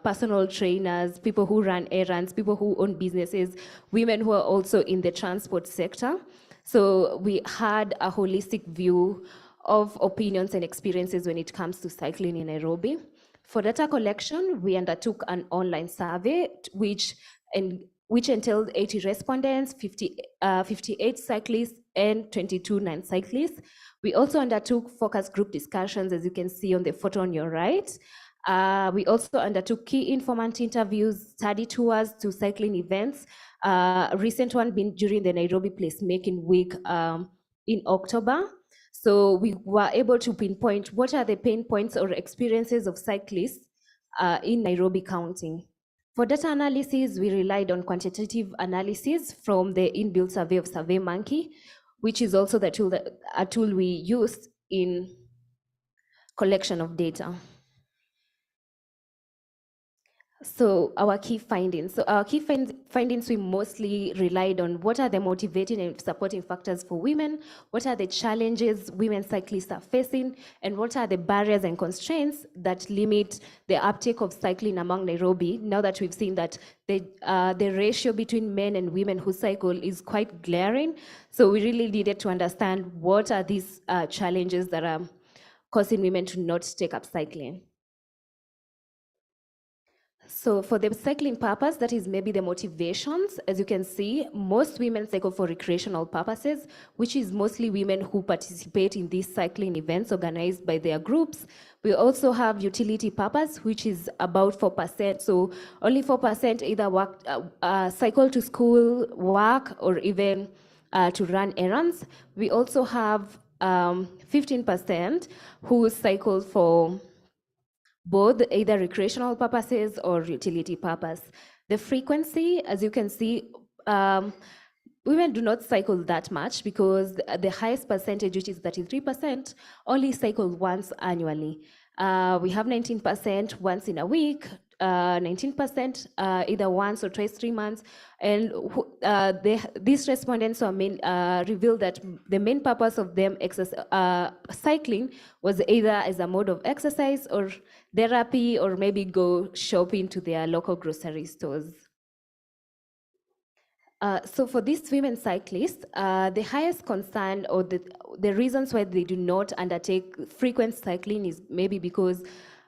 [SPEAKER 8] personal trainers, people who run errands, people who own businesses, women who are also in the transport sector. So we had a holistic view of opinions and experiences when it comes to cycling in Nairobi. For data collection, we undertook an online survey which entailed 80 respondents, 58 cyclists, and 22 non-cyclists. We also undertook focus group discussions, as you can see on the photo on your right. We also undertook key informant interviews, study tours to cycling events. A recent one being during the Nairobi Placemaking Week in October. So we were able to pinpoint what are the pain points or experiences of cyclists in Nairobi County. For data analysis, we relied on quantitative analysis from the inbuilt survey of SurveyMonkey, which is also a tool we used in collection of data. So our key findings. Findings, we mostly relied on what are the motivating and supporting factors for women, what are the challenges women cyclists are facing, and what are the barriers and constraints that limit the uptake of cycling among Nairobi, now that we've seen that the ratio between men and women who cycle is quite glaring. So we really needed to understand what are these challenges that are causing women to not take up cycling. So for the cycling purpose, that is maybe the motivations. As you can see, most women cycle for recreational purposes, which is mostly women who participate in these cycling events organized by their groups. We also have utility purpose, which is about 4%. So only 4% either cycle to school, work, or even to run errands. We also have 15% who cycle for both either recreational purposes or utility purpose. The frequency, as you can see, women do not cycle that much because the highest percentage, which is 33%, only cycle once annually. We have 19% once in a week, 19%, either once or twice 3 months. And these respondents revealed that the main purpose of them cycling was either as a mode of exercise or therapy, or maybe go shopping to their local grocery stores. So for these women cyclists, the highest concern or the reasons why they do not undertake frequent cycling is maybe because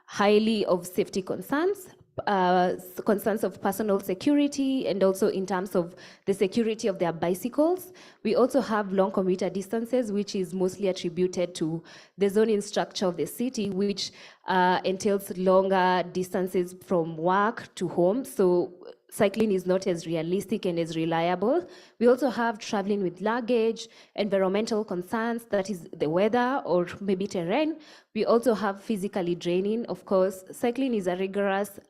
[SPEAKER 8] highly of safety concerns, concerns of personal security, and also in terms of the security of their bicycles. We also have long commuter distances, which is mostly attributed to the zoning structure of the city, which entails longer distances from work to home. So cycling is not as realistic and as reliable. We also have traveling with luggage, environmental concerns, that is the weather or maybe terrain. We also have physically draining. Of course, cycling is a rigorous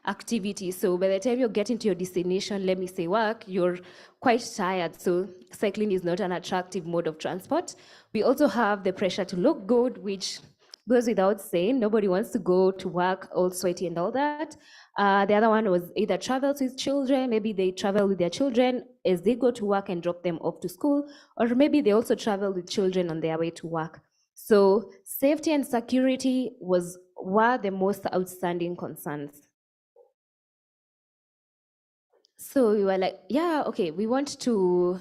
[SPEAKER 8] activity. So by the time you're getting to your destination, let me say work, you're quite tired. So cycling is not an attractive mode of transport. We also have the pressure to look good, which goes without saying. Nobody wants to go to work all sweaty and all that. The other one was either travels with children. Maybe they travel with their children as they go to work and drop them off to school, or maybe they also travel with children on their way to work. So safety and security were the most outstanding concerns. So we were like, yeah, okay, we want to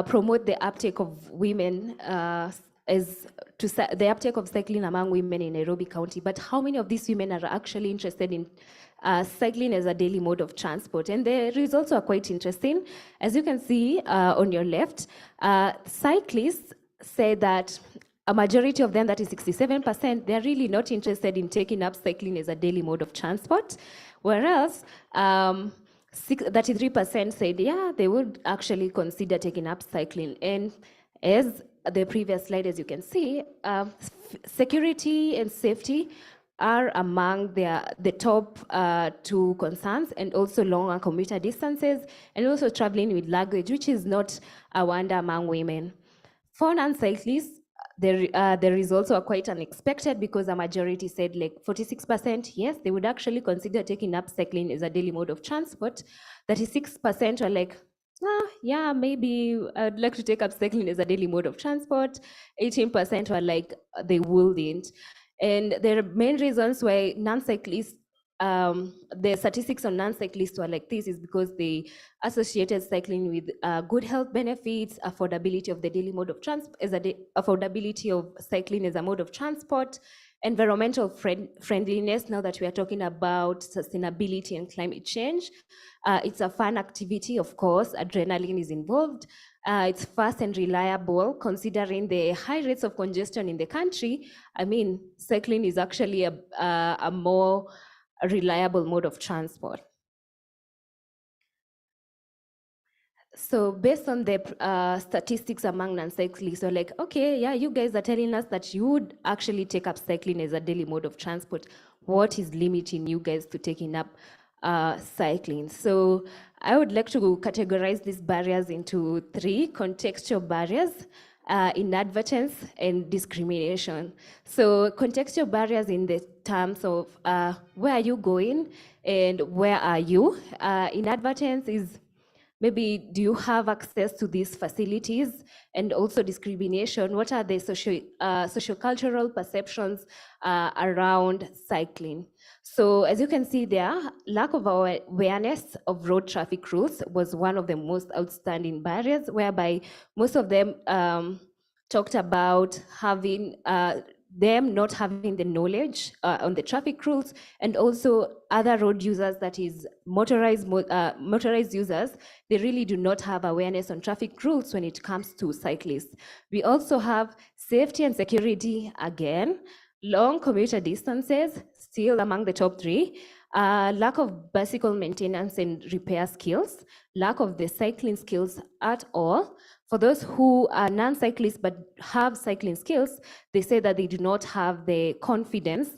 [SPEAKER 8] promote the uptake of women the uptake of cycling among women in Nairobi County, but how many of these women are actually interested in cycling as a daily mode of transport? And the results are quite interesting. As you can see on your left, cyclists say that a majority of them, that is 67%, they're really not interested in taking up cycling as a daily mode of transport, whereas 33% said, yeah, they would actually consider taking up cycling. And as the previous slide, as you can see, security and safety are among the top two concerns, and also longer commuter distances, and also traveling with luggage, which is not a wonder among women. For non-cyclists, the results were quite unexpected, because a majority said, like 46%, yes, they would actually consider taking up cycling as a daily mode of transport. 36% were like, yeah, maybe I'd like to take up cycling as a daily mode of transport. 18% were like, they wouldn't. And the main reasons why non-cyclists, the statistics on non-cyclists were like this is because they associated cycling with good health benefits, affordability of the daily mode of transport, affordability of cycling as a mode of transport, environmental friendliness. Now that we are talking about sustainability and climate change, it's a fun activity, of course, adrenaline is involved. It's fast and reliable, considering the high rates of congestion in the country. I mean, cycling is actually a more reliable mode of transport. So based on the statistics among non-cyclists, so like, okay, yeah, you guys are telling us that you would actually take up cycling as a daily mode of transport. What is limiting you guys to taking up cycling? So I would like to categorize these barriers into 3 contextual barriers: inadvertence and discrimination. So contextual barriers in the terms of where are you going and where are you? Inadvertence is maybe, do you have access to these facilities? And also discrimination, what are the socio-cultural perceptions around cycling? So as you can see there, lack of awareness of road traffic rules was one of the most outstanding barriers, whereby most of them talked about having them not having the knowledge on the traffic rules, and also other road users, that is motorized users, they really do not have awareness on traffic rules when it comes to cyclists. We also have safety and security again, long commuter distances, still among the top 3, lack of bicycle maintenance and repair skills, lack of the cycling skills at all. For those who are non-cyclists but have cycling skills, they say that they do not have the confidence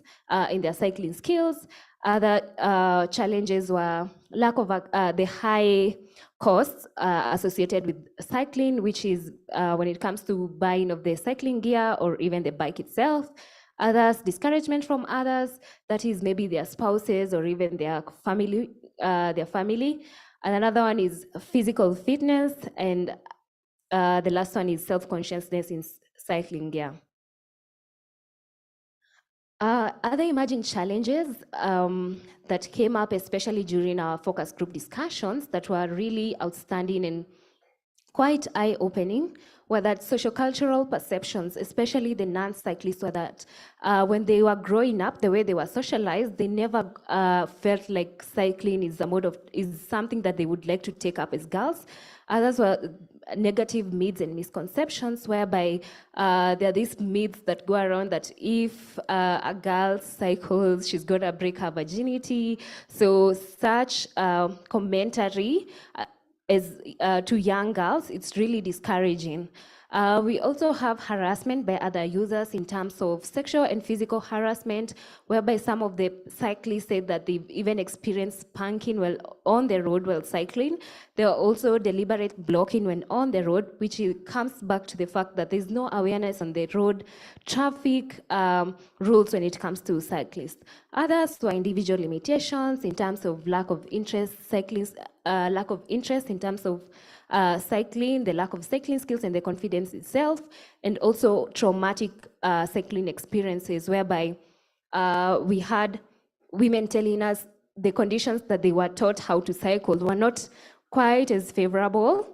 [SPEAKER 8] in their cycling skills. Other challenges were lack of the high costs associated with cycling, which is when it comes to buying of the cycling gear or even the bike itself. Others, discouragement from others, that is maybe their spouses or even their family. And another one is physical fitness, and the last one is self-consciousness in cycling gear. Other emerging challenges that came up, especially during our focus group discussions, that were really outstanding and quite eye-opening, were that sociocultural perceptions, especially the non-cyclists, were that when they were growing up, the way they were socialized, they never felt like cycling is something that they would like to take up as girls. Others were negative myths and misconceptions, whereby there are these myths that go around that if a girl cycles, she's gonna break her virginity. So such commentary to young girls, it's really discouraging. We also have harassment by other users in terms of sexual and physical harassment, whereby some of the cyclists said that they've even experienced spanking while on the road while cycling. There are also deliberate blocking when on the road, which comes back to the fact that there's no awareness on the road traffic rules when it comes to cyclists. Others were individual limitations in terms of lack of interest, lack of interest in terms of cycling, the lack of cycling skills and the confidence itself, and also traumatic cycling experiences, whereby we had women telling us the conditions that they were taught how to cycle were not quite as favorable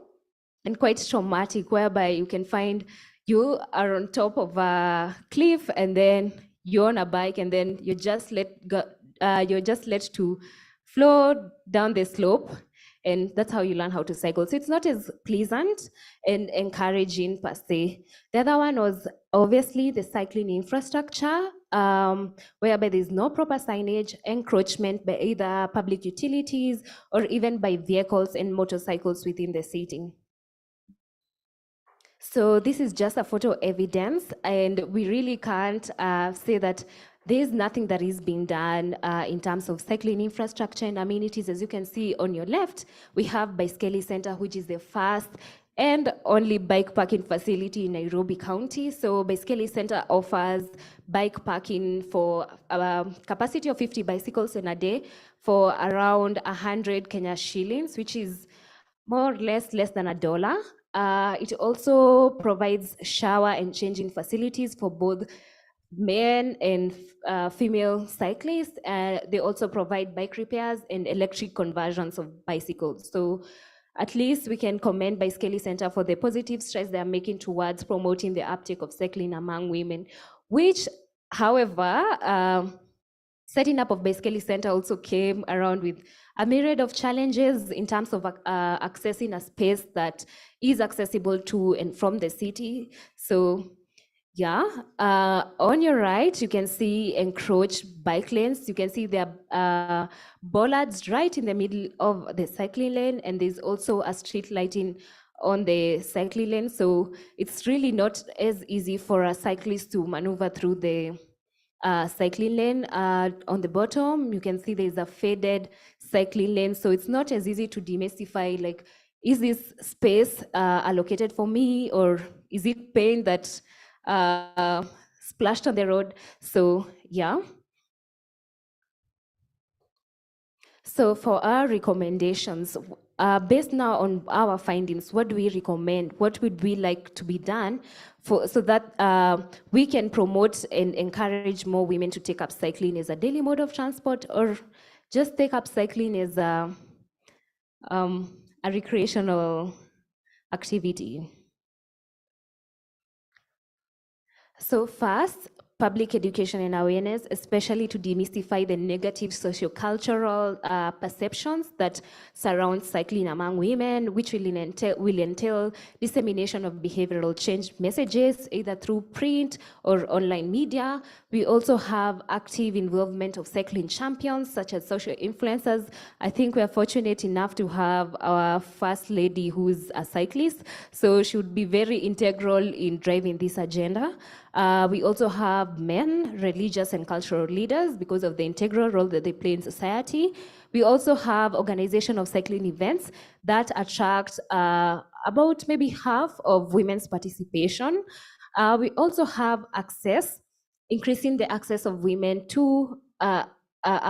[SPEAKER 8] and quite traumatic, whereby you can find you are on top of a cliff and then you're on a bike and then you're just let to flow down the slope. And that's how you learn how to cycle. So it's not as pleasant and encouraging per se. The other one was obviously the cycling infrastructure, whereby there's no proper signage, encroachment by either public utilities or even by vehicles and motorcycles within the city. So this is just a photo evidence, and we really can't say that there's nothing that is being done in terms of cycling infrastructure and amenities. As you can see on your left, we have Baiskeli Center, which is the first and only bike parking facility in Nairobi County. So Baiskeli Center offers bike parking for a capacity of 50 bicycles in a day for around 100 Kenya shillings, which is more or less than $1. It also provides shower and changing facilities for both men and female cyclists. They also provide bike repairs and electric conversions of bicycles. So at least we can commend Baiskeli Center for the positive strides they are making towards promoting the uptake of cycling among women, which, however, setting up of Baiskeli Center also came around with a myriad of challenges in terms of accessing a space that is accessible to and from the city. So yeah, on your right, you can see encroached bike lanes. You can see there are bollards right in the middle of the cycling lane, and there's also a street lighting on the cycling lane. So it's really not as easy for a cyclist to maneuver through the cycling lane. On the bottom, you can see there's a faded cycling lane. So it's not as easy to demystify, like, is this space allocated for me, or is it paint that splashed on the road? So yeah. So for our recommendations, based now on our findings, what do we recommend? What would we like to be done so that we can promote and encourage more women to take up cycling as a daily mode of transport, or just take up cycling as a recreational activity? So first, public education and awareness, especially to demystify the negative sociocultural perceptions that surround cycling among women, which will entail dissemination of behavioral change messages, either through print or online media. We also have active involvement of cycling champions, such as social influencers. I think we are fortunate enough to have our first lady who's a cyclist, so she would be very integral in driving this agenda. We also have men, religious and cultural leaders, because of the integral role that they play in society. We also have organization of cycling events that attract about maybe half of women's participation. We also have access increasing the access of women to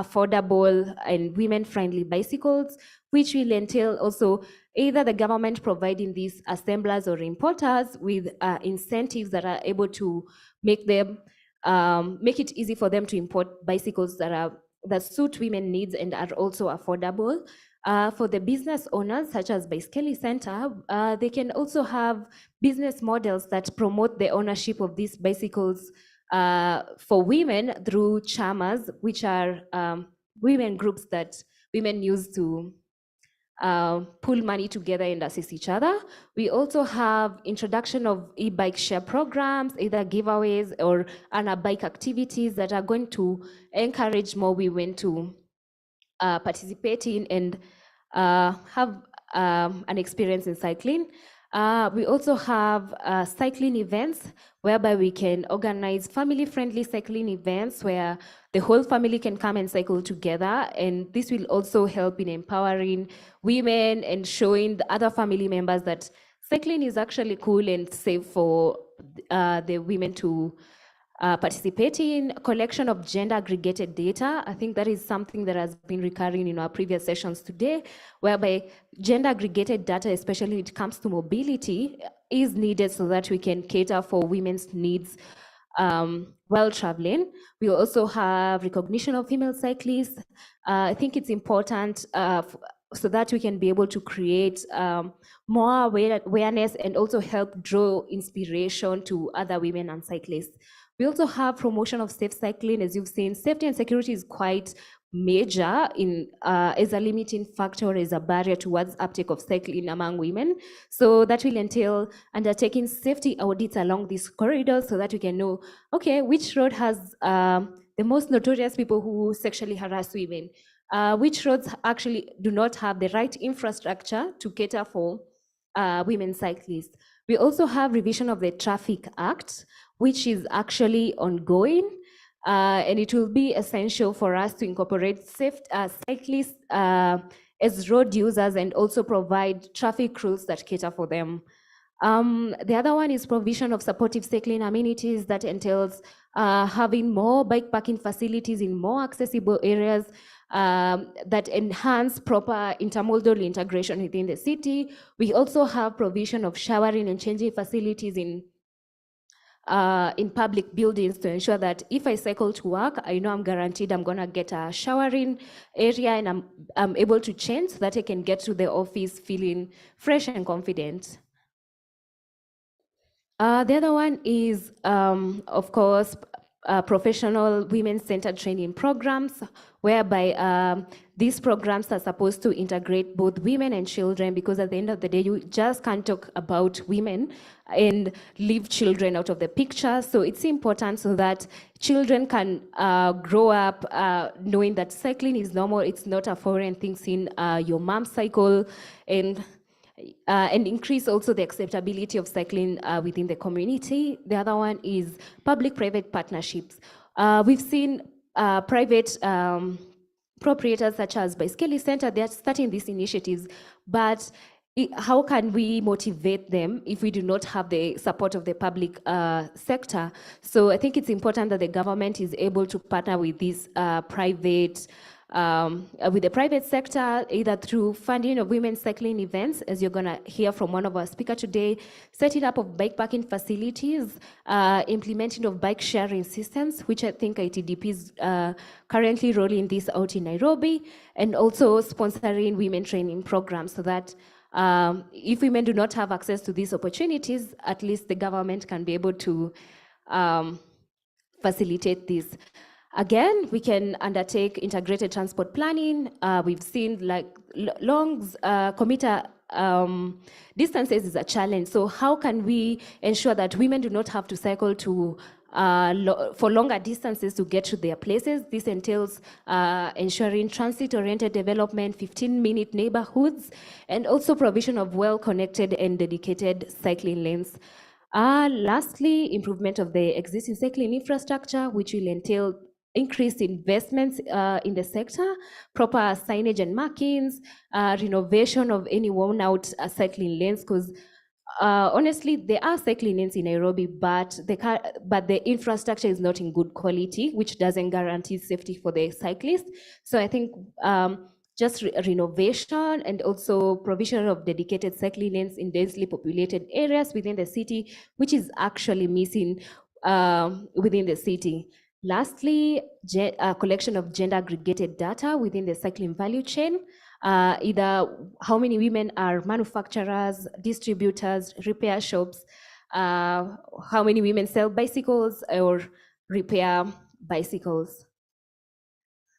[SPEAKER 8] affordable and women-friendly bicycles, which will entail also either the government providing these assemblers or importers with incentives that are able to make them make it easy for them to import bicycles that suit women needs and are also affordable. For the business owners, such as Baiskeli Center, they can also have business models that promote the ownership of these bicycles for women through chamas, which are women groups that women use to pull money together and assist each other. We also have introduction of e-bike share programs, either giveaways or bike activities that are going to encourage more women to participate in and have an experience in cycling. We also have cycling events whereby we can organize family-friendly cycling events where the whole family can come and cycle together. And this will also help in empowering women and showing the other family members that cycling is actually cool and safe for the women to participate in. Collection of gender aggregated data. I think that is something that has been recurring in our previous sessions today, whereby gender aggregated data, especially when it comes to mobility, is needed so that we can cater for women's needs while traveling. We also have recognition of female cyclists. I think it's important so that we can be able to create more awareness and also help draw inspiration to other women and cyclists. We also have promotion of safe cycling. As you've seen, safety and security is quite major in as a limiting factor or as a barrier towards uptake of cycling among women. So that will entail undertaking safety audits along these corridors so that we can know, okay, which road has the most notorious people who sexually harass women, which roads actually do not have the right infrastructure to cater for women cyclists. We also have revision of the Traffic Act, which is actually ongoing, and it will be essential for us to incorporate safe cyclists as road users and also provide traffic rules that cater for them. The other one is provision of supportive cycling amenities that entails having more bike parking facilities in more accessible areas that enhance proper intermodal integration within the city. We also have provision of showering and changing facilities in public buildings to ensure that if I cycle to work, I know I'm guaranteed I'm gonna get a showering area and I'm able to change so that I can get to the office feeling fresh and confident. The other one is, of course, professional women-centered training programs, whereby these programs are supposed to integrate both women and children, because at the end of the day, you just can't talk about women and leave children out of the picture. So it's important so that children can grow up knowing that cycling is normal. It's not a foreign thing seen your mom cycle, and increase also the acceptability of cycling within the community. The other one is public-private partnerships. We've seen private proprietors such as Baiskeli Center, they're starting these initiatives, but how can we motivate them if we do not have the support of the public sector? So I think it's important that the government is able to partner with these with the private sector, either through funding of women's cycling events, as you're gonna hear from one of our speakers today, setting up of bike parking facilities, implementing of bike sharing systems, which I think ITDP is currently rolling this out in Nairobi, and also sponsoring women training programs so that if women do not have access to these opportunities, at least the government can be able to facilitate this. Again, we can undertake integrated transport planning. We've seen like long commuter distances is a challenge. So how can we ensure that women do not have to cycle to for longer distances to get to their places? This entails ensuring transit-oriented development, 15-minute neighborhoods, and also provision of well-connected and dedicated cycling lanes. Lastly, improvement of the existing cycling infrastructure, which will entail increased investments in the sector, proper signage and markings, renovation of any worn out cycling lanes, because honestly, there are cycling lanes in Nairobi, but the infrastructure is not in good quality, which doesn't guarantee safety for the cyclists. So I think just renovation and also provision of dedicated cycling lanes in densely populated areas within the city, which is actually missing within the city. Lastly, collection of gender aggregated data within the cycling value chain. Either how many women are manufacturers, distributors, repair shops, how many women sell bicycles or repair bicycles.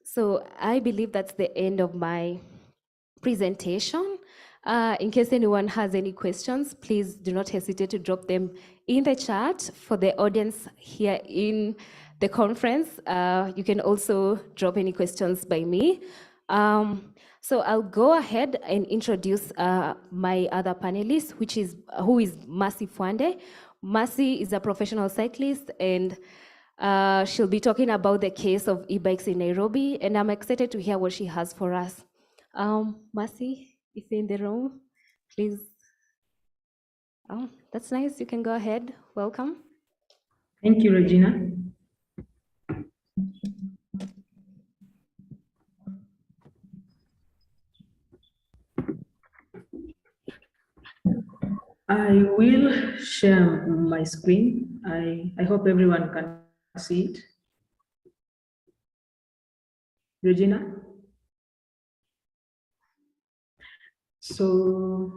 [SPEAKER 8] So I believe that's the end of my presentation. In case anyone has any questions, please do not hesitate to drop them in the chat. For the audience here in the conference, you can also drop any questions by me. So I'll go ahead and introduce my other panelist, who is Mercy Fwande. Mercy is a professional cyclist, and she'll be talking about the case of e-bikes in Nairobi, and I'm excited to hear what she has for us. Mercy, if you're in the room, please. Oh, that's nice. You can go ahead. Welcome.
[SPEAKER 5] Thank you, Regina. I will share my screen. I hope everyone can see it. Regina? So.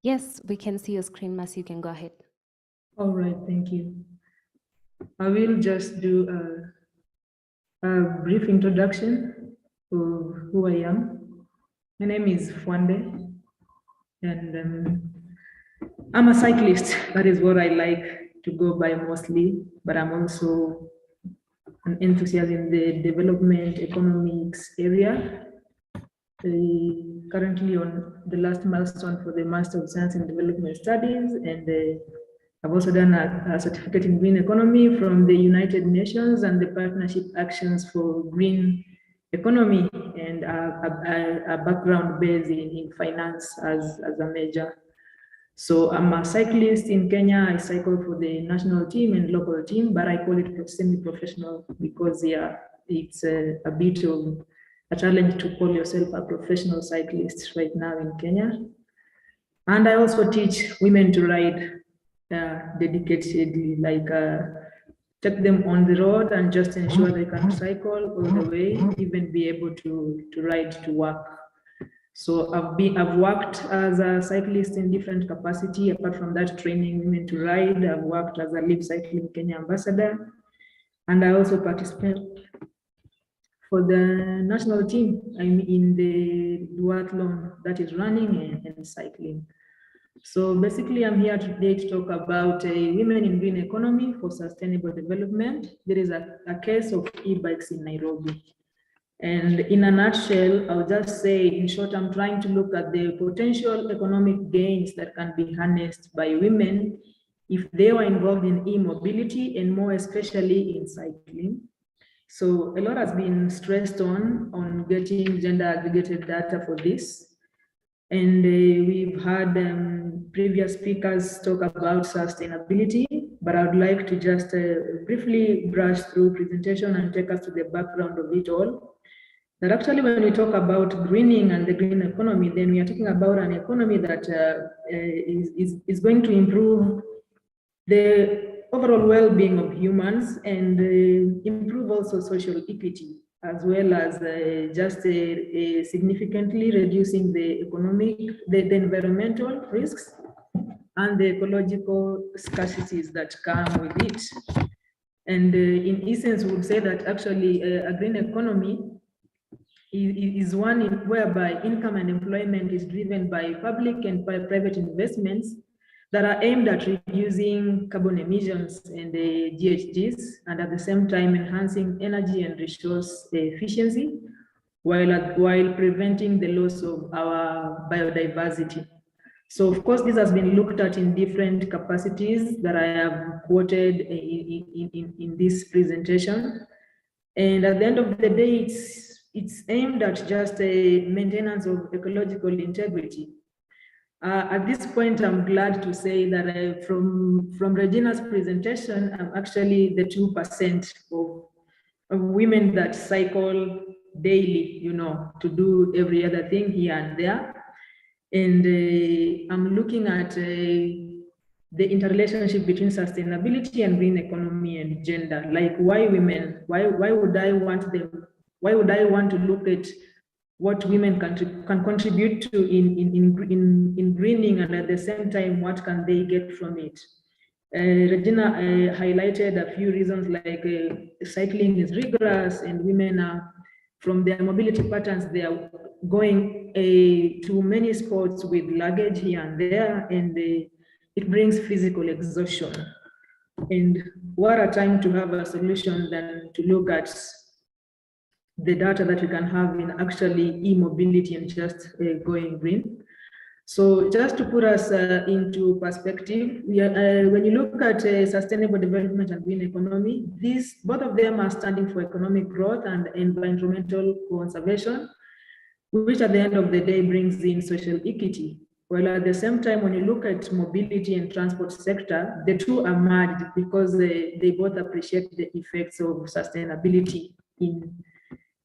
[SPEAKER 8] Yes, we can see your screen, Mercy. You can go ahead.
[SPEAKER 5] All right, thank you. I will just do a brief introduction of who I am. My name is Fwande, and I'm a cyclist. That is what I like to go by mostly, but I'm also an enthusiast in the development economics area. Currently on the last milestone for the Master of Science in Development Studies, and I've also done a certificate in green economy from the United Nations and the Partnership Actions for Green Economy, and a background based in finance as a major. So I'm a cyclist in Kenya. I cycle for the national team and local team, but I call it semi-professional because it's a bit of a challenge to call yourself a professional cyclist right now in Kenya. And I also teach women to ride dedicatedly, like take them on the road and just ensure they can cycle all the way, even be able to ride to work. So I've worked as a cyclist in different capacity. Apart from that, training women to ride, I've worked as a Live Cycling Kenya ambassador, and I also participate for the national team. I'm in the duathlon that is running and cycling. So basically, I'm here today to talk about women in green economy for sustainable development. There is a case of e-bikes in Nairobi. And in a nutshell, I'll just say, in short, I'm trying to look at the potential economic gains that can be harnessed by women if they were involved in e-mobility, and more especially in cycling. So a lot has been stressed on getting gender aggregated data for this. And we've had previous speakers talk about sustainability, but I would like to just briefly brush through presentation and take us to the background of it all. That actually, when we talk about greening and the green economy, then we are talking about an economy that is going to improve the overall well-being of humans and improve also social equity, as well as just significantly reducing the the environmental risks and the ecological scarcities that come with it. And in essence, we would say that actually a green economy is one whereby income and employment is driven by public and by private investments that are aimed at reducing carbon emissions and the GHGs, and at the same time enhancing energy and resource efficiency, while preventing the loss of our biodiversity. So of course, this has been looked at in different capacities that I have quoted in this presentation. And at the end of the day, it's aimed at just a maintenance of ecological integrity. At this point, I'm glad to say that from Regina's presentation, I'm actually the 2% of women that cycle daily, you know, to do every other thing here and there. And I'm looking at the interrelationship between sustainability and green economy and gender. Like, why women? Why would I want them? Why would I want to look at what women can contribute to in greening, and at the same time, what can they get from it? Regina highlighted a few reasons, like cycling is rigorous, and women are, from their mobility patterns, they are going to many sports with luggage here and there, and it brings physical exhaustion. And what a time to have a solution than to look at the data that we can have in actually e-mobility and just going green. So just to put us into perspective, when you look at sustainable development and green economy, both of them are standing for economic growth and environmental conservation, which at the end of the day brings in social equity. While at the same time, when you look at mobility and transport sector, the two are merged because they both appreciate the effects of sustainability in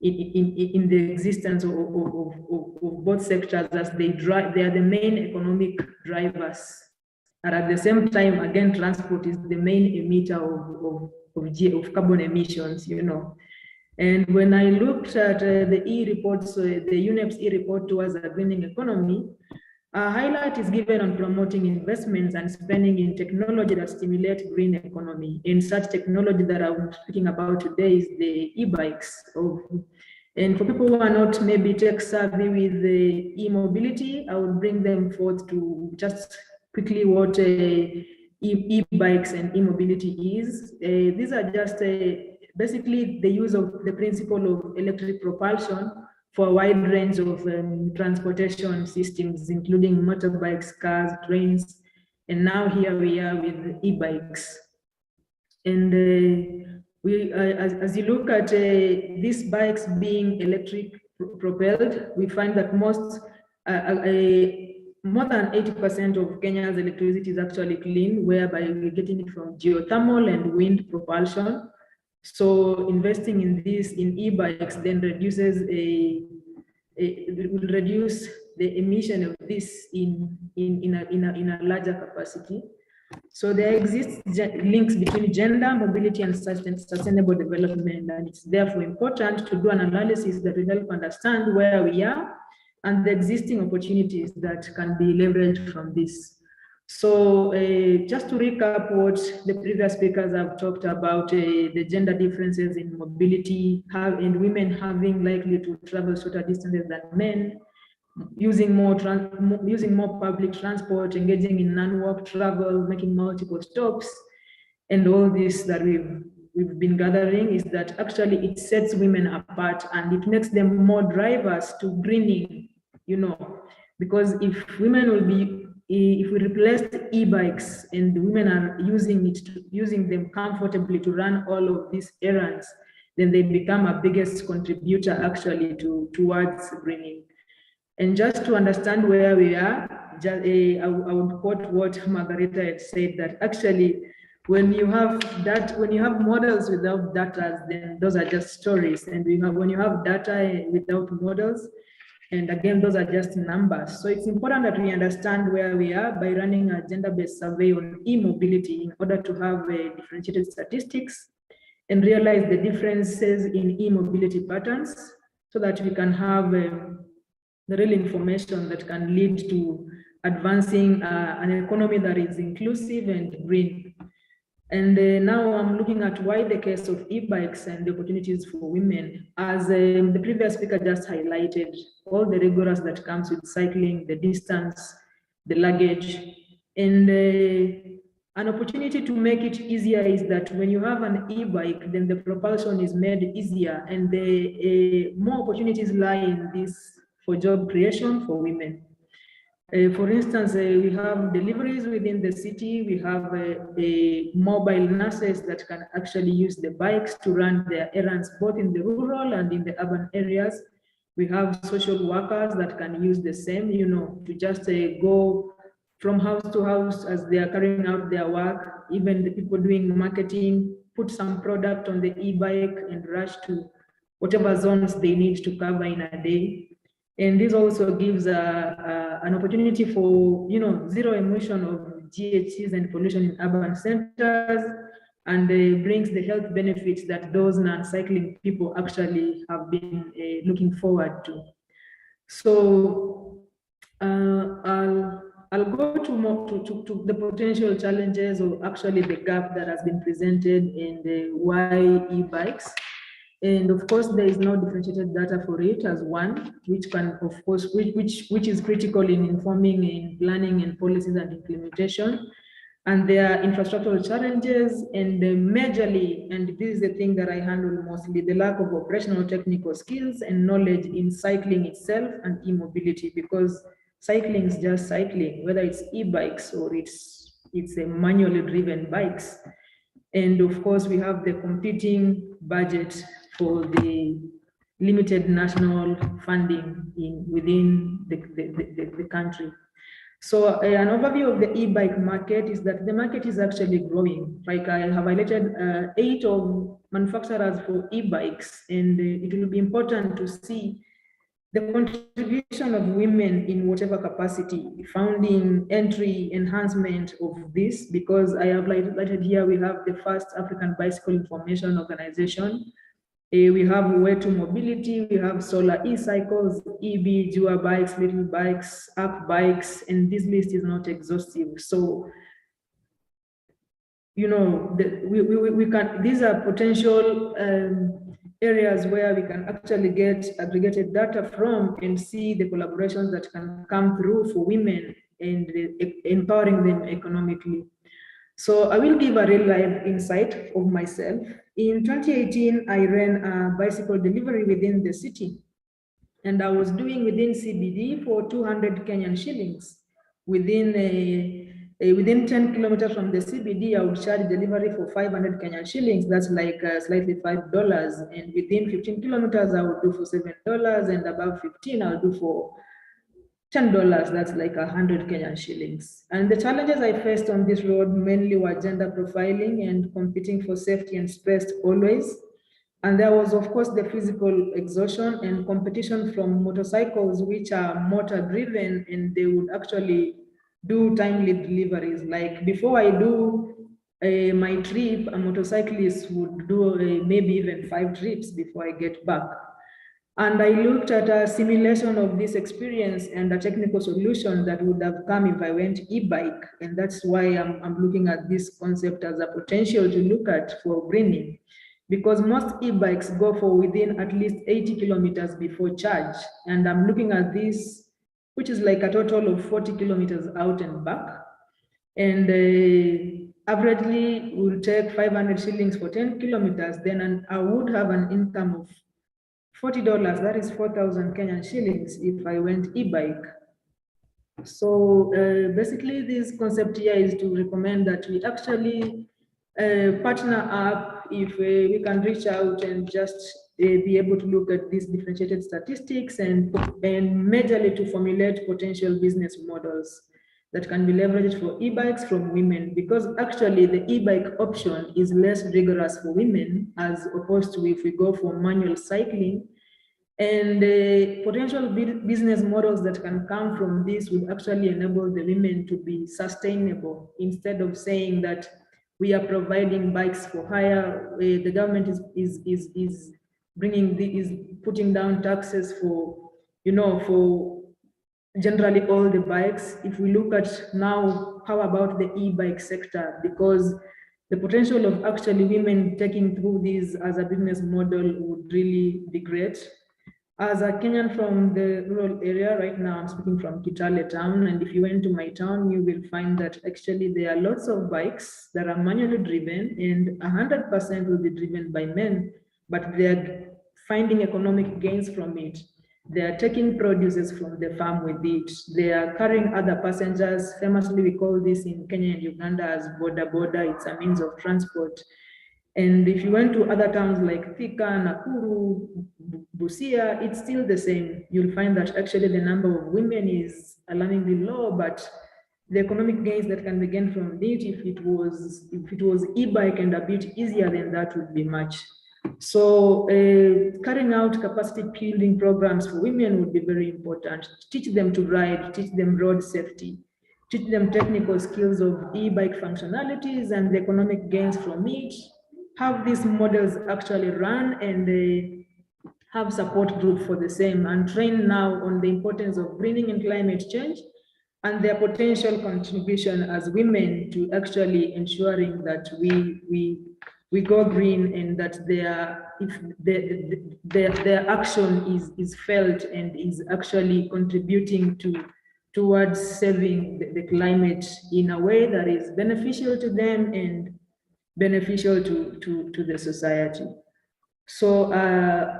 [SPEAKER 5] the existence of both sectors, as they are the main economic drivers. And at the same time, again, transport is the main emitter of carbon emissions, you know. And when I looked at the e-reports, the UNEP's e-report towards a greening economy, a highlight is given on promoting investments and spending in technology that stimulate green economy. In such technology that I'm speaking about today is the e-bikes. And for people who are not maybe tech savvy with the e-mobility, I would bring them forth to just quickly what e-bikes and e-mobility is. These are just basically the use of the principle of electric propulsion for a wide range of transportation systems, including motorbikes, cars, trains, and now here we are with e-bikes. And as you look at these bikes being electric propelled, we find that more than 80% of Kenya's electricity is actually clean, whereby we're getting it from geothermal and wind propulsion. So investing in this, in e-bikes, then will reduce the emission of this in a larger capacity. So there exists links between gender, mobility, and sustainable development, and it's therefore important to do an analysis that will help understand where we are and the existing opportunities that can be leveraged from this. So just to recap what the previous speakers have talked about, the gender differences in mobility, and women having likely to travel shorter distances than men, using more public transport, engaging in non-work travel, making multiple stops, and all this that we've been gathering is that actually it sets women apart and it makes them more drivers to greening, you know, because if we replace e-bikes and women are using them comfortably to run all of these errands, then they become a biggest contributor actually towards greening. And just to understand where we are, I would quote what Margareta had said, that actually when you have models without data, then those are just stories. And when you have data without models, and again, those are just numbers. So it's important that we understand where we are by running a gender-based survey on e-mobility in order to have differentiated statistics and realize the differences in e-mobility patterns so that we can have the real information that can lead to advancing an economy that is inclusive and green. And now I'm looking at why the case of e-bikes and the opportunities for women. As the previous speaker just highlighted, all the rigors that comes with cycling, the distance, the luggage, and an opportunity to make it easier is that when you have an e-bike, then the propulsion is made easier, and the more opportunities lie in this for job creation for women. For instance, we have deliveries within the city. We have mobile nurses that can actually use the bikes to run their errands both in the rural and in the urban areas. We have social workers that can use the same, to just go from house to house as they are carrying out their work. Even the people doing marketing, put some product on the e-bike and rush to whatever zones they need to cover in a day. And this also gives an opportunity for, zero emission of GHGs and pollution in urban centers, and brings the health benefits that those non-cycling people actually have been looking forward to. So I'll go to the potential challenges, or actually the gap that has been presented in the why e-bikes. And of course, there is no differentiated data for it as one, which can, of course, which is critical in informing, in planning and policies and implementation. And there are infrastructural challenges, and majorly, and this is the thing that I handle mostly, the lack of operational technical skills and knowledge in cycling itself and e-mobility, because cycling is just cycling, whether it's e-bikes or it's a manually driven bikes. And of course, we have the competing budget for the limited national funding within the country. So an overview of the e-bike market is that the market is actually growing. Like I have highlighted 8 of manufacturers for e-bikes, and it will be important to see the contribution of women in whatever capacity, founding, entry, enhancement of this, because I have highlighted here, we have the first African Bicycle Information Organization. We have Wetu Mobility, we have Solar E-Cycles, EB, Jua Bikes, Little Bikes, Up Bikes, and this list is not exhaustive. So, we can, these are potential areas where we can actually get aggregated data from and see the collaborations that can come through for women and empowering them economically. So I will give a real life insight of myself. In 2018, I ran a bicycle delivery within the city, and I was doing within CBD for 200 Kenyan shillings. Within 10 kilometers from the CBD, I would charge delivery for 500 Kenyan shillings. That's like slightly $5. And within 15 kilometers, I would do for $7, and above 15, I'll do for $10, that's like 100 Kenyan shillings. And the challenges I faced on this road mainly were gender profiling and competing for safety and space always. And there was, of course, the physical exhaustion and competition from motorcycles, which are motor driven, and they would actually do timely deliveries. Like before I do my trip, a motorcyclist would do maybe even 5 trips before I get back. And I looked at a simulation of this experience and a technical solution that would have come if I went e-bike. And that's why I'm looking at this concept as a potential to look at for greening, because most e-bikes go for within at least 80 kilometers before charge. And I'm looking at this, which is like a total of 40 kilometers out and back. And averagely will take 500 shillings for 10 kilometers, then I would have an income of $40, that is 4,000 Kenyan shillings if I went e-bike. So basically this concept here is to recommend that we actually partner up if we can reach out and just be able to look at these differentiated statistics and majorly to formulate potential business models that can be leveraged for e-bikes from women, because actually the e-bike option is less rigorous for women as opposed to if we go for manual cycling. And the potential business models that can come from this would actually enable the women to be sustainable, instead of saying that we are providing bikes for hire. The government is putting down taxes for, for generally all the bikes. If we look at now, how about the e-bike sector? Because the potential of actually women taking through this as a business model would really be great. As a Kenyan from the rural area, right now I'm speaking from Kitale town, and if you went to my town, you will find that actually there are lots of bikes that are manually driven, and 100% will be driven by men, but they're finding economic gains from it. They are taking produces from the farm with it. They are carrying other passengers. Famously, we call this in Kenya and Uganda as boda boda. It's a means of transport. And if you went to other towns like Thika, Nakuru, Busia, it's still the same. You'll find that actually the number of women is alarmingly low, but the economic gains that can be gained from it, if it was e-bike and a bit easier, then that would be much. So carrying out capacity building programs for women would be very important. Teach them to ride, teach them road safety, teach them technical skills of e-bike functionalities and the economic gains from it. Have these models actually run and have support group for the same, and train now on the importance of greening and climate change and their potential contribution as women to actually ensuring that we go green, and that their action is felt and is actually contributing towards saving the climate in a way that is beneficial to them and beneficial to the society. So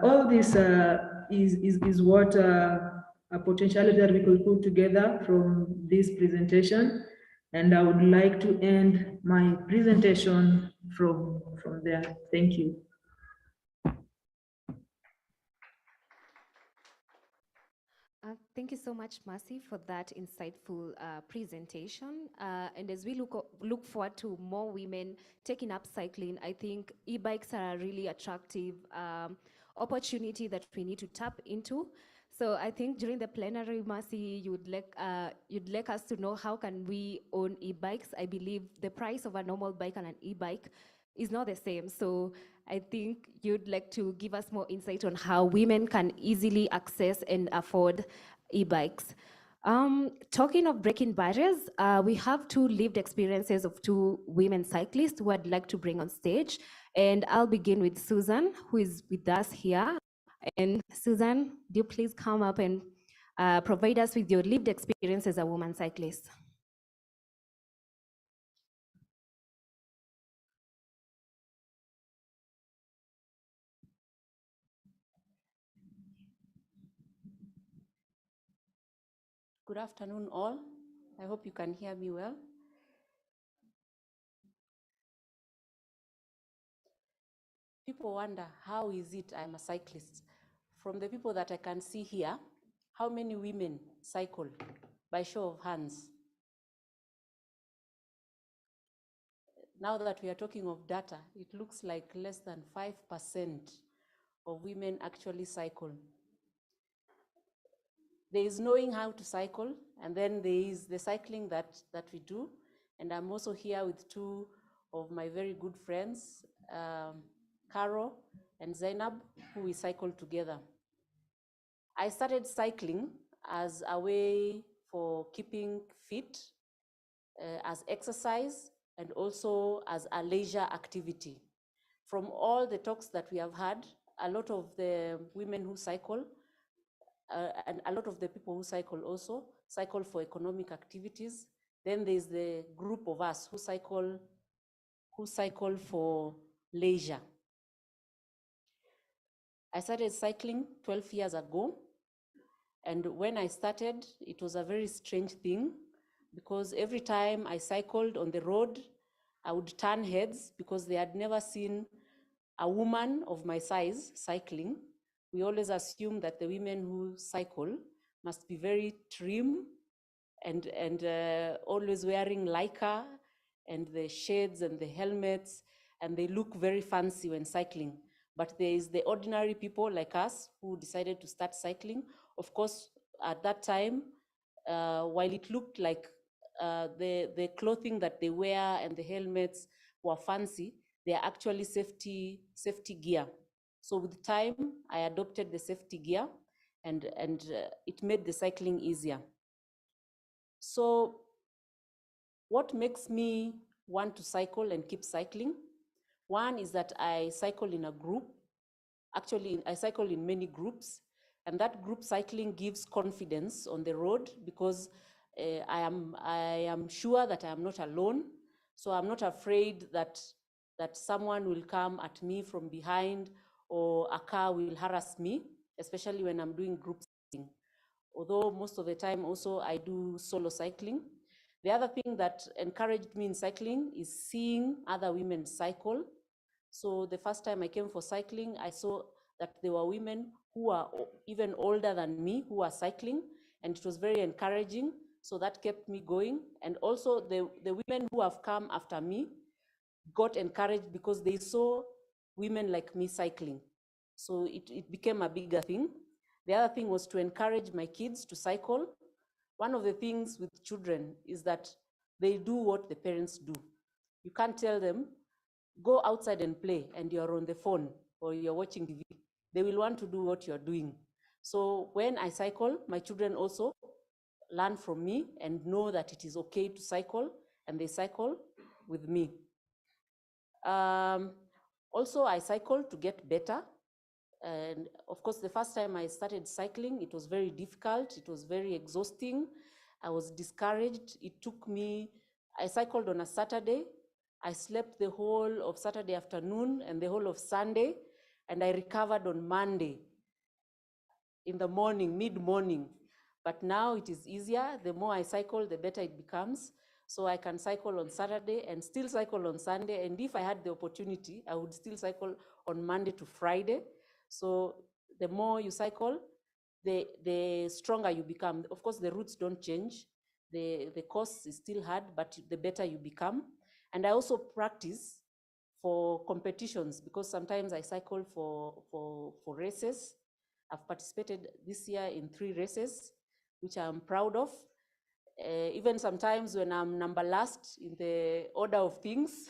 [SPEAKER 5] all this is what a potentiality that we could put together from this presentation. And I would like to end my presentation from there. Thank you.
[SPEAKER 8] Thank you so much, Mercy, for that insightful presentation. And as we look forward to more women taking up cycling, I think e-bikes are a really attractive opportunity that we need to tap into. So I think during the plenary, Mercy, you'd like us to know how can we own e-bikes. I believe the price of a normal bike and an e-bike is not the same. So I think you'd like to give us more insight on how women can easily access and afford e-bikes. Talking of breaking barriers, we have two lived experiences of two women cyclists who I'd like to bring on stage. And I'll begin with Susan, who is with us here. And Susan, do you please come up and provide us with your lived experience as a woman cyclist?
[SPEAKER 9] Good afternoon, all. I hope you can hear me well. People wonder, how is it I'm a cyclist? From the people that I can see here, how many women cycle? By show of hands. Now that we are talking of data, it looks like less than 5% of women actually cycle. There is knowing how to cycle, and then there is the cycling that we do. And I'm also here with two of my very good friends, Caro and Zainab, who we cycle together. I started cycling as a way for keeping fit, as exercise, and also as a leisure activity. From all the talks that we have had, a lot of the women who cycle and a lot of the people who cycle also cycle for economic activities. Then there's the group of us who cycle for leisure. I started cycling 12 years ago. And when I started, it was a very strange thing, because every time I cycled on the road, I would turn heads because they had never seen a woman of my size cycling. We always assume that the women who cycle must be very trim and always wearing lycra and the shades and the helmets, and they look very fancy when cycling. But there is the ordinary people like us who decided to start cycling. Of course, at that time, while it looked like the clothing that they wear and the helmets were fancy, they are actually safety gear. So with time, I adopted the safety gear, and it made the cycling easier. So what makes me want to cycle and keep cycling? One is that I cycle in a group. Actually, I cycle in many groups, and that group cycling gives confidence on the road, because I am sure that I am not alone. So I'm not afraid that someone will come at me from behind, or a car will harass me, especially when I'm doing group cycling. Although most of the time also I do solo cycling. The other thing that encouraged me in cycling is seeing other women cycle. So the first time I came for cycling, I saw that there were women who are even older than me who are cycling, and it was very encouraging. So that kept me going. And also the women who have come after me got encouraged because they saw women like me cycling. So it became a bigger thing. The other thing was to encourage my kids to cycle. One of the things with children is that they do what the parents do. You can't tell them, go outside and play, and you're on the phone or you're watching TV. They will want to do what you're doing. So when I cycle, my children also learn from me and know that it is okay to cycle, and they cycle with me. Also, I cycle to get better. And of course, the first time I started cycling, it was very difficult. It was very exhausting. I was discouraged. It took me, I cycled on a Saturday. I slept the whole of Saturday afternoon and the whole of Sunday, and I recovered on Monday in the morning, mid-morning. But now it is easier. The more I cycle, the better it becomes. So I can cycle on Saturday and still cycle on Sunday. And if I had the opportunity, I would still cycle on Monday to Friday. So the more you cycle, the stronger you become. Of course, the routes don't change. The course is still hard, but the better you become. And I also practice for competitions, because sometimes I cycle for races. I've participated this year in 3 races, which I'm proud of. Even sometimes when I'm number last in the order of things,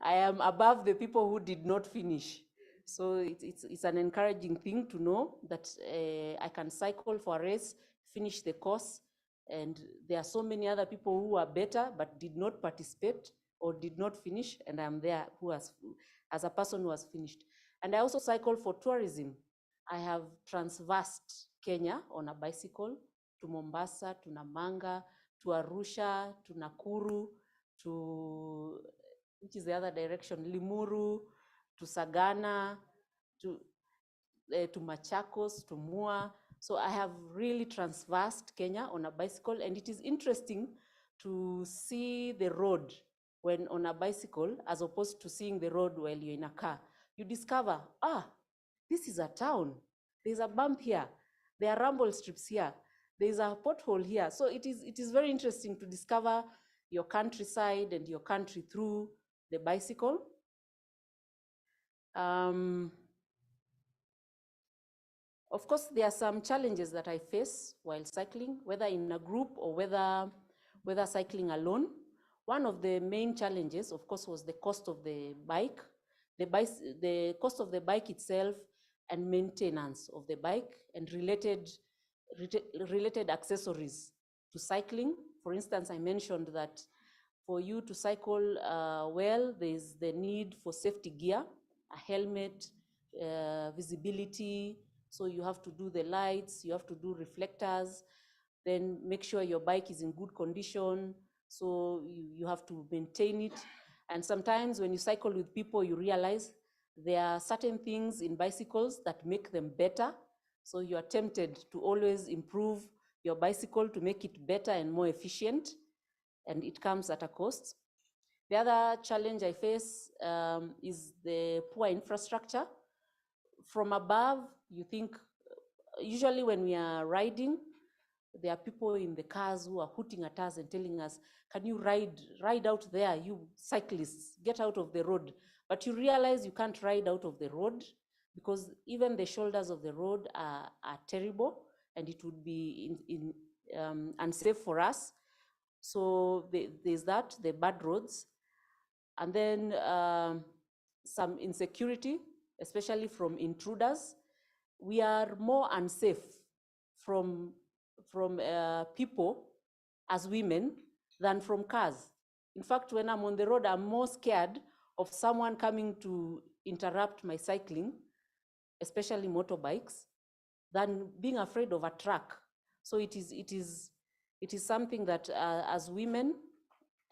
[SPEAKER 9] I am above the people who did not finish. So it's an encouraging thing to know that I can cycle for a race, finish the course, and there are so many other people who are better but did not participate or did not finish, and I'm there as a person who has finished. And I also cycle for tourism. I have traversed Kenya on a bicycle to Mombasa, to Namanga, to Arusha, to Nakuru, to, which is the other direction, Limuru, to Sagana, to Machakos, to Mua. So I have really traversed Kenya on a bicycle, and it is interesting to see the road when on a bicycle as opposed to seeing the road while you're in a car. You discover, this is a town. There's a bump here. There are rumble strips here. There's a pothole here. So it is very interesting to discover your countryside and your country through the bicycle. Of course, there are some challenges that I face while cycling, whether in a group or whether cycling alone. One of the main challenges, of course, was the cost of the bike, the cost of the bike itself, and maintenance of the bike and related accessories to cycling. For instance, I mentioned that for you to cycle well, there's the need for safety gear, a helmet, visibility. So you have to do the lights, you have to do reflectors, then make sure your bike is in good condition. So you have to maintain it. And sometimes when you cycle with people, you realize there are certain things in bicycles that make them better. So you are tempted to always improve your bicycle to make it better and more efficient, and it comes at a cost. The other challenge I face is the poor infrastructure. From above, you think, usually when we are riding, there are people in the cars who are hooting at us and telling us, can you ride out there, you cyclists, get out of the road. But you realize you can't ride out of the road because even the shoulders of the road are terrible, and it would be unsafe for us. So there's that, the bad roads. And then some insecurity, especially from intruders. We are more unsafe from people as women than from cars. In fact, when I'm on the road, I'm more scared of someone coming to interrupt my cycling, especially motorbikes, than being afraid of a truck. So it is something that as women,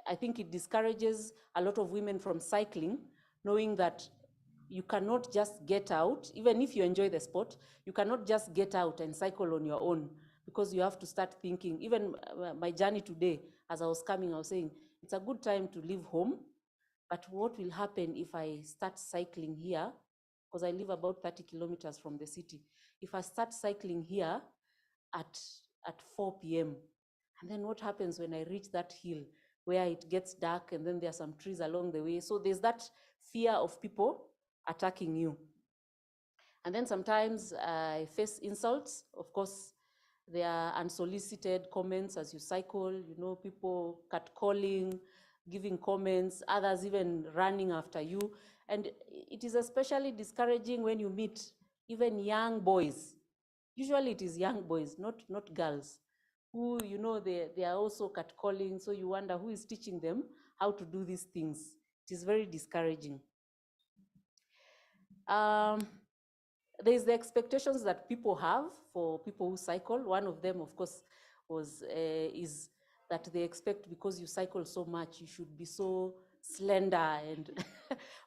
[SPEAKER 9] I think it discourages a lot of women from cycling, knowing that you cannot just get out, even if you enjoy the sport, you cannot just get out and cycle on your own, because you have to start thinking. Even my journey today, as I was coming, I was saying, it's a good time to leave home But what will happen if I start cycling here, because I live about 30 kilometers from the city. If I start cycling here at 4 p.m., and then what happens when I reach that hill where it gets dark and then there are some trees along the way? So there's that fear of people attacking you. And then sometimes I face insults. Of course, there are unsolicited comments as you cycle, you know, people catcalling, giving comments, others even running after you. And it is especially discouraging when you meet even young boys. Usually it is young boys, not girls, who, you know, they are also catcalling. So you wonder who is teaching them how to do these things. It is very discouraging. There's the expectations that people have for people who cycle. One of them, of course, is that they expect, because you cycle so much, you should be so slender and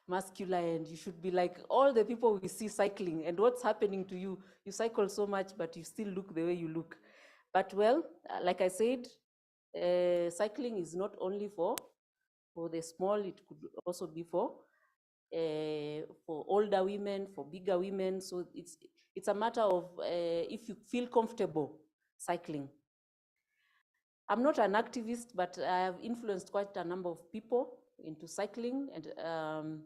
[SPEAKER 9] muscular, and you should be like all the people we see cycling. And what's happening to you? You cycle so much, but you still look the way you look. But well, like I said, cycling is not only for the small, it could also be for older women, for bigger women. So it's a matter of if you feel comfortable cycling. I'm not an activist, but I have influenced quite a number of people into cycling. And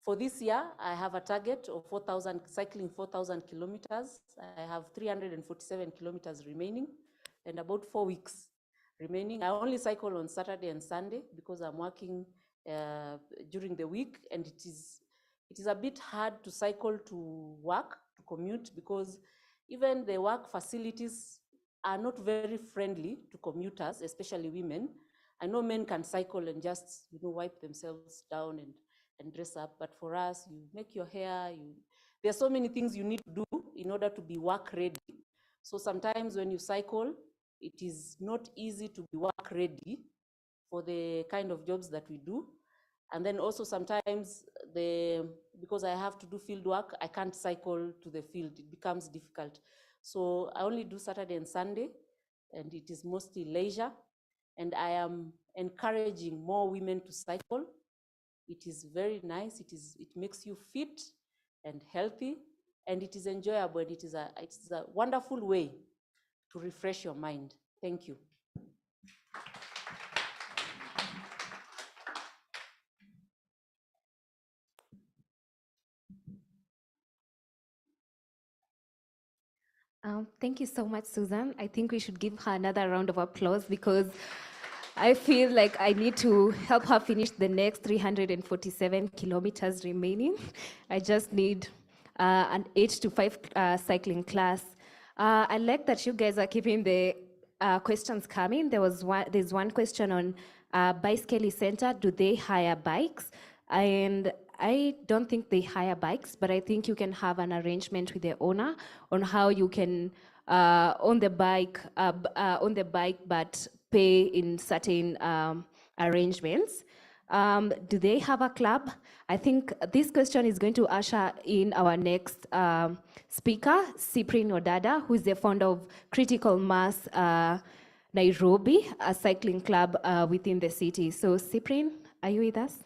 [SPEAKER 9] for this year, I have a target of cycling 4,000 kilometers. I have 347 kilometers remaining and about 4 weeks remaining. I only cycle on Saturday and Sunday because I'm working during the week, and it is a bit hard to cycle to work, to commute, because even the work facilities are not very friendly to commuters, especially women. I know men can cycle and just, you know, wipe themselves down and dress up, but for us, you make your hair, there are so many things you need to do in order to be work ready. So sometimes when you cycle, it is not easy to be work ready for the kind of jobs that we do. And then also sometimes, because I have to do field work, I can't cycle to the field. It becomes difficult. So I only do Saturday and Sunday, and it is mostly leisure. And I am encouraging more women to cycle. It is very nice. It makes you fit and healthy, and it is enjoyable. And it is a wonderful way to refresh your mind. Thank you.
[SPEAKER 8] Thank you so much, Susan. I think we should give her another round of applause, because I feel like I need to help her finish the next 347 kilometers remaining. I just need an 8 to 5 cycling class. I like that you guys are keeping the questions coming. There's one question on Bicycle Center. Do they hire bikes? And I don't think they hire bikes, but I think you can have an arrangement with the owner on how you can own the bike, but pay in certain arrangements. Do they have a club? I think this question is going to usher in our next speaker, Cyprian Odada, who is the founder of Critical Mass Nairobi, a cycling club within the city. So Cyprian, are you with us?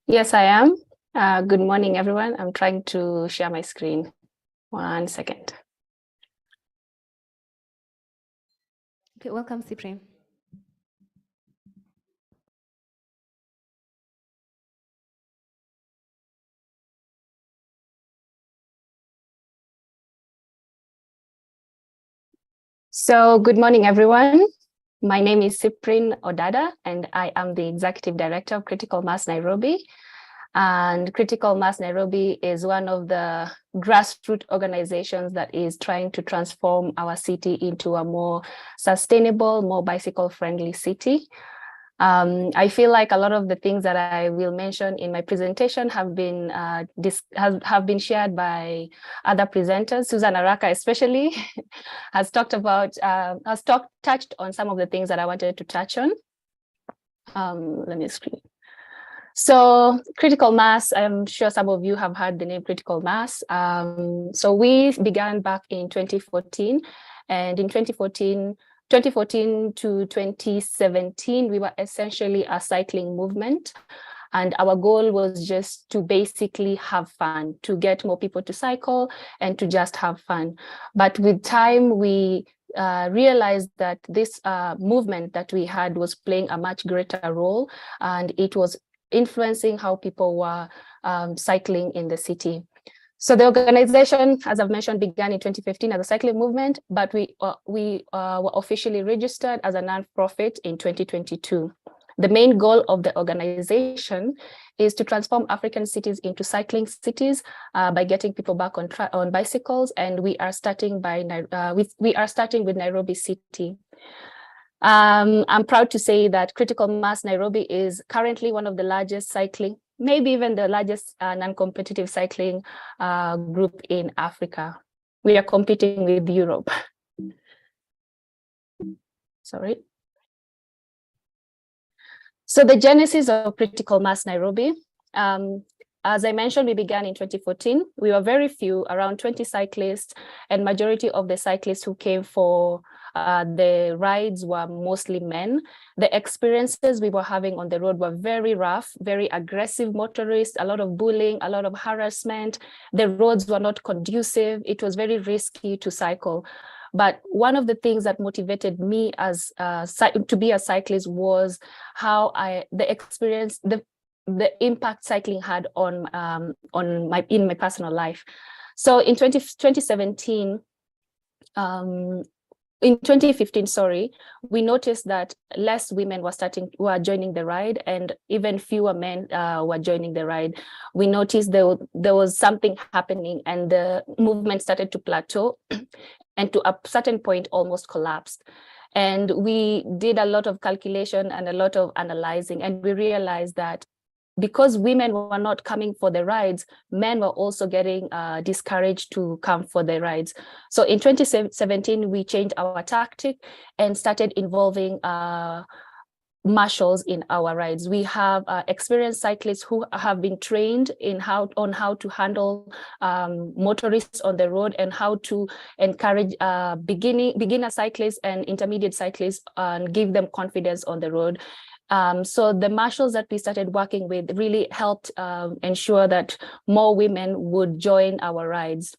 [SPEAKER 12] Yes, I am. Good morning, everyone. I'm trying to share my screen. 1 second.
[SPEAKER 8] Okay, welcome, Cyprian.
[SPEAKER 12] So, good morning, everyone. My name is Cyprian Odada, and I am the Executive Director of Critical Mass Nairobi. And Critical Mass Nairobi is one of the grassroots organizations that is trying to transform our city into a more sustainable, more bicycle-friendly city. I feel like a lot of the things that I will mention in my presentation have been shared by other presenters. Susan Araka especially has touched on some of the things that I wanted to touch on. Let me screen. So Critical Mass, I'm sure some of you have heard the name Critical Mass. So we began back in 2014, and in 2014, 2014 to 2017, we were essentially a cycling movement. And our goal was just to basically have fun, to get more people to cycle and to just have fun. But with time, we realized that this movement that we had was playing a much greater role, and it was influencing how people were cycling in the city. So the organization, as I've mentioned, began in 2015 as a cycling movement, but we were officially registered as a non-profit in 2022. The main goal of the organization is to transform African cities into cycling cities by getting people back on bicycles, and we are starting with Nairobi City. I'm proud to say that Critical Mass Nairobi is currently one of the largest cycling, maybe even the largest non-competitive cycling group in Africa. We are competing with Europe. Sorry. So the genesis of Critical Mass Nairobi, as I mentioned, we began in 2014. We were very few, around 20 cyclists, and majority of the cyclists who came for the rides were mostly men. The experiences we were having on the road were very rough, very aggressive motorists, a lot of bullying, a lot of harassment. The roads were not conducive. It was very risky to cycle. But one of the things that motivated me as to be a cyclist was how the impact cycling had on my personal life. So in 2015, sorry, we noticed that less women were joining the ride, and even fewer men were joining the ride. We noticed there was something happening, and the movement started to plateau, and to a certain point almost collapsed. And we did a lot of calculation and a lot of analyzing, and we realized that because women were not coming for the rides, men were also getting discouraged to come for the rides. So in 2017, we changed our tactic and started involving marshals in our rides. We have experienced cyclists who have been trained on how to handle motorists on the road and how to encourage beginner cyclists and intermediate cyclists and give them confidence on the road. So the marshals that we started working with really helped ensure that more women would join our rides.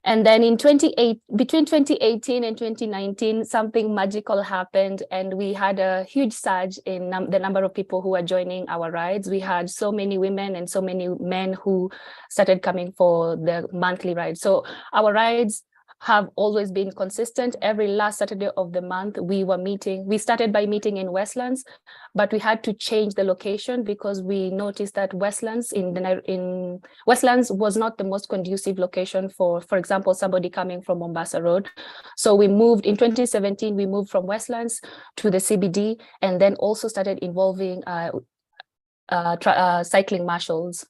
[SPEAKER 12] And then between 2018 and 2019, something magical happened, and we had a huge surge in the number of people who were joining our rides. We had so many women and so many men who started coming for the monthly rides. So our rides have always been consistent. Every last Saturday of the month, we were meeting. We started by meeting in Westlands, but we had to change the location because we noticed that Westlands was not the most conducive location for example, somebody coming from Mombasa Road. So we moved in 2017. We moved from Westlands to the CBD, and then also started involving cycling marshals.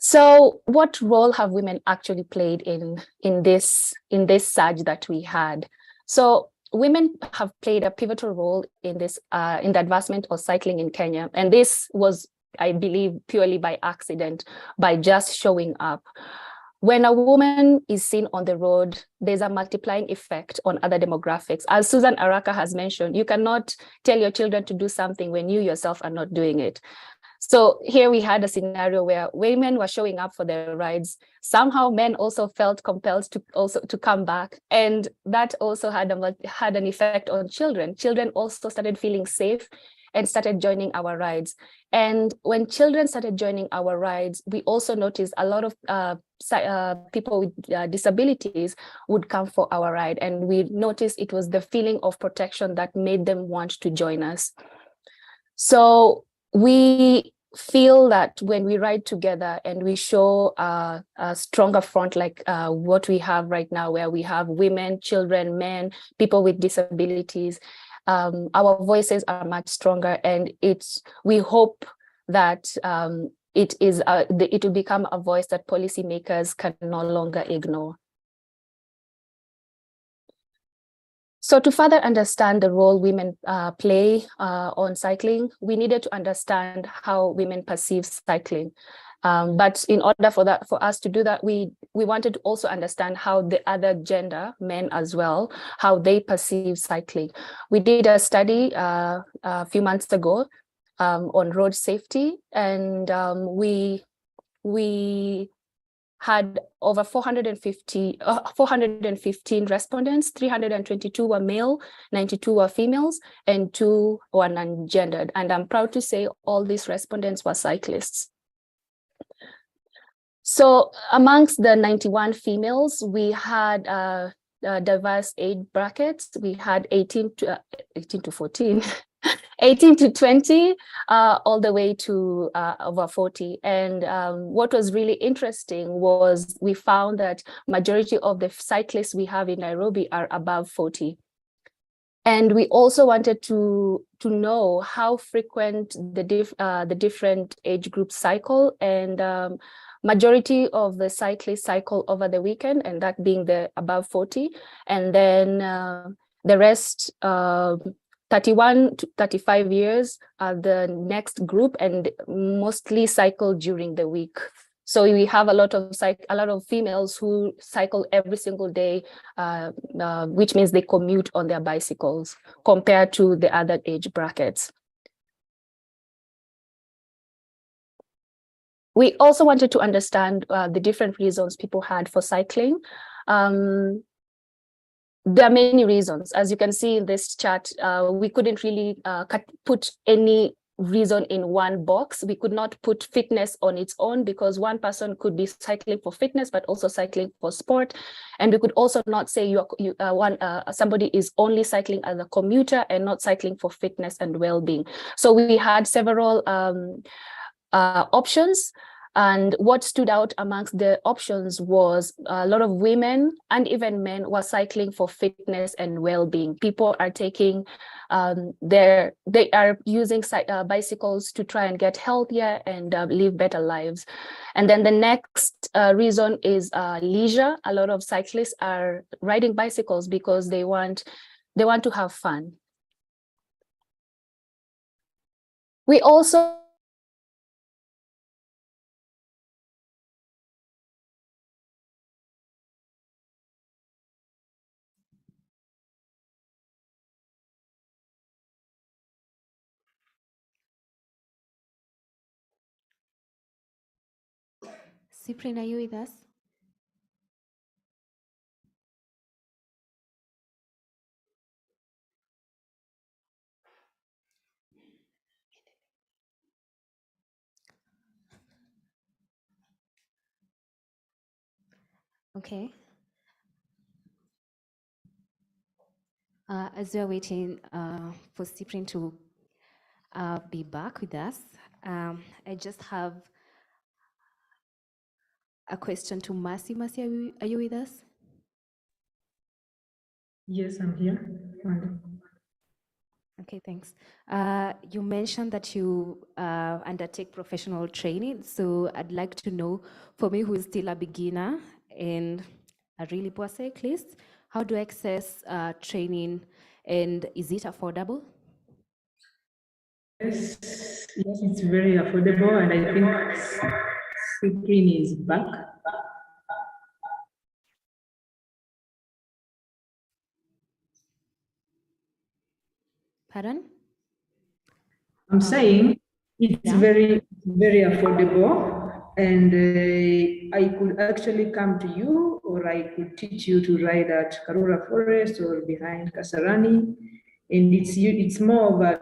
[SPEAKER 12] So what role have women actually played in this surge that we had? So women have played a pivotal role in this in the advancement of cycling in Kenya. And this was, I believe, purely by accident, by just showing up. When a woman is seen on the road, there's a multiplying effect on other demographics. As Susan Araka has mentioned, you cannot tell your children to do something when you yourself are not doing it. So here we had a scenario where women were showing up for their rides. Somehow men also felt compelled to come back. And that also had an effect on children. Children also started feeling safe and started joining our rides. And when children started joining our rides, we also noticed a lot of people with disabilities would come for our ride. And we noticed it was the feeling of protection that made them want to join us. So we feel that when we ride together and we show a stronger front like what we have right now, where we have women, children, men, people with disabilities, our voices are much stronger, and we hope that it will become a voice that policymakers can no longer ignore. So to further understand the role women play on cycling, we needed to understand how women perceive cycling. But in order for us to do that, we we wanted to also understand how the other gender, men as well, how they perceive cycling. We did a study a few months ago on road safety, and we had over 415 respondents. 322 were male, 92 were females, and 2 were non-gendered. And I'm proud to say all these respondents were cyclists. So amongst the 91 females, we had diverse age brackets. We had 18 to 14, 18 to 20, all the way to over 40. And what was really interesting was we found that majority of the cyclists we have in Nairobi are above 40. And we also wanted to know how frequent the different age groups cycle, and majority of the cyclists cycle over the weekend, and that being the above 40, and then the rest 31 to 35 years are the next group, and mostly cycle during the week. So we have a lot of females who cycle every single day, which means they commute on their bicycles compared to the other age brackets. We also wanted to understand the different reasons people had for cycling. There are many reasons. As you can see in this chart, we couldn't really put any reason in one box. We could not put fitness on its own, because one person could be cycling for fitness, but also cycling for sport. And we could also not say somebody is only cycling as a commuter and not cycling for fitness and well-being. So we had several options. And what stood out amongst the options was a lot of women and even men were cycling for fitness and well-being. People are taking, they are using bicycles to try and get healthier and live better lives. And then the next reason is leisure. A lot of cyclists are riding bicycles because they want to have fun. We also
[SPEAKER 8] Cyprian, are you with us? Okay. As we are waiting for Cyprian to be back with us, I just have a question to Mercy. Mercy, are you with us?
[SPEAKER 5] Yes, I'm here.
[SPEAKER 8] Okay, thanks. You mentioned that you undertake professional training. So I'd like to know, for me who is still a beginner and a really poor cyclist, how do I access training, and is it affordable?
[SPEAKER 5] Yes, it's very affordable, and I think Cyprian is back.
[SPEAKER 8] Pardon?
[SPEAKER 5] I'm saying it's very affordable, and I could actually come to you, or I could teach you to ride at Karura Forest or behind Kasarani. And it's more of a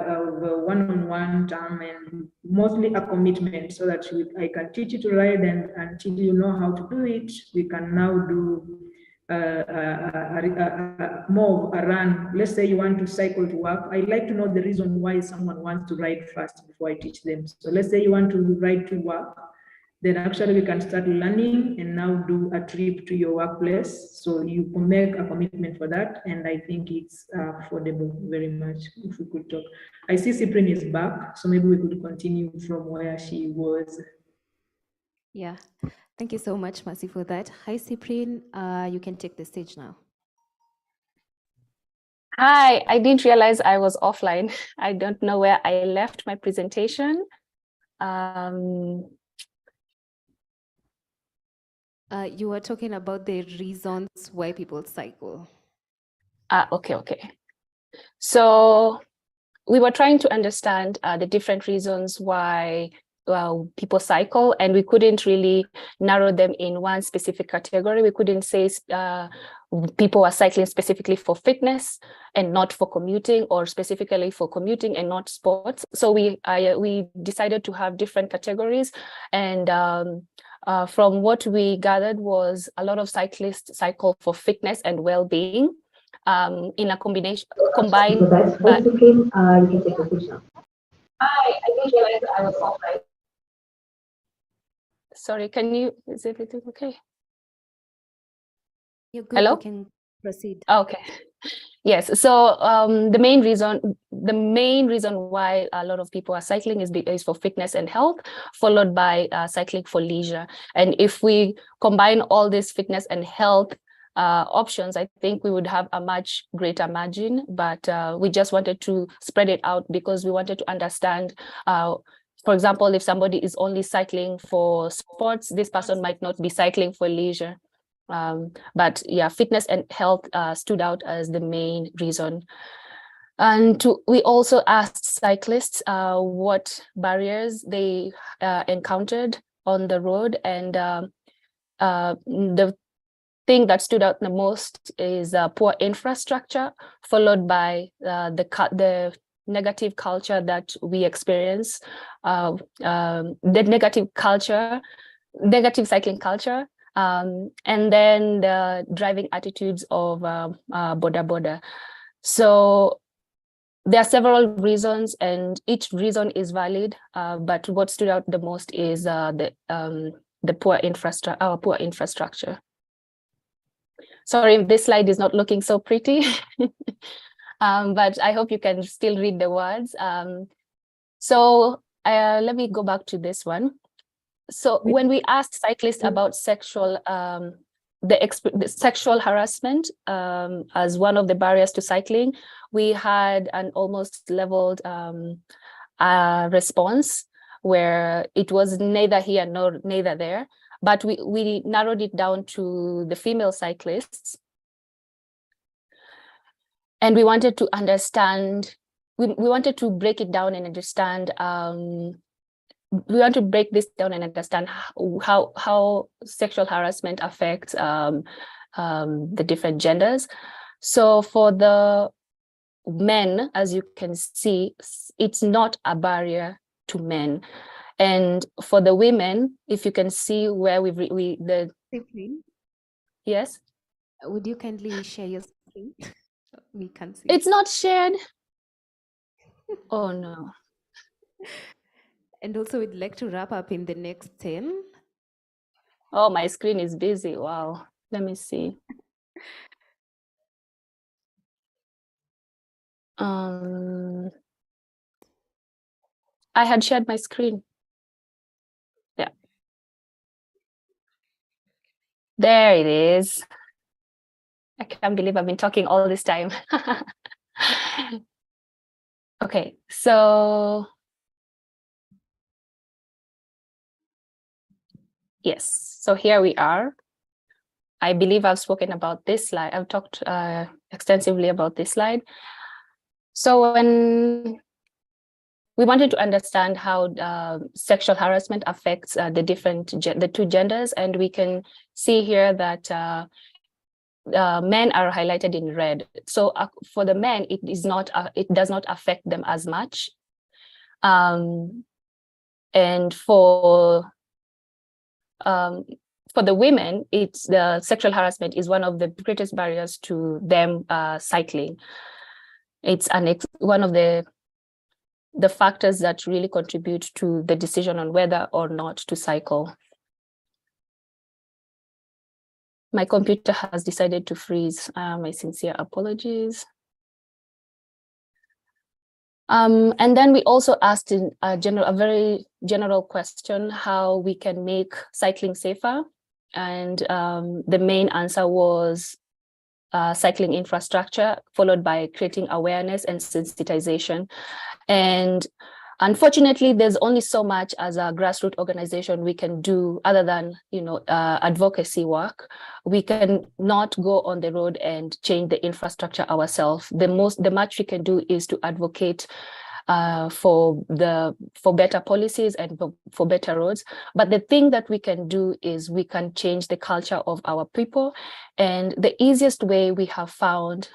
[SPEAKER 5] one-on-one time, and mostly a commitment, so that I can teach you to ride, and until you know how to do it, we can now do more of a run. Let's say you want to cycle to work. I'd like to know the reason why someone wants to ride first before I teach them. So let's say you want to ride to work, then actually we can start learning and now do a trip to your workplace. So you can make a commitment for that, and I think it's affordable very much. If we could talk, I see Cyprian is back, so maybe we could continue from where she was.
[SPEAKER 8] Yeah, thank you so much, Mercy, for that. Hi, Cyprian, you can take the stage now.
[SPEAKER 12] Hi, I didn't realize I was offline. I don't know where I left my presentation.
[SPEAKER 8] You were talking about the reasons why people cycle.
[SPEAKER 12] Okay. So we were trying to understand the different reasons why people cycle, and we couldn't really narrow them in one specific category. We couldn't say people are cycling specifically for fitness and not for commuting, or specifically for commuting and not sports. So we decided to have different categories, and from what we gathered was a lot of cyclists cycle for fitness and well-being. In a combined.
[SPEAKER 11] You can take a picture. I didn't realize I was off, right?
[SPEAKER 12] Sorry, is everything okay?
[SPEAKER 8] You're good.
[SPEAKER 12] Hello?
[SPEAKER 8] You can proceed.
[SPEAKER 12] Okay. Yes. So the main reason why a lot of people are cycling is for fitness and health, followed by cycling for leisure. And if we combine all this fitness and health options, I think we would have a much greater margin, but we just wanted to spread it out because we wanted to understand, for example, if somebody is only cycling for sports, this person might not be cycling for leisure. But yeah, fitness and health stood out as the main reason. And we also asked cyclists what barriers they encountered on the road, and the thing that stood out the most is poor infrastructure, followed by the negative culture that we experience, the negative cycling culture, and then the driving attitudes of boda. So there are several reasons, and each reason is valid, but what stood out the most is the poor infrastructure. Sorry, this slide is not looking so pretty, but I hope you can still read the words. So let me go back to this one. So when we asked cyclists about sexual harassment as one of the barriers to cycling, we had an almost leveled response where it was neither here nor neither there. But we narrowed it down to the female cyclists. And we wanted to understand, we wanted to break it down and understand, we want to break this down and understand how sexual harassment affects the different genders. So for the men, as you can see, it's not a barrier to men. And for the women, if you can see where yes.
[SPEAKER 8] Would you kindly share your screen? We can't see.
[SPEAKER 12] It's not shared. Oh no.
[SPEAKER 8] And also we'd like to wrap up in the next 10.
[SPEAKER 12] Oh, my screen is busy. Wow. Let me see. I had shared my screen. Yeah. There it is. I can't believe I've been talking all this time. Okay, so yes, so here we are. I believe I've spoken about this slide. I've talked extensively about this slide. So when we wanted to understand how sexual harassment affects the two genders, and we can see here that men are highlighted in red. So for the men, it does not affect them as much. And for the women, the sexual harassment is one of the greatest barriers to them cycling. It's one of the factors that really contribute to the decision on whether or not to cycle. My computer has decided to freeze. My sincere apologies. And then we also asked a very general question, how we can make cycling safer. And the main answer was cycling infrastructure, followed by creating awareness and sensitization. And Unfortunately, there's only so much as a grassroots organization we can do other than, advocacy work. We can not go on the road and change the infrastructure ourselves. The much we can do is to advocate for better policies and for better roads. But the thing that we can do is we can change the culture of our people. And the easiest way we have found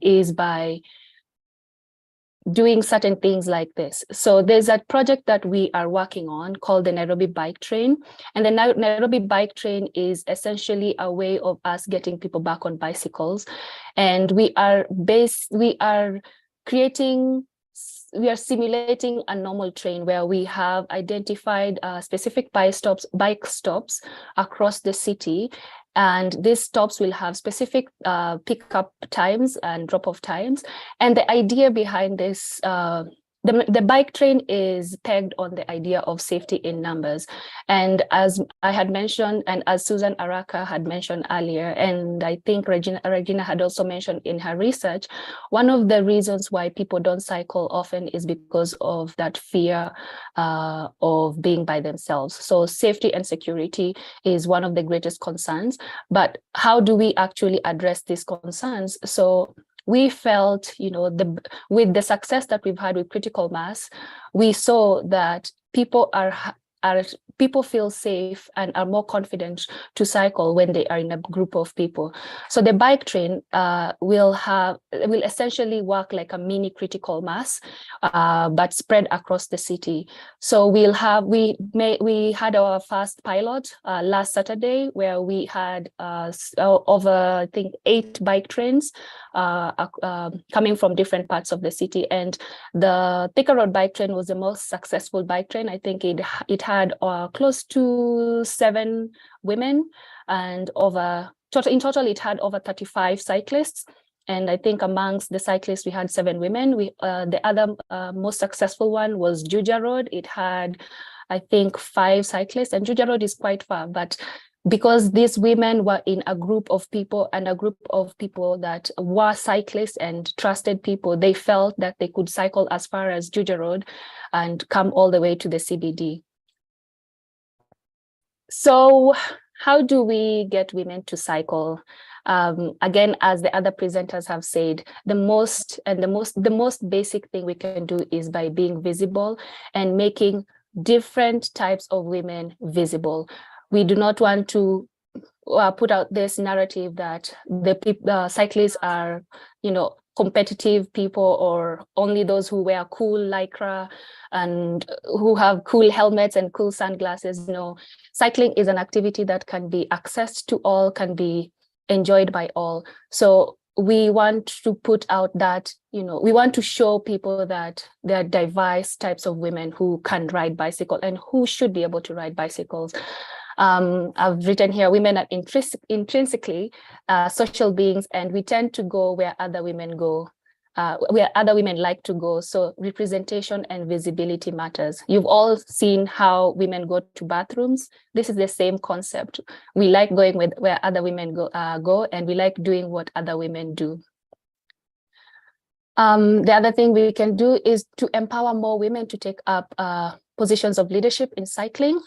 [SPEAKER 12] is by doing certain things like this. So there's a project that we are working on called the Nairobi Bike Train. And the Nairobi Bike Train is essentially a way of us getting people back on bicycles. And we are simulating a normal train where we have identified specific bike stops across the city. And these stops will have specific pickup times and drop-off times. And the idea behind this, the bike train is pegged on the idea of safety in numbers. And as I had mentioned, and as Susan Araka had mentioned earlier, and I think Regina had also mentioned in her research, one of the reasons why people don't cycle often is because of that fear of being by themselves. So safety and security is one of the greatest concerns. But how do we actually address these concerns? So we felt, with the success that we've had with critical mass, we saw that people feel safe and are more confident to cycle when they are in a group of people. So the bike train will essentially work like a mini critical mass, but spread across the city. So we had our first pilot last Saturday, where we had over, I think, 8 bike trains coming from different parts of the city. And the Thika Road bike train was the most successful bike train. I think it had close to 7 women, and in total it had over 35 cyclists. And I think amongst the cyclists we had 7 women. The other most successful one was Juja Road. It had, I think, 5 cyclists, and Juja Road is quite far, but because these women were in a group of people that were cyclists and trusted people, they felt that they could cycle as far as Juja Road and come all the way to the CBD. So how do we get women to cycle? Again, as the other presenters have said, the most basic thing we can do is by being visible and making different types of women visible. We do not want to put out this narrative that the cyclists are, competitive people, or only those who wear cool lycra and who have cool helmets and cool sunglasses. No, cycling is an activity that can be accessed to all, can be enjoyed by all. So we want to put out that, we want to show people that there are diverse types of women who can ride bicycle and who should be able to ride bicycles. I've written here, women are intrinsically social beings, and we tend to go where other women go, where other women like to go. So representation and visibility matters. You've all seen how women go to bathrooms. This is the same concept. We like going with where other women go, and we like doing what other women do. The other thing we can do is to empower more women to take up positions of leadership in cycling.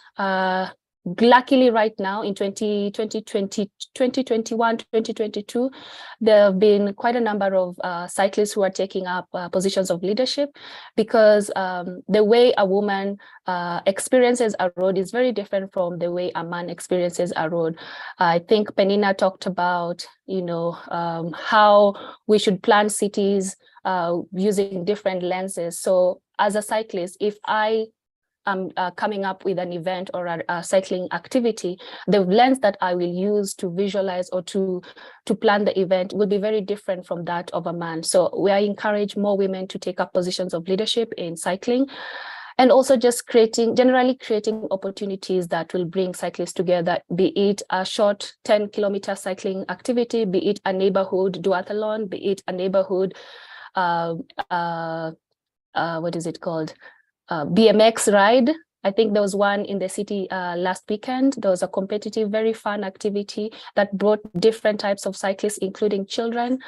[SPEAKER 12] Luckily, right now in 2021, 2022, there have been quite a number of cyclists who are taking up positions of leadership, because the way a woman experiences a road is very different from the way a man experiences a road. I think Penina talked about, how we should plan cities using different lenses. So as a cyclist, if I coming up with an event or a cycling activity, the lens that I will use to visualize or to plan the event will be very different from that of a man. So we encourage more women to take up positions of leadership in cycling, and also just generally creating opportunities that will bring cyclists together, be it a short 10-kilometer cycling activity, be it a neighborhood duathlon, be it a neighborhood, what is it called? BMX ride. I think there was one in the city last weekend. There was a competitive, very fun activity that brought different types of cyclists, including children.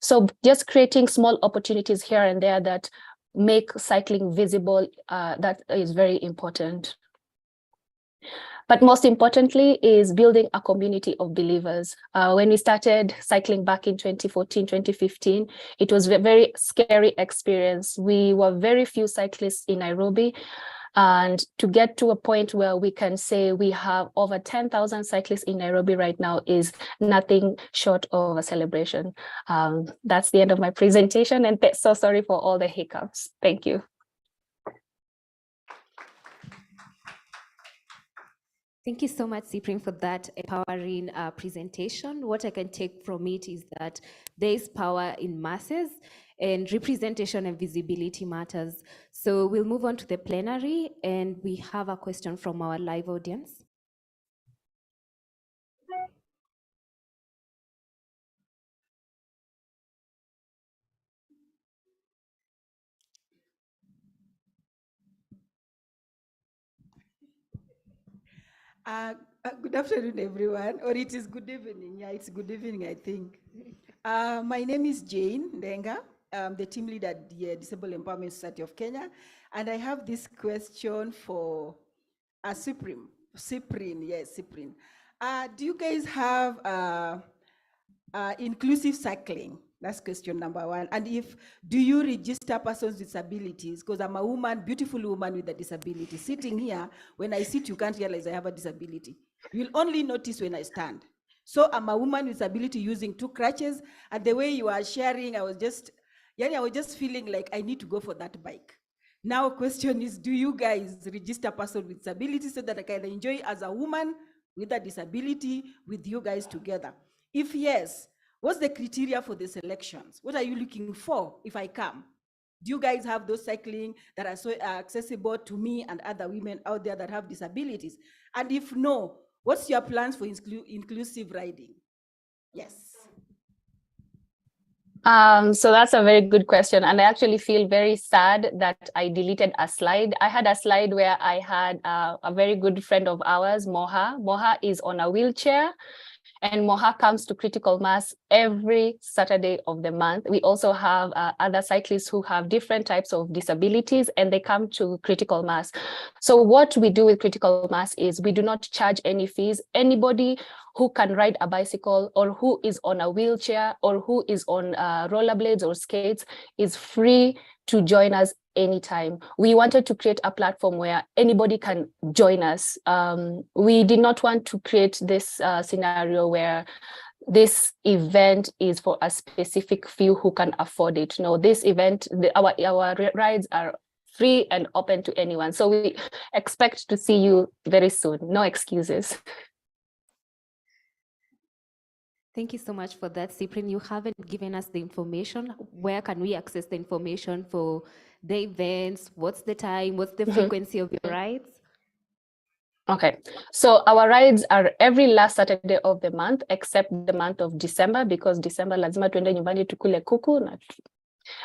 [SPEAKER 12] So just creating small opportunities here and there that make cycling visible, that is very important. But most importantly is building a community of believers. When we started cycling back in 2014, 2015, it was a very scary experience. We were very few cyclists in Nairobi. And to get to a point where we can say we have over 10,000 cyclists in Nairobi right now is nothing short of a celebration. That's the end of my presentation, and so sorry for all the hiccups. Thank you.
[SPEAKER 8] Thank you so much, Cyprian, for that empowering presentation. What I can take from it is that there is power in masses, and representation and visibility matters. So we'll move on to the plenary, and we have a question from our live audience.
[SPEAKER 10] Good afternoon, everyone, or it is good evening. Yeah, it's good evening, I think. My name is Jane Ndenga. I'm the team leader at the Disabled Empowerment Society of Kenya, and I have this question for Cyprian. Yes, Cyprian. Do you guys have inclusive cycling? That's question number one. And do you register persons with disabilities? Because I'm a woman, beautiful woman with a disability. Sitting here, when I sit, you can't realize I have a disability. You'll only notice when I stand. So I'm a woman with disability using 2 crutches. And the way you are sharing, I was just feeling like I need to go for that bike. Now, question is, do you guys register persons with disabilities so that I can enjoy as a woman with a disability with you guys together? If yes, what's the criteria for the selections? What are you looking for if I come? Do you guys have those cycling that are so accessible to me and other women out there that have disabilities? And if no, what's your plans for inclusive riding? Yes.
[SPEAKER 12] So that's a very good question. And I actually feel very sad that I deleted a slide. I had a slide where I had a very good friend of ours, Moha. Moha is on a wheelchair. And Moha comes to Critical Mass every Saturday of the month. We also have other cyclists who have different types of disabilities, and they come to Critical Mass. So what we do with Critical Mass is we do not charge any fees. Anybody who can ride a bicycle or who is on a wheelchair or who is on rollerblades or skates is free to join us anytime. We wanted to create a platform where anybody can join us. We did not want to create this scenario where this event is for a specific few who can afford it. No, this event, our rides are free and open to anyone. So we expect to see you very soon. No excuses.
[SPEAKER 8] Thank you so much for that, Cyprian. You haven't given us the information. Where can we access the information for the events? What's the time? What's the frequency of your rides?
[SPEAKER 12] Okay, so our rides are every last Saturday of the month, except the month of December, because December lazima tuende nyumbani tukule kuku.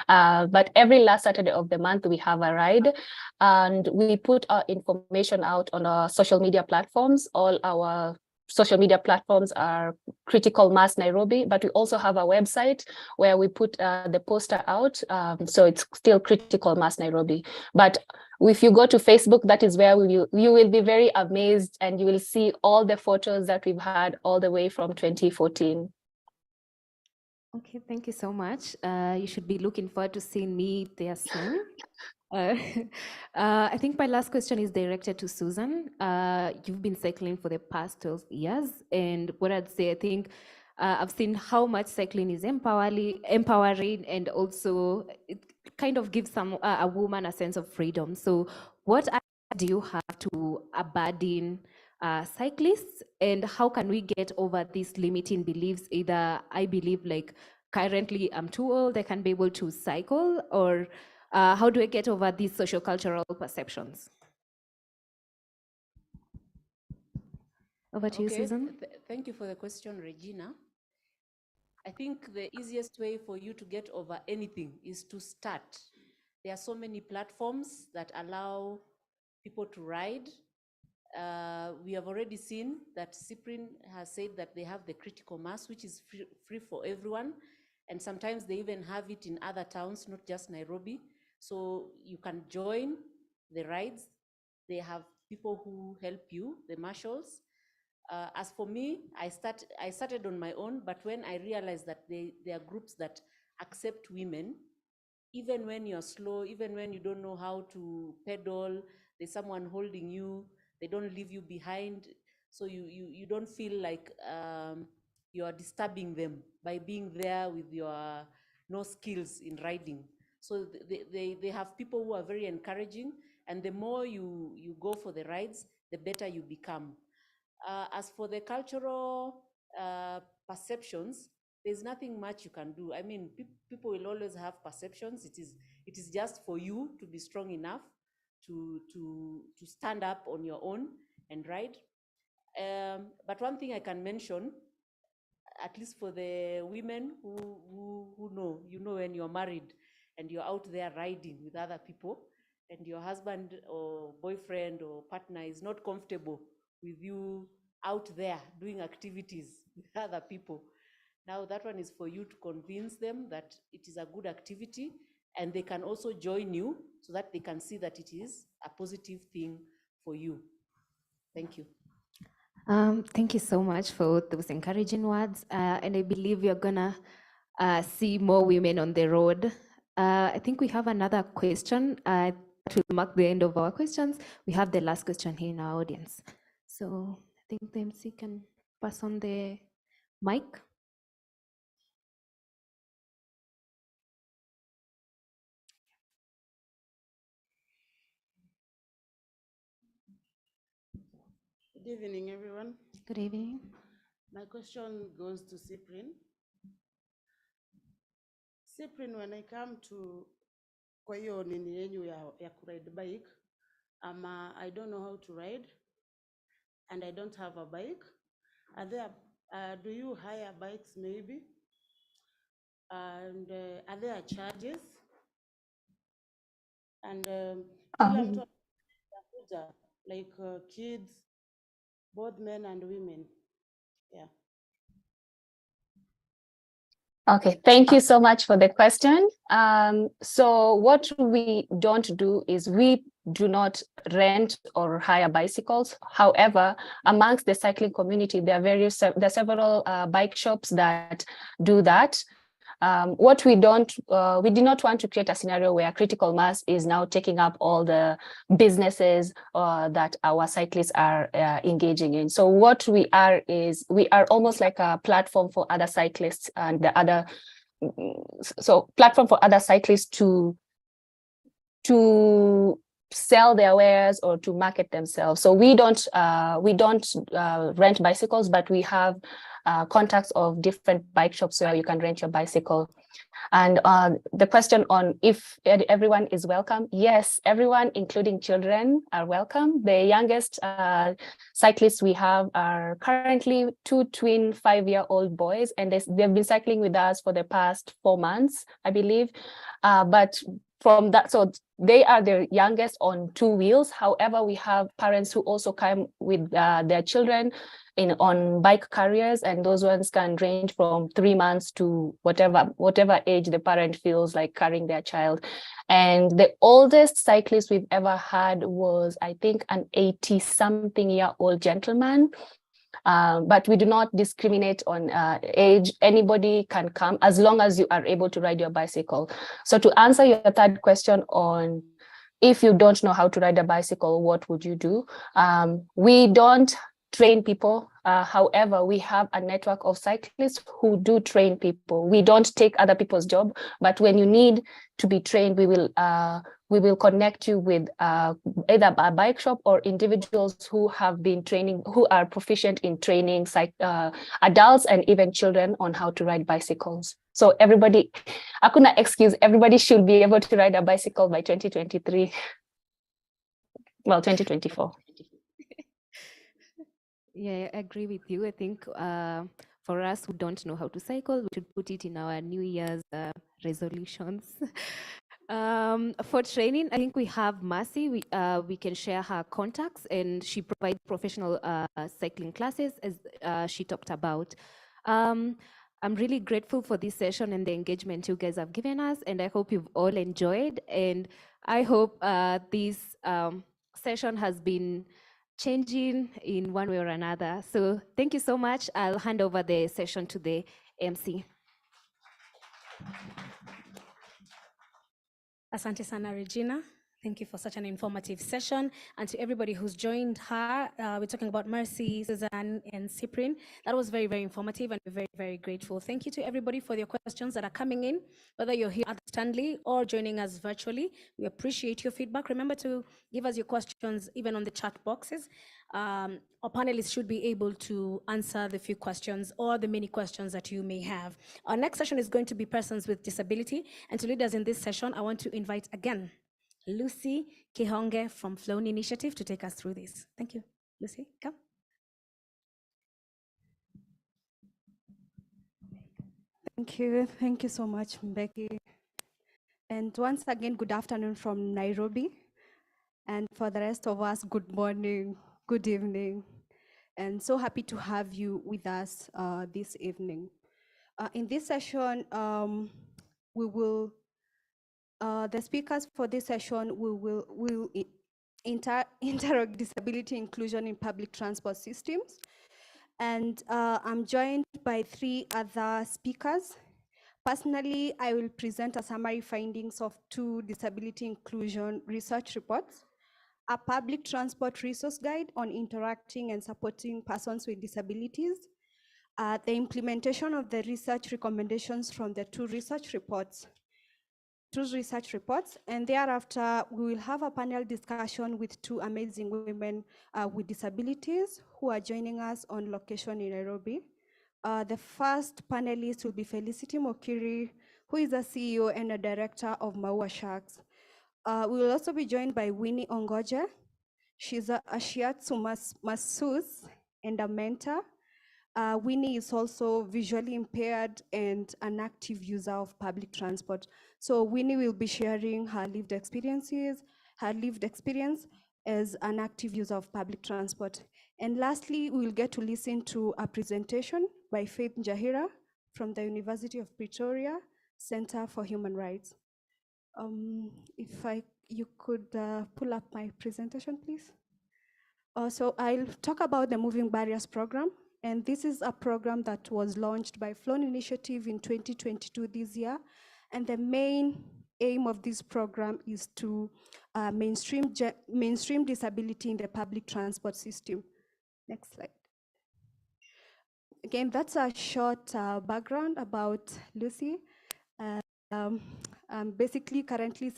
[SPEAKER 12] But every last Saturday of the month, we have a ride, and we put our information out on our social media platforms. All our social media platforms are Critical Mass Nairobi, but we also have a website where we put the poster out. So it's still Critical Mass Nairobi. But if you go to Facebook, that is where you will be very amazed, and you will see all the photos that we've had all the way from 2014.
[SPEAKER 8] Okay, thank you so much. You should be looking forward to seeing me there soon. I think my last question is directed to Susan. You've been cycling for the past 12 years, and what I'd say, I think I've seen how much cycling is empowering, and also it kind of gives a woman a sense of freedom. So what do you have to abandon cyclists, and how can we get over these limiting beliefs? Either I believe like currently I'm too old, I can't be able to cycle, or how do I get over these social cultural perceptions? Over to you, Susan.
[SPEAKER 9] Thank you for the question, Regina. I think the easiest way for you to get over anything is to start. There are so many platforms that allow people to ride. We have already seen that Cyprian has said that they have the Critical Mass, which is free for everyone. And sometimes they even have it in other towns, not just Nairobi. So you can join the rides. They have people who help you, the marshals. As for me, I started on my own, but when I realized that there are groups that accept women, even when you're slow, even when you don't know how to pedal, there's someone holding you, they don't leave you behind. So you don't feel like you are disturbing them by being there with your no skills in riding. So they have people who are very encouraging, and the more you go for the rides, the better you become. As for the cultural perceptions, there's nothing much you can do. I mean, people will always have perceptions. It is just for you to be strong enough to stand up on your own and ride. But one thing I can mention, at least for the women who know, when you're married and you're out there riding with other people, and your husband or boyfriend or partner is not comfortable with you out there doing activities with other people. Now that one is for you to convince them that it is a good activity, and they can also join you so that they can see that it is a positive thing for you. Thank you.
[SPEAKER 8] Thank you so much for those encouraging words. And I believe you're gonna see more women on the road. I think we have another question to mark the end of our questions. We have the last question here in our audience. So I think the MC can pass on the mic.
[SPEAKER 13] Good evening, everyone.
[SPEAKER 8] Good evening.
[SPEAKER 13] My question goes to Cyprian. Cyprian, when I come to kwa hiyo nini yenyu ya kuride bike, I don't know how to ride, and I don't have a bike. Are there, do you hire bikes maybe? And are there charges? And kila mtu anakuja, like kids, both men and women. Yeah.
[SPEAKER 12] Okay, thank you so much for the question. So what we don't do is we do not rent or hire bicycles. However, amongst the cycling community, there are several bike shops that do that. What we do not want to create a scenario where critical mass is now taking up all the businesses that our cyclists are engaging in. So what we are is, we are almost like a platform for other cyclists and the other, so platform for other cyclists to sell their wares or to market themselves. So we don't rent bicycles, but we have contacts of different bike shops where you can rent your bicycle. And the question on if everyone is welcome, yes, everyone, including children, are welcome. The youngest cyclists we have are currently 2 twin 5-year-old boys, and they've been cycling with us for the past 4 months, I believe. But from that, so they are the youngest on 2 wheels. However, we have parents who also come with their children on bike carriers, and those ones can range from 3 months to whatever age the parent feels like carrying their child. And the oldest cyclist we've ever had was, I think, an 80-something-year-old gentleman. But we do not discriminate on age. Anybody can come as long as you are able to ride your bicycle. So to answer your third question on if you don't know how to ride a bicycle, what would you do? We don't train people. However, we have a network of cyclists who do train people. We don't take other people's job, but when you need to be trained, we will connect you with either a bike shop or individuals who have been training, who are proficient in training adults and even children on how to ride bicycles. So everybody, hakuna excuse, everybody should be able to ride a bicycle by 2023. Well, 2024.
[SPEAKER 8] Yeah, I agree with you. I think for us who don't know how to cycle, we should put it in our New Year's resolutions. For training, I think we have Mercy. We can share her contacts, and she provides professional cycling classes, as she talked about. I'm really grateful for this session and the engagement you guys have given us, and I hope you've all enjoyed. And I hope this session has been changing in one way or another. So thank you so much. I'll hand over the session to the MC.
[SPEAKER 1] Asante sana, Regina. Thank you for such an informative session. And to everybody who's joined her, we're talking about Mercy, Suzanne, and Cyprian. That was very, very informative, and we're very, very grateful. Thank you to everybody for your questions that are coming in, whether you're here at Stanley or joining us virtually. We appreciate your feedback. Remember to give us your questions even on the chat boxes. Our panelists should be able to answer the few questions or the many questions that you may have. Our next session is going to be persons with disability. And to lead us in this session, I want to invite again Lucy Kihonge from Flown Initiative to take us through this. Thank you. Lucy, come.
[SPEAKER 15] Thank you so much, Mbeki. And once again, good afternoon from Nairobi. And for the rest of us, good morning, good evening. And so happy to have you with us this evening. In this session, the speakers for this session will interroga disability inclusion in public transport systems. And I'm joined by 3 other speakers. Personally, I will present a summary findings of 2 disability inclusion research reports, a public transport resource guide on interacting and supporting persons with disabilities, the implementation of the research recommendations from the 2 research reports, and thereafter we will have a panel discussion with 2 amazing women with disabilities who are joining us on location in Nairobi. The first panelist will be Felicity Mokiri, who is a CEO and a director of Maua Sharks. We will also be joined by Winnie Ongoje. She's a shiatsu masseuse and a mentor. Winnie is also visually impaired and an active user of public transport. So Winnie will be sharing her lived experience as an active user of public transport. And lastly, we will get to listen to a presentation by Faith Njahira from the University of Pretoria Center for Human Rights. If you could pull up my presentation, please. So I'll talk about the Moving Barriers program. And this is a program that was launched by Flown Initiative in 2022 this year. And the main aim of this program is to mainstream disability in the public transport system. Next slide. Again, that's a short background about Lucy. I'm basically currently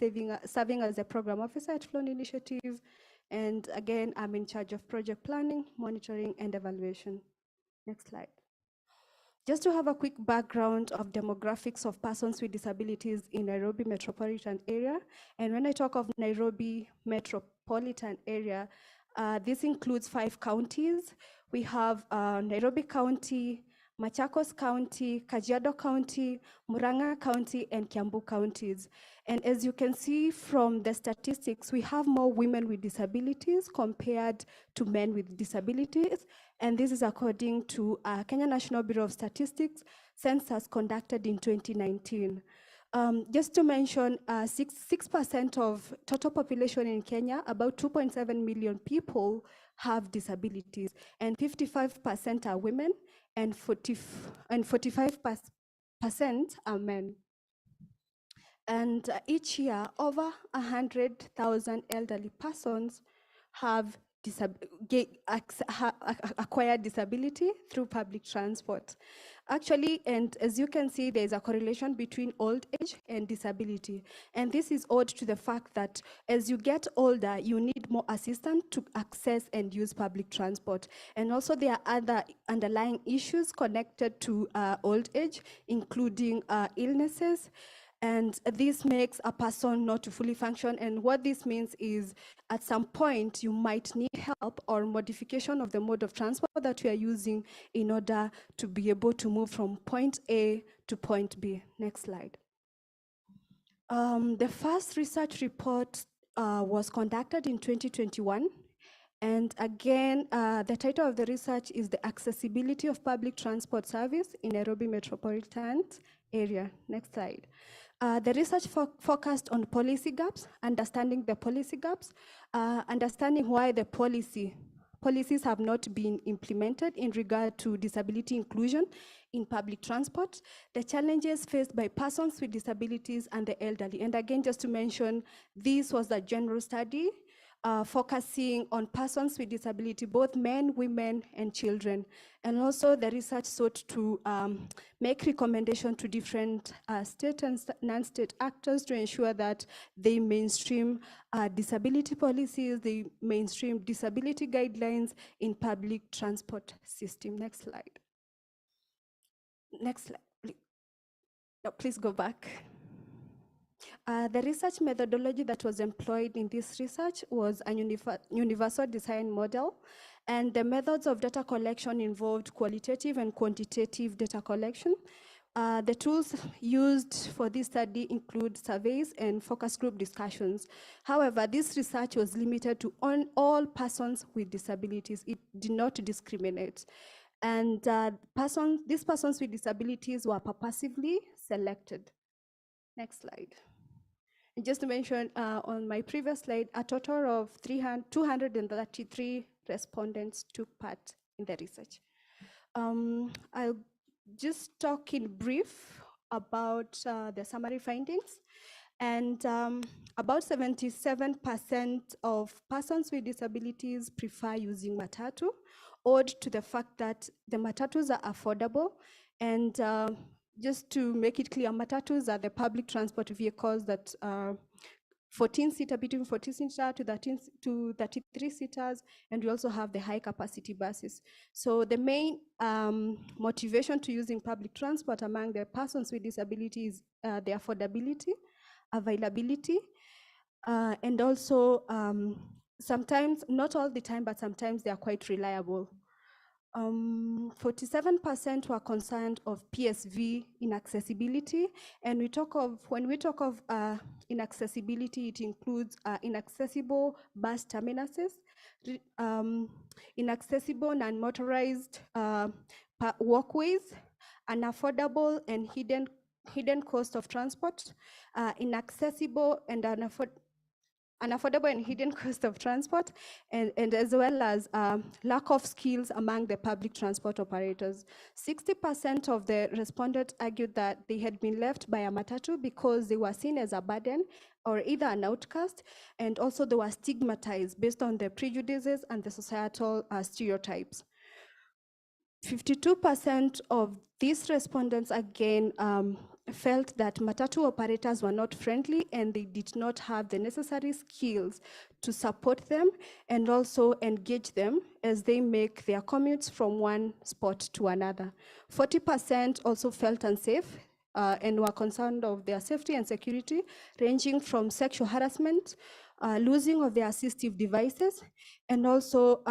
[SPEAKER 15] serving as a program officer at Flown Initiative. And again, I'm in charge of project planning, monitoring, and evaluation. Next slide. Just to have a quick background of demographics of persons with disabilities in Nairobi metropolitan area. And when I talk of Nairobi metropolitan area, this includes 5 counties. We have Nairobi County, Machakos County, Kajiado County, Murang'a County, and Kiambu counties. And as you can see from the statistics, we have more women with disabilities compared to men with disabilities. And this is according to Kenya National Bureau of Statistics census conducted in 2019. Just to mention, 6% of total population in Kenya, about 2.7 million people have disabilities, and 55% are women, and 45% are men. And each year, over 100,000 elderly persons have acquired disability through public transport. Actually, and as you can see, there's a correlation between old age and disability. And this is owed to the fact that as you get older, you need more assistance to access and use public transport. And also there are other underlying issues connected to old age, including illnesses. And this makes a person not to fully function. And what this means is at some point you might need help or modification of the mode of transport that you are using in order to be able to move from point A to point B. Next slide. The first research report was conducted in 2021. And again, the title of the research is The Accessibility of Public Transport Service in Nairobi Metropolitan Area. Next slide. The research focused on policy gaps, understanding the policy gaps, understanding why the policies have not been implemented in regard to disability inclusion in public transport, the challenges faced by persons with disabilities and the elderly. And again, just to mention, this was a general study focusing on persons with disability, both men, women, and children. And also the research sought to make recommendations to different state and non-state actors to ensure that they mainstream disability policies, they mainstream disability guidelines in public transport system. Next slide. Next slide, please. No, please go back. The research methodology that was employed in this research was a universal design model, and the methods of data collection involved qualitative and quantitative data collection. The tools used for this study include surveys and focus group discussions. However, this research was limited to all persons with disabilities. It did not discriminate. And these persons with disabilities were purposively selected. Next slide. And just to mention, on my previous slide, a total of 233 respondents took part in the research. I'll just talk in brief about the summary findings. And about 77% of persons with disabilities prefer using matatu, owed to the fact that the matatus are affordable. And just to make it clear, matatus are the public transport vehicles that are 14-seater, between 14-seater to 33 seaters, and we also have the high capacity buses. So the main motivation to using public transport among the persons with disabilities, the affordability, availability, and also sometimes, not all the time, but sometimes they are quite reliable. 47% were concerned of PSV inaccessibility, and when we talk of inaccessibility, it includes inaccessible bus terminuses, inaccessible non-motorized walkways, unaffordable and hidden cost of transport, inaccessible and unaffordable and hidden cost of transport, and as well as lack of skills among the public transport operators. 60% of the respondents argued that they had been left by a matatu because they were seen as a burden or either an outcast, and also they were stigmatized based on the prejudices and the societal stereotypes. 52% of these respondents again felt that matatu operators were not friendly and they did not have the necessary skills to support them and also engage them as they make their commutes from one spot to another. 40% also felt unsafe and were concerned of their safety and security, ranging from sexual harassment, losing of their assistive devices, and also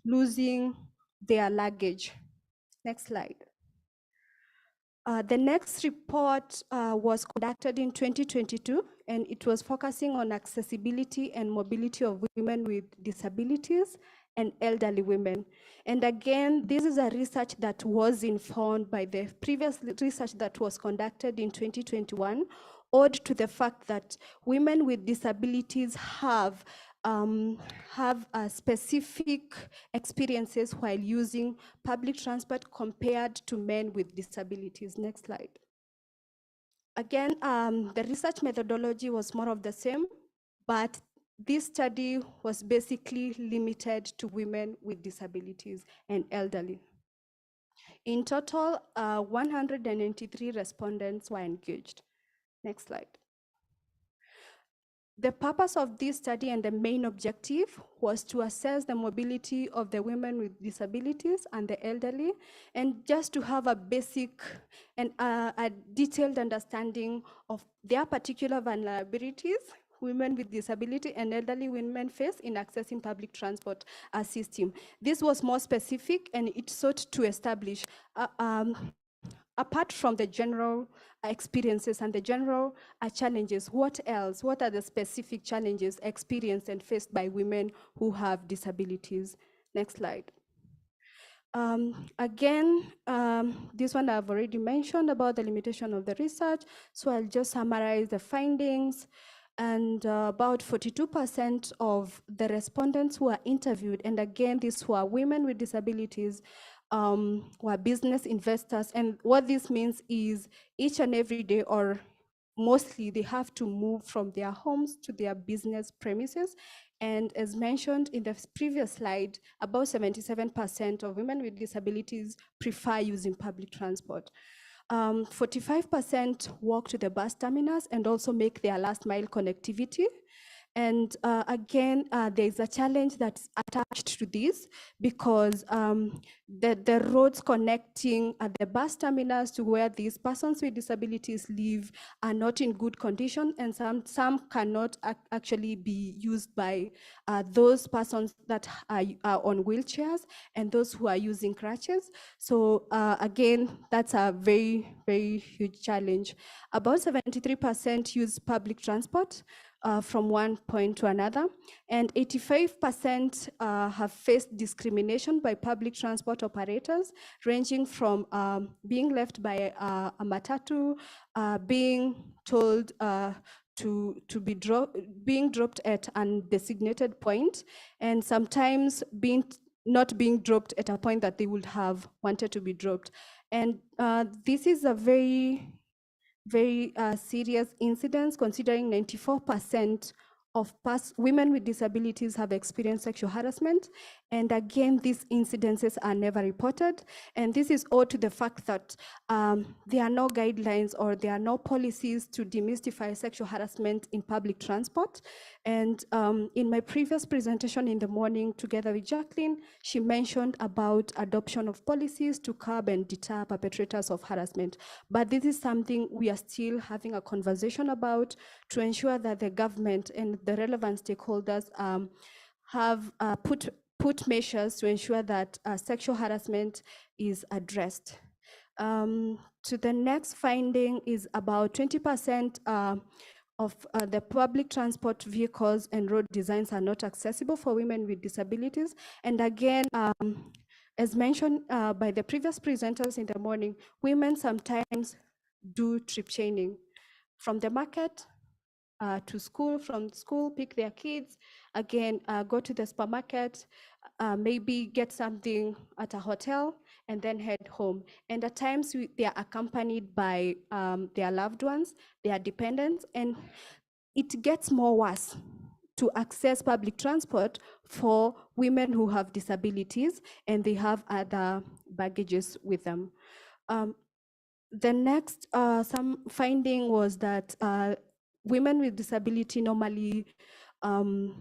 [SPEAKER 15] losing their luggage. Next slide. The next report was conducted in 2022, and it was focusing on accessibility and mobility of women with disabilities and elderly women. And again, this is a research that was informed by the previous research that was conducted in 2021, owed to the fact that women with disabilities have specific experiences while using public transport compared to men with disabilities. Next slide. Again, the research methodology was more of the same, but this study was basically limited to women with disabilities and elderly. In total, 193 respondents were engaged. Next slide. The purpose of this study and the main objective was to assess the mobility of the women with disabilities and the elderly, and just to have a basic and a detailed understanding of their particular vulnerabilities women with disability and elderly women face in accessing public transport system. This was more specific, and it sought to establish apart from the general experiences and the general challenges, what else? What are the specific challenges experienced and faced by women who have disabilities? Next slide. This one I've already mentioned about the limitation of the research, so I'll just summarize the findings. And about 42% of the respondents who are interviewed, and again, these were women with disabilities, were business investors. And what this means is each and every day, or mostly, they have to move from their homes to their business premises. And as mentioned in the previous slide, about 77% of women with disabilities prefer using public transport. 45% walk to the bus terminus and also make their last mile connectivity. And again, there's a challenge that's attached to this because the roads connecting at the bus terminus to where these persons with disabilities live are not in good condition, and some cannot actually be used by those persons that are on wheelchairs and those who are using crutches. So again, that's a very, very huge challenge. About 73% use public transport from one point to another, and 85% have faced discrimination by public transport operators, ranging from being left by a matatu, being told to be being dropped at a designated point, and sometimes not being dropped at a point that they would have wanted to be dropped. And this is a very serious incidents, considering 94% of women with disabilities have experienced sexual harassment. And again, these incidences are never reported. And this is owed to the fact that there are no guidelines or there are no policies to demystify sexual harassment in public transport. And in my previous presentation in the morning, together with Jacqueline, she mentioned about adoption of policies to curb and deter perpetrators of harassment. But this is something we are still having a conversation about to ensure that the government and the relevant stakeholders have put measures to ensure that sexual harassment is addressed. To the next finding is about 20% of the public transport vehicles and road designs are not accessible for women with disabilities. And again, as mentioned by the previous presenters in the morning, women sometimes do trip chaining from the market to school, from school, pick their kids, again, go to the supermarket, maybe get something at a hotel, and then head home. And at times, they are accompanied by their loved ones, their dependents, and it gets more worse to access public transport for women who have disabilities and they have other baggages with them. The next some finding was that women with disability normally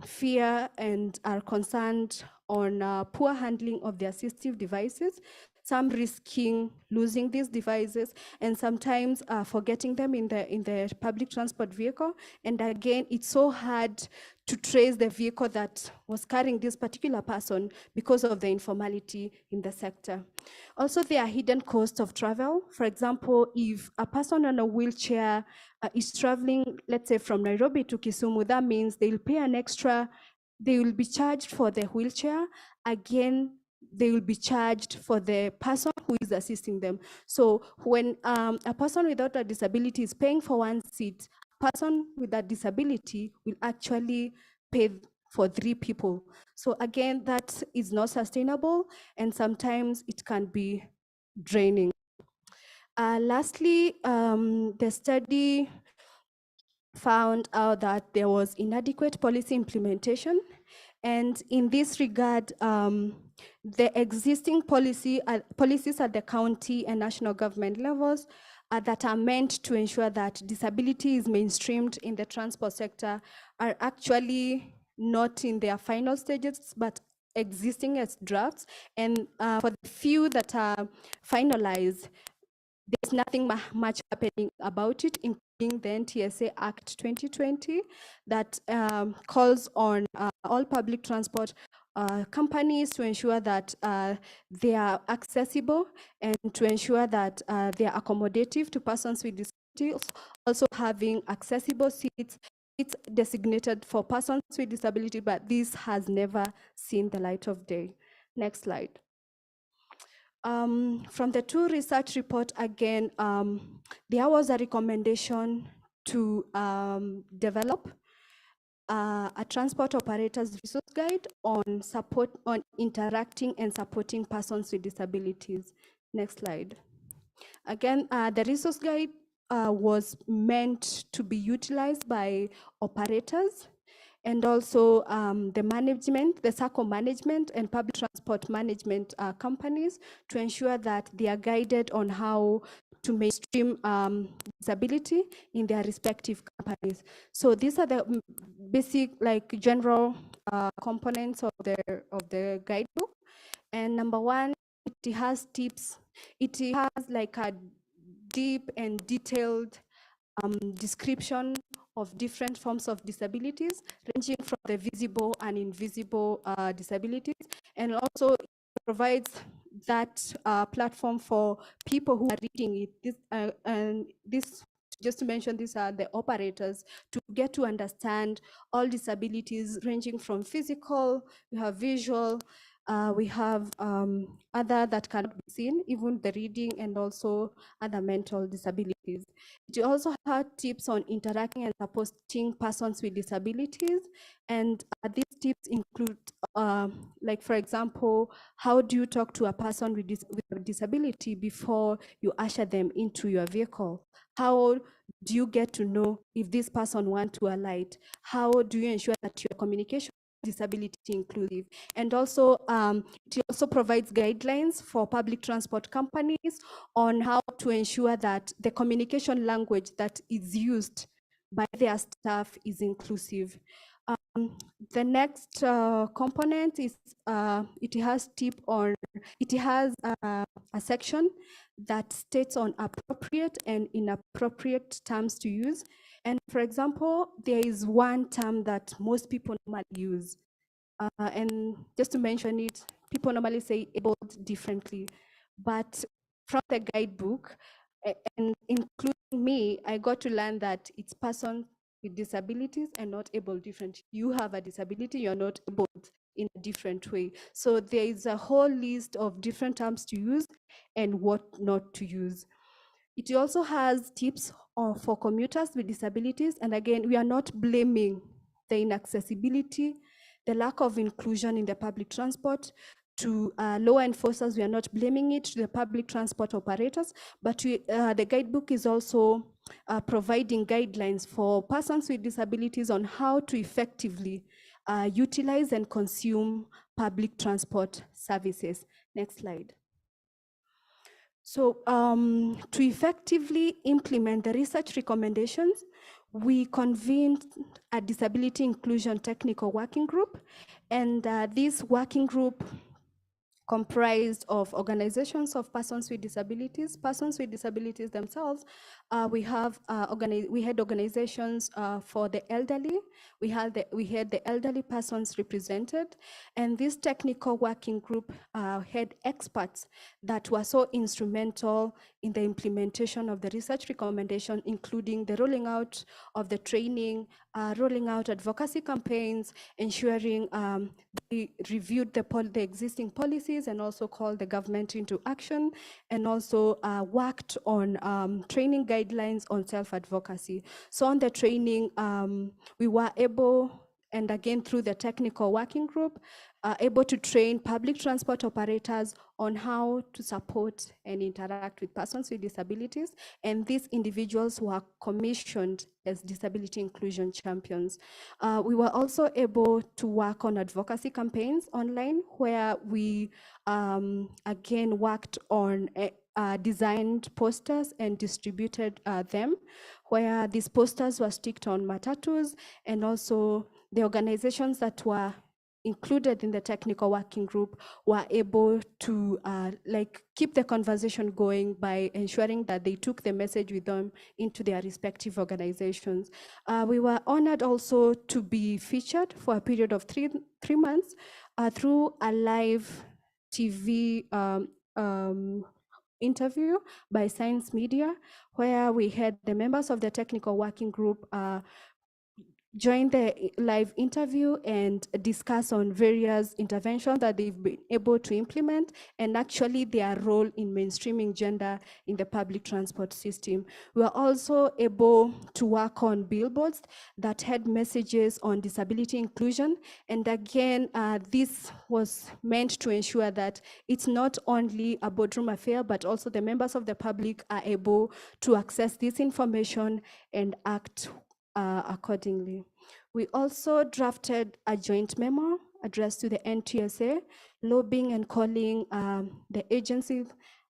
[SPEAKER 15] fear and are concerned on poor handling of their assistive devices, some risking losing these devices and sometimes forgetting them in the public transport vehicle. And again, it's so hard to trace the vehicle that was carrying this particular person because of the informality in the sector. Also, there are hidden costs of travel. For example, if a person on a wheelchair is traveling, let's say from Nairobi to Kisumu, that means they'll pay an extra, they will be charged for the wheelchair. Again, they will be charged for the person who is assisting them. So when a person without a disability is paying for one seat, a person with a disability will actually pay for 3 people. So again, that is not sustainable, and sometimes it can be draining. Lastly, the study found out that there was inadequate policy implementation. And in this regard, the existing policies at the county and national government levels that are meant to ensure that disability is mainstreamed in the transport sector are actually not in their final stages, but existing as drafts. And for the few that are finalized, there's nothing much happening about it, including the NTSA Act 2020 that calls on all public transport companies to ensure that they are accessible and to ensure that they are accommodative to persons with disabilities, also having accessible seats. It's designated for persons with disability, but this has never seen the light of day. Next slide. From the two research report, again, there was a recommendation to develop a transport operators resource guide on interacting and supporting persons with disabilities. Next slide. Again, the resource guide was meant to be utilized by operators and also the management, the SACCO management and public transport management companies to ensure that they are guided on how to mainstream disability in their respective companies. So these are the basic, like, general components of the guidebook. And number one, it has tips. It has like a deep and detailed description of different forms of disabilities, ranging from the visible and invisible disabilities, and also provides that platform for people who are reading it. Just to mention, these are the operators to get to understand all disabilities ranging from physical, we have visual, we have other that cannot be seen, even the reading, and also other mental disabilities. It also had tips on interacting and supporting persons with disabilities. And these tips include, like, for example, how do you talk to a person with a disability before you usher them into your vehicle? How do you get to know if this person wants to alight? How do you ensure that your communication disability inclusive? And also it also provides guidelines for public transport companies on how to ensure that the communication language that is used by their staff is inclusive. The next component is it has a section that states on appropriate and inappropriate terms to use. And for example, there is one term that most people normally use. And just to mention it, people normally say abled differently. But from the guidebook, and including me, I got to learn that it's person with disabilities and not able different. You have a disability, you're not able in a different way. So there is a whole list of different terms to use and what not to use. It also has tips for commuters with disabilities. And again, we are not blaming the inaccessibility, the lack of inclusion in the public transport to law enforcers. We are not blaming it to the public transport operators, but the guidebook is also providing guidelines for persons with disabilities on how to effectively utilize and consume public transport services. Next slide. So to effectively implement the research recommendations, we convened a disability inclusion technical working group, and this working group comprised of organizations of persons with disabilities themselves. We had organizations for the elderly. We had the elderly persons represented, and this technical working group had experts that were so instrumental in the implementation of the research recommendation, including the rolling out of the training, rolling out advocacy campaigns, ensuring we reviewed the existing policies and also called the government into action, and also worked on training guidelines on self-advocacy. So on the training, we were able, and again through the technical working group, able to train public transport operators on how to support and interact with persons with disabilities. And these individuals were commissioned as disability inclusion champions. We were also able to work on advocacy campaigns online, where we again worked on designed posters and distributed them, where these posters were sticked on matatus, and also the organizations that were included in the technical working group were able to keep the conversation going by ensuring that they took the message with them into their respective organizations. We were honored also to be featured for a period of three months through a live TV interview by Science Media, where we had the members of the technical working group join the live interview and discuss on various interventions that they've been able to implement and actually their role in mainstreaming gender in the public transport system. We were also able to work on billboards that had messages on disability inclusion. And again, this was meant to ensure that it's not only a boardroom affair, but also the members of the public are able to access this information and act accordingly. We also drafted a joint memo addressed to the NTSA, lobbying and calling the agency,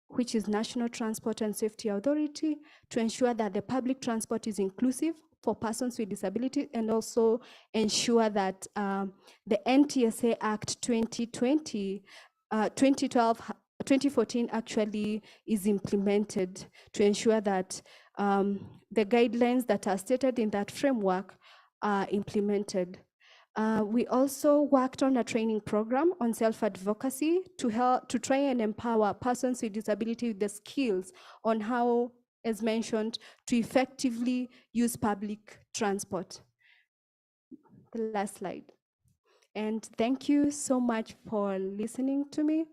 [SPEAKER 15] which is National Transport and Safety Authority, to ensure that the public transport is inclusive for persons with disability and also ensure that the NTSA Act 2014 actually is implemented to ensure that the guidelines that are stated in that framework are implemented. We also worked on a training program on self-advocacy to try and empower persons with disability with the skills on how, as mentioned, to effectively use public transport. The last slide. And thank you so much for listening to me.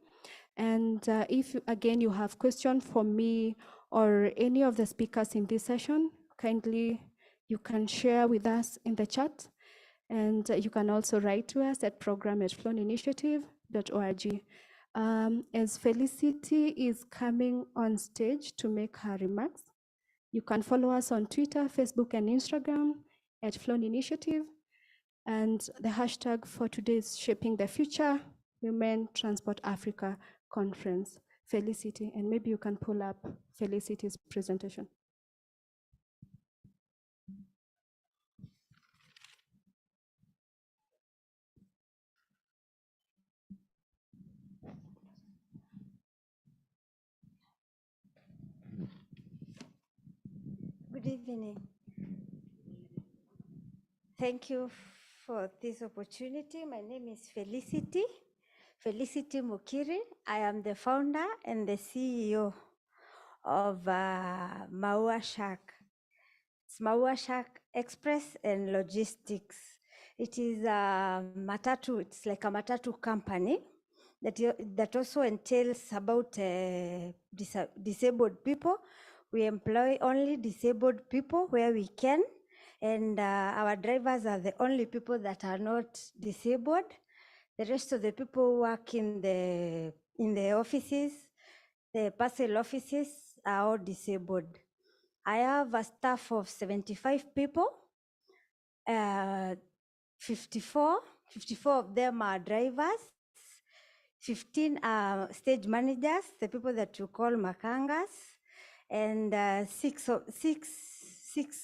[SPEAKER 15] And if, again, you have questions for me or any of the speakers in this session, kindly you can share with us in the chat. And you can also write to us at program@floninitiative.org. As Felicity is coming on stage to make her remarks, you can follow us on Twitter, Facebook, and Instagram at Flown Initiative. And the hashtag for today is Shaping the Future Women Transport Africa Conference. Felicity, and maybe you can pull up Felicity's presentation.
[SPEAKER 7] Good evening. Thank you for this opportunity. My name is Felicity Mukiri. I am the founder and the CEO of Maua Shark. It's Maua Shark Express and Logistics. It is a matatu, it's like a matatu company that also entails about disabled people. We employ only disabled people where we can, and our drivers are the only people that are not disabled. The rest of the people work in the offices, the parcel offices are all disabled. I have a staff of 75 people. 54 of them are drivers. 15 are stage managers, the people that you call makangas, and six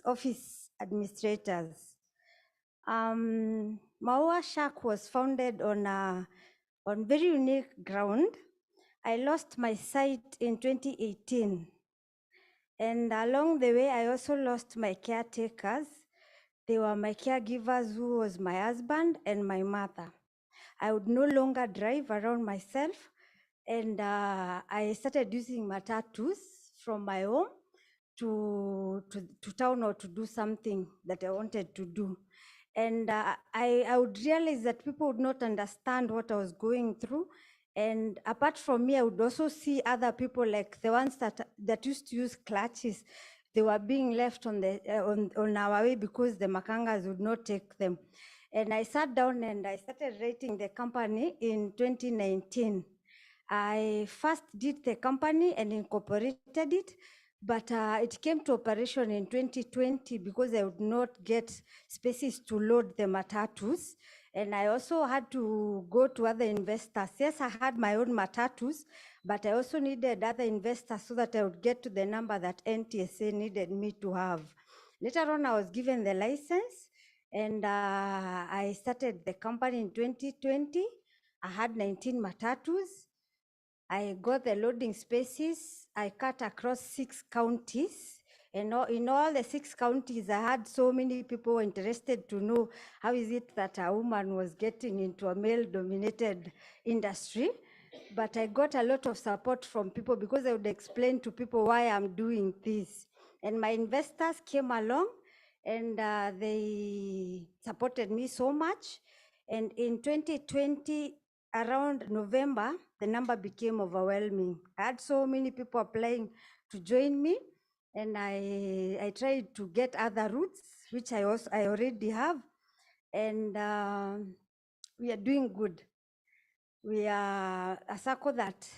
[SPEAKER 7] office administrators. Maua Shark was founded on very unique ground. I lost my sight in 2018. And along the way, I also lost my caretakers. They were my caregivers, who was my husband and my mother. I would no longer drive around myself. And I started using matatus from my home to town or to do something that I wanted to do. And I would realize that people would not understand what I was going through. And apart from me, I would also see other people, like the ones that used to use clutches. They were being left on our way because the makangas would not take them. And I sat down and I started rating the company in 2019. I first did the company and incorporated it, but it came to operation in 2020 because I would not get spaces to load the matatus. And I also had to go to other investors. Yes, I had my own matatus, but I also needed other investors so that I would get to the number that NTSA needed me to have. Later on, I was given the license, And I started the company in 2020. I had 19 matatus. I got the loading spaces. I cut across 6 counties. And in all the 6 counties, I had so many people interested to know how is it that a woman was getting into a male-dominated industry. But I got a lot of support from people because I would explain to people why I'm doing this. And my investors came along and they supported me so much. And in 2020, around November, the number became overwhelming. I had so many people applying to join me, and I tried to get other routes, which I already have, and we are doing good. We are a circle that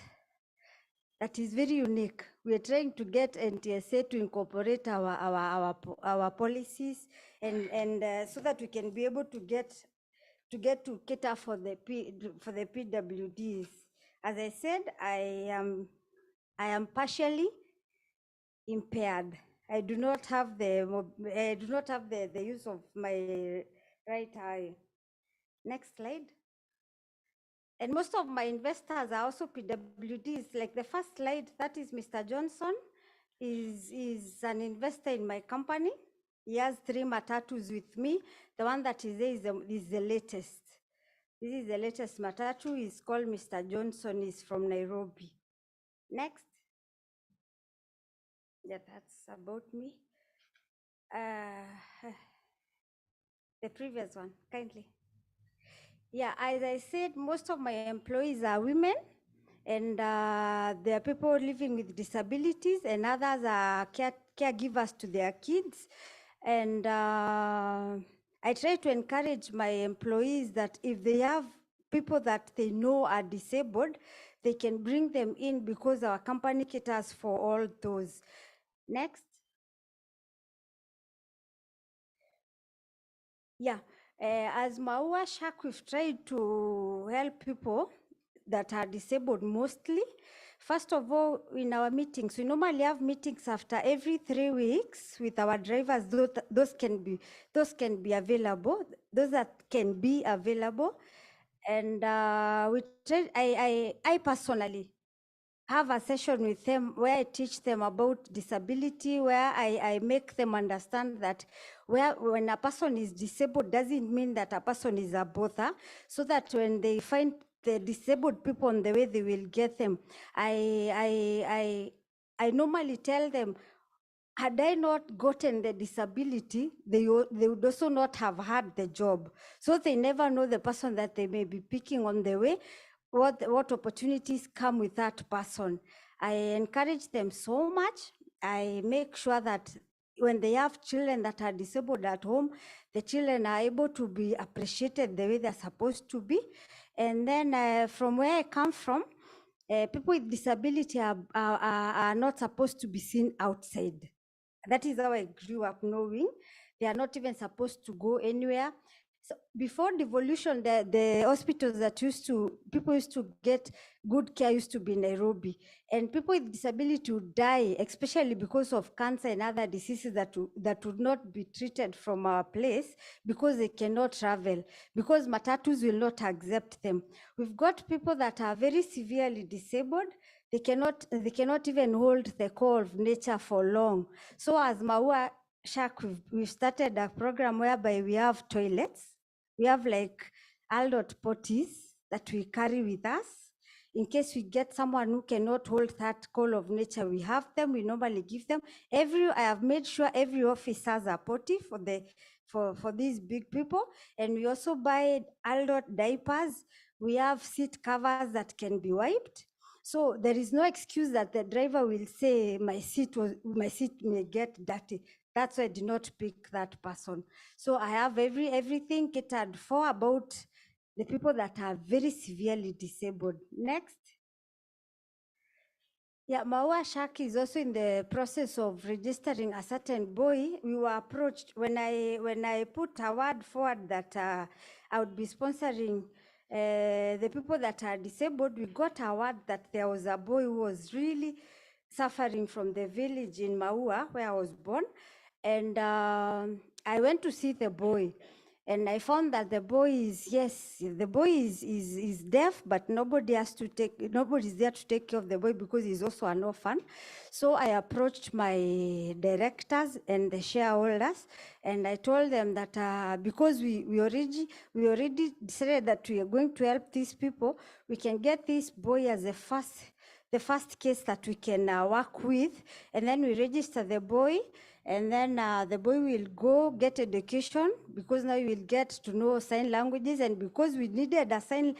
[SPEAKER 7] is very unique. We are trying to get NTSA to incorporate our policies, and so that we can be able to get to cater for the PWDs. As I said, I am partially impaired. I do not have the use of my right eye. Next slide. And most of my investors are also PWDs. Like the first slide, that is Mr. Johnson, is an investor in my company. He has 3 matatus with me. The one that is there is the latest. This is the latest matatu. Is called Mr. Johnson. Is from Nairobi. Next. Yeah, that's about me. The previous one, kindly. Yeah, as I said, most of my employees are women, and there are people living with disabilities, and others are caregivers to their kids. And I try to encourage my employees that if they have people that they know are disabled, they can bring them in because our company caters for all those. Next. Yeah, as Maua Shark, we've tried to help people that are disabled mostly. First of all, in our meetings, we normally have meetings after every 3 weeks with our drivers. Those can be available. Those that can be available, and we try. I personally have a session with them where I teach them about disability, where I make them understand that when a person is disabled doesn't mean that a person is a bother, so that when they find the disabled people on the way, they will get them. I normally tell them, had I not gotten the disability, they would also not have had the job. So they never know the person that they may be picking on the way, what opportunities come with that person. I encourage them so much. I make sure that when they have children that are disabled at home, the children are able to be appreciated the way they're supposed to be. And then from where I come from, people with disability are not supposed to be seen outside. That is how I grew up knowing. They are not even supposed to go anywhere. So before devolution, the hospitals that people used to get good care used to be Nairobi. And people with disability would die, especially because of cancer and other diseases that would not be treated from our place because they cannot travel, because matatus will not accept them. We've got people that are very severely disabled. They cannot even hold the call of nature for long. So as Maua Shark, we've started a program whereby we have toilets. We have like adult potties that we carry with us. In case we get someone who cannot hold that call of nature, we have them. We normally give them. I have made sure every office has a potty for these big people. And we also buy adult diapers. We have seat covers that can be wiped. So there is no excuse that the driver will say my seat may get dirty. That's why I did not pick that person. So I have everything catered for about the people that are very severely disabled. Next. Yeah, Maua Shark is also in the process of registering a certain boy. We were approached when I put a word forward that I would be sponsoring the people that are disabled. We got a word that there was a boy who was really suffering from the village in Maua, where I was born. And I went to see the boy. And I found that the boy is, yes, the boy is deaf, but nobody's there to take care of the boy because he's also an orphan. So I approached my directors and the shareholders, and I told them that because we already decided that we are going to help these people, we can get this boy as the first case that we can work with, and then we register the boy, and then the boy will go get education, because now you will get to know sign languages, and because we needed a sign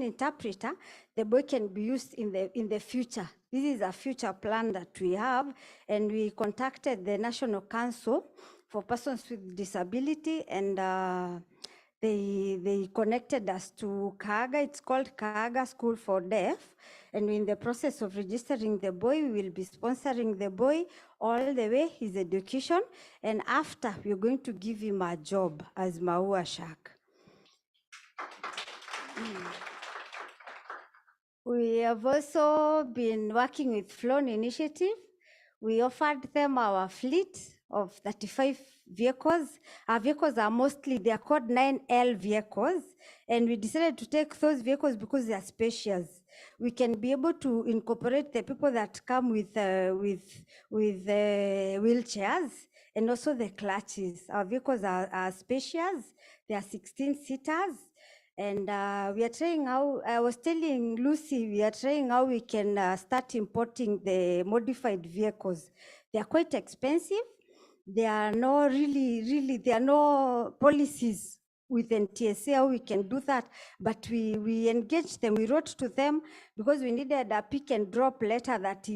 [SPEAKER 7] interpreter, the boy can be used in the future. This is a future plan that we have, and we contacted the National Council for Persons with Disability, and they connected us to Kaaga. It's called Kaaga School for Deaf. And in the process of registering the boy, we will be sponsoring the boy all the way, his education. And after, we're going to give him a job as Maua Shark. We have also been working with Flown Initiative. We offered them our fleet of 35 vehicles. Our vehicles are mostly, they are called 9L vehicles. And we decided to take those vehicles because they are spacious. We can be able to incorporate the people that come with wheelchairs and also the clutches. Our vehicles are spacious. They are 16-seaters. And we are trying how, I was telling Lucy, we are trying how we can start importing the modified vehicles. They are quite expensive. There are no there are no policies with NTSA how we can do that, but we engaged them. We wrote to them because we needed a pick and drop letter that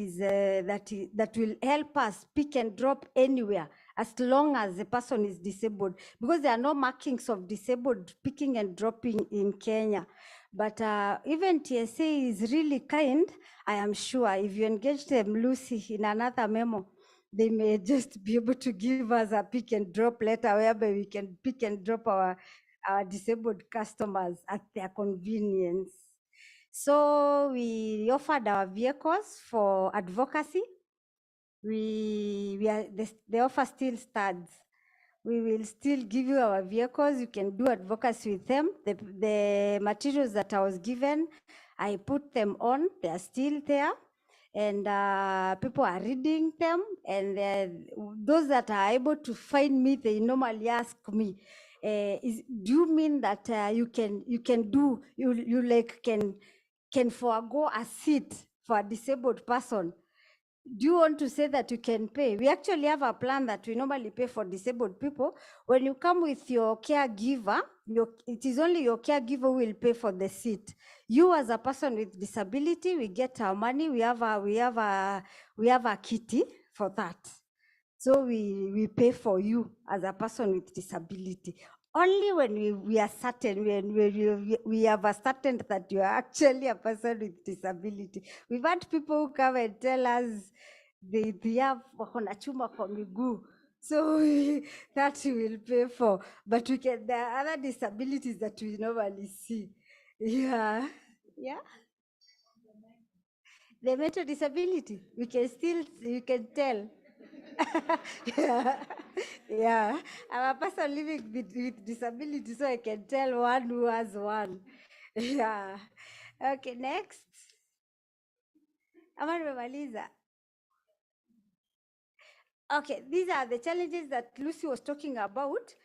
[SPEAKER 7] will help us pick and drop anywhere as long as the person is disabled, because there are no markings of disabled picking and dropping in Kenya. But even TSA is really kind. I am sure if you engage them, Lucy, in another memo, they may just be able to give us a pick and drop letter whereby we can pick and drop our disabled customers at their convenience. So we offered our vehicles for advocacy. The offer still stands. We will still give you our vehicles. You can do advocacy with them. The materials that I was given, I put them on. They are still there. And people are reading them. And those that are able to find me, they normally ask me, do you mean that you can forego a seat for a disabled person? Do you want to say that you can pay? We actually have a plan that we normally pay for disabled people. When you come with your caregiver, it is only your caregiver who will pay for the seat. You as a person with disability, we get our money. We have a kitty for that. So we pay for you as a person with disability. Only when we are certain, when we have ascertained that you are actually a person with disability. We've had people who come and tell us they have wakona chuma kwa miguu. So that we will pay for. But there are other disabilities that we normally see. Yeah. The mental disability, you can tell. Yeah. I'm a person living with disability, so I can tell one who has one. Yeah. Okay, next. Ama nimemaliza. Okay, these are the challenges that Lucy was talking about.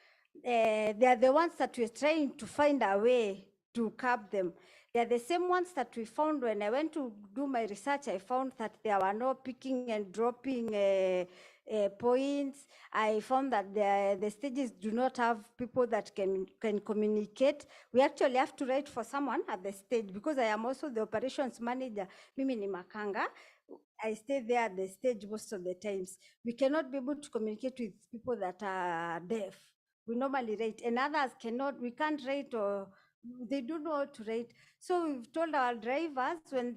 [SPEAKER 7] They are the ones that we're trying to find a way to curb them. They are the same ones that we found when I went to do my research. I found that there were no picking and dropping points. I found that the stages do not have people that can communicate. We actually have to write for someone at the stage, because I am also the operations manager. Mimi ni Makanga. I stay there at the stage most of the times. We cannot be able to communicate with people that are deaf. We normally write, and others we can't write, or they don't know how to write. So we've told our drivers when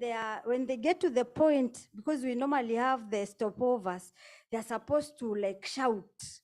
[SPEAKER 7] they get to the point, because we normally have the stopovers, they're supposed to shout.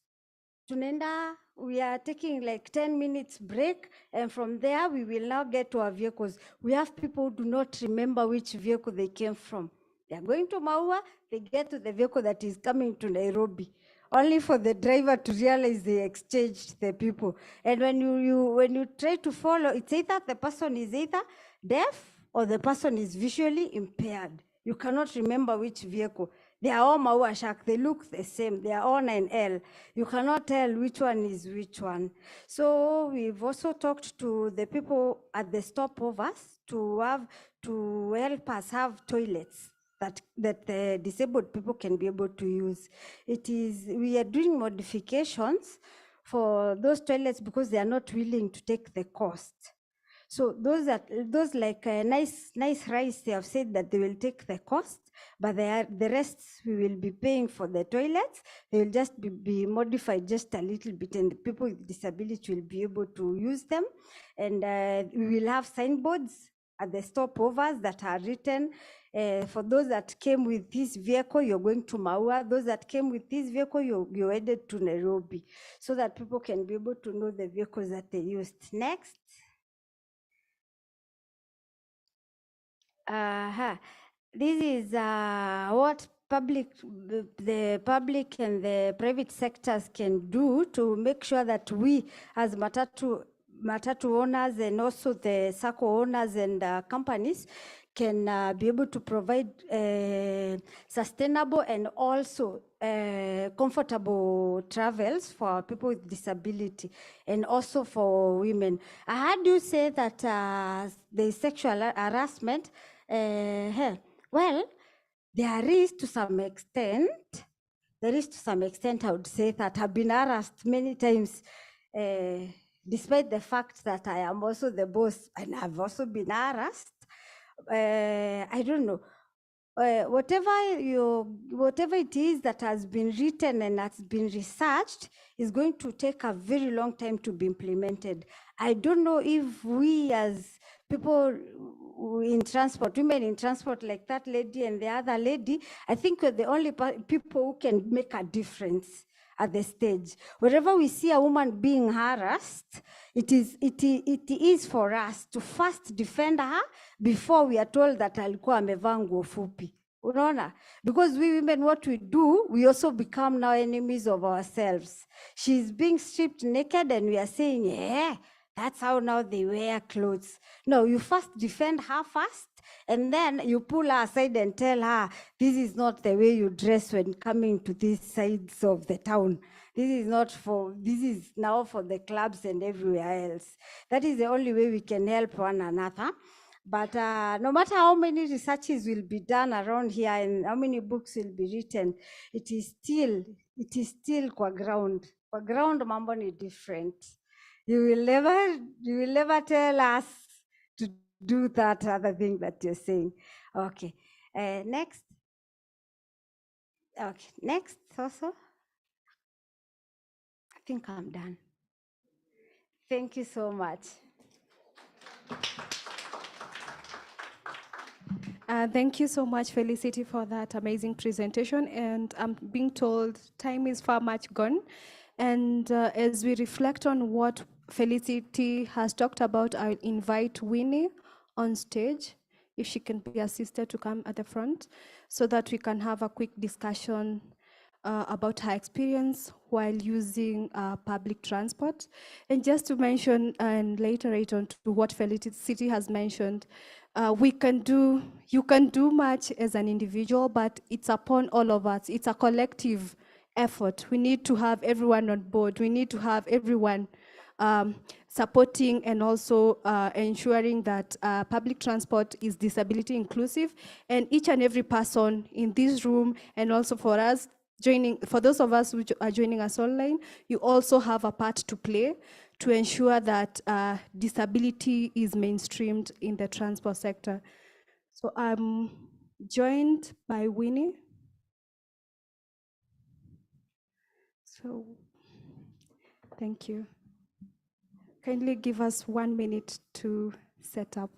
[SPEAKER 7] Tunenda, we are taking 10 minutes break, and from there we will now get to our vehicles. We have people who do not remember which vehicle they came from. They are going to Maua, they get to the vehicle that is coming to Nairobi. only for the driver to realize they exchanged the people. And when you try to follow, it's either the person is either deaf or the person is visually impaired. You cannot remember which vehicle. They are all Maua Shark. They look the same. They are all 9L. You cannot tell which one is which one. So we've also talked to the people at the stopovers to help us have toilets that the disabled people can be able to use. We are doing modifications for those toilets because they are not willing to take the cost. So those like nice rice, they have said that they will take the cost, but the rest we will be paying for the toilets. They will just be modified just a little bit, and the people with disability will be able to use them. And we will have signboards at the stopovers that are written. For those that came with this vehicle, you're going to Maua. Those that came with this vehicle, you're headed to Nairobi, so that people can be able to know the vehicles that they used. Next. This is what the public and the private sectors can do to make sure that we, as matatu owners and also the SACCO owners and companies, can be able to provide sustainable and also comfortable travels for people with disability and also for women. I heard you say that there is sexual harassment. Well, there is to some extent. I would say that I've been harassed many times, despite the fact that I am also the boss, and I've also been harassed. I don't know. Whatever it is that has been written and has been researched is going to take a very long time to be implemented. I don't know if we as people in transport, women in transport like that lady and the other lady, I think we're the only people who can make a difference at the stage. Wherever we see a woman being harassed, it is for us to first defend her before we are told that alikuwa amevaa nguo fupi. Unaona? Because we women, what we do, we also become now enemies of ourselves. She's being stripped naked and we are saying, yeah, that's how now they wear clothes. No, you first defend her first, and then you pull her aside and tell her, this is not the way you dress when coming to these sides of the town. This is now for the clubs and everywhere else. That is the only way we can help one another. But no matter how many researches will be done around here and how many books will be written, it is still kwa ground. Kwa ground mambo ni different. You will never tell us to do that other thing that you're saying. Okay. Next. Okay. Next also. I think I'm done. Thank you so much.
[SPEAKER 15] Thank you so much, Felicity, for that amazing presentation. And I'm being told time is far much gone. And as we reflect on what Felicity has talked about, I'll invite Winnie on stage, if she can be assisted to come at the front, so that we can have a quick discussion about her experience while using public transport. And just to mention and reiterate on to what Felicity has mentioned, you can do much as an individual, but it's upon all of us. It's a collective effort. We need to have everyone on board. We need to have everyone supporting and also ensuring that public transport is disability inclusive. And each and every person in this room, and also for us, for those of us who are joining us online, you also have a part to play to ensure that disability is mainstreamed in the transport sector. So I'm joined by Winnie. So, thank you. Kindly give us 1 minute to set up.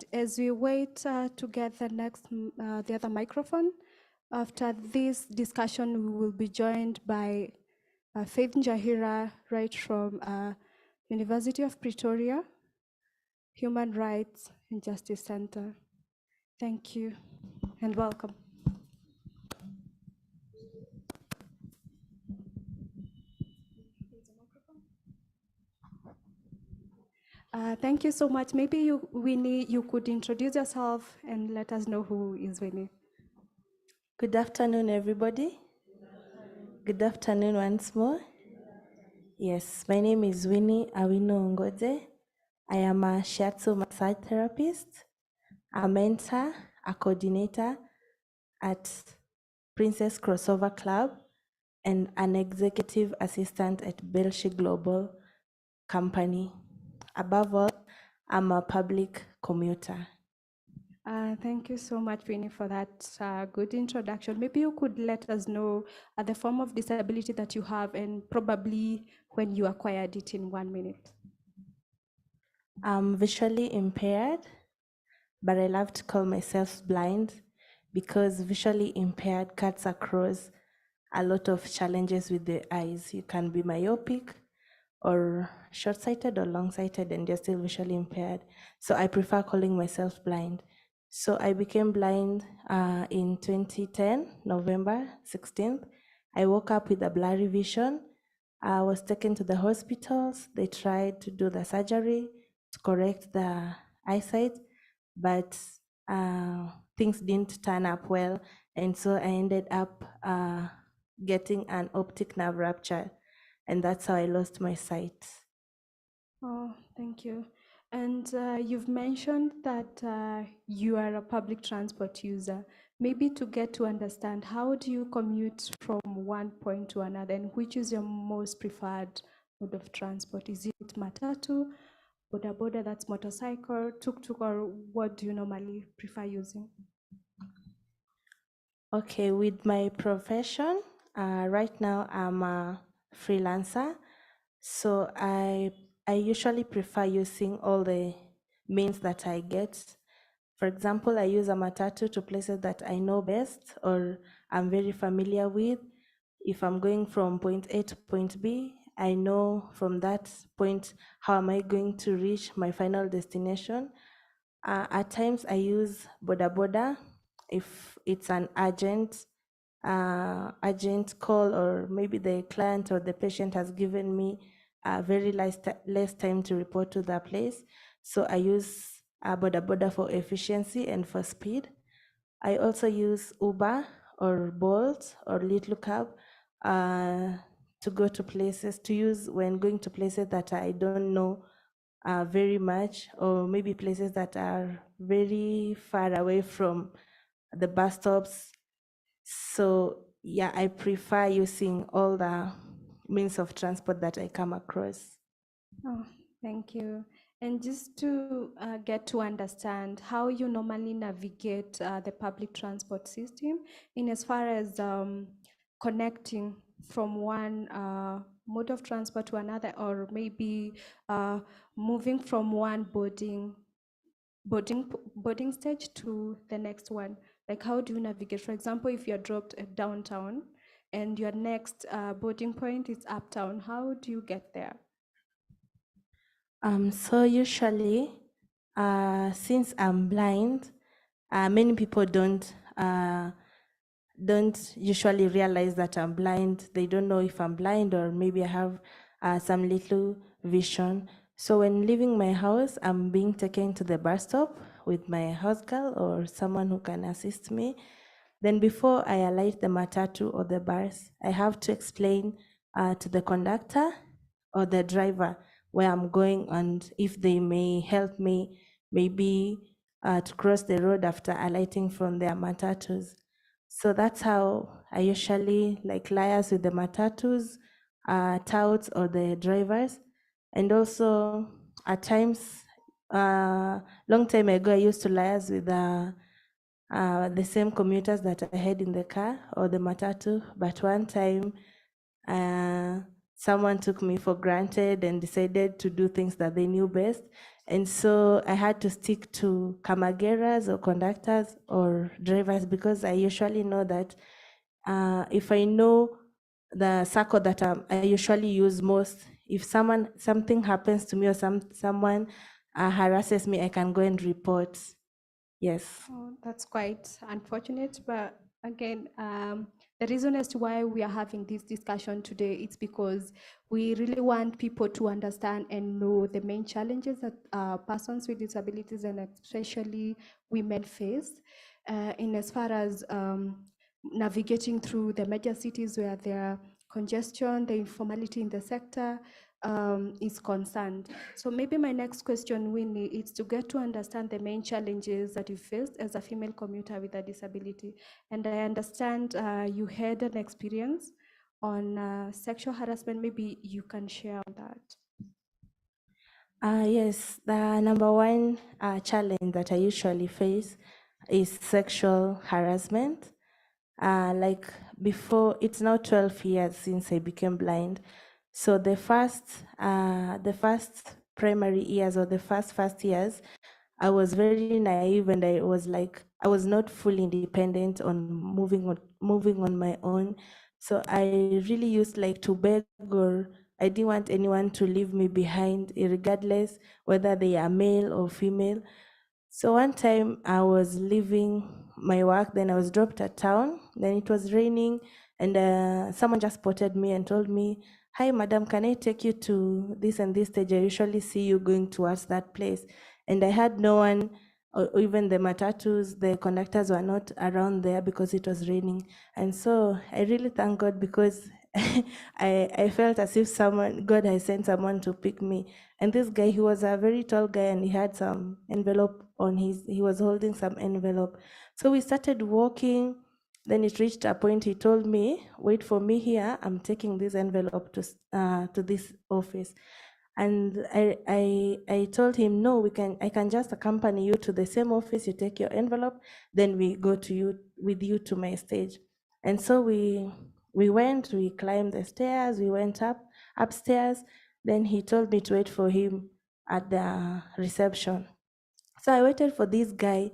[SPEAKER 15] right, as we wait to get the other microphone, after this discussion, we will be joined by Faith Njahira, right from University of Pretoria, Human Rights and Justice Center. Thank you and welcome. Thank you so much. Maybe you, Winnie, you could introduce yourself and let us know who is Winnie.
[SPEAKER 14] Good afternoon, everybody. Good afternoon once more. Yes, my name is Winnie Awino Ngoze. I am a shiatsu massage therapist, a mentor, a coordinator at Princess Crossover Club, and an executive assistant at Belshi Global Company. Above all, I'm a public commuter.
[SPEAKER 15] Thank you so much, Winnie, for that good introduction. Maybe you could let us know the form of disability that you have and probably when you acquired it in 1 minute.
[SPEAKER 14] I'm visually impaired, but I love to call myself blind because visually impaired cuts across a lot of challenges with the eyes. You can be myopic or short-sighted or long-sighted and you're still visually impaired. So I prefer calling myself blind. So I became blind in 2010, November 16th. I woke up with a blurry vision. I was taken to the hospitals. They tried to do the surgery to correct the eyesight, but things didn't turn up well. And so I ended up getting an optic nerve rupture. And that's how I lost my sight.
[SPEAKER 15] Oh, thank you. And you've mentioned that you are a public transport user. Maybe to get to understand, how do you commute from one point to another, and which is your most preferred mode of transport? Is it matatu, boda boda, that's motorcycle, tuk-tuk, or what do you normally prefer using?
[SPEAKER 14] Okay, with my profession, right now I'm a freelancer, so I usually prefer using all the means that I get. For example, I use a matatu to places that I know best or I'm very familiar with. If I'm going from point A to point B, I know from that point how am I going to reach my final destination. At times I use boda boda if it's an urgent call, or maybe the client or the patient has given me very less time to report to the place. So I use boda boda for efficiency and for speed. I also use Uber or Bolt or Little Cab to go to places, to use when going to places that I don't know very much, or maybe places that are very far away from the bus stops. So yeah, I prefer using all the means of transport that I come across.
[SPEAKER 15] Oh, thank you. And just to get to understand how you normally navigate the public transport system in as far as connecting from one mode of transport to another, or maybe moving from one boarding stage to the next one. Like, how do you navigate? For example, if you're dropped at downtown and your next boarding point is uptown, how do you get there?
[SPEAKER 14] So usually, since I'm blind, many people don't usually realize that I'm blind. They don't know if I'm blind, or maybe I have some little vision. So when leaving my house, I'm being taken to the bus stop with my house girl or someone who can assist me. Then before I alight the matatu or the bus, I have to explain to the conductor or the driver where I'm going and if they may help me maybe to cross the road after alighting from their matatus. So that's how I usually liaise with the matatus, touts or the drivers. And also at times, long time ago, I used to liaise with the same commuters that I had in the car or the matatu. But one time, someone took me for granted and decided to do things that they knew best. And so I had to stick to kamageras or conductors or drivers because I usually know that if I know the circle that I usually use most, if something happens to me or someone harasses me, I can go and report. Yes.
[SPEAKER 15] Oh, that's quite unfortunate, but again, the reason as to why we are having this discussion today is because we really want people to understand and know the main challenges that persons with disabilities and especially women face in as far as navigating through the major cities where there are congestion, the informality in the sector is concerned. So maybe my next question, Winnie, is to get to understand the main challenges that you faced as a female commuter with a disability. And I understand you had an experience on sexual harassment. Maybe you can share on that.
[SPEAKER 14] Yes, the number one challenge that I usually face is sexual harassment. Like before, it's now 12 years since I became blind. So the first primary years or the first years, I was very naive and I was not fully independent on moving on my own. So I really used to beg, or I didn't want anyone to leave me behind, regardless whether they are male or female. So one time I was leaving my work, then I was dropped at town, then it was raining, and someone just spotted me and told me, "Hi, madam, can I take you to this and this stage? I usually see you going towards that place." And I had no one, or even the matatus, the conductors were not around there because it was raining. And so I really thank God because I felt as if God had sent someone to pick me. And this guy, he was a very tall guy and he had some envelope he was holding some envelope. So we started walking. Then it reached a point, he told me, "Wait for me here, I'm taking this envelope to this office." And I told him, "No, I can just accompany you to the same office, you take your envelope, then we go with you to my stage." And so we climbed the stairs, we went upstairs, then he told me to wait for him at the reception. So I waited for this guy,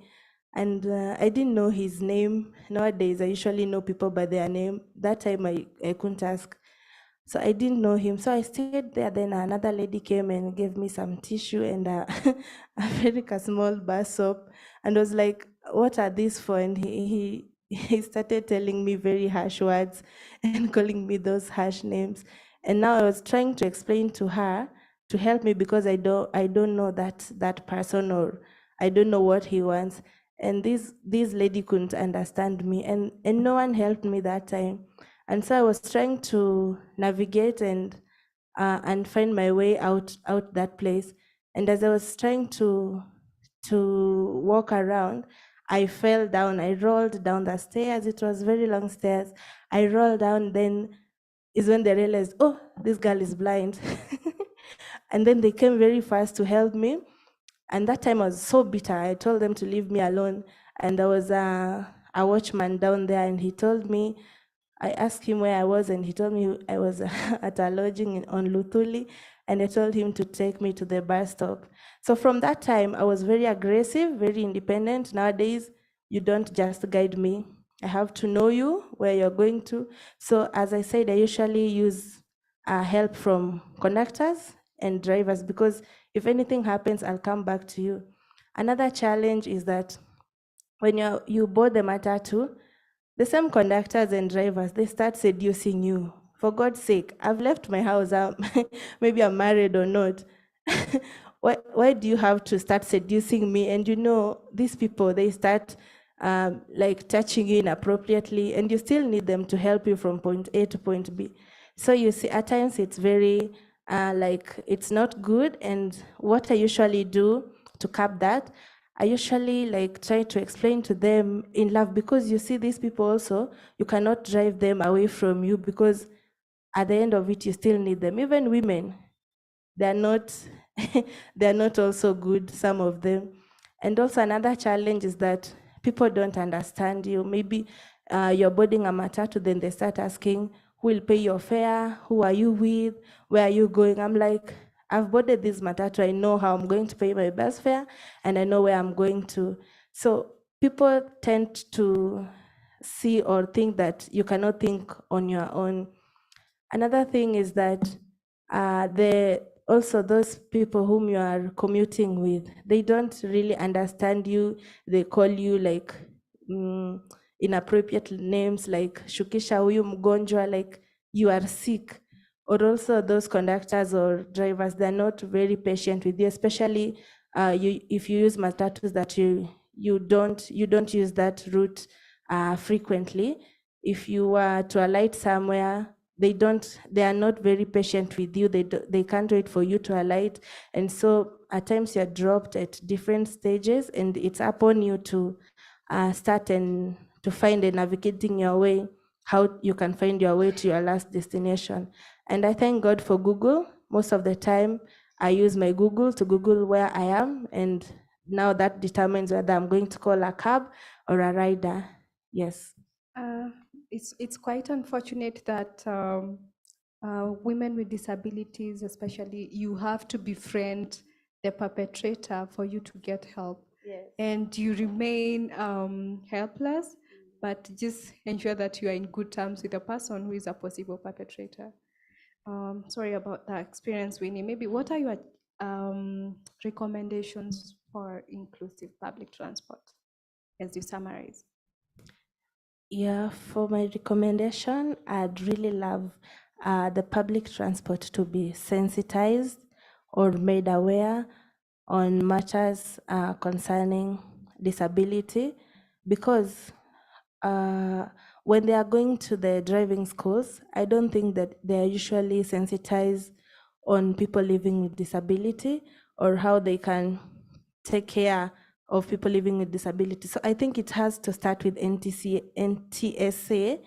[SPEAKER 14] and I didn't know his name. Nowadays, I usually know people by their name. That time, I couldn't ask. So I didn't know him. So I stayed there. Then another lady came and gave me some tissue and a very small bar soap. And was like, "What are these for?" And he started telling me very harsh words and calling me those harsh names. And now I was trying to explain to her to help me because I don't know that person, or I don't know what he wants. And this lady couldn't understand me, and no one helped me that time. And so I was trying to navigate and find my way out that place. And as I was trying to walk around, I fell down. I rolled down the stairs. It was very long stairs. I rolled down. Then is when they realized, "Oh, this girl is blind." And then they came very fast to help me. And that time I was so bitter. I told them to leave me alone. And there was a watchman down there, and he told me, I asked him where I was, and he told me I was at a lodging on Luthuli, and I told him to take me to the bus stop. So from that time, I was very aggressive, very independent. Nowadays, you don't just guide me. I have to know you, where you're going to. So as I said, I usually use help from conductors and drivers, because if anything happens, I'll come back to you. Another challenge is that when you board the matatu, the same conductors and drivers, they start seducing you. For God's sake, I've left my house. Maybe I'm married or not. Why do you have to start seducing me? And these people, they start touching you inappropriately, and you still need them to help you from point A to point B. So you see, at times it's very it's not good. And what I usually do to cap that, I usually try to explain to them in love, because you see, these people also, you cannot drive them away from you, because at the end of it, you still need them. Even women, they're not also good, some of them. And also another challenge is that people don't understand you. Maybe you're boarding a matatu, then they start asking, who will pay your fare, who are you with, where are you going? I'm like, I've boarded this matatu, I know how I'm going to pay my bus fare, and I know where I'm going to. So people tend to see or think that you cannot think on your own. Another thing is that also those people whom you are commuting with, they don't really understand you. They call you like inappropriate names like shukisha huyu mgonjwa, like you are sick. Or also those conductors or drivers, they're not very patient with you, especially if you use matatus that you don't use that route frequently. If you were to alight somewhere, they are not very patient with you. They can't wait for you to alight. And so at times you're dropped at different stages, and it's upon you to start and to find and navigating your way, how you can find your way to your last destination. And I thank God for Google. Most of the time I use my Google to Google where I am, and now that determines whether I'm going to call a cab or a rider. Yes.
[SPEAKER 15] It's quite unfortunate that women with disabilities, especially, you have to befriend the perpetrator for you to get help.
[SPEAKER 14] Yes.
[SPEAKER 15] And you remain helpless, but just ensure that you are in good terms with the person who is a possible perpetrator. Sorry about that experience, Winnie. Maybe what are your recommendations for inclusive public transport as you summarize?
[SPEAKER 14] Yeah, for my recommendation, I'd really love the public transport to be sensitized or made aware on matters concerning disability, because when they are going to the driving schools, I don't think that they are usually sensitized on people living with disability or how they can take care of people living with disability. So I think it has to start with NTSA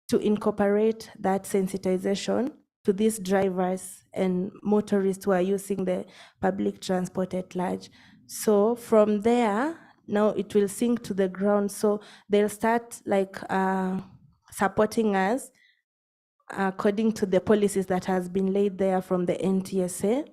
[SPEAKER 14] to incorporate that sensitization to these drivers and motorists who are using the public transport at large. So from there, now it will sink to the ground. So they'll start like supporting us according to the policies that has been laid there from the NTSA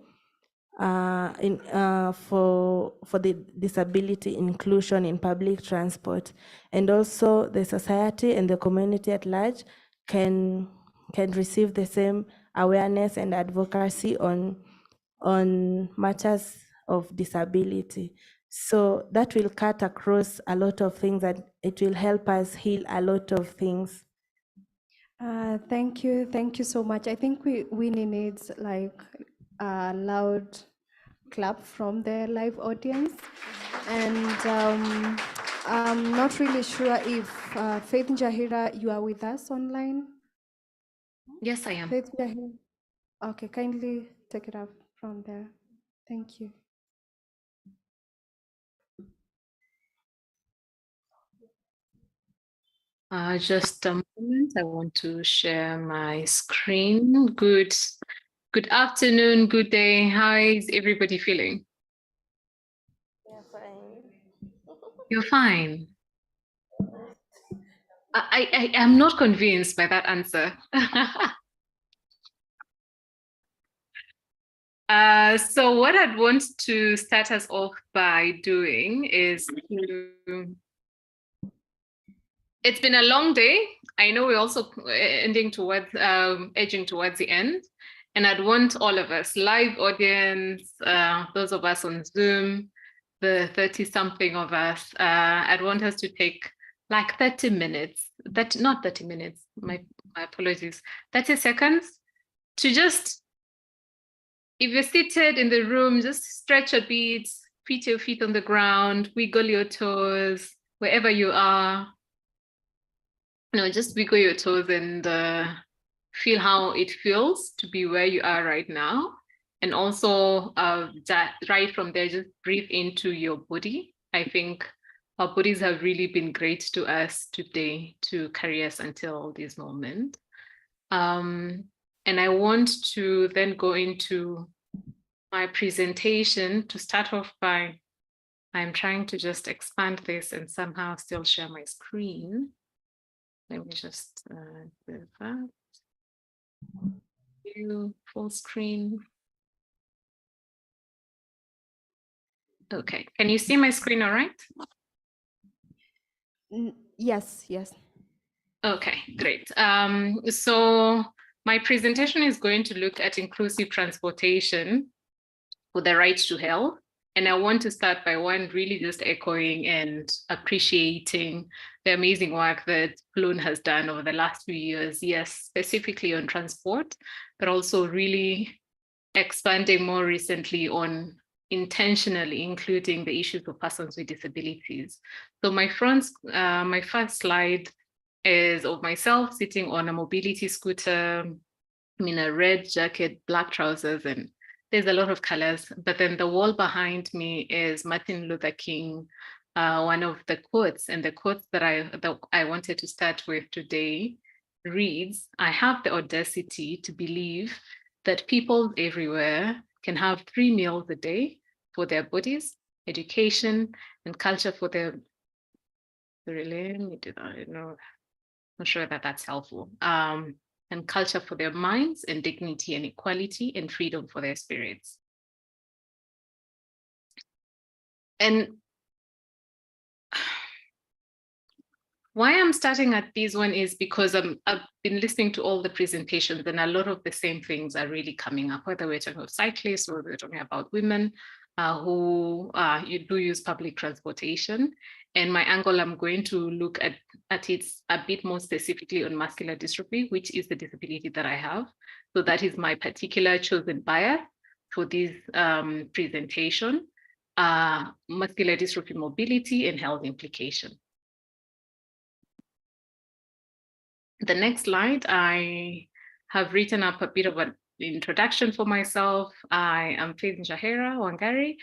[SPEAKER 14] for the disability inclusion in public transport. And also the society and the community at large can receive the same awareness and advocacy on matters of disability. So that will cut across a lot of things, and it will help us heal a lot of things.
[SPEAKER 15] Thank you so much. I think Winnie needs like a loud clap from the live audience. And I'm not really sure if Faith Njahira, you are with us online?
[SPEAKER 2] Yes, I am.
[SPEAKER 15] Faith Njahira. Okay, kindly take it up from there. Thank you.
[SPEAKER 2] Just a moment, I want to share my screen. Good afternoon, good day. How is everybody feeling?
[SPEAKER 14] Yeah, fine.
[SPEAKER 2] You're fine. I am not convinced by that answer. So what I'd want to start us off by doing is it's been a long day. I know we're also edging towards the end, and I'd want all of us, live audience, those of us on Zoom, the 30-something of us, I'd want us to take like 30 minutes, not 30 minutes, my apologies, 30 seconds to just, if you're seated in the room, just stretch a bit, put your feet on the ground, wiggle your toes, wherever you are. Just wiggle your toes and feel how it feels to be where you are right now. And also that right from there, just breathe into your body. I think our bodies have really been great to us today to carry us until this moment. And I want to then go into my presentation. To start off by, I'm trying to just expand this and somehow still share my screen. Let me just do that. View full screen. Okay, can you see my screen all right?
[SPEAKER 15] Yes, yes.
[SPEAKER 2] Okay, great. So my presentation is going to look at inclusive transportation for the right to health. And I want to start by one, really just echoing and appreciating the amazing work that Floon has done over the last few years, yes, specifically on transport, but also really expanding more recently on intentionally including the issues of persons with disabilities. So my first slide is of myself sitting on a mobility scooter, I'm in a red jacket, black trousers, and there's a lot of colors. But then the wall behind me is Martin Luther King, one of the quotes, and the quotes that I wanted to start with today reads, "I have the audacity to believe that people everywhere can have 3 meals a day for their bodies, education, and culture for their." Let me do that. I know, not sure that that's helpful. And culture for their minds, and dignity and equality and freedom for their spirits. And why I'm starting at this one is because I've been listening to all the presentations, and a lot of the same things are really coming up, whether we're talking about cyclists or we're talking about women who you do use public transportation. And my angle, I'm going to look at it a bit more specifically on muscular dystrophy, which is the disability that I have. So that is my particular chosen bias for this presentation, muscular dystrophy mobility and health implication. The next slide, I have written up a bit of an introduction for myself. I am Faith Njahera Wangari.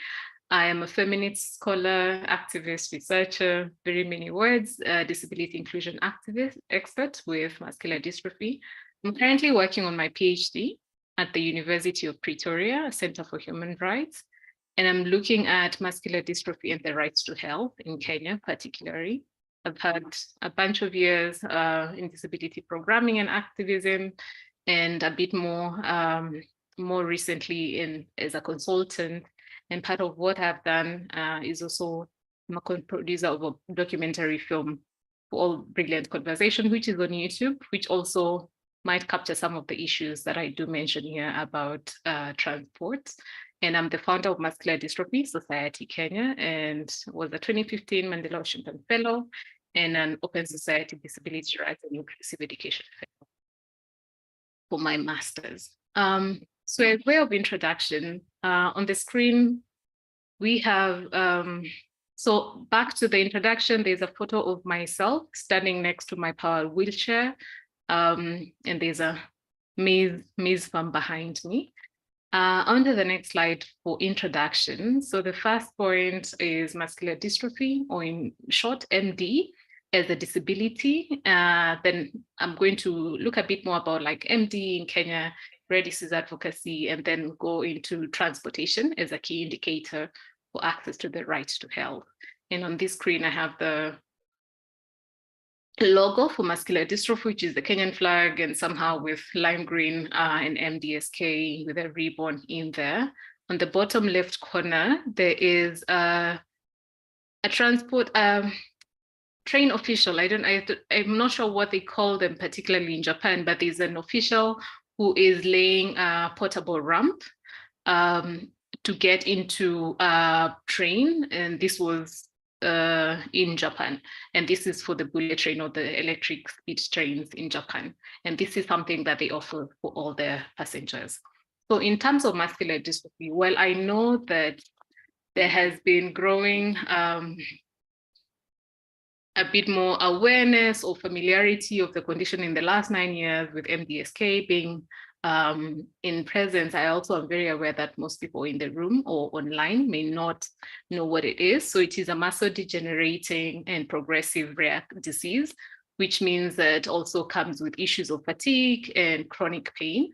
[SPEAKER 2] I am a feminist scholar, activist, researcher, very many words, disability inclusion activist, expert with muscular dystrophy. I'm currently working on my PhD at the University of Pretoria, Center for Human Rights, and I'm looking at muscular dystrophy and the rights to health in Kenya, particularly. I've had a bunch of years in disability programming and activism, and a bit more recently as a consultant. And part of what I've done is also I'm a co-producer of a documentary film for All Brilliant Conversation, which is on YouTube, which also might capture some of the issues that I do mention here about transport. And I'm the founder of Muscular Dystrophy Society Kenya, and was a 2015 Mandela Washington Fellow and an Open Society Disability Rights and Inclusive Education Fellow for my master's. So as way of introduction, on the screen, we have, so back to the introduction, there's a photo of myself standing next to my power wheelchair, and there's a maize farm behind me. On to the next slide for introduction. So the first point is muscular dystrophy, or in short, MD, as a disability. Then I'm going to look a bit more about like MD in Kenya, rare disease advocacy, and then go into transportation as a key indicator for access to the right to health. And on this screen, I have the logo for muscular dystrophy, which is the Kenyan flag, and somehow with lime green and MDSK with a ribbon in there. On the bottom left corner, there is a transport train official. I'm not sure what they call them, particularly in Japan, but there's an official who is laying a portable ramp to get into a train, and this was in Japan. And this is for the bullet train or the electric speed trains in Japan. And this is something that they offer for all their passengers. So in terms of muscular dystrophy, well, I know that there has been growing a bit more awareness or familiarity of the condition in the last 9 years, with MDSK being in presence. I also am very aware that most people in the room or online may not know what it is. So it is a muscle degenerating and progressive rare disease, which means that also comes with issues of fatigue and chronic pain.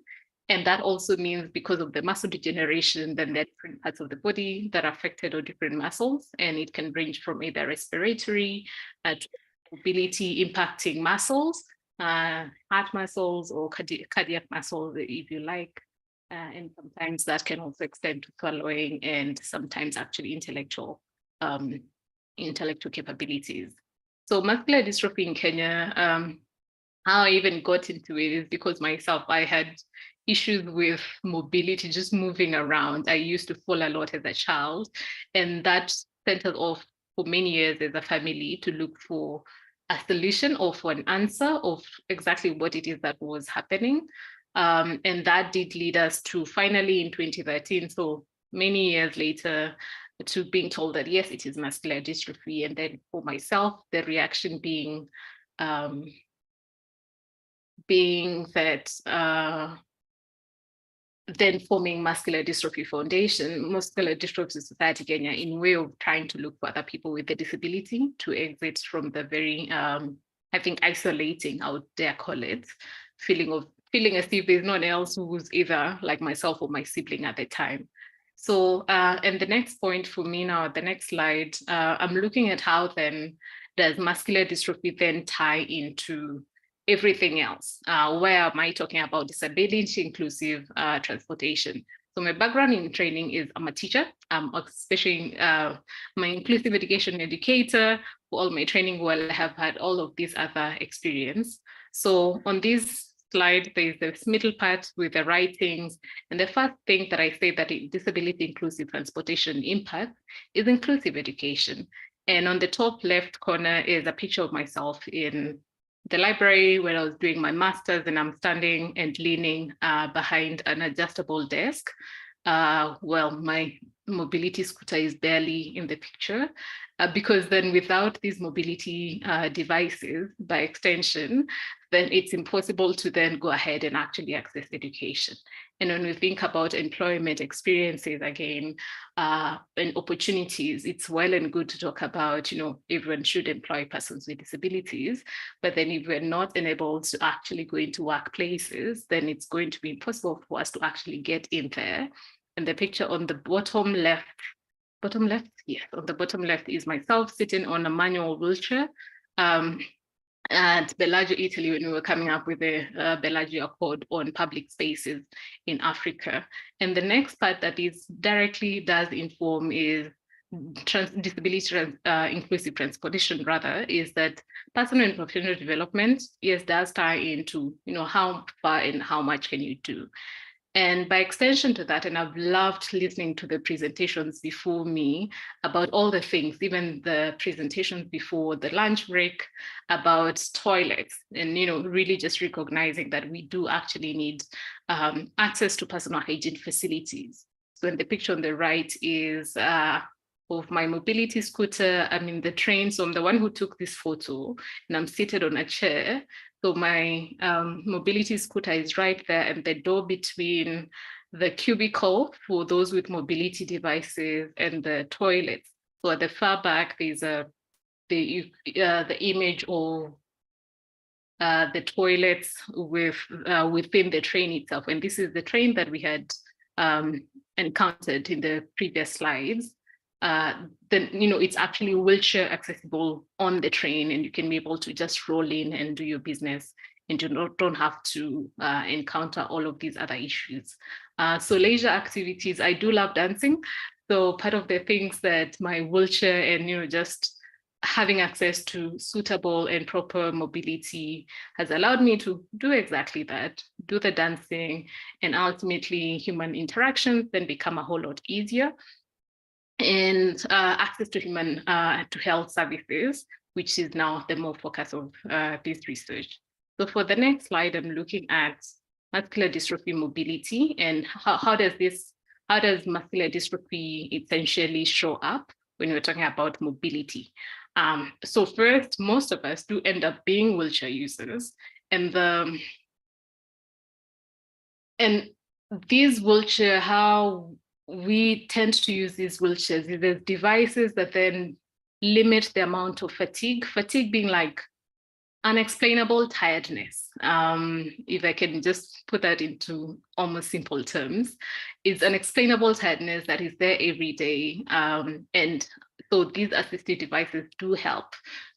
[SPEAKER 2] And that also means because of the muscle degeneration, then there are different parts of the body that are affected, or different muscles, and it can range from either respiratory to mobility impacting muscles, heart muscles or cardiac muscles, if you like. And sometimes that can also extend to swallowing and sometimes actually intellectual capabilities. So muscular dystrophy in Kenya, how I even got into it is because myself, I had issues with mobility, just moving around. I used to fall a lot as a child, and that sent us off for many years as a family to look for a solution or for an answer of exactly what it is that was happening. And that did lead us to finally in 2013, so many years later, to being told that yes, it is muscular dystrophy. And then for myself, the reaction being that then forming Muscular Dystrophy Foundation, Muscular Dystrophy Society Kenya, in way of trying to look for other people with a disability to exit from the very, I think, isolating, I would dare call it, feeling as if there's no one else who was either like myself or my sibling at the time. So, and the next point for me now, the next slide, I'm looking at how then does muscular dystrophy then tie into everything else? Where am I talking about disability inclusive transportation? So my background in training is I'm a teacher, especially my inclusive education educator. For all my training, well, I have had all of these other experience. So on this slide, there's this middle part with the writings. And the first thing that I say that disability inclusive transportation impact is inclusive education. And on the top left corner is a picture of myself in the library when I was doing my master's, and I'm standing and leaning behind an adjustable desk. Well, my mobility scooter is barely in the picture because then without these mobility devices, by extension, then it's impossible to then go ahead and actually access education. And when we think about employment experiences again, and opportunities, it's well and good to talk about, everyone should employ persons with disabilities, but then if we're not enabled to actually go into workplaces, then it's going to be impossible for us to actually get in there. And the picture on the bottom left, yes, on the bottom left is myself sitting on a manual wheelchair at Bellagio, Italy, when we were coming up with the Bellagio Accord on public spaces in Africa. And the next part that is directly does inform is disability inclusive transportation, rather, is that personal and professional development, yes, does tie into, how far and how much can you do. And by extension to that, and I've loved listening to the presentations before me about all the things, even the presentations before the lunch break about toilets, and really just recognizing that we do actually need access to personal hygiene facilities. So in the picture on the right is of my mobility scooter. I'm in the train, so I'm the one who took this photo, and I'm seated on a chair. So my mobility scooter is right there, and the door between the cubicle for those with mobility devices and the toilets. So at the far back, there's the image of the toilets within the train itself. And this is the train that we had encountered in the previous slides. Then it's actually wheelchair accessible on the train, and you can be able to just roll in and do your business, and you don't have to encounter all of these other issues. So leisure activities, I do love dancing. So part of the things that my wheelchair and just having access to suitable and proper mobility has allowed me to do exactly that, do the dancing, and ultimately human interactions then become a whole lot easier. And access to to health services, which is now the more focus of this research. So for the next slide, I'm looking at muscular dystrophy mobility and how does muscular dystrophy essentially show up when we're talking about mobility. So first, most of us do end up being wheelchair users, and these wheelchair, how we tend to use these wheelchairs, there's devices that then limit the amount of fatigue being like unexplainable tiredness. If I can just put that into almost simple terms, it's unexplainable tiredness that is there every day. And So these assistive devices do help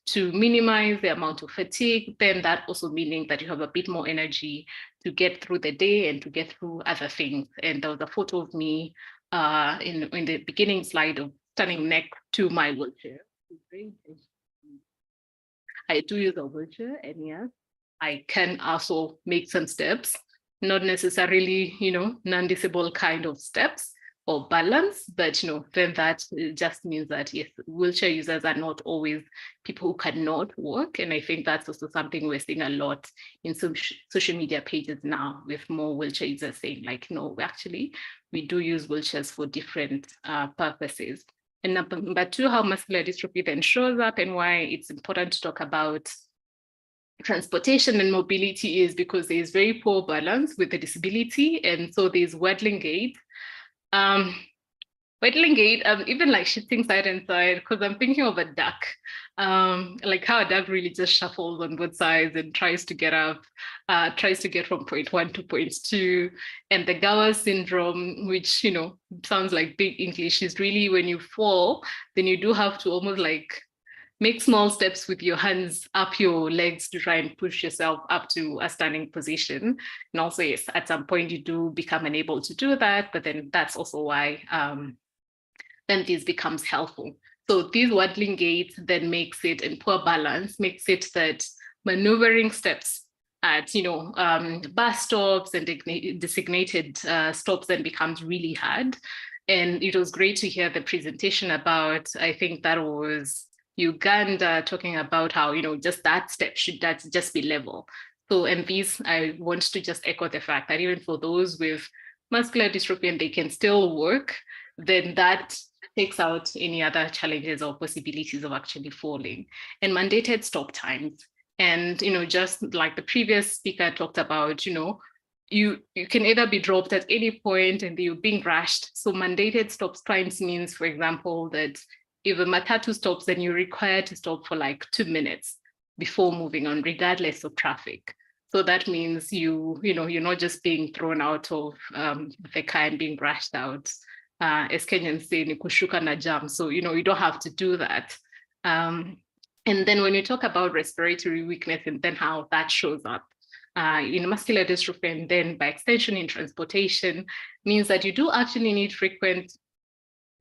[SPEAKER 2] to minimize the amount of fatigue, then that also meaning that you have a bit more energy to get through the day and to get through other things. And there was a photo of me in the beginning slide of standing next to my wheelchair. I do use a wheelchair, and yes, I can also make some steps, not necessarily, non-disable kind of steps or balance, but, then that just means that, yes, wheelchair users are not always people who cannot walk. And I think that's also something we're seeing a lot in some social media pages now, with more wheelchair users saying like, no, we do use wheelchairs for different purposes. And number two, how muscular dystrophy then shows up and why it's important to talk about transportation and mobility is because there's very poor balance with the disability. And so there's waddling gait. Waddling gait, even like shifting side and side, because I'm thinking of a duck, like how a duck really just shuffles on both sides and tries to get up, tries to get from point 1 to point 2. And the Gower syndrome, which, sounds like big English, is really when you fall, then you do have to almost like make small steps with your hands up your legs to try and push yourself up to a standing position. And also, yes, at some point you do become unable to do that, but then that's also why then this becomes helpful. So these waddling gaits then makes it, in poor balance, makes it that maneuvering steps at, bus stops and designated stops then becomes really hard. And it was great to hear the presentation about, I think that was Uganda, talking about how, just that step should just be level. So, and these, I want to just echo the fact that even for those with muscular dystrophy and they can still work, then that takes out any other challenges or possibilities of actually falling. And mandated stop times. And, just like the previous speaker talked about, you can either be dropped at any point and you're being rushed. So mandated stop times means, for example, that if a matatu stops, then you're required to stop for like 2 minutes before moving on, regardless of traffic. So that means you're not just being thrown out of the car and being rushed out. As Kenyans say, ni kushuka na jam. So, you don't have to do that. And then when you talk about respiratory weakness and then how that shows up in muscular dystrophy, and then by extension in transportation, means that you do actually need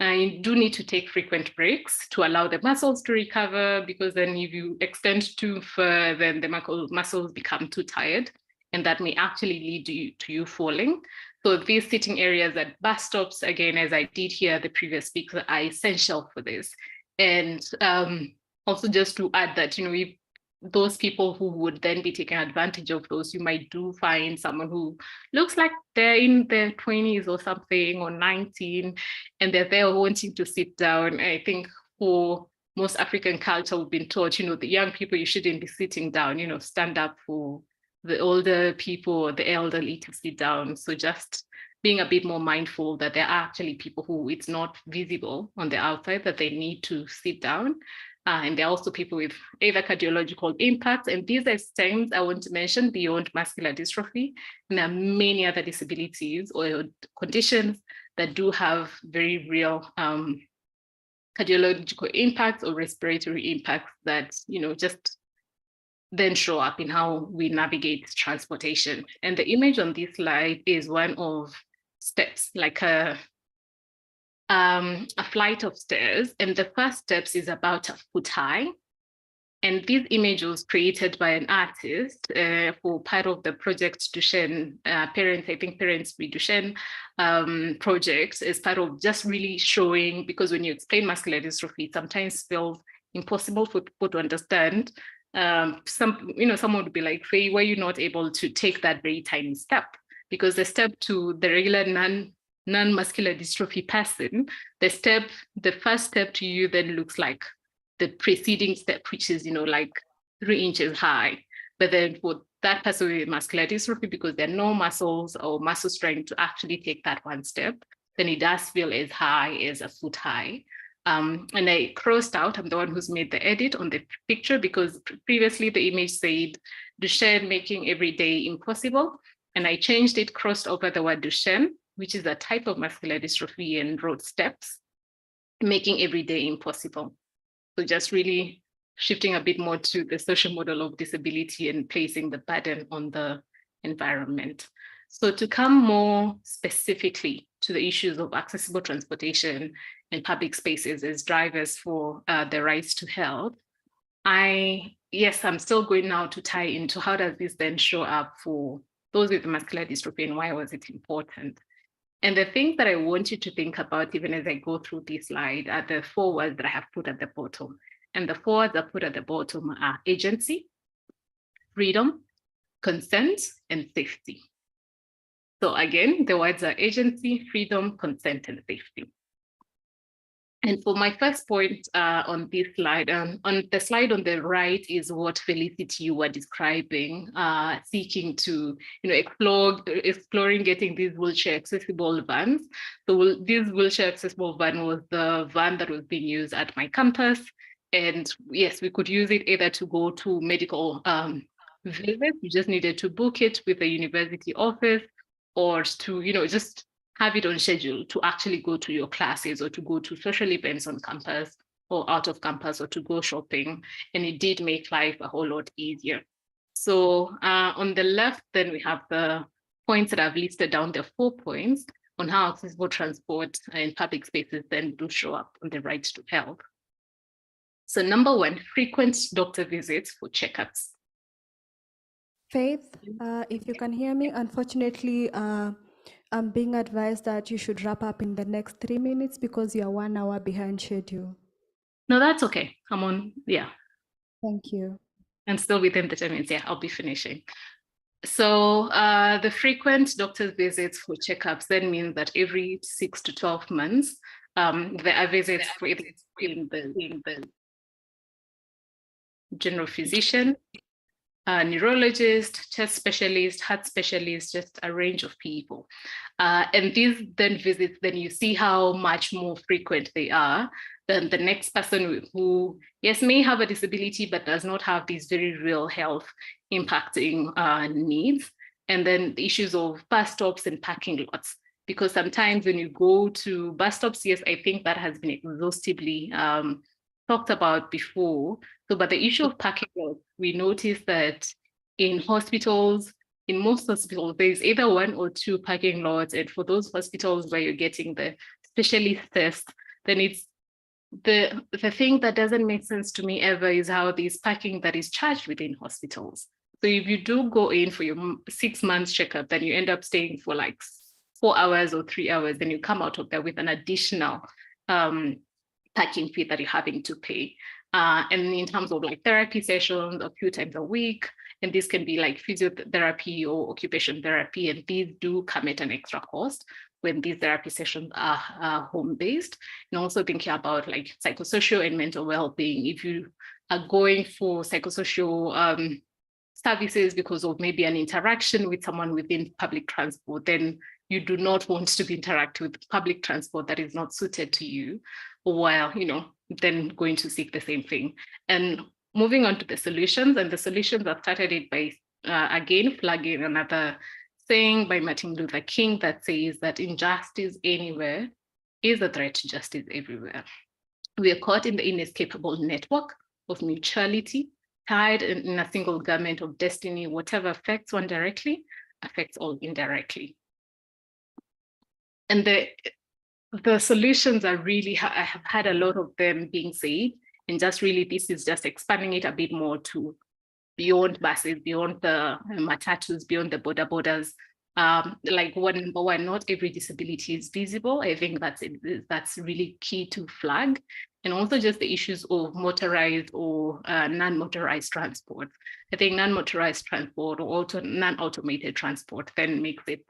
[SPEAKER 2] you do need to take frequent breaks to allow the muscles to recover, because then if you extend too far, then the muscles become too tired, and that may actually lead to you falling. So these sitting areas at bus stops, again, as I did hear the previous speaker, are essential for this. And also just to add that, if those people who would then be taking advantage of those, you might do find someone who looks like they're in their 20s or something, or 19, and they're there wanting to sit down. I think for most African culture, we've been taught, the young people, you shouldn't be sitting down, stand up for the older people or the elderly to sit down. So just being a bit more mindful that there are actually people who it's not visible on the outside that they need to sit down. And there are also people with either cardiological impacts, and these are things I want to mention beyond muscular dystrophy. And there are many other disabilities or conditions that do have very real cardiological impacts or respiratory impacts that, just then show up in how we navigate transportation. And the image on this slide is one of steps, like a flight of stairs, and the first steps is about a foot high. And this image was created by an artist for part of the Project Duchenne, Parents with Duchenne project, as part of just really showing, because when you explain muscular dystrophy, it sometimes feels impossible for people to understand. Someone would be like, Faye, why are you not able to take that very tiny step? Because the step to the regular non-muscular dystrophy person, the first step to you then looks like the preceding step, which is, like 3 inches high. But then for that person with muscular dystrophy, because there are no muscles or muscle strength to actually take that one step, then it does feel as high as a foot high. And I crossed out, I'm the one who's made the edit on the picture, because previously the image said Duchenne making every day impossible. And I changed it, crossed over the word Duchenne, which is a type of muscular dystrophy, and wrote steps. making every day impossible. So just really shifting a bit more to the social model of disability and placing the burden on the environment. So to come more specifically to the issues of accessible transportation and public spaces as drivers for the rights to health, I'm still going now to tie into how does this then show up for those with muscular dystrophy and why was it important? And the things that I want you to think about, even as I go through this slide, are the 4 words that I have put at the bottom. And the 4 words I put at the bottom are agency, freedom, consent, and safety. So again, the words are agency, freedom, consent, and safety. And for my first point on this slide, on the slide on the right is what Felicity you were describing, seeking to exploring getting these wheelchair accessible vans. So this wheelchair accessible van was the van that was being used at my campus. And yes, we could use it either to go to medical visits, we just needed to book it with the university office, or to just have it on schedule to actually go to your classes or to go to social events on campus or out of campus or to go shopping. And it did make life a whole lot easier. So on the left, then we have the points that I've listed down, the 4 points on how accessible transport in public spaces then do show up on the right to health. So number 1, frequent doctor visits for checkups.
[SPEAKER 15] Faith, if you can hear me, unfortunately, I'm being advised that you should wrap up in the next 3 minutes because you're 1 hour behind schedule.
[SPEAKER 2] No, that's okay. I'm on, yeah.
[SPEAKER 15] Thank you.
[SPEAKER 2] And still within the 10 minutes, yeah, I'll be finishing. So the frequent doctor's visits for checkups then means that every 6 to 12 months, there are visits in the general physician, neurologist, chest specialist, heart specialist, just a range of people. And these then visits, then you see how much more frequent they are than the next person who, yes, may have a disability, but does not have these very real health impacting needs. And then the issues of bus stops and parking lots. Because sometimes when you go to bus stops, yes, I think that has been exhaustively talked about before. So, but the issue of parking lots, we noticed that in hospitals, in most hospitals, there's either 1 or 2 parking lots. And for those hospitals where you're getting the specialist test, then it's the thing that doesn't make sense to me ever is how there's parking that is charged within hospitals. So if you do go in for your 6 months checkup, then you end up staying for like 4 hours or 3 hours, then you come out of there with an additional parking fee that you're having to pay. And in terms of like therapy sessions a few times a week, and this can be like physiotherapy or occupation therapy, and these do come at an extra cost when these therapy sessions are home-based. And also thinking about like psychosocial and mental well-being. If you are going for psychosocial services because of maybe an interaction with someone within public transport, then you do not want to be interacting with public transport that is not suited to you, while, then going to seek the same thing. And moving on to the solutions, and the solutions I've started it by, again, flagging another saying by Martin Luther King that says that injustice anywhere is a threat to justice everywhere. We are caught in the inescapable network of mutuality, tied in a single garment of destiny. Whatever affects one directly affects all indirectly. And the solutions are really, I have had a lot of them being said, and just really this is just expanding it a bit more to beyond buses, beyond the matatus, beyond the borders. Like number 1, not every disability is visible. I think that's really key to flag. And also just the issues of motorized or non-motorized transport. I think non-motorized transport or non-automated transport then makes it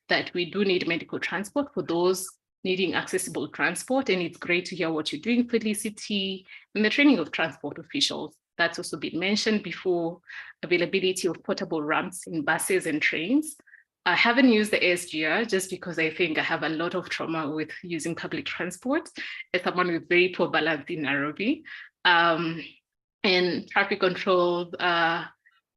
[SPEAKER 2] that we do need medical transport for those needing accessible transport. And it's great to hear what you're doing, Felicity, and the training of transport officials. That's also been mentioned before, availability of portable ramps in buses and trains. I haven't used the SGR just because I think I have a lot of trauma with using public transport as someone with very poor balance in Nairobi. And traffic controls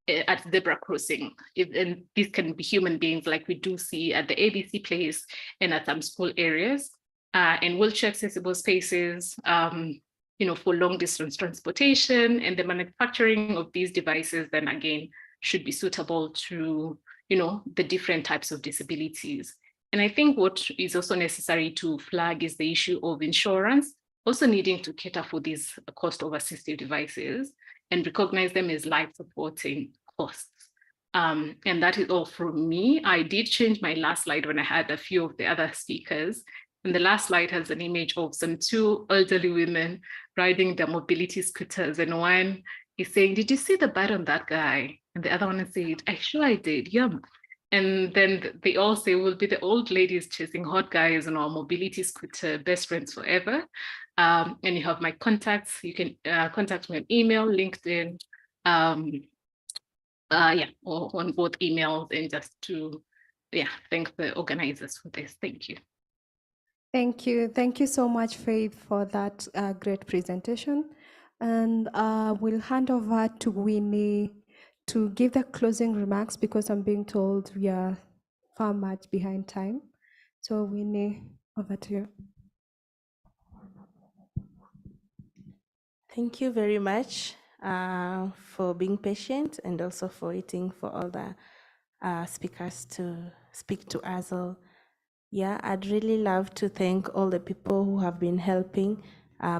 [SPEAKER 2] at zebra crossing. And these can be human beings like we do see at the ABC place and at some school areas. and wheelchair accessible spaces, for long distance transportation, and the manufacturing of these devices then again should be suitable to, the different types of disabilities. And I think what is also necessary to flag is the issue of insurance, also needing to cater for these cost of assistive devices and recognize them as life supporting costs. And that is all from me. I did change my last slide when I had a few of the other speakers. And the last slide has an image of some two elderly women riding their mobility scooters. And one is saying, "Did you see the bite on that guy?" And the other one said, "Actually, I did, yum." And then they all say, "We'll be the old ladies chasing hot guys on our mobility scooter, best friends forever." And you have my contacts. You can contact me on email, LinkedIn, or on both emails, and just to, thank the organizers for this. Thank you.
[SPEAKER 15] Thank you. Thank you so much, Faith, for that great presentation. And we'll hand over to Winnie to give the closing remarks because I'm being told we are far much behind time. So Winnie, over to you.
[SPEAKER 14] Thank you very much for being patient and also for waiting for all the speakers to speak to us all. Yeah, I'd really love to thank all the people who have been helping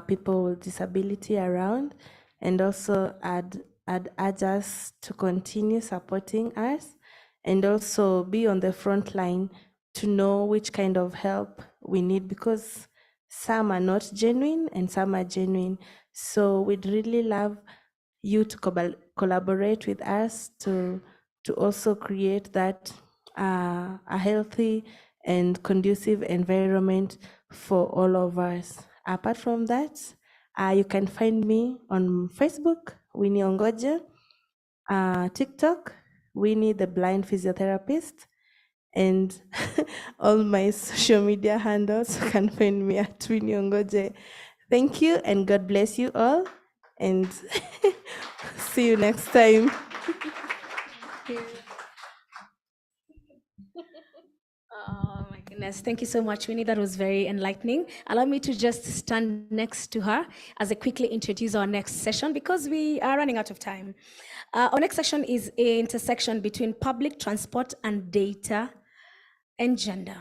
[SPEAKER 14] people with disability around, and also I'd urge us to continue supporting us and also be on the front line to know which kind of help we need, because some are not genuine and some are genuine. So we'd really love you to collaborate with us to also create that a healthy and conducive environment for all of us. Apart from that, you can find me on Facebook, Winnie Ongoja, TikTok, Winnie the Blind Physiotherapist, and all my social media handles, you can find me at Winnie Ongoja. Thank you, and God bless you all, and see you next time.
[SPEAKER 1] Oh my goodness, thank you so much, Winnie. That was very enlightening. Allow me to just stand next to her as I quickly introduce our next session because we are running out of time. Our next session is an intersection between public transport and data and gender.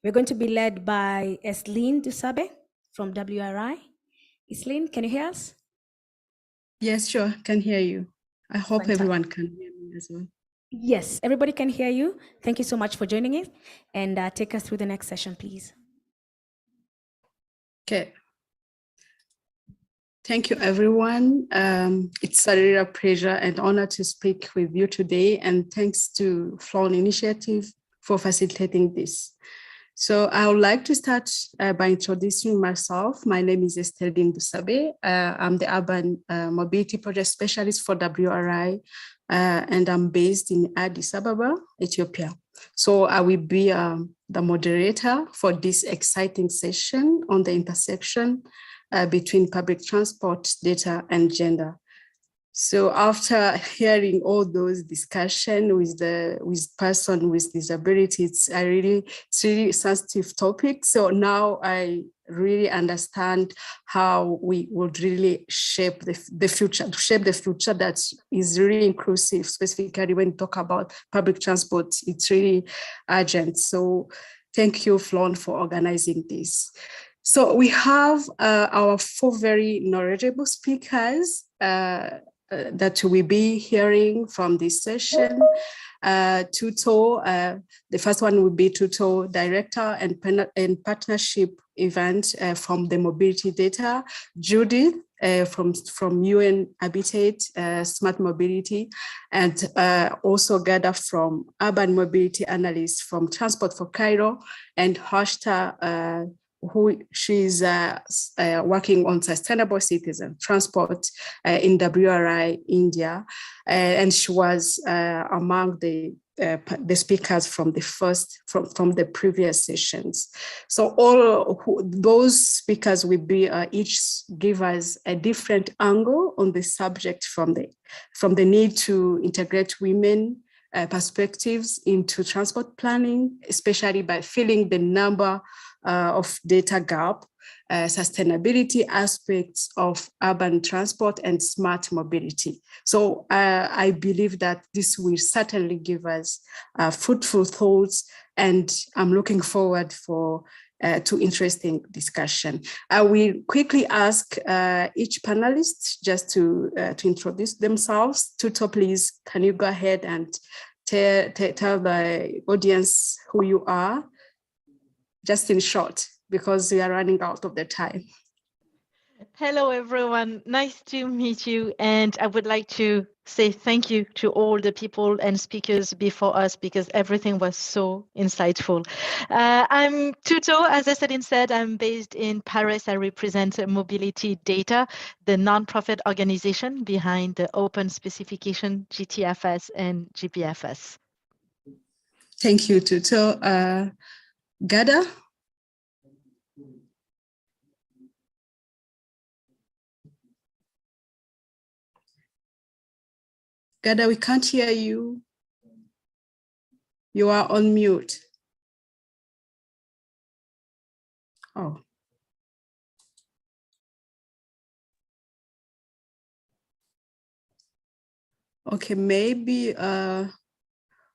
[SPEAKER 1] We're going to be led by Esleen Dusabe from WRI. Esleen, can you hear us?
[SPEAKER 16] Yes, sure, can hear you. I hope
[SPEAKER 1] Fantastic.
[SPEAKER 16] Everyone can hear me as well.
[SPEAKER 1] Yes, everybody can hear you. Thank you so much for joining us, and take us through the next session, please.
[SPEAKER 16] Okay. Thank you, everyone. It's a real pleasure and honor to speak with you today, and thanks to Flown Initiative for facilitating this. So I would like to start by introducing myself. My name is Estelin Dusabe. I'm the Urban Mobility Project Specialist for WRI, and I'm based in Addis Ababa, Ethiopia. So I will be the moderator for this exciting session on the intersection between public transport, data, and gender. So after hearing all those discussions with person with disabilities, it's really sensitive topic. So now I really understand how we would really shape the future that is really inclusive, specifically when we talk about public transport. It's really urgent. So thank you, Flown, for organizing this. So we have our 4 very knowledgeable speakers that we'll be hearing from this session. Tuto, the first one will be Tuto, Director and Partnership Event from the Mobility Data. Judith from UN Habitat, Smart Mobility, and also Gada from Urban Mobility Analyst from Transport for Cairo, and Hashta, she's working on sustainable citizen transport in WRI, India, and she was among the speakers from the previous sessions. So all those speakers will be each give us a different angle on the subject from the need to integrate women perspectives into transport planning, especially by filling the number of data gap, sustainability aspects of urban transport, and smart mobility. So I believe that this will certainly give us fruitful thoughts, and I'm looking forward to interesting discussion. I will quickly ask each panelist just to introduce themselves. Tuto, please, can you go ahead and tell the audience who you are, just in short, because we are running out of the time.
[SPEAKER 17] Hello, everyone. Nice to meet you. And I would like to say thank you to all the people and speakers before us, because everything was so insightful. I'm Tuto. As I said instead, I'm based in Paris. I represent Mobility Data, the nonprofit organization behind the open specification GTFS and GPFS.
[SPEAKER 16] Thank you, Tuto. Gada? Gada, we can't hear you. You are on mute. Oh. Okay, maybe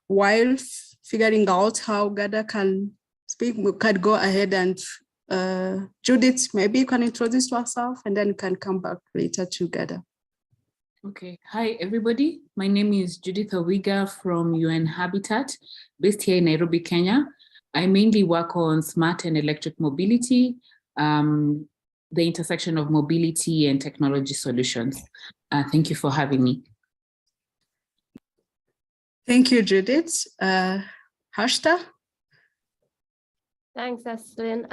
[SPEAKER 16] while figuring out how Gada can speak, we could go ahead and Judith, maybe you can introduce yourself and then you can come back later to Gada.
[SPEAKER 22] Okay, hi everybody. My name is Judith Owiga from UN Habitat, based here in Nairobi, Kenya. I mainly work on smart and electric mobility, the intersection of mobility and technology solutions. Thank you for having me.
[SPEAKER 16] Thank you, Judith. Harshita?
[SPEAKER 18] Thanks, Eslin.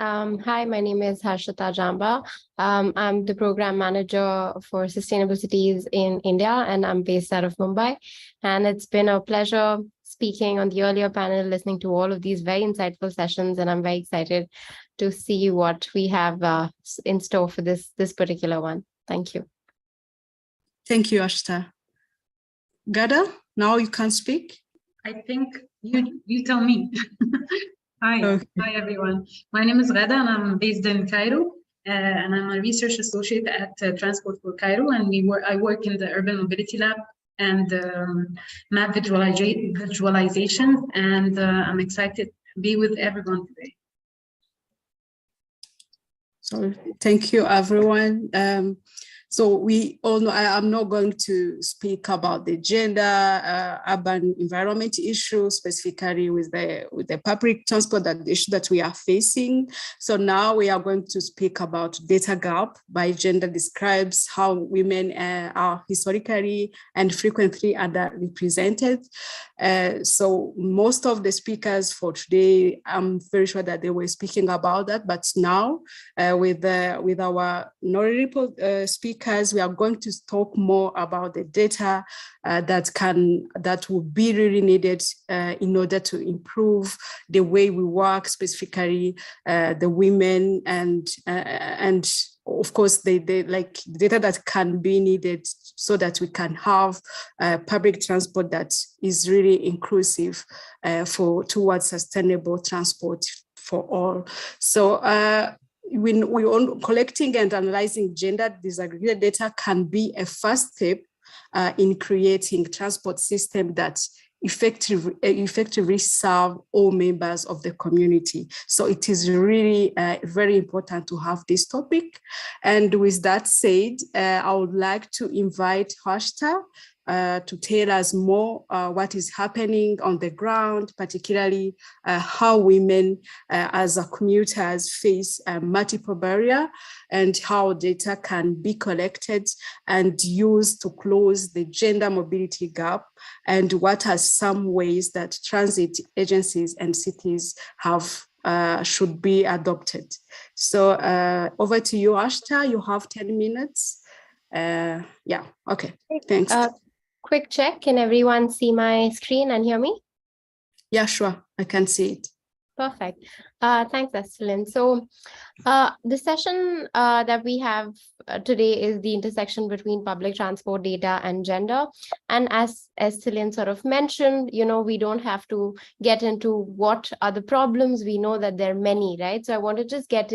[SPEAKER 18] Hi, my name is Harshita Jamba. I'm the program manager for sustainable cities in India, and I'm based out of Mumbai. And it's been a pleasure speaking on the earlier panel, listening to all of these very insightful sessions, and I'm very excited to see what we have in store for this particular one. Thank you.
[SPEAKER 16] Thank you, Harshita. Gada, now you can speak.
[SPEAKER 23] I think you tell me. Hi,
[SPEAKER 16] Okay.
[SPEAKER 23] Hi everyone. My name is Ghada and I'm based in Cairo, and I'm a research associate at Transport for Cairo, and I work in the Urban Mobility Lab and map visualization, and I'm excited to be with everyone today.
[SPEAKER 16] So thank you, everyone. So we all know I'm not going to speak about the gender, urban environment issue, specifically with the public transport, that the issue that we are facing. So now we are going to speak about data gap by gender describes how women are historically and frequently underrepresented. So most of the speakers for today, I'm very sure that they were speaking about that, but now with our honorable speakers, we are going to talk more about the data that will be really needed in order to improve the way we work, specifically the women, and of course the data that can be needed so that we can have public transport that is really inclusive towards sustainable transport for all. So when we are collecting and analyzing gender disaggregated data can be a first step in creating transport system that effectively serve all members of the community. So it is really very important to have this topic. And with that said, I would like to invite Harshita to tell us more what is happening on the ground, particularly how women as commuters face multiple barriers and how data can be collected and used to close the gender mobility gap, and what are some ways that transit agencies and cities have should be adopted. So over to you, Ashta. You have 10 minutes. Yeah, okay, thanks.
[SPEAKER 18] Quick check, can everyone see my screen and hear me?
[SPEAKER 16] Yeah, sure, I can see it.
[SPEAKER 18] Perfect. Thanks, Estelin. So the session that we have today is the intersection between public transport data and gender. And as Estelin sort of mentioned, we don't have to get into what are the problems. We know that there are many, right? So I want to just get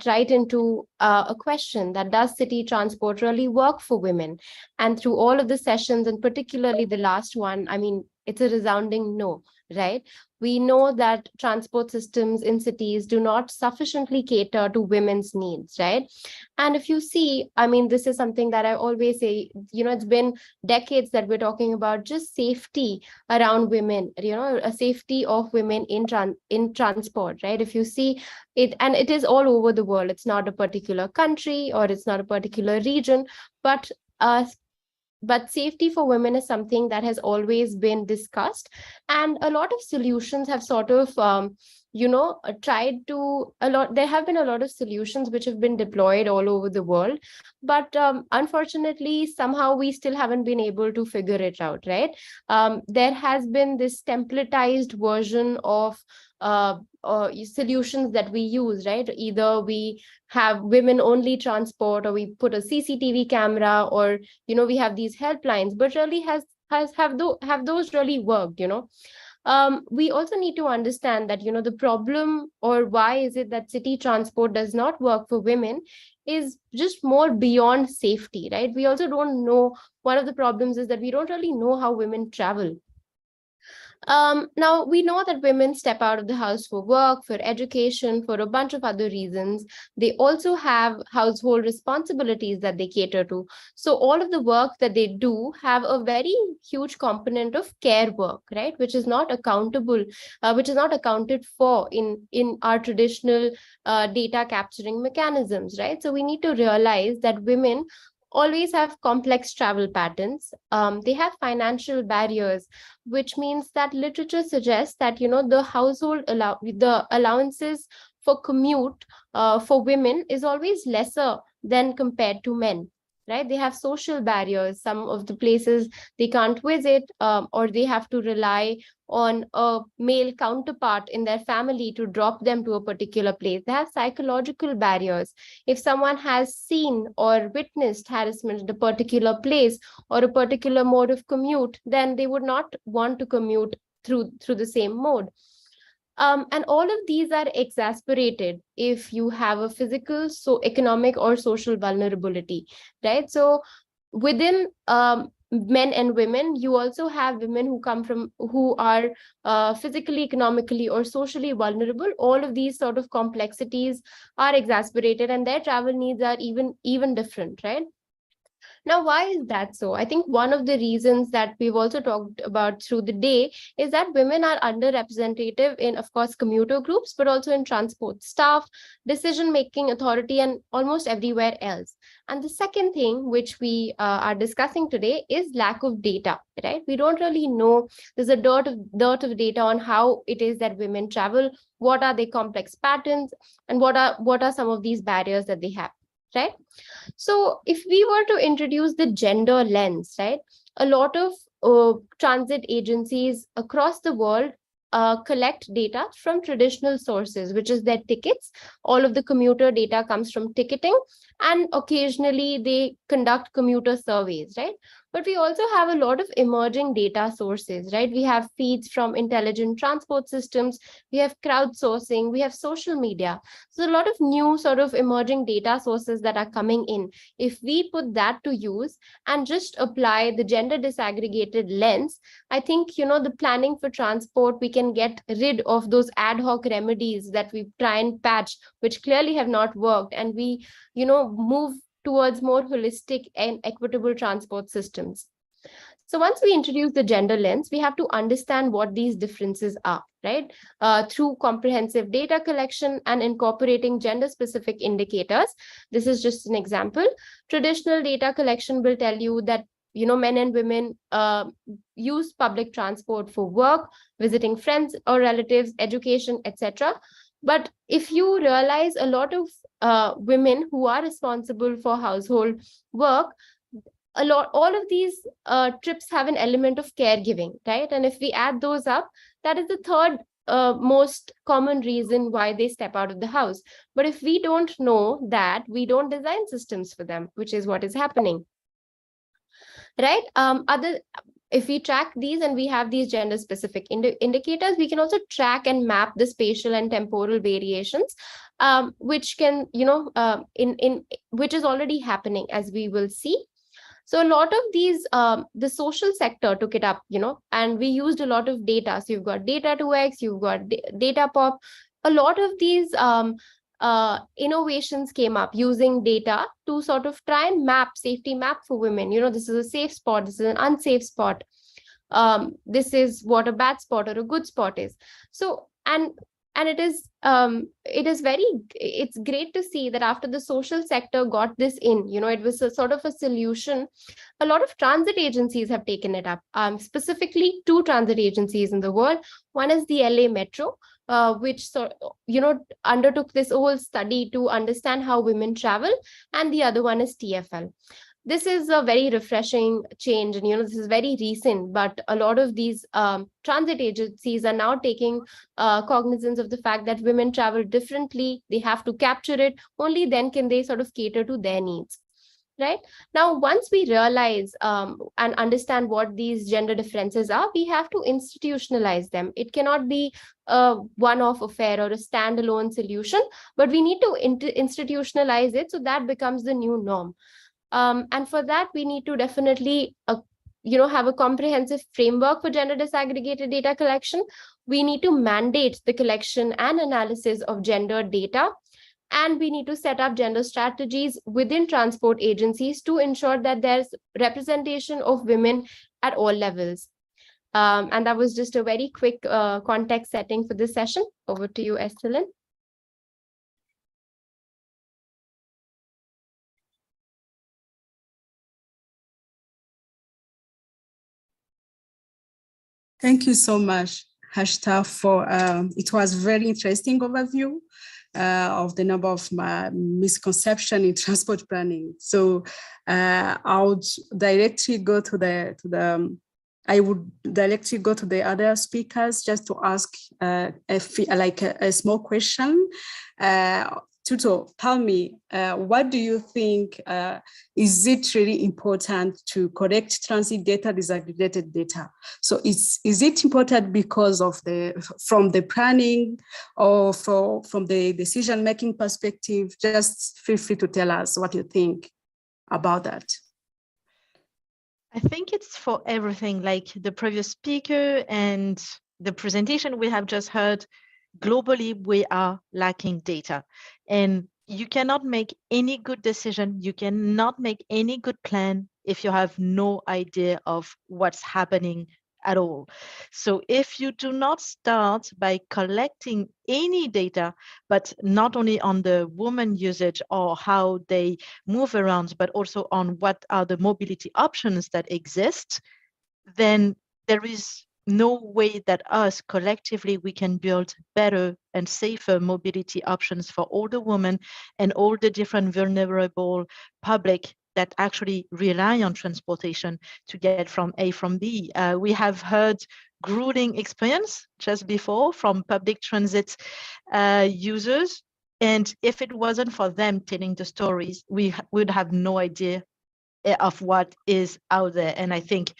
[SPEAKER 18] right into a question that does city transport really work for women? And through all of the sessions, and particularly the last one, I mean, it's a resounding no, right? We know that transport systems in cities do not sufficiently cater to women's needs, right? And if you see, I mean, this is something that I always say, it's been decades that we're talking about just safety around women, a safety of women in transport, right? If you see it, and it is all over the world, it's not a particular country or it's not a particular region, but safety for women is something that has always been discussed, and a lot of solutions have sort of there have been a lot of solutions which have been deployed all over the world, but unfortunately somehow we still haven't been able to figure it out, right? There has been this templatized version of solutions that we use, right? Either we have women only transport, or we put a CCTV camera, or we have these helplines, but really have those really worked? We also need to understand that the problem, or why is it that city transport does not work for women, is just more beyond safety, right? We also don't know. One of the problems is that we don't really know how women travel. Now, we know that women step out of the house for work, for education, for a bunch of other reasons. They also have household responsibilities that they cater to. So all of the work that they do have a very huge component of care work, right? Which is not accountable, which is not accounted for in our traditional data capturing mechanisms, right? So we need to realize that women always have complex travel patterns. They have financial barriers, which means that literature suggests that the allowances for commute for women is always lesser than compared to men, right? They have social barriers. Some of the places they can't visit, or they have to rely on a male counterpart in their family to drop them to a particular place. They have psychological barriers. If someone has seen or witnessed harassment at a particular place or a particular mode of commute, then they would not want to commute through the same mode. And all of these are exacerbated if you have a physical, economic, or social vulnerability, right? So within men and women, you also have women who are physically, economically, or socially vulnerable. All of these sort of complexities are exacerbated, and their travel needs are even different, right? Now, why is that so? I think one of the reasons that we've also talked about through the day is that women are underrepresented in, of course, commuter groups, but also in transport staff, decision-making authority, and almost everywhere else. And the second thing which we are discussing today is lack of data, right? We don't really know. There's a dearth of data on how it is that women travel, what are their complex patterns, and what are some of these barriers that they have, right? So if we were to introduce the gender lens, right, a lot of transit agencies across the world collect data from traditional sources, which is their tickets. All of the commuter data comes from ticketing, and occasionally they conduct commuter surveys, right? But we also have a lot of emerging data sources, right? We have feeds from intelligent transport systems, we have crowdsourcing, we have social media. So a lot of new sort of emerging data sources that are coming in. If we put that to use and just apply the gender disaggregated lens, I think, the planning for transport, we can get rid of those ad hoc remedies that we try and patch, which clearly have not worked, and we, move towards more holistic and equitable transport systems. So once we introduce the gender lens, we have to understand what these differences are, right? Through comprehensive data collection and incorporating gender-specific indicators. This is just an example. Traditional data collection will tell you that men and women use public transport for work, visiting friends or relatives, education, etc. But if you realize a lot of women who are responsible for household work, all of these trips have an element of caregiving, right? And if we add those up, that is the third most common reason why they step out of the house. But if we don't know that, we don't design systems for them, which is what is happening, right? If we track these and we have these gender specific indicators, we can also track and map the spatial and temporal variations, which can, which is already happening, as we will see. So a lot of these, the social sector took it up, and we used a lot of data. So you've got Data2X, you've got Datapop. A lot of these innovations came up using data to sort of try and safety map for women. This is a safe spot, this is an unsafe spot. This is what a bad spot or a good spot is. So, and it's great to see that after the social sector got this in, it was a sort of a solution. A lot of transit agencies have taken it up, specifically 2 transit agencies in the world. One is the LA Metro, which undertook this whole study to understand how women travel, and the other one is TfL. This is a very refreshing change, and this is very recent, but a lot of these transit agencies are now taking cognizance of the fact that women travel differently. They have to capture it. Only then can they sort of cater to their needs. Right now, once we realize and understand what these gender differences are, we have to institutionalize them. It cannot be a one-off affair or a standalone solution, but we need to institutionalize it so that becomes the new norm. And for that, we need to definitely, have a comprehensive framework for gender disaggregated data collection. We need to mandate the collection and analysis of gender data. And we need to set up gender strategies within transport agencies to ensure that there's representation of women at all levels. And that was just a very quick context setting for this session. Over to you, Estelin.
[SPEAKER 16] Thank you so much, Harshita, for it was very interesting overview of the number of misconceptions in transport planning. So I would directly go to the other speakers just to ask a small question. Tuto, tell me, what do you think, is it really important to collect transit data, disaggregated data? So is it important because of from the planning or from the decision-making perspective? Just feel free to tell us what you think about that.
[SPEAKER 17] I think it's for everything, like the previous speaker and the presentation we have just heard. Globally, we are lacking data, and you cannot make any good decision. You cannot make any good plan if you have no idea of what's happening at all. So if you do not start by collecting any data, but not only on the woman usage or how they move around, but also on what are the mobility options that exist, then there is no way that us collectively we can build better and safer mobility options for all the women and all the different vulnerable public that actually rely on transportation to get from A from B. We have heard grueling experience just before from public transit users. And if it wasn't for them telling the stories, we would have no idea of what is out there. And I think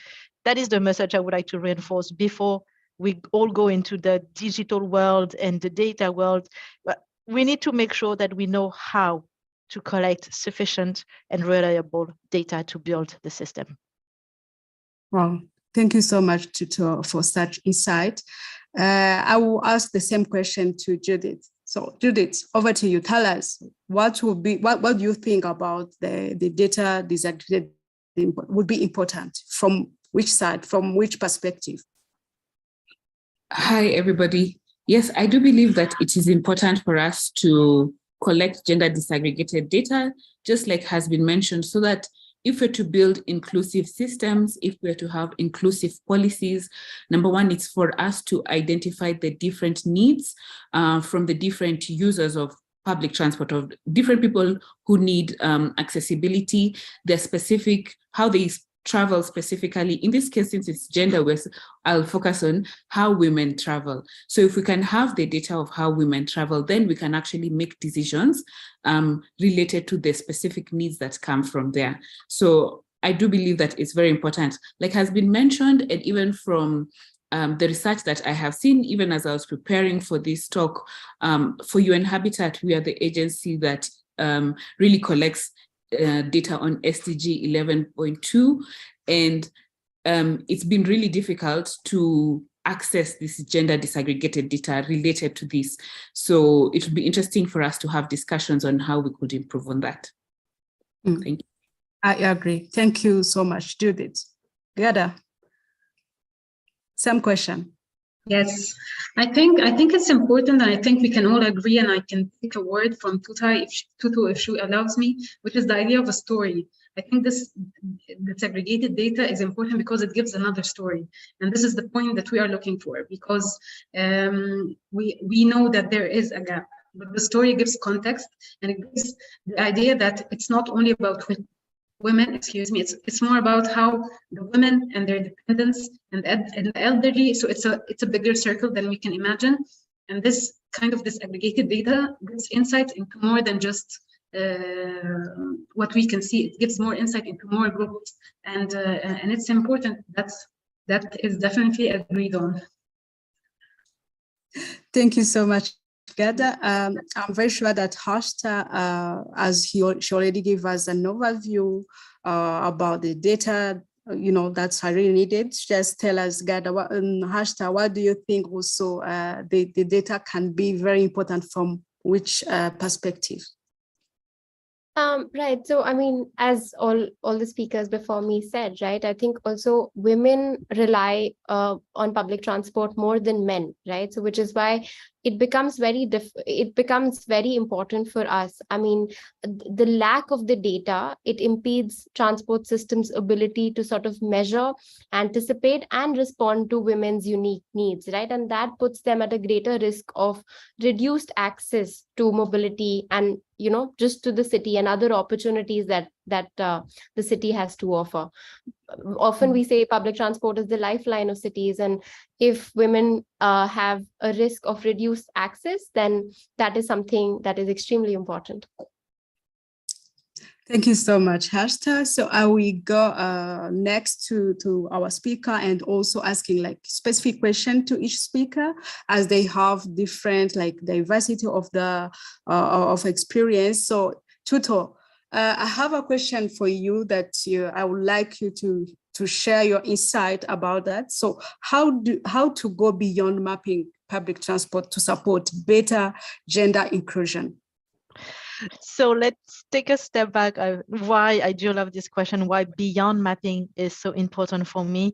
[SPEAKER 17] that is the message I would like to reinforce before we all go into the digital world and the data world. But we need to make sure that we know how to collect sufficient and reliable data to build the system.
[SPEAKER 16] Well, thank you so much, Tuto, for such insight. I will ask the same question to Judith. So Judith, over to you. Tell us what do you think about the data disaggregated would be important from which side, from which perspective?
[SPEAKER 22] Hi, everybody. Yes, I do believe that it is important for us to collect gender disaggregated data, just like has been mentioned, so that if we're to build inclusive systems, if we're to have inclusive policies, number one, it's for us to identify the different needs from the different users of public transport, of different people who need accessibility, their specific, how they travel specifically. In this case, since it's gender, I'll focus on how women travel. So if we can have the data of how women travel, then we can actually make decisions related to the specific needs that come from there. So I do believe that it's very important. Like has been mentioned, and even from the research that I have seen, even as I was preparing for this talk, for UN Habitat, we are the agency that really collects data on SDG 11.2, and it's been really difficult to access this gender disaggregated data related to this. So it would be interesting for us to have discussions on how we could improve on that. Thank you.
[SPEAKER 16] I agree. Thank you so much, Judith. Gada, same question.
[SPEAKER 23] Yes, I think it's important, and I think we can all agree, and I can take a word from Tutu if she allows me, which is the idea of a story. I think this aggregated data is important because it gives another story, and this is the point that we are looking for, because we know that there is a gap, but the story gives context, and it gives the idea that it's not only about women, it's more about how the women and their dependents and the elderly, so it's a bigger circle than we can imagine, and this aggregated data gives insight into more than just what we can see. It gives more insight into more groups, and it's important. That is definitely agreed on.
[SPEAKER 16] Thank you so much, Gada. I'm very sure that Hashta, as she already gave us an overview about the data, that's really needed. Just tell us, Gada, Hashta, what do you think also the data can be very important from which perspective?
[SPEAKER 18] Right. So, I mean, as all the speakers before me said, right, I think also women rely on public transport more than men, right? So, which is why it becomes very important for us. I mean, the lack of the data, it impedes transport systems' ability to sort of measure, anticipate, and respond to women's unique needs, right? And that puts them at a greater risk of reduced access to mobility and, just to the city and other opportunities that the city has to offer. Often we say public transport is the lifeline of cities, and if women have a risk of reduced access, then that is something that is extremely important.
[SPEAKER 16] Thank you so much, Hashta. So I will go next to our speaker and also asking specific question to each speaker, as they have different diversity of experience. So Tutu, I have a question for you that I would like you to share your insight about that. So how to go beyond mapping public transport to support better gender inclusion?
[SPEAKER 17] So let's take a step back. Why I do love this question, why beyond mapping is so important for me.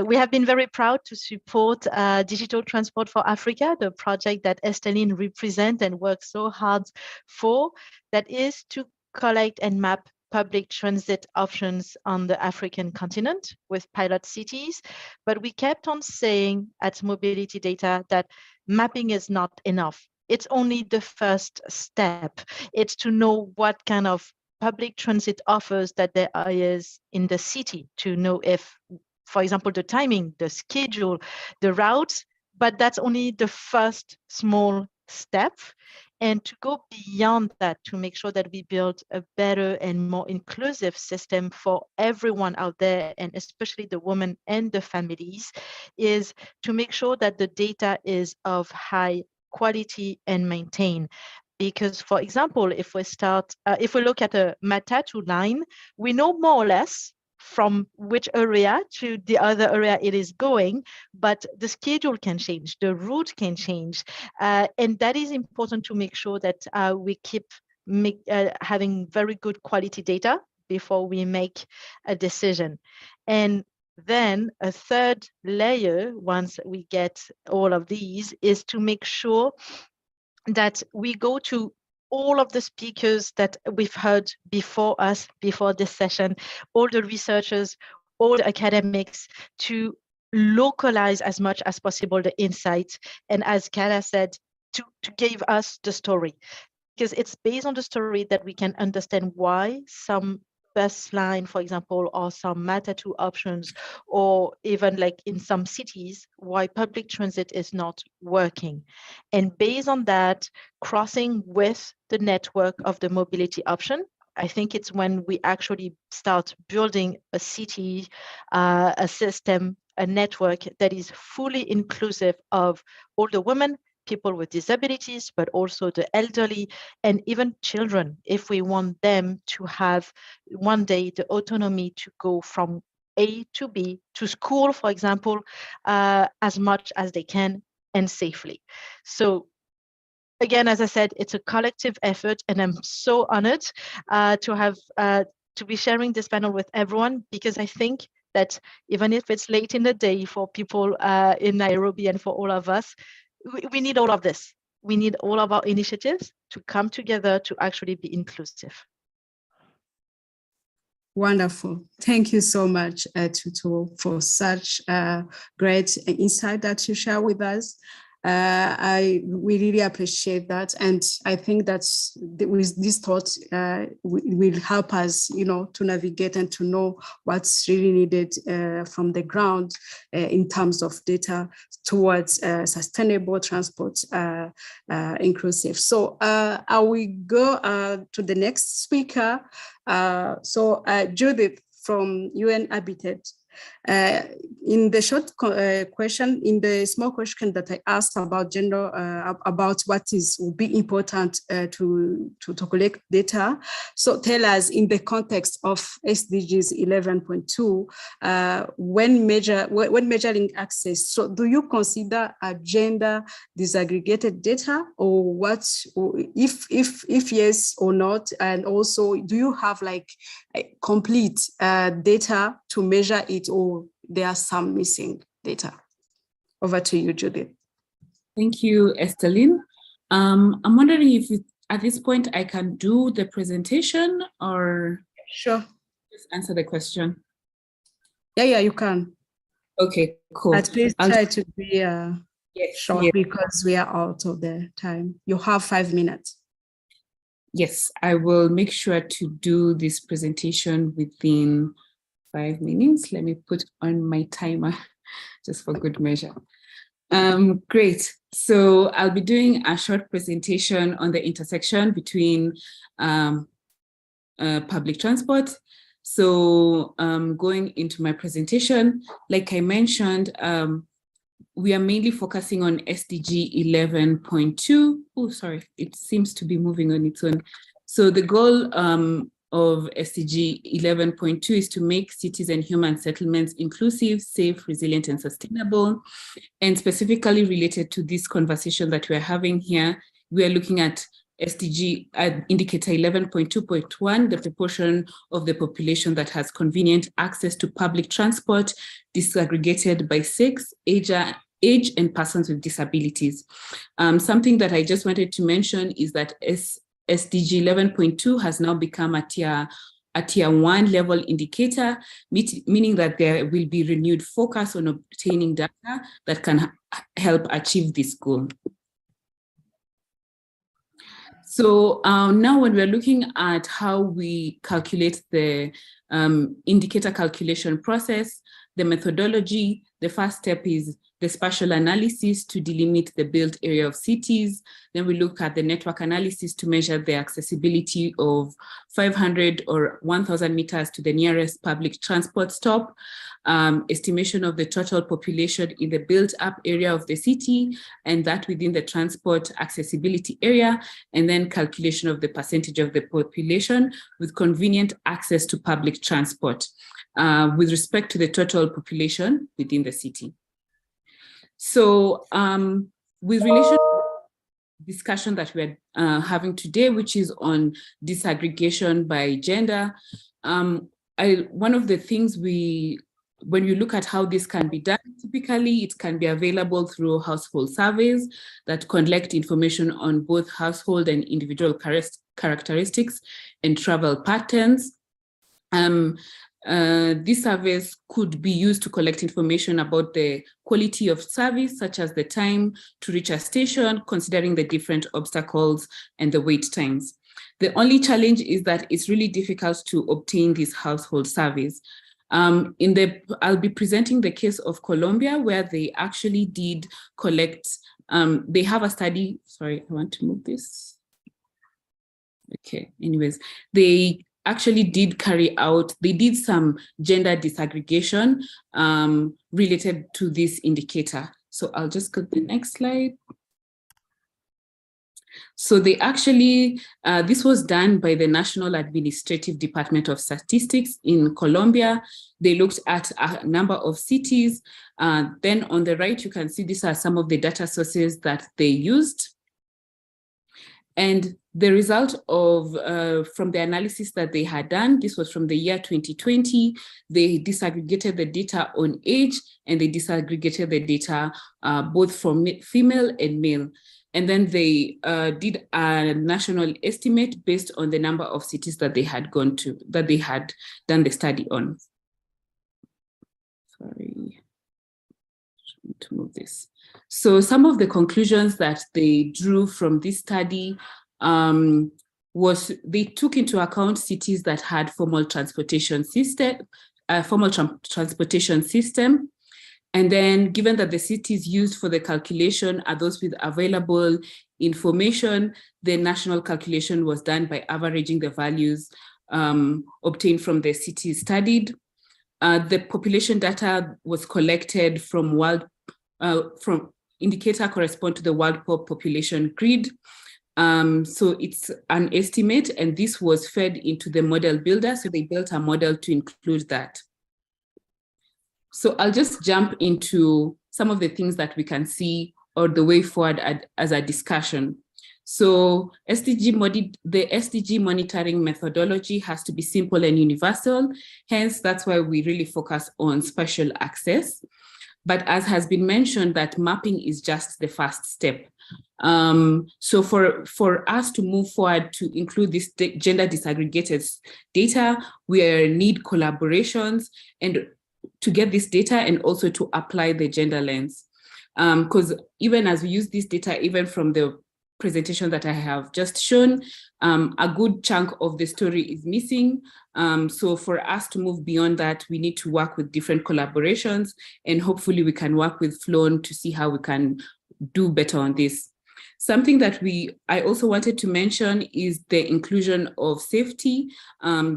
[SPEAKER 17] We have been very proud to support Digital Transport for Africa, the project that Esteline represents and works so hard for, that is to collect and map public transit options on the African continent with pilot cities. But we kept on saying at Mobility Data that mapping is not enough. It's only the first step. It's to know what kind of public transit offers that there is in the city, to know if, for example, the timing, the schedule, the routes, but that's only the first small step. And to go beyond that, to make sure that we build a better and more inclusive system for everyone out there, and especially the women and the families, is to make sure that the data is of high quality and maintained. Because, for example, if we look at a Matatu line, we know more or less from which area to the other area it is going, but the schedule can change, the route can change, and that is important to make sure that we keep having very good quality data before we make a decision. And then a third layer, once we get all of these, is to make sure that we go to all of the speakers that we've heard before us, before this session, all the researchers, all the academics, to localize as much as possible the insights. And as Kara said, to give us the story, because it's based on the story that we can understand why some bus line, for example, or some Matatu options, or even like in some cities, why public transit is not working. And based on that, crossing with the network of the mobility option, I think it's when we actually start building a city, a system, a network that is fully inclusive of all the women, people with disabilities, but also the elderly and even children, if we want them to have one day the autonomy to go from A to B to school, for example, as much as they can and safely. So again, as I said, it's a collective effort, and I'm so honored to be sharing this panel with everyone, because I think that even if it's late in the day for people in Nairobi and for all of us, we need all of this. We need all of our initiatives to come together to actually be inclusive.
[SPEAKER 16] Wonderful. Thank you so much, Tutu, for such great insight that you share with us. We really appreciate that, and I think that's with this thought will help us, to navigate and to know what's really needed from the ground in terms of data towards sustainable transport, inclusive. So I will go to the next speaker. Judith from UN Habitat. In the short question, in the small question that I asked about gender, about what will be important to collect data. So tell us, in the context of SDGs 11.2, when measuring access, so do you consider a gender disaggregated data, or what, or if yes or not? And also, do you have like complete data to measure it, or there are some missing data? Over to you, Judith.
[SPEAKER 22] Thank you, Esteline. I'm wondering if at this point I can do the presentation, or
[SPEAKER 16] sure,
[SPEAKER 22] just answer the question.
[SPEAKER 16] Yeah, you can.
[SPEAKER 22] Okay, cool.
[SPEAKER 16] At least try to be short,
[SPEAKER 22] yes.
[SPEAKER 16] Because we are out of the time. You have 5 minutes.
[SPEAKER 22] Yes, I will make sure to do this presentation within 5 minutes. Let me put on my timer just for good measure. Great. So I'll be doing a short presentation on the intersection between public transport. So going into my presentation, like I mentioned, we are mainly focusing on SDG 11.2. Oh, sorry, it seems to be moving on its own. So the goal of SDG 11.2 is to make cities and human settlements inclusive, safe, resilient, and sustainable. And specifically related to this conversation that we're having here, we are looking at SDG indicator 11.2.1, the proportion of the population that has convenient access to public transport disaggregated by sex, age, and persons with disabilities. Something that I just wanted to mention is that SDG 11.2 has now become a tier 1 level indicator, meaning that there will be renewed focus on obtaining data that can help achieve this goal. So now when we're looking at how we calculate the indicator calculation process, the methodology, the first step is the spatial analysis to delimit the built area of cities. Then we look at the network analysis to measure the accessibility of 500 or 1,000 meters to the nearest public transport stop, estimation of the total population in the built-up area of the city, and that within the transport accessibility area, and then calculation of the percentage of the population with convenient access to public transport with respect to the total population within the city. So with relation to the discussion that we're having today, which is on disaggregation by gender, one of the things when you look at how this can be done, typically it can be available through household surveys that collect information on both household and individual characteristics and travel patterns. These surveys could be used to collect information about the quality of service, such as the time to reach a station, considering the different obstacles and the wait times. The only challenge is that it's really difficult to obtain these household surveys. I'll be presenting the case of Colombia, where they actually did collect, they have a study, sorry, I want to move this. Okay, anyways, they actually did carry out, they did some gender disaggregation related to this indicator. So I'll just go to the next slide. So they actually, this was done by the National Administrative Department of Statistics in Colombia. They looked at a number of cities. Then on the right, you can see these are some of the data sources that they used. And the result of, from the analysis that they had done, this was from the year 2020, they disaggregated the data on age, and they disaggregated the data both from female and male. And then they did a national estimate based on the number of cities that they had gone to, that they had done the study on. Sorry, to move this. So some of the conclusions that they drew from this study was they took into account cities that had formal transportation system. And then given that the cities used for the calculation are those with available information, the national calculation was done by averaging the values obtained from the cities studied. The population data was collected from indicator correspond to the World Population Grid. So it's an estimate, and this was fed into the model builder. So they built a model to include that. So I'll just jump into some of the things that we can see or the way forward as a discussion. So the SDG monitoring methodology has to be simple and universal. Hence, that's why we really focus on spatial access. But as has been mentioned, that mapping is just the first step. So for us to move forward to include this gender disaggregated data, we need collaborations and to get this data and also to apply the gender lens. Because even as we use this data, even from the presentation that I have just shown, a good chunk of the story is missing. So for us to move beyond that, we need to work with different collaborations, and hopefully we can work with Flown to see how we can do better on this. Something that I also wanted to mention is the inclusion of safety,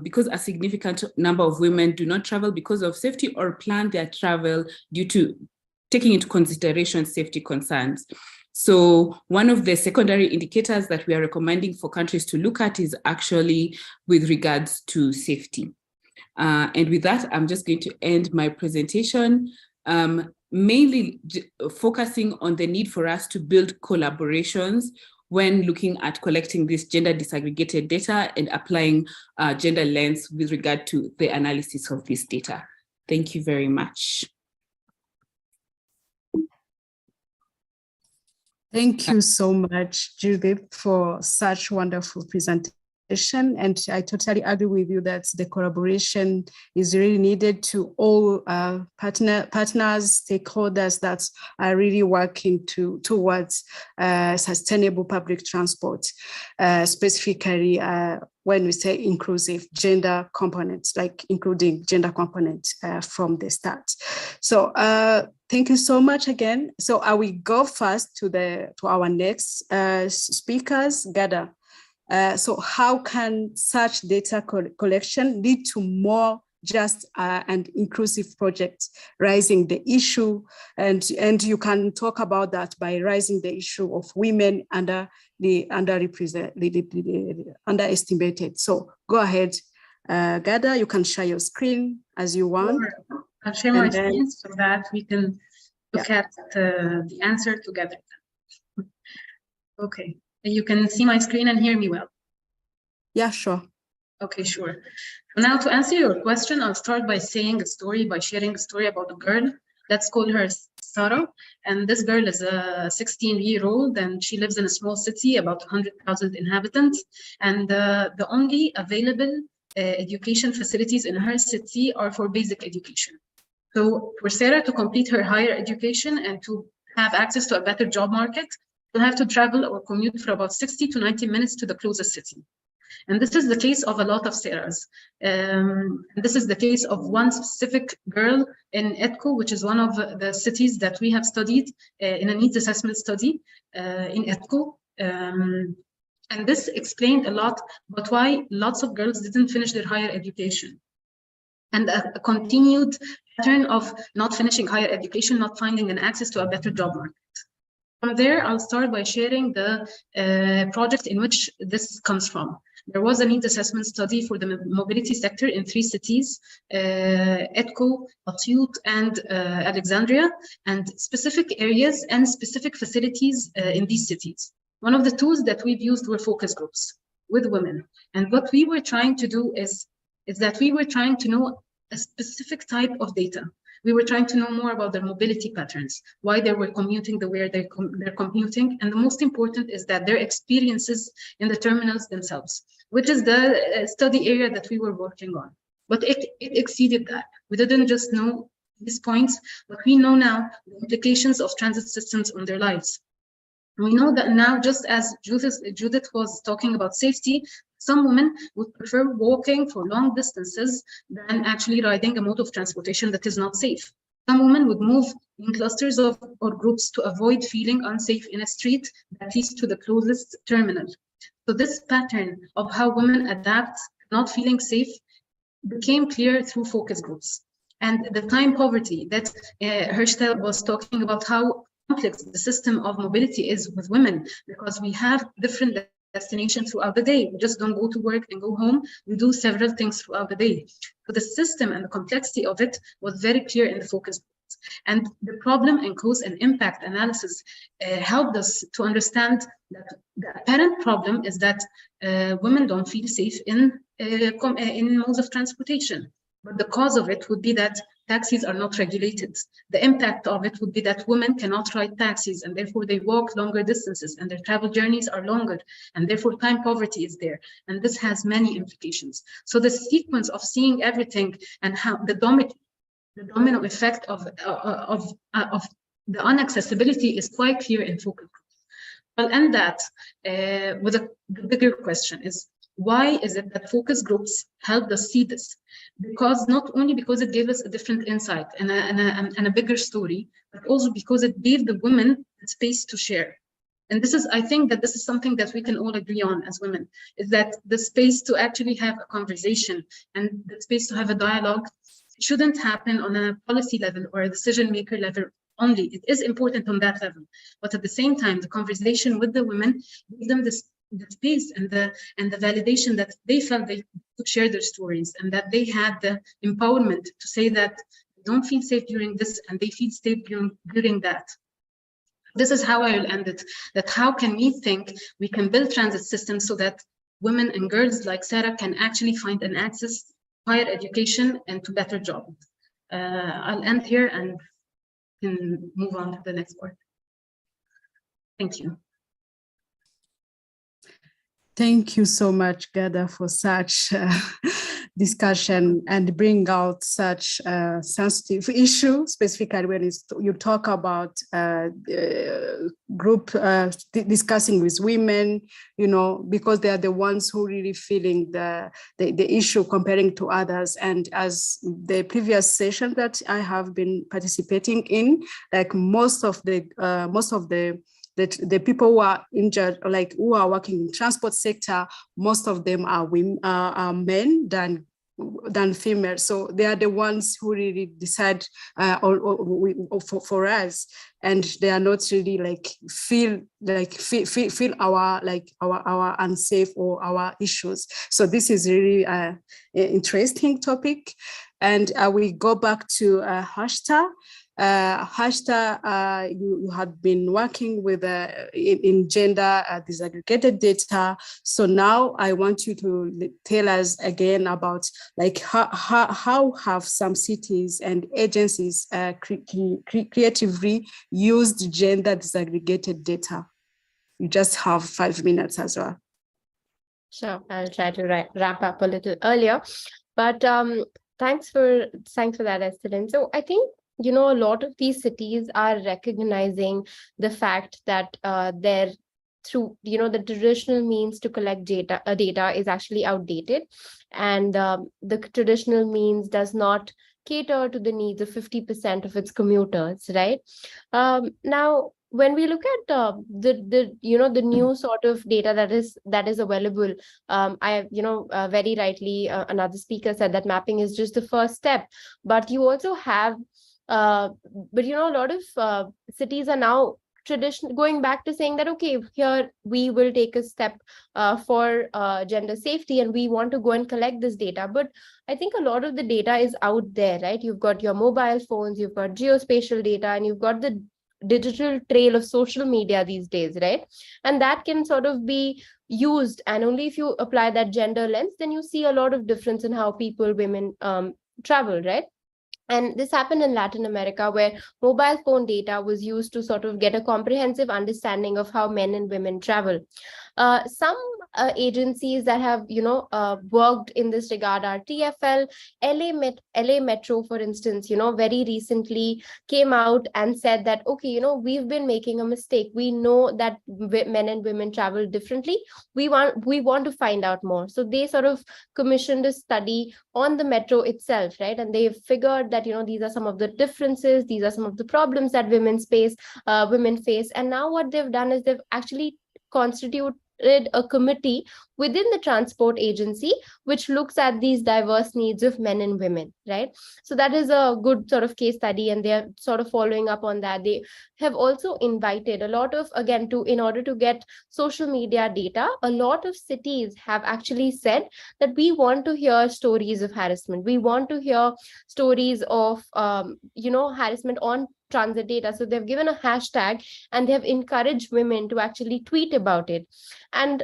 [SPEAKER 22] because a significant number of women do not travel because of safety or plan their travel due to taking into consideration safety concerns. So one of the secondary indicators that we are recommending for countries to look at is actually with regards to safety. And with that, I'm just going to end my presentation. Mainly focusing on the need for us to build collaborations when looking at collecting this gender disaggregated data and applying gender lens with regard to the analysis of this data. Thank you very much.
[SPEAKER 16] Thank you so much, Judith, for such wonderful presentation. And I totally agree with you that the collaboration is really needed to all partners, stakeholders that are really working towards sustainable public transport, specifically when we say inclusive gender components, like including gender components from the start. So thank you so much again. So I will go first to our next speakers, Gada. So how can such data collection lead to more just and inclusive projects, raising the issue, and you can talk about that by raising the issue of women underestimated. So go ahead, Gada, you can share your screen as you want.
[SPEAKER 23] Sure. I'll share my screen so that we can look at the answer together. Okay. You can see my screen and hear me well?
[SPEAKER 16] Yeah, sure.
[SPEAKER 23] Okay, sure. Now to answer your question, I'll start by sharing a story about a girl. Let's call her Sarah. And this girl is a 16-year-old and she lives in a small city, about 100,000 inhabitants. And the only available education facilities in her city are for basic education. So for Sarah to complete her higher education and to have access to a better job market, you'll have to travel or commute for about 60 to 90 minutes to the closest city. And this is the case of a lot of Sarahs. This is the case of one specific girl in Edco, which is one of the cities that we have studied in a needs assessment study in Edco. And this explained a lot about why lots of girls didn't finish their higher education. And a continued pattern of not finishing higher education, not finding an access to a better job market. From there, I'll start by sharing the project in which this comes from. There was a needs assessment study for the mobility sector in 3 cities, Edco, Asyut, and Alexandria, and specific areas and specific facilities in these cities. One of the tools that we've used were focus groups with women. And what we were trying to do is that we were trying to know a specific type of data. We were trying to know more about their mobility patterns, why they were commuting the way they're commuting. And the most important is that their experiences in the terminals themselves, which is the study area that we were working on. But it exceeded that. We didn't just know these points, but we know now the implications of transit systems on their lives. We know that now, just as Judith was talking about safety, some women would prefer walking for long distances than actually riding a mode of transportation that is not safe. Some women would move in clusters or groups to avoid feeling unsafe in a street that leads to the closest terminal. So this pattern of how women adapt not feeling safe became clear through focus groups. And the time poverty that Hirschtel was talking about, how complex the system of mobility is with women, because we have different destinations throughout the day. We just don't go to work and go home. We do several things throughout the day. So the system and the complexity of it was very clear in the focus groups. And the problem and cause and impact analysis helped us to understand that the apparent problem is that women don't feel safe in modes of transportation. But the cause of it would be that taxis are not regulated. The impact of it would be that women cannot ride taxis, and therefore they walk longer distances, and their travel journeys are longer, and therefore time poverty is there. And this has many implications. So the sequence of seeing everything and how the domino effect of the inaccessibility is quite clear in focus groups. I'll end that with the bigger question is, why is it that focus groups helped us see this? Because not only because it gave us a different insight and a bigger story, but also because it gave the women space to share. And this is, I think that this is something that we can all agree on as women, is that the space to actually have a conversation and the space to have a dialogue shouldn't happen on a policy level or a decision maker level only. It is important on that level, but at the same time, the conversation with the women gives them the space and the validation that they felt they could share their stories, and that they had the empowerment to say that they don't feel safe during this and they feel safe during that. This is how I will end it, that how can we think we can build transit systems so that women and girls like Sarah can actually find an access to higher education and to better jobs. I'll end here and can move on to the next part. Thank you.
[SPEAKER 16] Thank you so much, Ghada, for such discussion and bring out such sensitive issue, specifically when you talk about group discussing with women, you know, because they are the ones who really feeling the issue comparing to others. And as the previous session that I have been participating in, like most of the people who are injured, like who are working in transport sector, most of them are women, are men than female. So they are the ones who really decide for us, and they are not really like feel our unsafe or our issues. So this is really an interesting topic, and we go back to Harshita. Harshita, you had been working with in gender disaggregated data. So now I want you to tell us again about like how have some cities and agencies creatively used gender disaggregated data? You just have 5 minutes as well.
[SPEAKER 18] Sure, I'll try to wrap up a little earlier, but thanks for that, Esther. So I think, you know, a lot of these cities are recognizing the fact that their through the traditional means to collect data is actually outdated, and the traditional means does not cater to the needs of 50% of its commuters, right? Now, when we look at the new sort of data that is available, very rightly another speaker said that mapping is just the first step, but you also have a lot of cities are now going back to saying that, okay, here we will take a step for gender safety, and we want to go and collect this data. But I think a lot of the data is out there, right? You've got your mobile phones, you've got geospatial data, and you've got the digital trail of social media these days, right? And that can sort of be used, and only if you apply that gender lens, then you see a lot of difference in how women travel, right? And this happened in Latin America, where mobile phone data was used to sort of get a comprehensive understanding of how men and women travel. Some agencies that have, worked in this regard are TfL, LA Metro, for instance, very recently came out and said that, okay, we've been making a mistake. We know that men and women travel differently. We want to find out more. So they sort of commissioned a study on the metro itself, right? And they figured that, these are some of the differences, these are some of the problems that women face. And now what they've done is they've actually constituted a committee within the transport agency, which looks at these diverse needs of men and women, right? So that is a good sort of case study, and they're sort of following up on that. They have also invited a lot of, again, in order to get social media data, a lot of cities have actually said that we want to hear stories of harassment. We want to hear stories of, harassment on transit data. So they've given a hashtag, and they have encouraged women to actually tweet about it. And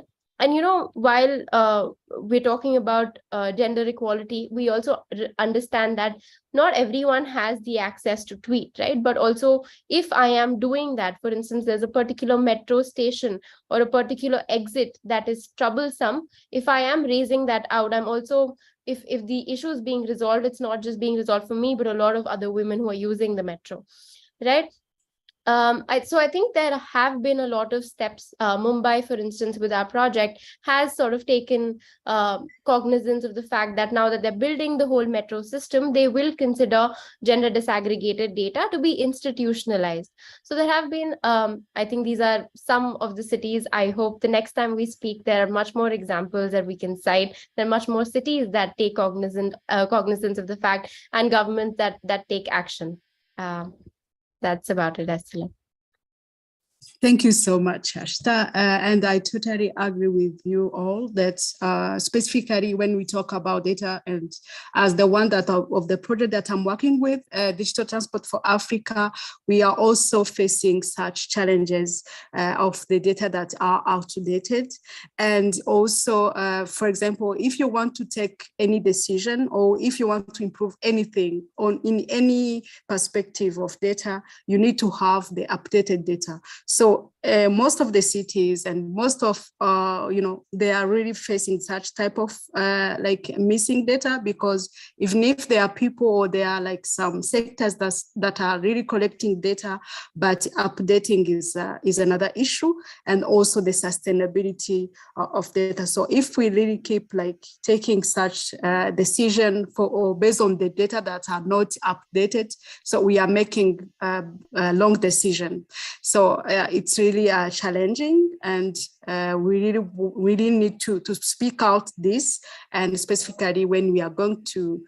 [SPEAKER 18] while we're talking about gender equality, we also understand that not everyone has the access to tweet, right? But also, if I am doing that, for instance, there's a particular metro station or a particular exit that is troublesome, if I am raising that out, I'm also, if the issue is being resolved, it's not just being resolved for me, but a lot of other women who are using the metro, right? So I think there have been a lot of steps. Mumbai, for instance, with our project, has sort of taken cognizance of the fact that now that they're building the whole metro system, they will consider gender disaggregated data to be institutionalized. So there have been, I think these are some of the cities. I hope the next time we speak, there are much more examples that we can cite. There are much more cities that take cognizance of the fact, and governments that take action. That's about it, Estela.
[SPEAKER 16] Thank you so much, Ashta. And I totally agree with you all that specifically when we talk about data, and as the one that of the project that I'm working with, Digital Transport for Africa, we are also facing such challenges of the data that are outdated. And also, for example, if you want to take any decision, or if you want to improve anything in any perspective of data, you need to have the updated data. So most of the cities and most of, they are really facing such type of missing data, because even if there are people or there are like some sectors that are really collecting data, but updating is another issue, and also the sustainability of data. So if we really keep taking such decision based on the data that are not updated, so we are making a long decision. So it's really challenging, and we really need to speak out this, and specifically when we are going to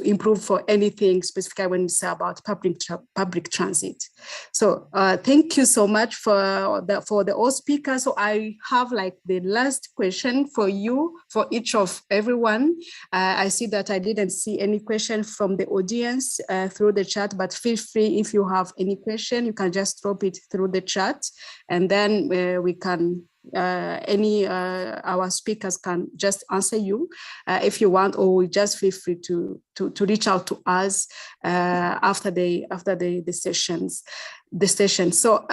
[SPEAKER 16] improve for anything, specifically when it's about public transit. So thank you so much for the all speakers. So I have the last question for you, for each of everyone. I see that I didn't see any question from the audience through the chat, but feel free, if you have any question, you can just drop it through the chat, and then we can our speakers can just answer you if you want, or just feel free to reach out to us after the session. So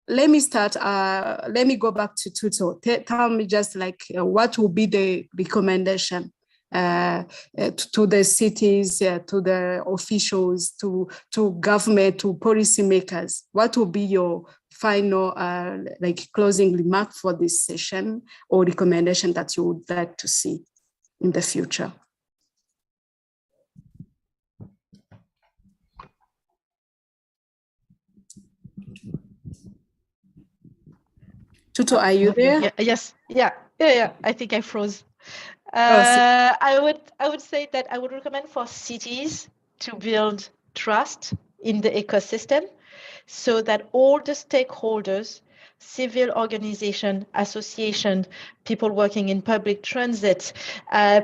[SPEAKER 16] let me start. Let me go back to Tuto. Tell me just what will be the recommendation to the cities, to the officials, to government, to policymakers. What will be your final like closing remark for this session or recommendation that you would like to see in the future. Tutu, are you there?
[SPEAKER 17] Yeah, yes. Yeah. I think I froze.
[SPEAKER 16] Oh,
[SPEAKER 17] I would say that I would recommend for cities to build trust in the ecosystem so that all the stakeholders, civil organization, association, people working in public transit,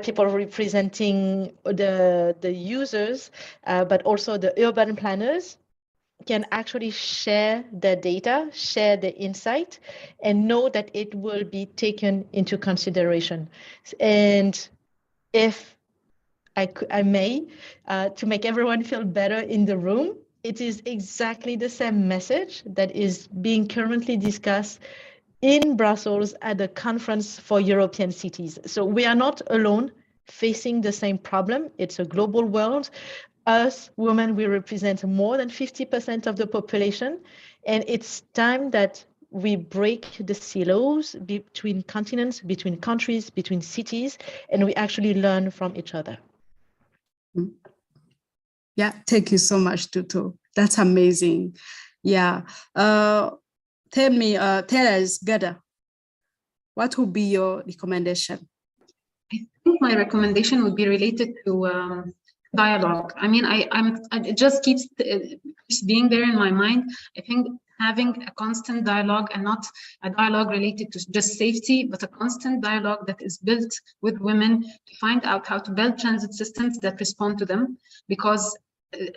[SPEAKER 17] people representing the users, but also the urban planners, can actually share the data, share the insight, and know that it will be taken into consideration. And if I may, to make everyone feel better in the room, it is exactly the same message that is being currently discussed in Brussels at the Conference for European Cities. So we are not alone facing the same problem. It's a global world. Us women, we represent more than 50% of the population, and it's time that we break the silos between continents, between countries, between cities, and we actually learn from each other.
[SPEAKER 16] Yeah, thank you so much, Tutu. That's amazing. Yeah. Tell us, Gada, what would be your recommendation?
[SPEAKER 23] I think my recommendation would be related to dialogue. I mean, it just keeps being there in my mind. I think having a constant dialogue, and not a dialogue related to just safety, but a constant dialogue that is built with women to find out how to build transit systems that respond to them. Because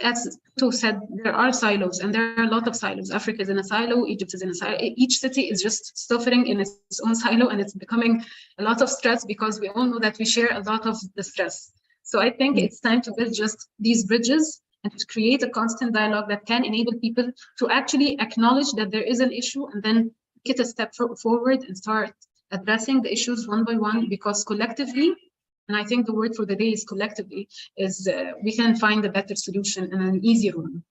[SPEAKER 23] as Tu said, there are silos, and there are a lot of silos. Africa is in a silo, Egypt is in a silo. Each city is just suffering in its own silo, and it's becoming a lot of stress because we all know that we share a lot of the stress. So I think it's time to build just these bridges and to create a constant dialogue that can enable people to actually acknowledge that there is an issue and then get a step forward and start addressing the issues one by one, because collectively, and I think the word for the day is collectively, is we can find a better solution and an easier one.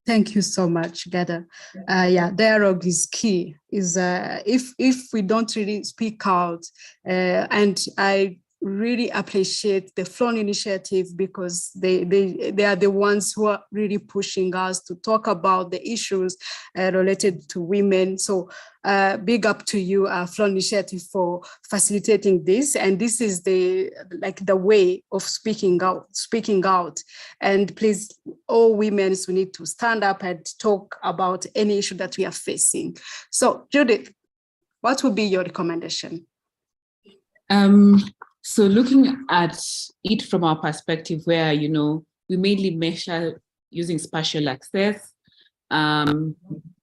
[SPEAKER 16] Thank you so much, Gada. Yeah, dialogue is key. If we don't really speak out, and I really appreciate the Flown Initiative, because they are the ones who are really pushing us to talk about the issues related to women. So big up to you, Flown Initiative, for facilitating this. And this is the way of speaking out. And please, all women, we need to stand up and talk about any issue that we are facing. So Judith, what would be your recommendation?
[SPEAKER 22] So looking at it from our perspective, where, we mainly measure using spatial access, and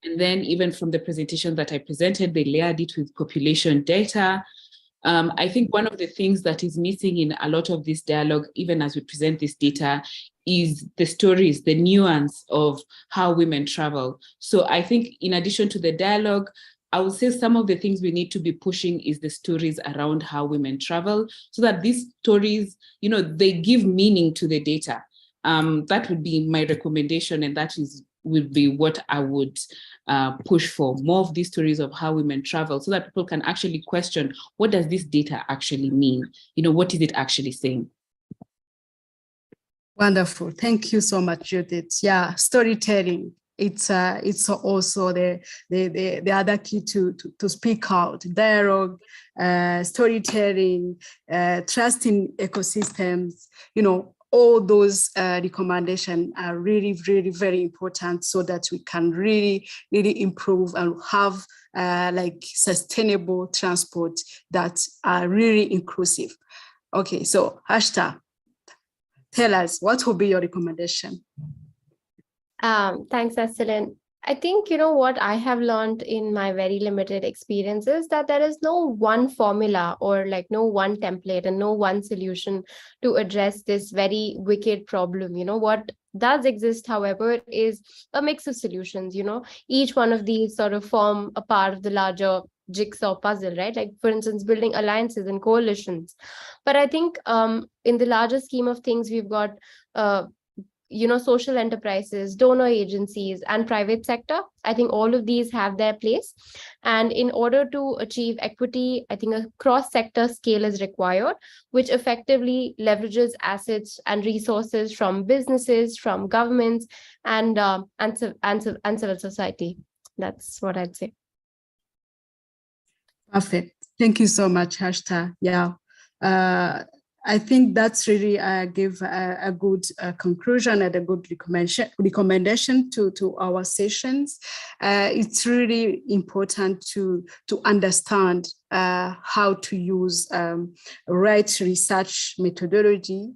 [SPEAKER 22] then even from the presentation that I presented, they layered it with population data. I think one of the things that is missing in a lot of this dialogue, even as we present this data, is the stories, the nuance of how women travel. So I think in addition to the dialogue, I would say some of the things we need to be pushing is the stories around how women travel, so that these stories, they give meaning to the data. That would be my recommendation, and that would be what I would push for, more of these stories of how women travel, so that people can actually question, what does this data actually mean? What is it actually saying?
[SPEAKER 16] Wonderful. Thank you so much, Judith. Yeah, storytelling. It's also the other key to speak out. Dialogue, storytelling, trust in ecosystems, all those recommendations are really, really very important, so that we can really, really improve and have sustainable transport that are really inclusive. Okay, so Ashta, tell us, what will be your recommendation?
[SPEAKER 18] Thanks, Esselin. I think, what I have learned in my very limited experience is that there is no one formula or no one template and no one solution to address this very wicked problem. What does exist, however, is a mix of solutions. Each one of these sort of form a part of the larger jigsaw puzzle, right? Like, for instance, building alliances and coalitions. But I think in the larger scheme of things, we've got social enterprises, donor agencies, and private sector. I think all of these have their place. And in order to achieve equity, I think a cross-sector scale is required, which effectively leverages assets and resources from businesses, from governments, and civil society. That's what I'd say.
[SPEAKER 16] Perfect. Thank you so much, Hashta. Yeah. I think that's really gave a good conclusion and a good recommendation to our sessions. It's really important to understand how to use right research methodology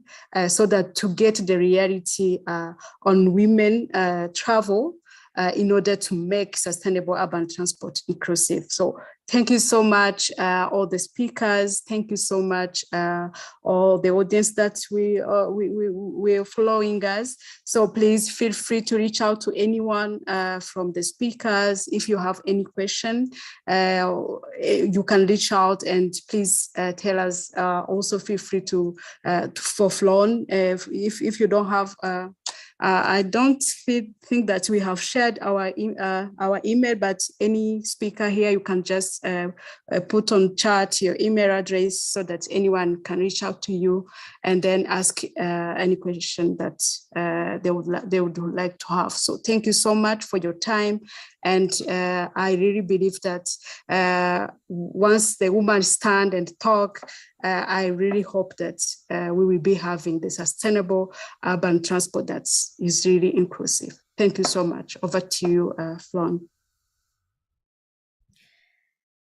[SPEAKER 16] so that to get the reality on women travel in order to make sustainable urban transport inclusive. So thank you so much, all the speakers. Thank you so much, all the audience that we're following us. So please feel free to reach out to anyone from the speakers. If you have any question, you can reach out, and please tell us. Also feel free to for Flown, if you don't have. I don't think that we have shared our email, but any speaker here, you can just put on chat your email address so that anyone can reach out to you and then ask any question that they would like to have. So thank you so much for your time. And I really believe that once the women stand and talk, I really hope that we will be having the sustainable urban transport that is really inclusive. Thank you so much. Over to you, Flown.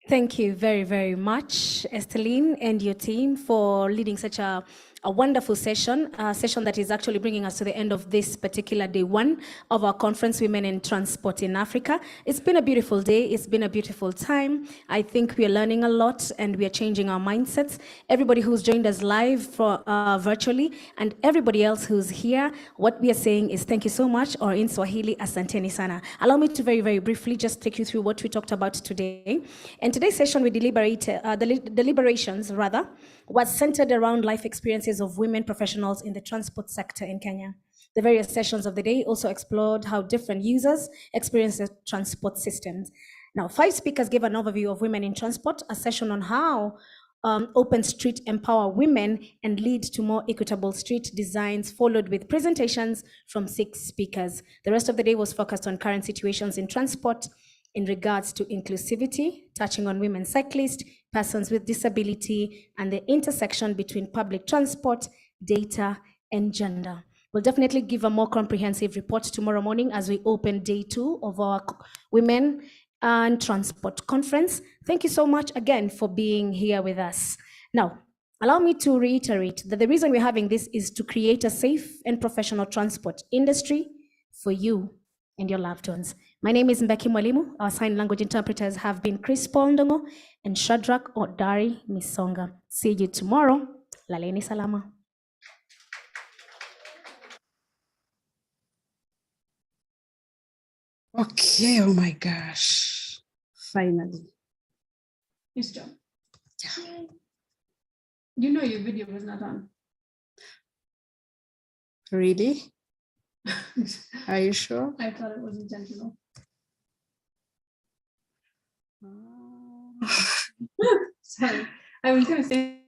[SPEAKER 1] Thank you very, very much, Esteline and your team, for leading such a wonderful session, a session that is actually bringing us to the end of this particular day one of our conference, Women in Transport in Africa. It's been a beautiful day. It's been a beautiful time. I think we are learning a lot and we are changing our mindsets. Everybody who's joined us live for virtually, and everybody else who's here, what we are saying is thank you so much, or in Swahili, asanteni sana. Allow me to very, very briefly just take you through what we talked about today. And today's session, we deliberated, the deliberations rather, was centered around life experiences of women professionals in the transport sector in Kenya. The various sessions of the day also explored how different users experience the transport systems. Now, 5 speakers gave an overview of women in transport, a session on how Open Street empower women and lead to more equitable street designs, followed with presentations from 6 speakers. The rest of the day was focused on current situations in transport in regards to inclusivity, touching on women cyclists, persons with disability, and the intersection between public transport, data, and gender. We'll definitely give a more comprehensive report tomorrow morning as we open day 2 of our Women and Transport Conference. Thank you so much again for being here with us. Now, allow me to reiterate that the reason we're having this is to create a safe and professional transport industry for you and your loved ones. My name is Mbeki Mwalimu. Our sign language interpreters have been Chris Paul Ndongo and Shadrach Odari Misonga. See you tomorrow. Laleni salama.
[SPEAKER 16] Okay, oh my gosh, finally.
[SPEAKER 19] Yes, John. Yeah. You know your video was not on.
[SPEAKER 16] Really? Are you sure?
[SPEAKER 19] I thought it was intentional. Sorry, I was going to say